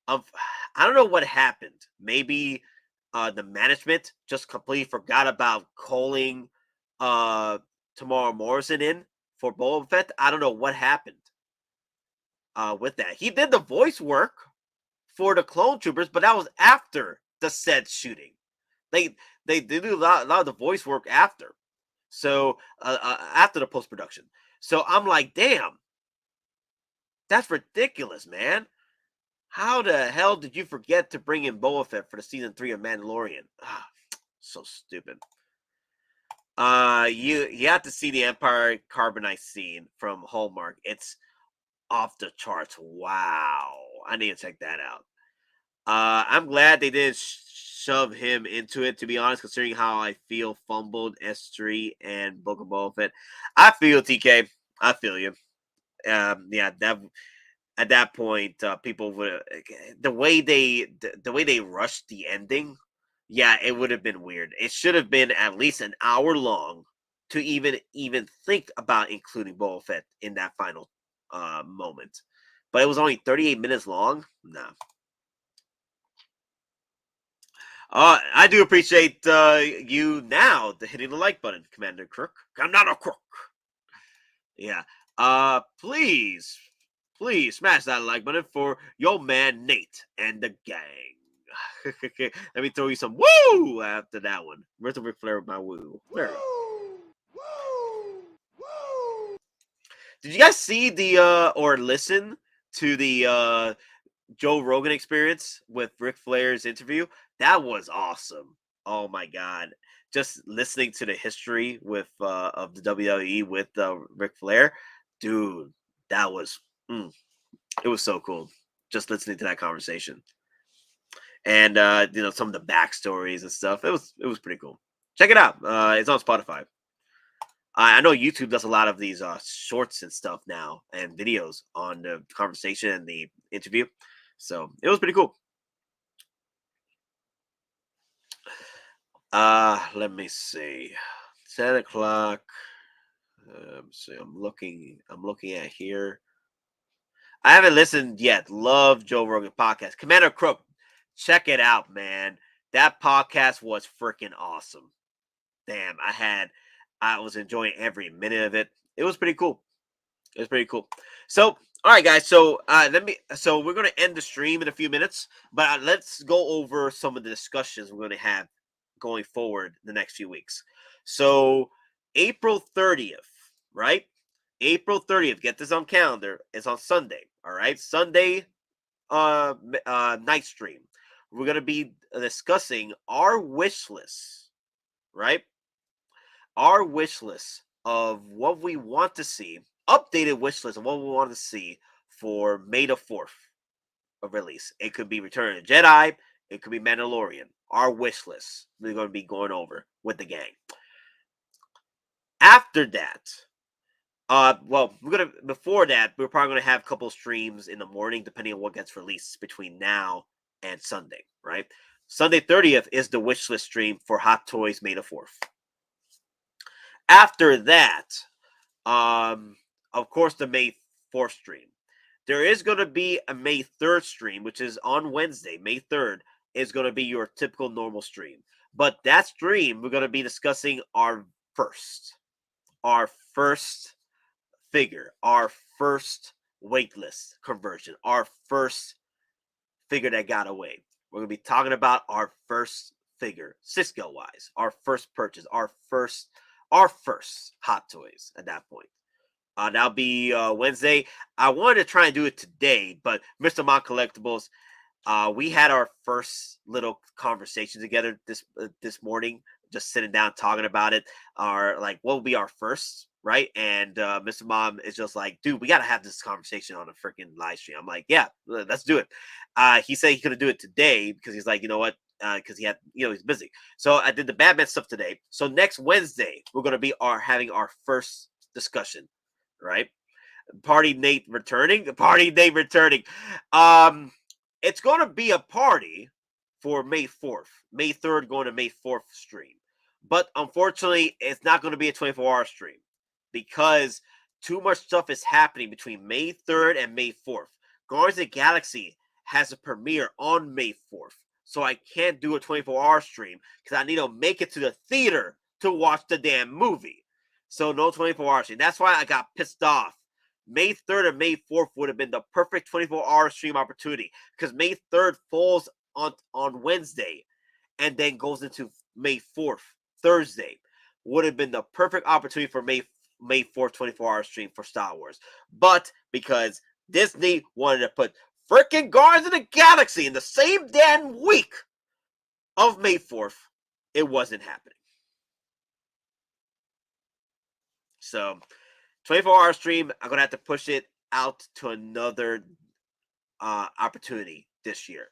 S4: don't know what happened. Maybe the management just completely forgot about calling Tamara Morrison in for Boba Fett. I don't know what happened with that. He did the voice work for the Clone Troopers, but that was after the said shooting. They did a lot of the voice work after. So after the post-production. So I'm like, damn, that's ridiculous, man. How the hell did you forget to bring in Boba Fett for the season 3 of Mandalorian? So stupid. You have to see the Empire Carbonite scene from Hallmark. It's off the charts. Wow, I need to check that out. I'm glad they didn't shove him into it, to be honest, considering how I feel fumbled S3 and Book of Boba Fett. I feel TK. I feel you. Yeah, that at that point, people would the way they rushed the ending. Yeah, it would have been weird. It should have been at least an hour long to even think about including Boba Fett in that final moment. But it was only 38 minutes long. Nah. I do appreciate you now hitting the like button, Commander Crook. I'm not a crook. Yeah. Please smash that like button for your man Nate and the gang. Let me throw you some woo after that one. Where's the Ric Flair with my woo? Where? Did you guys see the or listen to the Joe Rogan experience with Ric Flair's interview? That was awesome. Oh my god. Just listening to the history with of the WWE with Ric Flair, dude, that was it was so cool. Just listening to that conversation. And some of the backstories and stuff. It was pretty cool. Check it out. It's on Spotify. I know YouTube does a lot of these shorts and stuff now and videos on the conversation and the interview. So it was pretty cool. Let me see. 10 o'clock. So I'm looking at here. I haven't listened yet. Love Joe Rogan podcast. Commander Crook, check it out, man. That podcast was freaking awesome. Damn, I was enjoying every minute of it. It was pretty cool. So, all right, guys. So we're gonna end the stream in a few minutes, but let's go over some of the discussions we're gonna have going forward the next few weeks. So, April 30th, right? April 30th. Get this on calendar. It's on Sunday. All right, Sunday, night stream. We're gonna be discussing our wish list, right? Our wish list of what we want to see, updated wish list of what we want to see for May the 4th of release. It could be Return of the Jedi. It could be Mandalorian. Our wish list we're going to be going over with the gang. After that, before that, we're probably gonna have a couple streams in the morning, depending on what gets released between now and Sunday, right? Sunday 30th is the wish list stream for Hottoys May the 4th. After that, of course, the May 4th stream. There is going to be a May 3rd stream, which is on Wednesday. May 3rd is going to be your typical normal stream. But that stream, we're going to be discussing our first figure, our first waitlist conversion, our first figure that got away. We're going to be talking about our first figure, Cisco wise, our first purchase, our first Hot Toys at that point. That'll be Wednesday. I wanted to try and do it today, but Mr. Mon Collectibles, we had our first little conversation together this morning, just sitting down talking about it. What will be our first, right? And Mr. Mom is just like, dude, we got to have this conversation on a freaking live stream. I'm like, yeah, let's do it. He said he couldn't do it today because he's like, you know what? Because he had, he's busy. So I did the Batman stuff today. So next Wednesday, we're going to be having our first discussion, right? Party Nate returning. It's going to be a party for May 4th. May 3rd going to May 4th stream. But unfortunately, it's not going to be a 24-hour stream because too much stuff is happening between May 3rd and May 4th. Guardians of the Galaxy has a premiere on May 4th. So I can't do a 24-hour stream because I need to make it to the theater to watch the damn movie. So no 24-hour stream. That's why I got pissed off. May 3rd and May 4th would have been the perfect 24-hour stream opportunity because May 3rd falls on Wednesday and then goes into May 4th, Thursday. Would have been the perfect opportunity for May 4th 24-hour stream for Star Wars. But because Disney wanted to put freaking Guardians of the Galaxy in the same damn week of May 4th, it wasn't happening. So 24-hour stream, I'm going to have to push it out to another opportunity this year.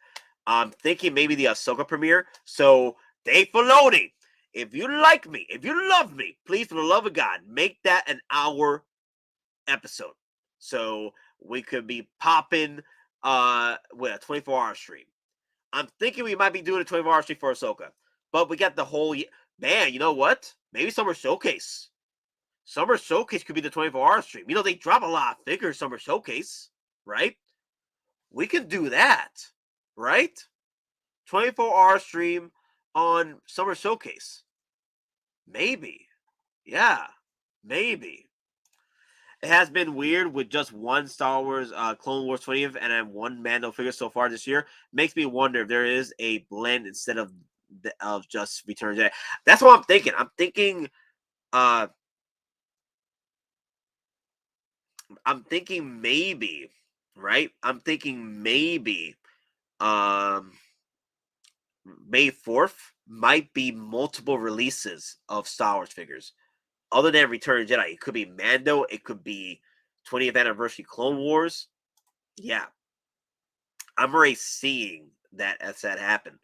S4: I'm thinking maybe the Ahsoka premiere. So, Dave Filoni, if you like me, if you love me, please, for the love of God, make that an hour episode. So, we could be popping with a 24-hour stream. I'm thinking we might be doing a 24-hour stream for Ahsoka. But we got the whole... Man, you know what? Maybe Summer Showcase. Summer Showcase could be the 24-hour stream. They drop a lot of figures Summer Showcase, right? We can do that, right? 24-hour stream on Summer Showcase. Maybe. Yeah, maybe. It has been weird with just one Star Wars Clone Wars 20th and then one Mando figure so far this year. Makes me wonder if there is a blend instead of just Return of the Jedi. That's what I'm thinking. I'm thinking maybe, right? I'm thinking maybe May 4th might be multiple releases of Star Wars figures. Other than Return of the Jedi, it could be Mando, it could be 20th anniversary Clone Wars. Yeah. I'm already seeing that as that happen.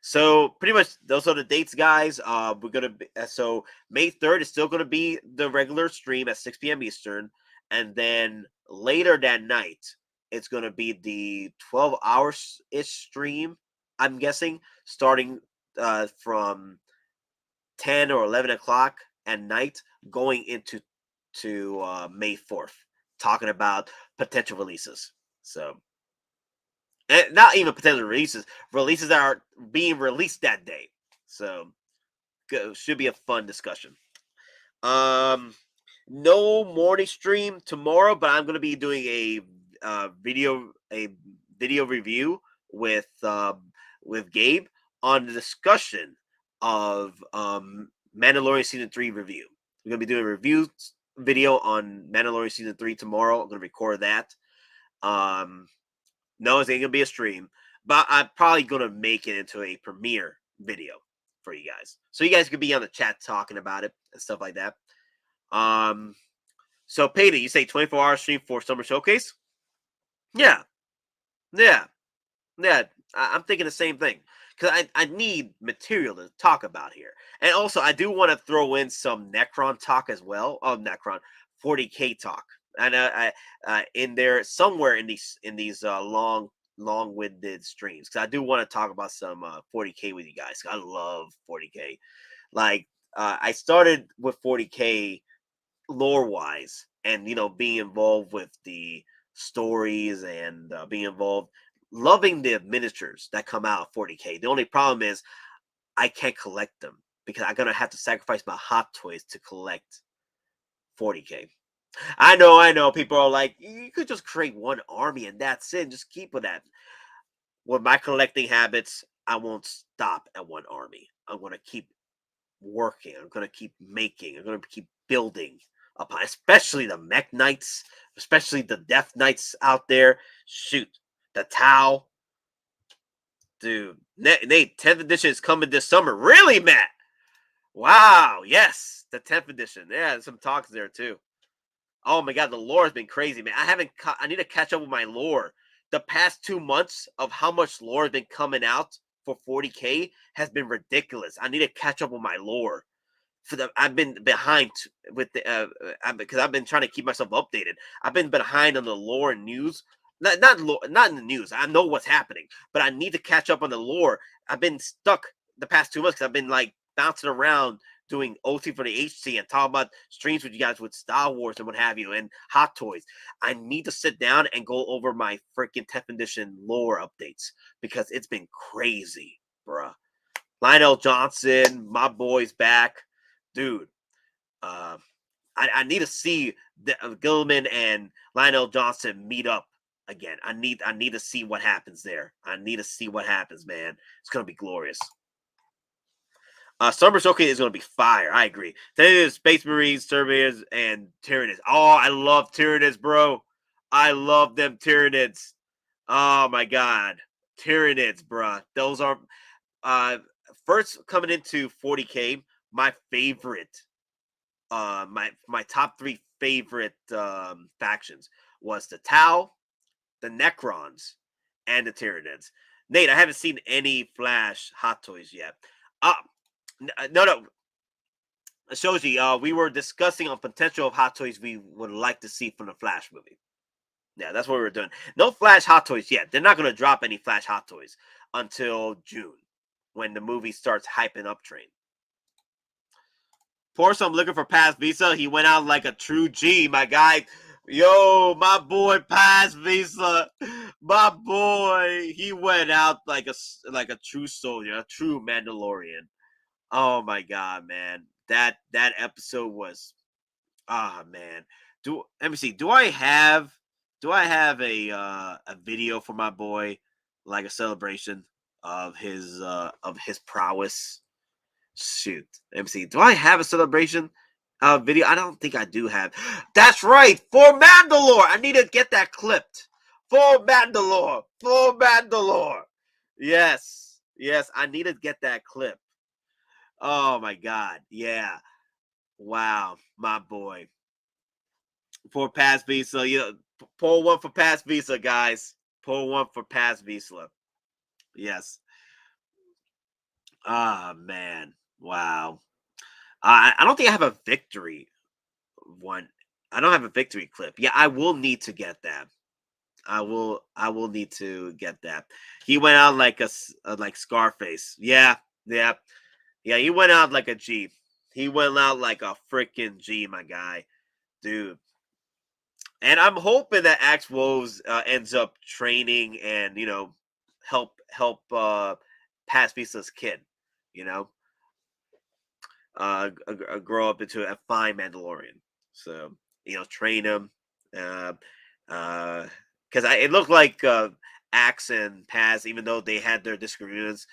S4: So pretty much those are the dates, guys. We're gonna be, so May 3rd is still gonna be the regular stream at 6 p.m. Eastern. And then later that night, it's going to be the 12-hour-ish stream, I'm guessing, starting from 10 or 11 o'clock at night, going into May 4th, talking about potential releases. So, and not even potential releases that are being released that day. So, should be a fun discussion. No morning stream tomorrow, but I'm going to be doing a video review with Gabe on the discussion of Mandalorian Season 3 review. We're going to be doing a review video on Mandalorian Season 3 tomorrow. I'm going to record that. No, it's ain't going to be a stream, but I'm probably going to make it into a premiere video for you guys. So you guys could be on the chat talking about it and stuff like that. So Peyton, you say 24-hour stream for Summer Showcase? Yeah, yeah, yeah. I'm thinking the same thing because I need material to talk about here, and also I do want to throw in some Necron talk as well. Oh, Necron 40K talk, and in there somewhere in these long-winded streams because I do want to talk about some 40K with you guys. I love 40K. Like I started with 40K lore wise and being involved with the stories and being involved loving the miniatures that come out of 40K. The only problem is I can't collect them because I'm gonna have to sacrifice my hot toys to collect 40K. I know people are like, you could just create one army and that's it, just keep with that. With my collecting habits, I won't stop at one army. I'm gonna keep working. I'm gonna keep making. I'm gonna keep building upon, especially the Mech Knights, especially the Death Knights out there. Shoot, the Tau, dude. Nate, 10th edition is coming this summer. Really, Matt? Wow. Yes, the 10th edition. Yeah, there's some talks there too. Oh my god, the lore has been crazy, man. I need to catch up with my lore. The past 2 months of how much lore has been coming out for 40K has been ridiculous. I need to catch up with my lore. I've been behind with the because I've been trying to keep myself updated. I've been behind on the lore and news. Not in the news. I know what's happening, but I need to catch up on the lore. I've been stuck the past 2 months because I've been like bouncing around doing OT for the HC and talking about streams with you guys with Star Wars and what have you and Hot Toys. I need to sit down and go over my freaking 10th edition lore updates because it's been crazy, bruh. Lionel Johnson, my boy's back. Dude, I need to see Gilman and Lionel Johnson meet up again. I need to see what happens there. I need to see what happens, man. It's gonna be glorious. Summer Showcase is gonna be fire. I agree. Then there's Space Marines, Surveyors, and Tyranids. Oh, I love Tyranids, bro. I love them Tyranids. Oh my god, Tyranids, bruh. Those are first coming into 40K. My favorite my top 3 favorite factions was the Tau, the Necrons, and the Tyranids. Nate, I haven't seen any Flash Hot Toys yet. No. Shoji, we were discussing on potential of Hot Toys we would like to see from the Flash movie. Yeah, that's what we were doing. No Flash Hot Toys yet. They're not going to drop any Flash Hot Toys until June when the movie starts hyping up train. Porsche, I'm looking for Paz Visa. He went out like a true G, my guy. Yo, my boy Paz Visa, my boy. He went out like a true soldier, a true Mandalorian. Oh my god, man. That episode was man. Let me see. Do I have a video for my boy, like a celebration of his prowess? Shoot. Let me see. Do I have a celebration video? I don't think I do have. That's right. For Mandalore. I need to get that clipped. For Mandalore. For Mandalore. Yes. Yes. I need to get that clip. Oh my god. Yeah. Wow. My boy. For Pass Visa. Yeah. Pull one for Pass Visa, guys. Pull one for Pass Visa. Yes. Ah, man. Wow. I don't think I have a victory one. I don't have a victory clip. Yeah, I will need to get that. I will need to get that. He went out like like Scarface. Yeah. He went out like a G. He went out like a freaking G, my guy, dude. And I'm hoping that Axe Woes ends up training and help Pass Visa's kid. Grow up into a fine Mandalorian. So train him. Because it looked like Axe and Paz, even though they had their disagreements,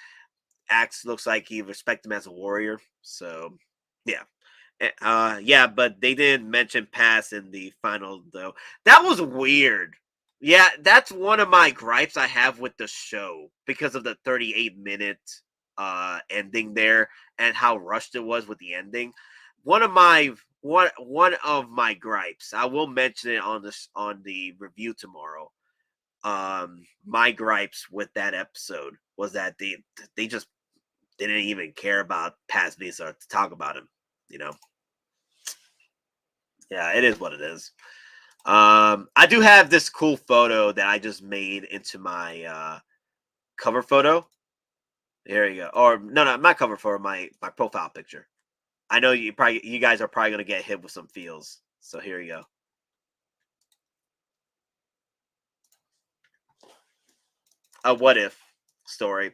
S4: Axe looks like he respected him as a warrior. So yeah. Yeah, but they didn't mention Paz in the final though. That was weird. Yeah, that's one of my gripes I have with the show because of the 38-minute ending there and how rushed it was with the ending. One of my gripes, I will mention it on the review tomorrow, my gripes with that episode was that they just didn't even care about Paz Visa to talk about him. You know. Yeah, it is what it is. I do have this cool photo that I just made into my cover photo. Here you go. Or no, not my cover photo, my profile picture. I know you guys are probably gonna get hit with some feels. So here you go. A what if story.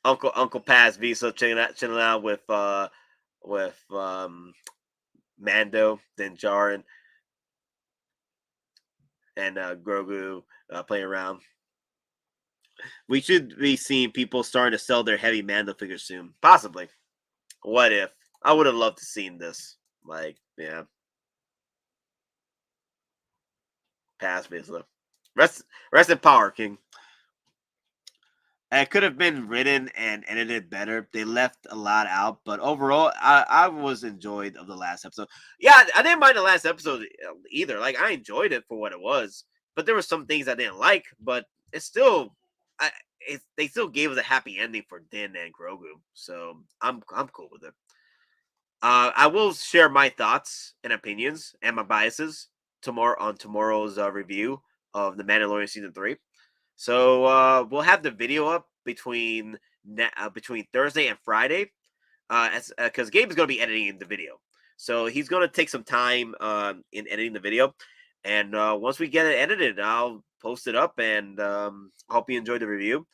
S4: Uncle Paz Visa chilling out with Mando, then Jaren, and Grogu playing around. We should be seeing people starting to sell their heavy Mando figures soon. Possibly. What if? I would have loved to seen this. Like, yeah. Paz Visa. Rest in power, King. It could have been written and edited better. They left a lot out, but overall, I was enjoyed of the last episode. Yeah, I didn't mind the last episode either. Like, I enjoyed it for what it was, but there were some things I didn't like. But it's still, they still gave us a happy ending for Din and Grogu, so I'm cool with it. I will share my thoughts and opinions and my biases tomorrow's review of The Mandalorian Season 3. So we'll have the video up between Thursday and Friday, because Gabe is going to be editing the video, so he's going to take some time in editing the video, and once we get it edited, I'll post it up, and hope you enjoy the review.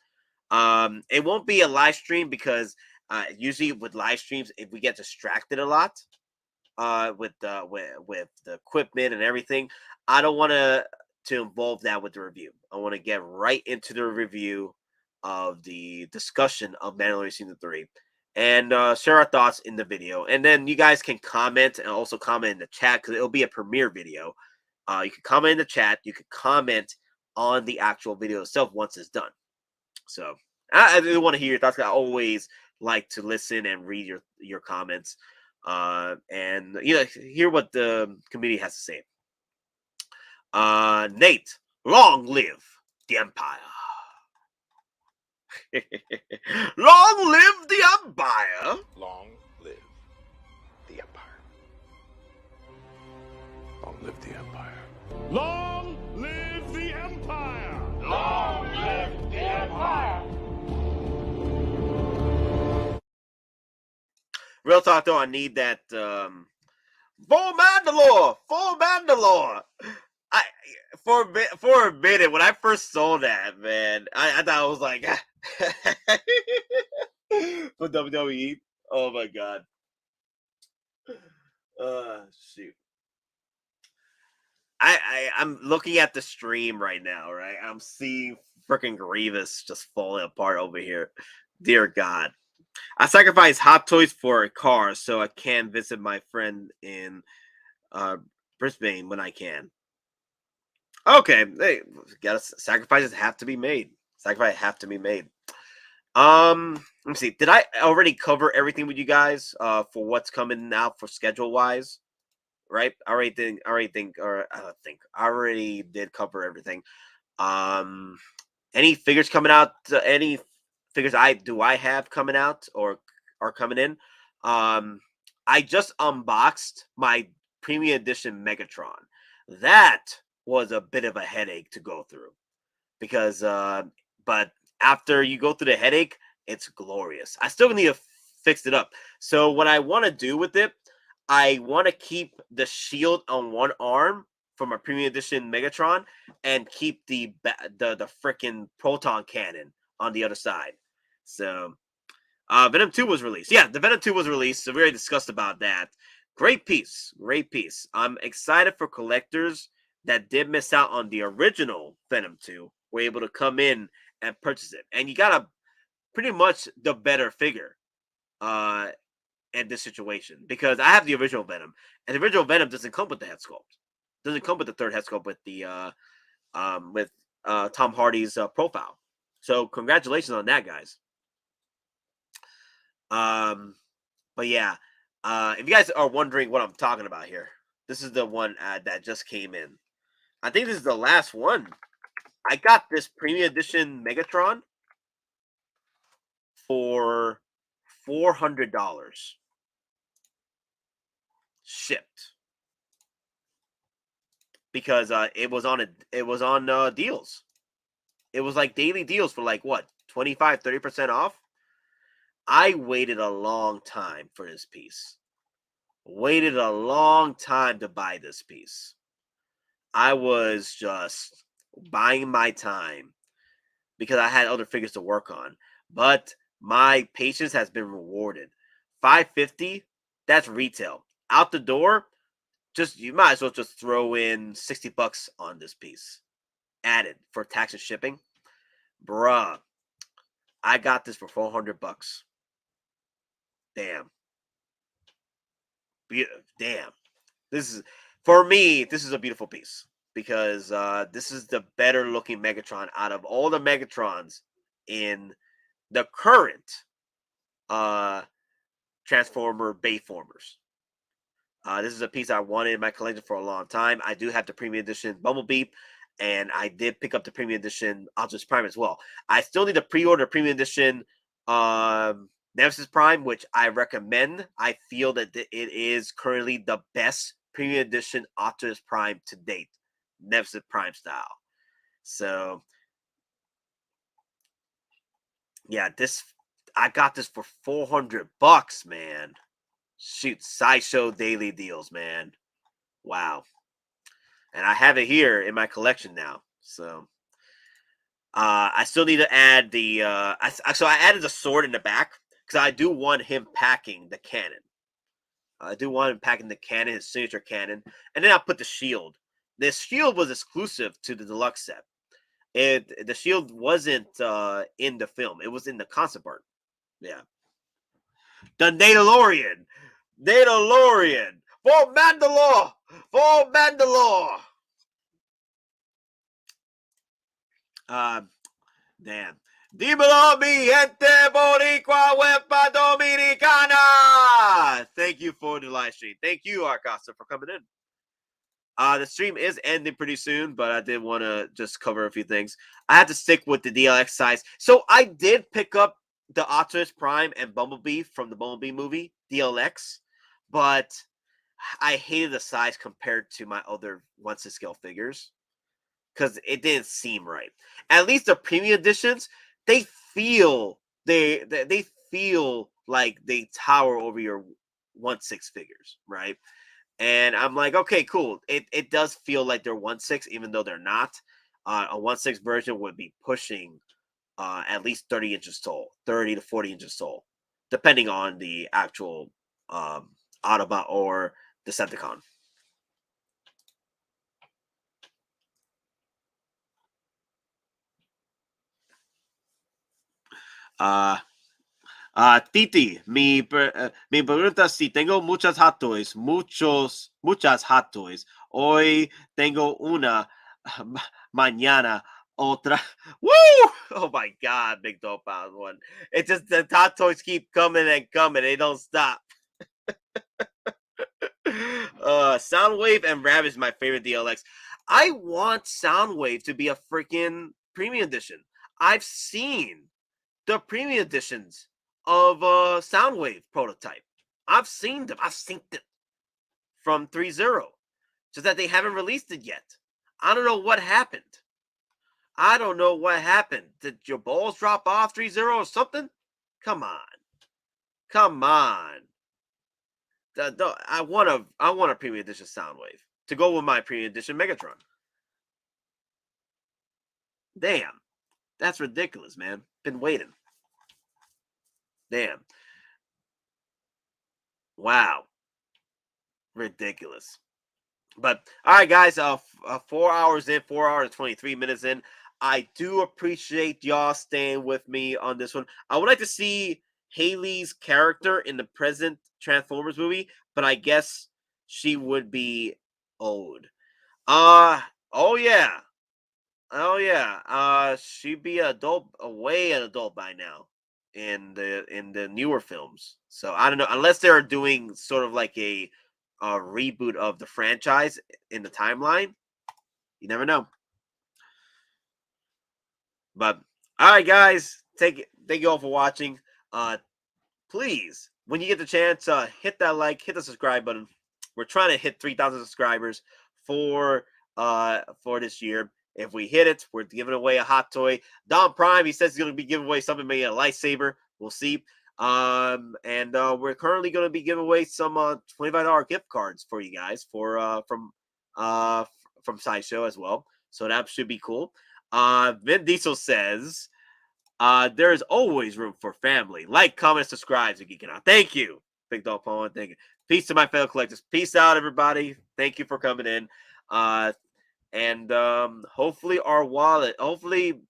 S4: It won't be a live stream because usually with live streams, if we get distracted a lot with the equipment and everything, I don't want to involve that with the review. I want to get right into the review of the discussion of Mandalorian Season 3 and share our thoughts in the video. And then you guys can comment and also comment in the chat because it'll be a premiere video. You can comment in the chat. You can comment on the actual video itself once it's done. So I do want to hear your thoughts. I always like to listen and read your comments and hear what the community has to say. Nate, long live the Empire. Long live the Empire.
S1: Long live the Empire. Long live the Empire. Long live the Empire. Long live the Empire.
S4: Real talk though, I need that full Mandalore. For a minute, when I first saw that, man, I thought it was like for WWE. Oh my god. Shoot. I'm looking at the stream right now, right? I'm seeing freaking Grievous just falling apart over here. Dear God. I sacrifice Hottoys for a car so I can visit my friend in Brisbane when I can. Okay, hey, sacrifices have to be made. Sacrifices have to be made. Let me see. Did I already cover everything with you guys for what's coming out for schedule wise? Right? I already did cover everything. Any figures coming out? Any figures I have coming out or are coming in? I just unboxed my premium edition Megatron. That was a bit of a headache to go through because but after you go through the headache, it's glorious. I still need to fix it up. So what I want to do with it, I want to keep the shield on one arm from a premium edition Megatron and keep the freaking proton cannon on the other side. So Venom 2 was released. Yeah, the Venom 2 was released, so we already discussed about that. Great piece. I'm excited for collectors that did miss out on the original Venom 2 were able to come in and purchase it. And you got pretty much the better figure in this situation because I have the original Venom. And the original Venom doesn't come with the head sculpt. Doesn't come with the third head sculpt with the Tom Hardy's profile. So congratulations on that, guys. But yeah, if you guys are wondering what I'm talking about here, This is the one that just came in. I think this is the last one. I got this premium edition Megatron for $400 shipped because it was on deals. It was like daily deals for like what, 25-30% off. I waited a long time for this piece. Waited a long time to buy this piece. I was just buying my time because I had other figures to work on. But my patience has been rewarded. $550, that's retail. Out the door, just you might as well just throw in $60 on this piece. Added for tax and shipping. Bruh. I got this for $400. Damn. Damn. This is, for me, this is a beautiful piece because this is the better looking Megatron out of all the Megatrons in the current Transformer Bayformers. This is a piece I wanted in my collection for a long time. I do have the premium edition Bumblebee, and I did pick up the premium edition Optimus Prime as well. I still need to pre-order premium edition Nemesis Prime, which I recommend. I feel that it is currently the best premium edition Optimus Prime to date, Nemesis Prime style. So, yeah, I got this for $400, man. Shoot, Sideshow daily deals, man. Wow. And I have it here in my collection now. So I still need to add the so I added the sword in the back because I do want him packing the cannon. I do want him packing the cannon, his signature cannon, and then I'll put the shield. This shield was exclusive to the deluxe set. The shield wasn't in the film. It was in the concept art. Yeah. The Nadalorian. For Mandalore. Damn. Dímelo, mi gente boricua huepa dominicana. Thank you for the live stream. Thank you, Arcasa, for coming in. The stream is ending pretty soon, but I did want to just cover a few things. I had to stick with the DLX size. So I did pick up the Optimus Prime and Bumblebee from the Bumblebee movie, DLX, but I hated the size compared to my other 1/6 scale figures because it didn't seem right. At least the premium editions, they feel they feel like they tower over your 1/6 figures, right? And I'm like, okay, cool. It does feel like they're 1/6, even though they're not. A 1/6 version would be pushing at least 30 inches tall, 30 to 40 inches tall, depending on the actual Autobot or Decepticon. Titi, mi pregunta si tengo muchas Hottoys, muchas Hottoys. Hoy tengo una, mañana otra. Woo! Oh my God, Big Dope Pound one. It's just the Hottoys keep coming and coming. They don't stop. Soundwave and Ravage is my favorite DLX. I want Soundwave to be a freaking premium edition. I've seen the premium editions of Soundwave prototype. I've seen them. I've synced it from 3.0. Just that they haven't released it yet. I don't know what happened. Did your balls drop off 3.0 or something? Come on. I want a premium edition Soundwave to go with my premium edition Megatron. Damn. That's ridiculous, man. Been waiting. Damn. Wow. Ridiculous. But all right, guys, 4 hours in, 4 hours and 23 minutes in. I do appreciate y'all staying with me on this one. I would like to see Haley's character in the present Transformers movie, but I guess she would be old. Oh yeah. She'd be adult, way an adult by now in the newer films. So I don't know, unless they're doing sort of like a reboot of the franchise in the timeline. You never know. But all right, guys, thank you all for watching. Please, when you get the chance, hit that like, hit the subscribe button. We're trying to hit 3,000 subscribers for this year. If we hit it, we're giving away a hot toy. Don Prime, he says he's going to be giving away something, maybe a lightsaber. We'll see. And we're currently going to be giving away some $25 gift cards for you guys from Sideshow as well. So that should be cool. Vin Diesel says, there is always room for family. Like, comment, subscribe to Geekin Out. Thank you, Big Dog Pawn. Thank you. Peace to my fellow collectors. Peace out, everybody. Thank you for coming in. And hopefully hopefully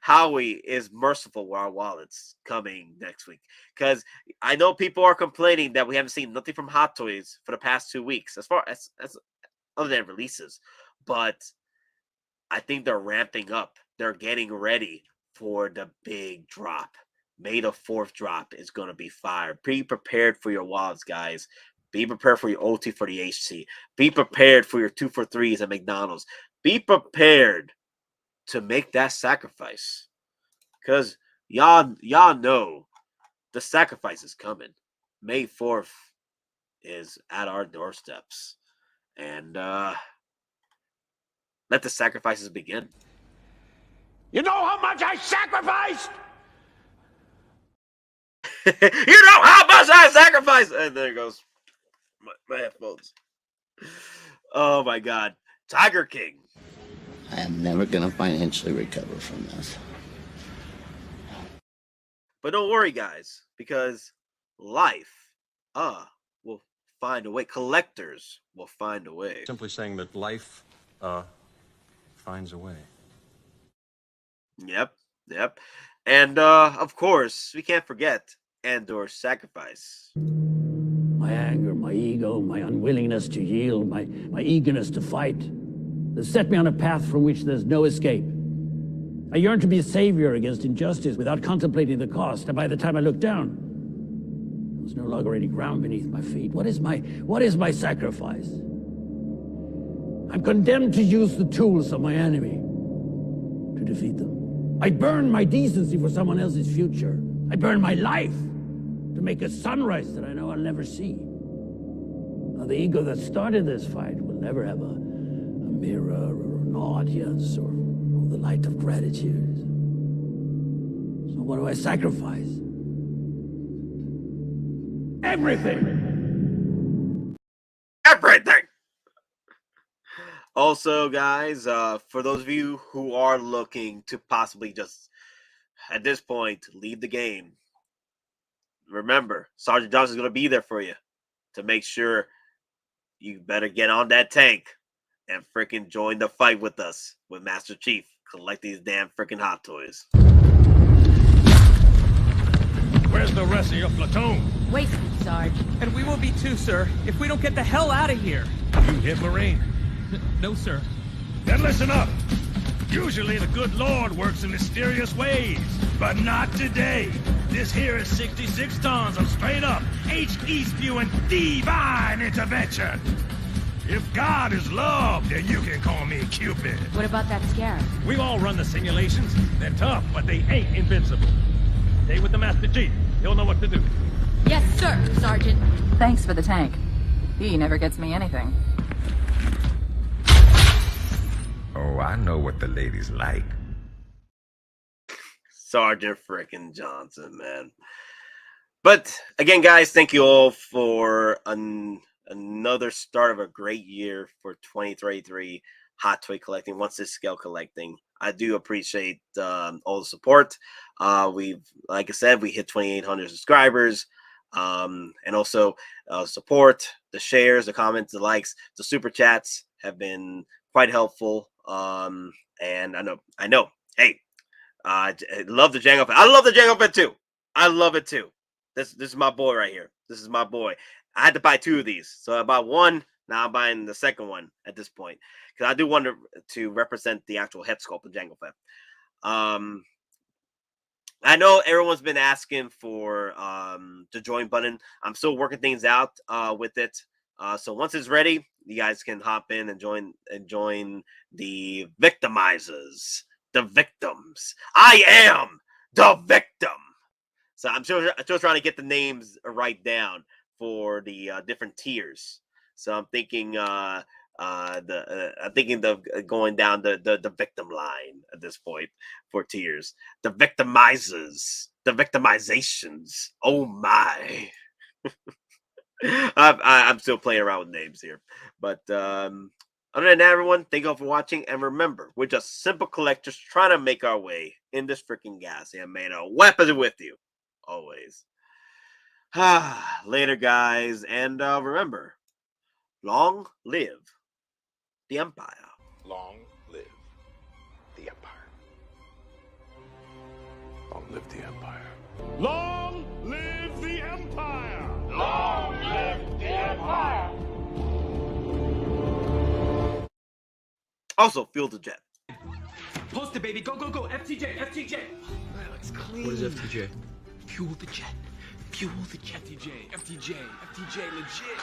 S4: Howie is merciful with our wallets coming next week. Because I know people are complaining that we haven't seen nothing from Hot Toys for the past 2 weeks, as far as other than releases. But I think they're ramping up. They're getting ready for the big drop. May the 4th drop is going to be fire. Be prepared for your wallets, guys. Be prepared for your OT for the HC. Be prepared for your 2 for 3s at McDonald's. Be prepared to make that sacrifice. Because y'all know the sacrifice is coming. May 4th is at our doorsteps. And let the sacrifices begin.
S1: You know how much I sacrificed?
S4: You know how much I sacrificed? And there goes my headphones. Oh my God. Tiger King.
S10: I am never going to financially recover from this.
S4: But don't worry, guys, because life will find a way. Collectors will find a way.
S11: Simply saying that life finds a way.
S4: Yep. And of course, we can't forget Andor's sacrifice.
S12: My anger, my ego, my unwillingness to yield, my eagerness to fight, they set me on a path from which there's no escape. I yearn to be a savior against injustice without contemplating the cost, and by the time I looked down, there was no longer any ground beneath my feet. What is my sacrifice? I'm condemned to use the tools of my enemy to defeat them. I burn my decency for someone else's future. I burn my life to make a sunrise that I know I'll never see. Now, the ego that started this fight will never have a mirror or an audience or the light of gratitude. So what do I sacrifice? Everything!
S4: Everything! Also, guys, for those of you who are looking to possibly just, at this point, leave the game, remember, Sergeant Johnson's going to be there for you to make sure you better get on that tank and freaking join the fight with us, with Master Chief. Collect these damn freaking Hot Toys.
S1: Where's the rest of your platoon?
S13: Wasted, Sarge.
S14: And we will be too, sir, if we don't get the hell out of here.
S1: You hit Marine?
S14: No, sir.
S1: Then listen up. Usually the good Lord works in mysterious ways, but not today. This here is 66 tons of straight up, HE spewing divine intervention. If God is love, then you can call me Cupid.
S13: What about that scarab?
S1: We've all run the simulations. They're tough, but they ain't invincible. Stay with the Master Chief. He'll know what to do.
S13: Yes, sir, Sergeant.
S15: Thanks for the tank. He never gets me anything.
S16: Oh, I know what the ladies like.
S4: Sergeant frickin' Johnson, man. But again, guys, thank you all for another start of a great year for 2023 Hot Toy collecting, once this scale collecting. I do appreciate all the support. Like I said, we hit 2,800 subscribers. And also support, the shares, the comments, the likes, the super chats have been quite helpful. And I know. Hey, I love the Jango Fett. I love the Jango Fett too. I love it too. This is my boy right here. This is my boy. I had to buy 2 of these, so I bought one. Now I'm buying the second one at this point because I do want to represent the actual head sculpt of Jango Fett. I know everyone's been asking for the join button. I'm still working things out with it. So once it's ready, you guys can hop in and join the victimizers, the victims. I am the victim. So I'm still trying to get the names right down for the different tiers. So I'm thinking I'm thinking of going down the victim line at this point for tiers. The victimizers, the victimizations. Oh my. I'm still playing around with names here, but other than that, everyone, thank you all for watching, and remember, we're just simple collectors trying to make our way in this freaking gas. And may no weapons with you always. Later, guys, and remember, long live the Empire.
S17: Long live the Empire. Long live the Empire.
S1: Long live the Empire!
S17: Long live the Empire!
S4: Also, fuel the jet.
S14: Post it, baby. Go, go, go. FTJ, FTJ. That looks clean.
S18: What is FTJ?
S14: Fuel the jet. Fuel the jet. FTJ, FTJ, FTJ, legit.